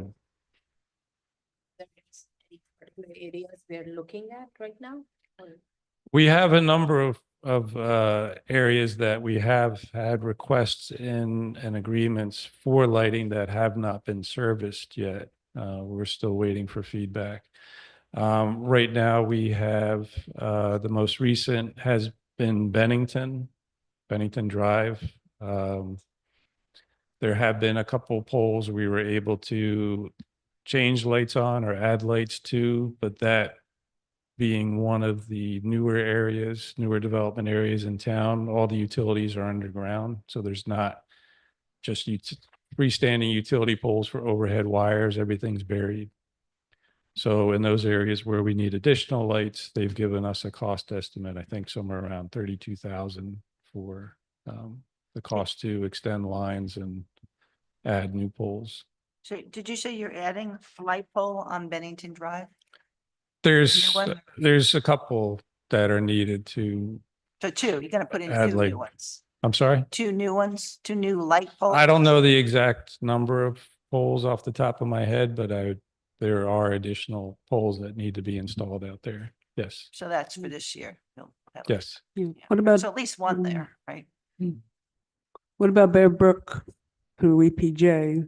any particular areas we're looking at right now? Or- We have a number of areas that we have had requests in and agreements for lighting that have not been serviced yet. We're still waiting for feedback. Right now, we have the most recent has been Bennington Drive. There have been a couple poles we were able to change lights on or add lights to, but that being one of the newer development areas in town, all the utilities are underground. So there's not just freestanding utility poles for overhead wires, everything's buried. So in those areas where we need additional lights, they've given us a cost estimate, I think somewhere around 32,000 for the cost to extend lines and add new poles. So did you say you're adding a light pole on Bennington Drive? There's a couple that are needed to So two, you're gonna put in add two like, new ones, I'm sorry? two new ones, two new light poles? I don't know the exact number of poles off the top of my head, but there are additional poles that need to be installed out there. Yes, So that's for this year. You'll have- yes. Yeah. What about, So at least one there, right? what about Bear Brook through EPJ?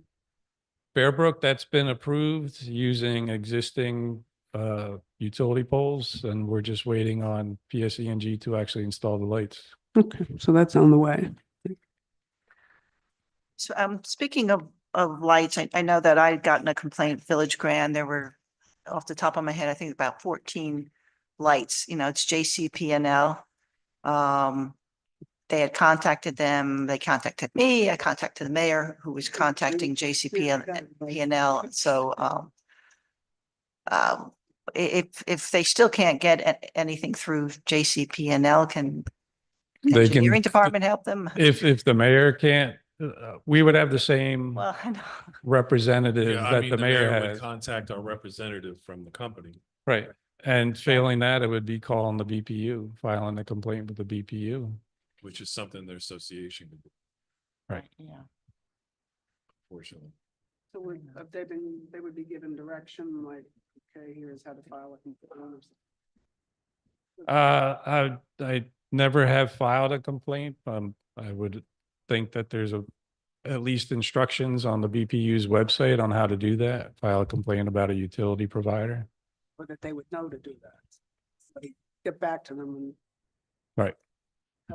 Bearbrook, that's been approved using existing utility poles, and we're just waiting on PSE&G to actually install the lights. Okay, so that's on the way. So speaking of lights, I know that I'd gotten a complaint, Village Grand, there were off the top of my head, I think about 14 lights, it's JCP&L. They had contacted them, they contacted me, I contacted the mayor who was contacting JCP&L. So if they still can't get anything through JCP&L, can They engineering can, department help them? if the mayor can't, we would have the same Well, I know. representative Yeah, I that mean, the mayor would has. contact our representative from the company. Right. And failing that, it would be calling the BPU, filing a complaint with the BPU. Which is something their association would do, Right. Yeah. fortunately. So they would be given direction like, okay, here's how to file a complaint. I never have filed a complaint. I would think that there's at least instructions on the BPU's website on how to do that, file a complaint about a utility provider. Or that they would know to do that. So they get back to them and. Right.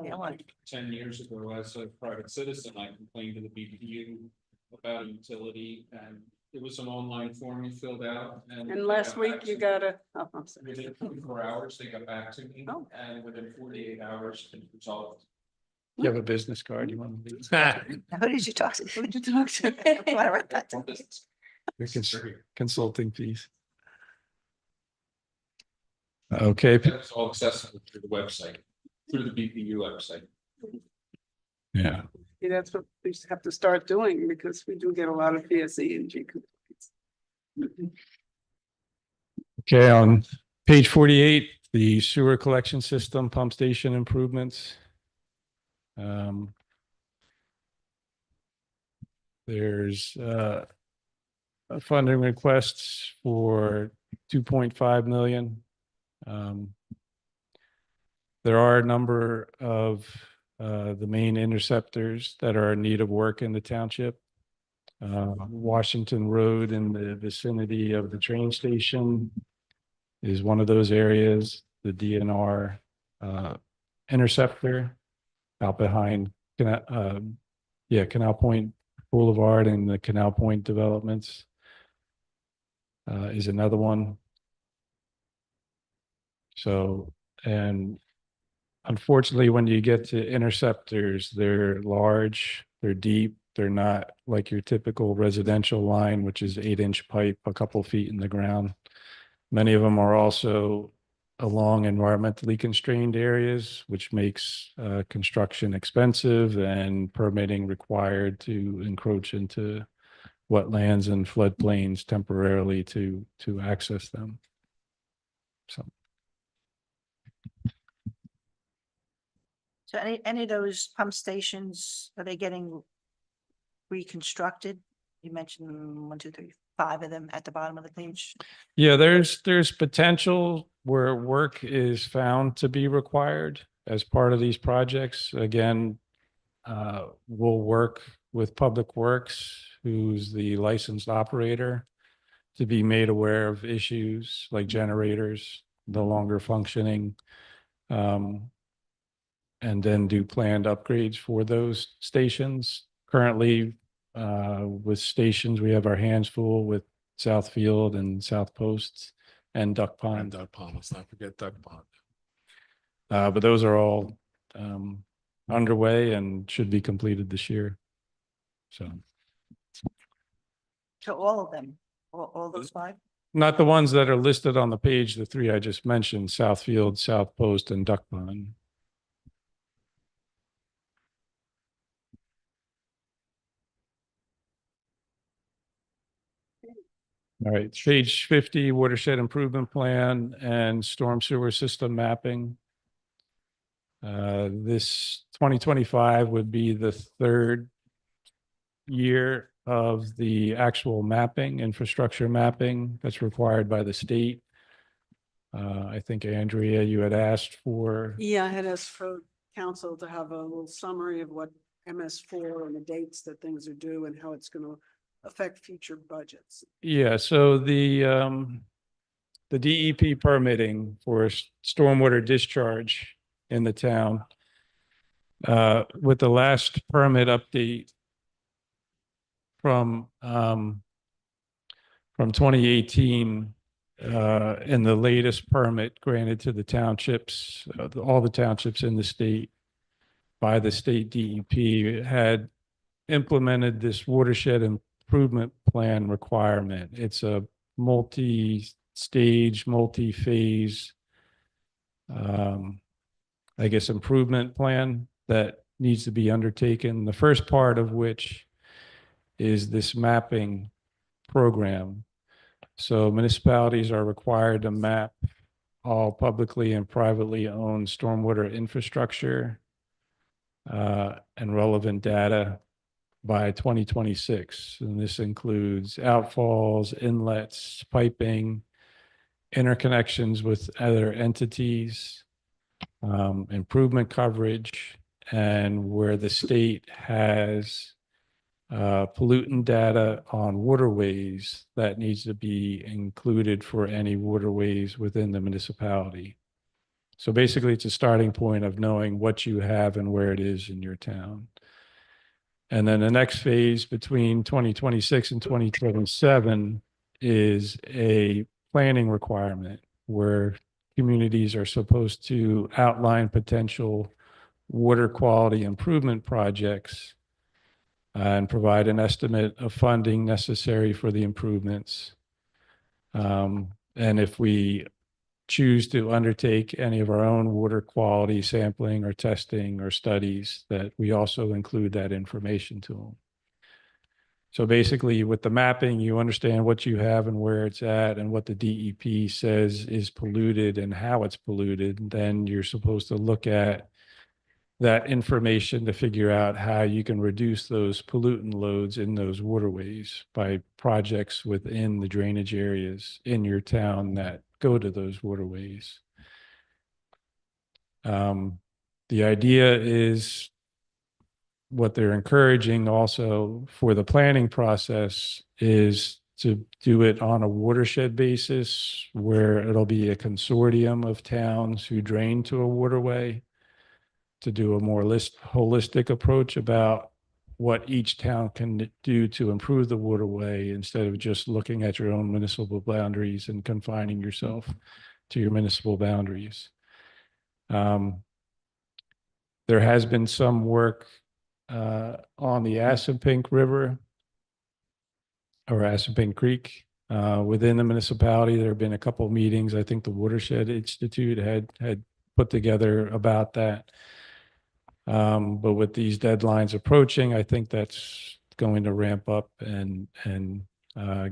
Yeah, like- 10 years ago, as a private citizen, I complained to the BPU about a utility, and It was an online form you filled out and. And last week you got a, oh, I'm sorry. Within 24 hours, they got back to me Oh. and within 48 hours, it resolved. You have a business card you want to leave? Now, who did you talk to? Who did you talk to? I wanna write that down. Your consulting fees. Okay, It's all accessible through the website, through the BPU website. yeah. Yeah, that's what we have to start doing because we do get a lot of PSE and G complaints. Okay, on page 48, the sewer collection system pump station improvements. There's funding requests for 2.5 million. There are a number of the main interceptors that are in need of work in the township. Washington Road in the vicinity of the train station is one of those areas. The DNR interceptor out behind Canal Point Boulevard and the Canal Point developments is another one. So, and unfortunately, when you get to interceptors, they're large, they're deep, they're not like your typical residential line, which is 8-inch pipe, a couple feet in the ground. Many of them are also along environmentally constrained areas, which makes construction expensive and permitting required to encroach into wetlands and floodplains temporarily to access them. So. So any of those pump stations, are they getting reconstructed? You mentioned 1, 2, 3, 5 of them at the bottom of the page. Yeah, there's potential where work is found to be required as part of these projects. Again, we'll work with Public Works, who's the licensed operator, to be made aware of issues like generators no longer functioning, and then do planned upgrades for those stations. Currently, with stations, we have our hands full with Southfield and South Post and Duck Pond. And Duck Pond, let's not forget Duck Pond. But those are all underway and should be completed this year. So all of them, all those 5? not the ones that are listed on the page, the 3 I just mentioned, Southfield, South Post, and Duck Pond. All right, page 50, watershed improvement plan and storm sewer system mapping. This 2025 would be the 3rd year of the actual mapping, infrastructure mapping that's required by the state. I think Andrea, you had asked for. Yeah, I had asked for council to have a little summary of what MS4 and the dates that things are due and how it's going to affect future budgets. Yeah, so the DEP permitting for stormwater discharge in the town, with the last permit update from 2018, and the latest permit granted to the townships, all the townships in the state by the state DEP had implemented this watershed improvement plan requirement. It's a multi-stage, multi-phase, I guess, improvement plan that needs to be undertaken. The first part of which is this mapping program. So municipalities are required to map all publicly and privately owned stormwater infrastructure and relevant data by 2026. And this includes outfalls, inlets, piping, interconnections with other entities, improvement coverage, and where the state has pollutant data on waterways that needs to be included for any waterways within the municipality. So basically, it's a starting point of knowing what you have and where it is in your town. And then the next phase between 2026 and 2027 is a planning requirement where communities are supposed to outline potential water quality improvement projects and provide an estimate of funding necessary for the improvements. And if we choose to undertake any of our own water quality sampling or testing or studies, that we also include that information to them. So basically with the mapping, you understand what you have and where it's at and what the DEP says is polluted and how it's polluted. Then you're supposed to look at that information to figure out how you can reduce those pollutant loads in those waterways by projects within the drainage areas in your town that go to those waterways. The idea is what they're encouraging also for the planning process is to do it on a watershed basis where it'll be a consortium of towns who drain to a waterway, to do a more holistic approach about what each town can do to improve the waterway instead of just looking at your own municipal boundaries and confining yourself to your municipal boundaries. There has been some work on the Assunpink River or Assunpink Creek within the municipality. There have been a couple of meetings. I think the Watershed Institute had put together about that. But with these deadlines approaching, I think that's going to ramp up and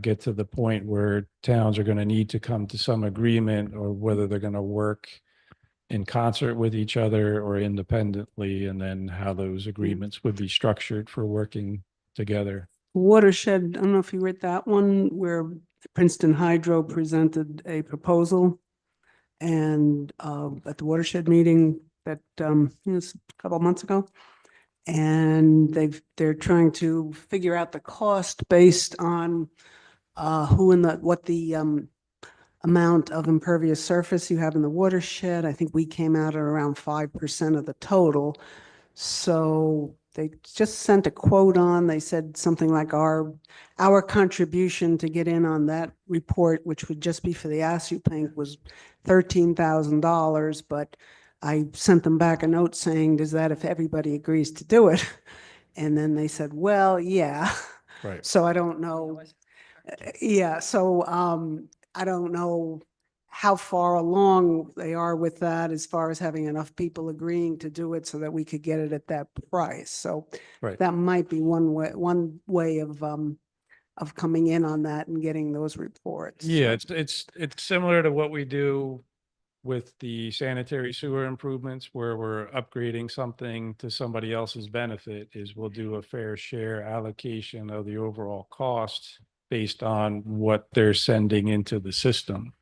get to the point where towns are going to need to come to some agreement, or whether they're going to work in concert with each other or independently, and then how those agreements would be structured for working together. Watershed, I don't know if you read that one where Princeton Hydro presented a proposal, and at the watershed meeting that was a couple of months ago, and they're trying to figure out the cost based on what the amount of impervious surface you have in the watershed. I think we came out at around 5% of the total. So they just sent a quote on, they said something like our contribution to get in on that report, which would just be for the Assunpink, was $13,000. But I sent them back a note saying, does that if everybody agrees to do it? And then they said, well, yeah. Right. So I don't know. Yeah. So I don't know how far along they are with that as far as having enough people agreeing to do it so that we could get it at that price. So Right. that might be one way of coming in on that and getting those reports. Yeah, it's similar to what we do with the sanitary sewer improvements, where we're upgrading something to somebody else's benefit. Is we'll do a fair share allocation of the overall cost based on what they're sending into the system.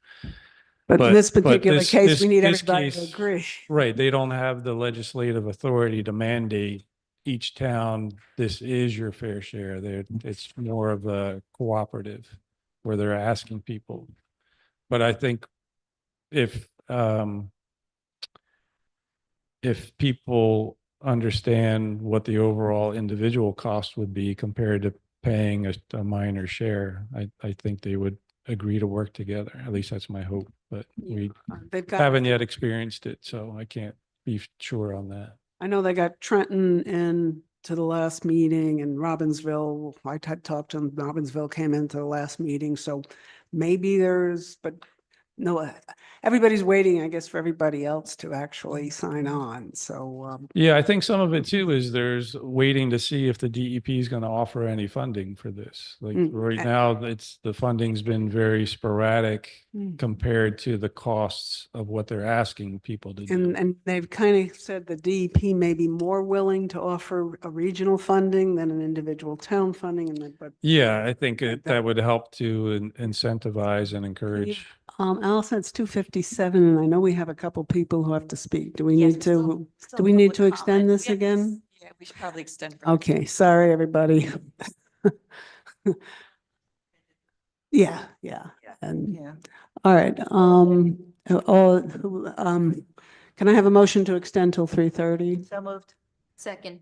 But in this particular case, we need this everybody to case- agree. Right, they don't have the legislative authority to mandate each town, this is your fair share. It's more of a cooperative where they're asking people. But I think if people understand what the overall individual cost would be compared to paying a minor share, I think they would agree to work together. At least that's my hope, but we haven't yet experienced it, so I can't be sure on that. I know they got Trenton in to the last meeting, and Robbinsville, I talked to them, Robbinsville came into the last meeting, so maybe but no, everybody's waiting, I guess, for everybody else to actually sign on. So Yeah, I think some of it too is there's waiting to see if the DEP is going to offer any funding for this. Like right now, the funding's been very sporadic compared to the costs of what they're asking people to do. and they've kind of said the DEP may be more willing to offer a regional funding than an individual town funding, but Yeah, I think that would help to incentivize and encourage. Allison, it's 2:57, and I know we have a couple people who have to speak. Do we Yes, need still do we need to public extend comment. this Yes. again? Yeah, we should probably extend. Okay, sorry, everybody. Yeah. And, Yeah. all right, can I have a motion to extend till 3:30? So moved. Second.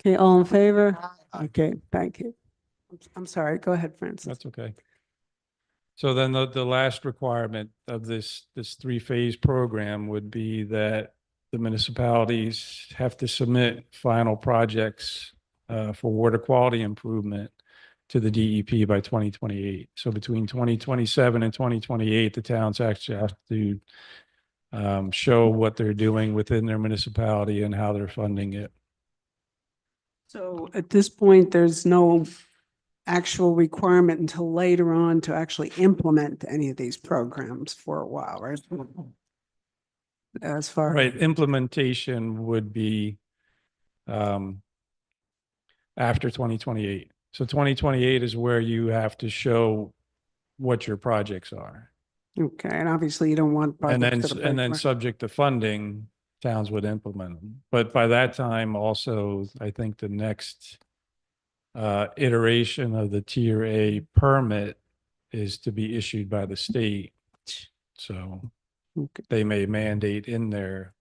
Okay, all in favor? Okay, thank you. I'm sorry, go ahead, Francis. That's okay. So then the last requirement of this three-phase program would be that the municipalities have to submit final projects for water quality improvement to the DEP by 2028. So between 2027 and 2028, the towns actually have to show what they're doing within their municipality and how they're funding it. So at this point, there's no actual requirement until later on to actually implement any of these programs for a while, right? As far. Right, implementation would be after 2028. So 2028 is where you have to show what your projects are. Okay, and obviously you don't want And projects then, that are and then big. subject to funding, towns would implement them. But by that time also, I think the next iteration of the Tier A permit is to be issued by the state. So Okay. they may mandate in there.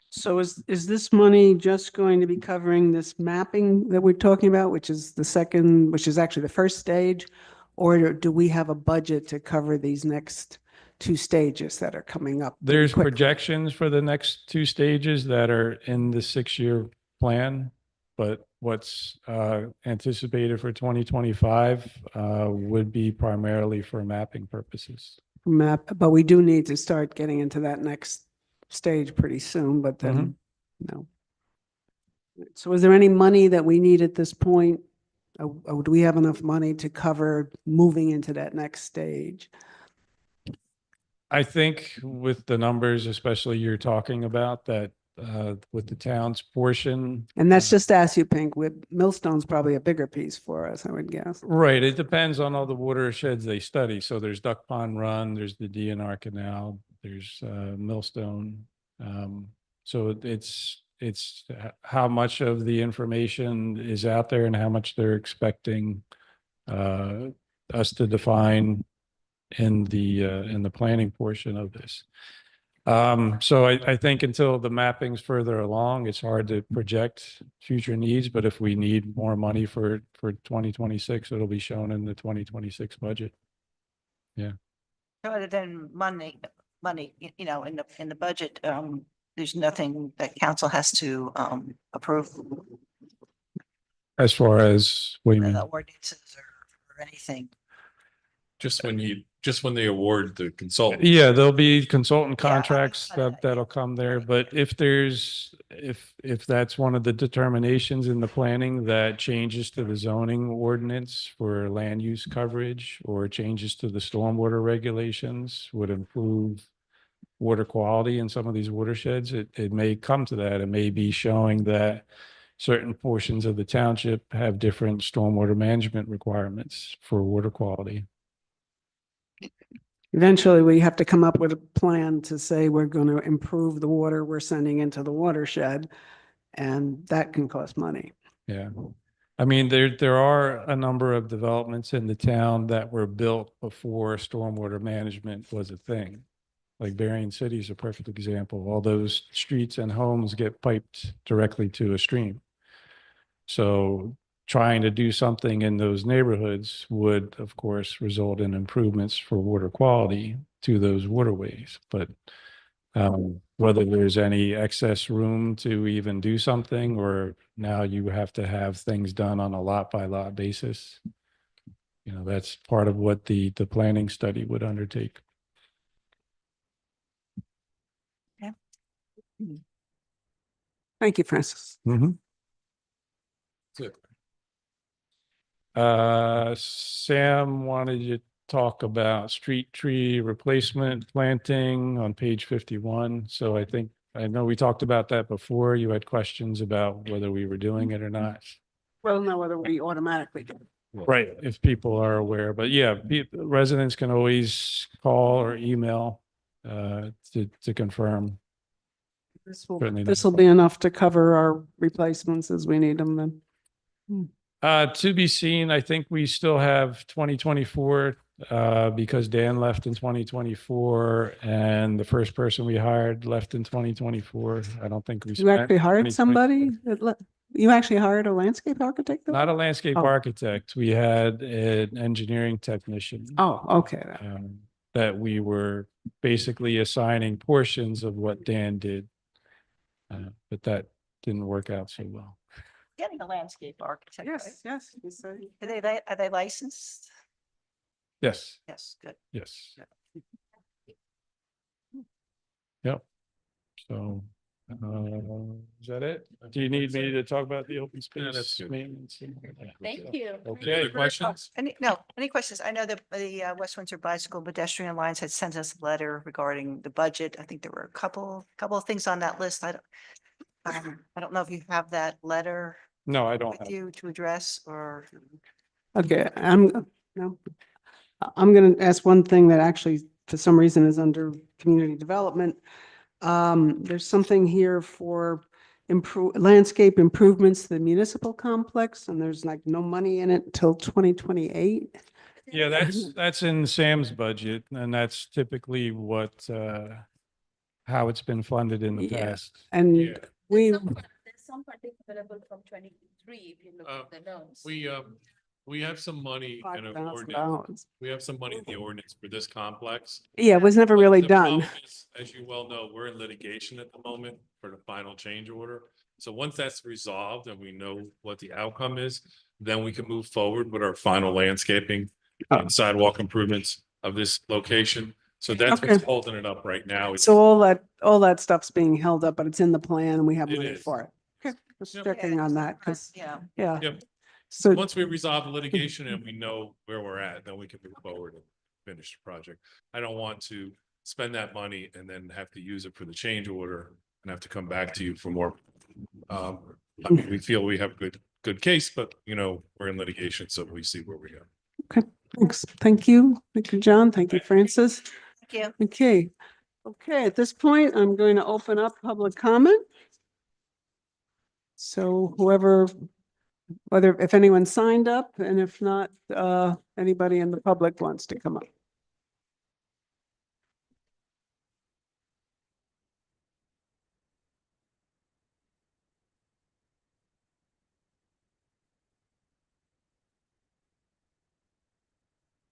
So is this money just going to be covering this mapping that we're talking about, which is the second, which is actually the first stage? Or do we have a budget to cover these next two stages that are coming up? pretty There's quickly? projections for the next two stages that are in the 6-year plan, but what's anticipated for 2025 would be primarily for mapping purposes. Map, but we do need to start getting into that next stage pretty soon, but then, no. So is there any money that we need at this point? Do we have enough money to cover moving into that next stage? I think with the numbers, especially you're talking about that with the town's portion. And that's just ask you, Pink, with Millstone's probably a bigger piece for us, I would guess. Right. It depends on all the watersheds they study. So there's Duck Pond Run, there's the DNR Canal, there's Millstone. So it's how much of the information is out there and how much they're expecting us to define in the planning portion of this. So I think until the mapping's further along, it's hard to project future needs, but if we need more money for 2026, it'll be shown in the 2026 budget. Yeah. So other than money, you know, in the budget, there's nothing that council has to approve. As far as, what do you mean? The ordinances or anything. Just when they award the consultant. Yeah, there'll be consultant Yeah, contracts that'll come there, but if that's one of the determinations in the planning that changes to the zoning ordinance for land use coverage or changes to the stormwater regulations would improve water quality in some of these watersheds, it may come to that. It may be showing that certain portions of the township have different stormwater management requirements for water quality. Eventually, we have to come up with a plan to say we're going to improve the water we're sending into the watershed, and that can cost money. Yeah. I mean, there are a number of developments in the town that were built before stormwater management was a thing. Like Berrien City is a perfect example. All those streets and homes get piped directly to a stream. So trying to do something in those neighborhoods would, of course, result in improvements for water quality to those waterways. But whether there's any excess room to even do something, or now you have to have things done on a lot by lot basis, you know, that's part of what the planning study would undertake. Thank you, Francis. Sam wanted you to talk about street tree replacement planting on page 51. So I know we talked about that before. You had questions about whether we were doing it or not. Well, no, whether we automatically do. Right, if people are aware, but yeah, residents can always call or email to confirm. Certainly This not. will be enough to cover our replacements as we need them then. To be seen. I think we still have 2024 because Dan left in 2024 and the first person we hired left in 2024. I don't think we You spent actually hired 2024. somebody? You actually hired a landscape architect though? Not a landscape Oh. architect. We had an engineering technician. Oh, okay. That we were basically assigning portions of what Dan did. But that didn't work out so well. Getting a landscape architect, right? Yes, you said. Are they licensed? Yes, Yes, good. yes. Yep. So, is that it? Do you need me to talk about the open Yeah, that's space good. maintenance? Thank you. Okay. Other questions? Any questions? I know that the West Windsor Bicycle Pedestrian Alliance had sent us a letter regarding the budget. I think there were a couple of things on that list. I don't know if you have that letter No, I don't with have. you to address or. Okay, no. I'm gonna ask one thing that actually, for some reason, is under community development. There's something here for landscape improvements to the municipal complex, and there's like no money in it till 2028. Yeah, that's in Sam's budget, and that's typically how it's been funded in the Yeah. past. And Yeah. we, There's some funding available from 23, if you look at the notes. We have some money in an ordinance. $5,000. We have some money in the ordinance for this complex. Yeah, it was never But really the done. problem is, as you well know, we're in litigation at the moment for the final change order. So once that's resolved and we know what the outcome is, then we can move forward with our final landscaping and sidewalk improvements of this location. So that's what's Okay. holding it up right now. It's- So all that stuff's being held up, but it's in the plan and we have It money is. for it. Okay, just Yep. checking on that, because, Yeah. yeah. Yep. So, Once we resolve the litigation and we know where we're at, then we can move forward and finish the project. I don't want to spend that money and then have to use it for the change order and have to come back to you for more. I mean, we feel we have a good case, but we're in litigation, so we see where we go. thanks. Thank you. Thank you, John. Thank you, Francis. Thank you. Okay. Okay, at this point, I'm going to open up public comment. So if anyone signed up, and if not, anybody in the public wants to come up.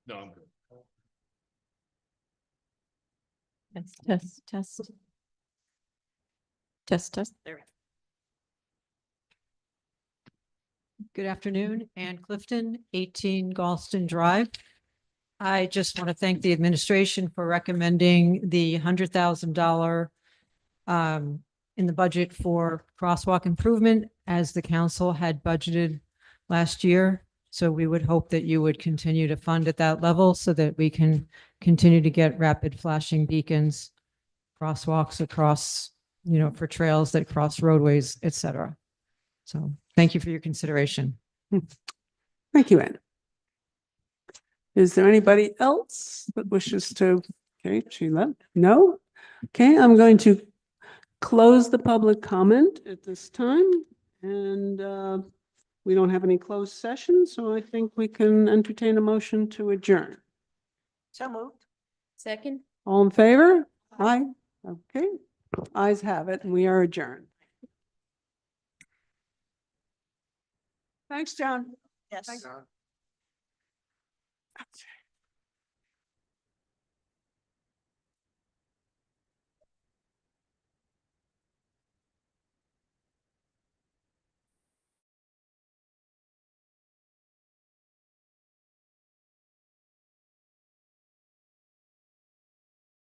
No, I'm good. Test. There. Good afternoon, Ann Clifton, 18 Galston Drive. I just want to thank the administration for recommending the $100,000 in the budget for crosswalk improvement as the council had budgeted last year. So we would hope that you would continue to fund at that level so that we can continue to get rapid flashing beacons, crosswalks across, for trails that cross roadways, et cetera. So thank you for your consideration. Thank you, Ann. Is there anybody else that wishes to? Okay, Sheila? No? Okay, I'm going to close the public comment at this time. And we don't have any closed session, so I think we can entertain a motion to adjourn. So moved. Second? All in favor? Aye. Okay, ayes have it, and we are adjourned. Thanks, John. Yes. Thanks.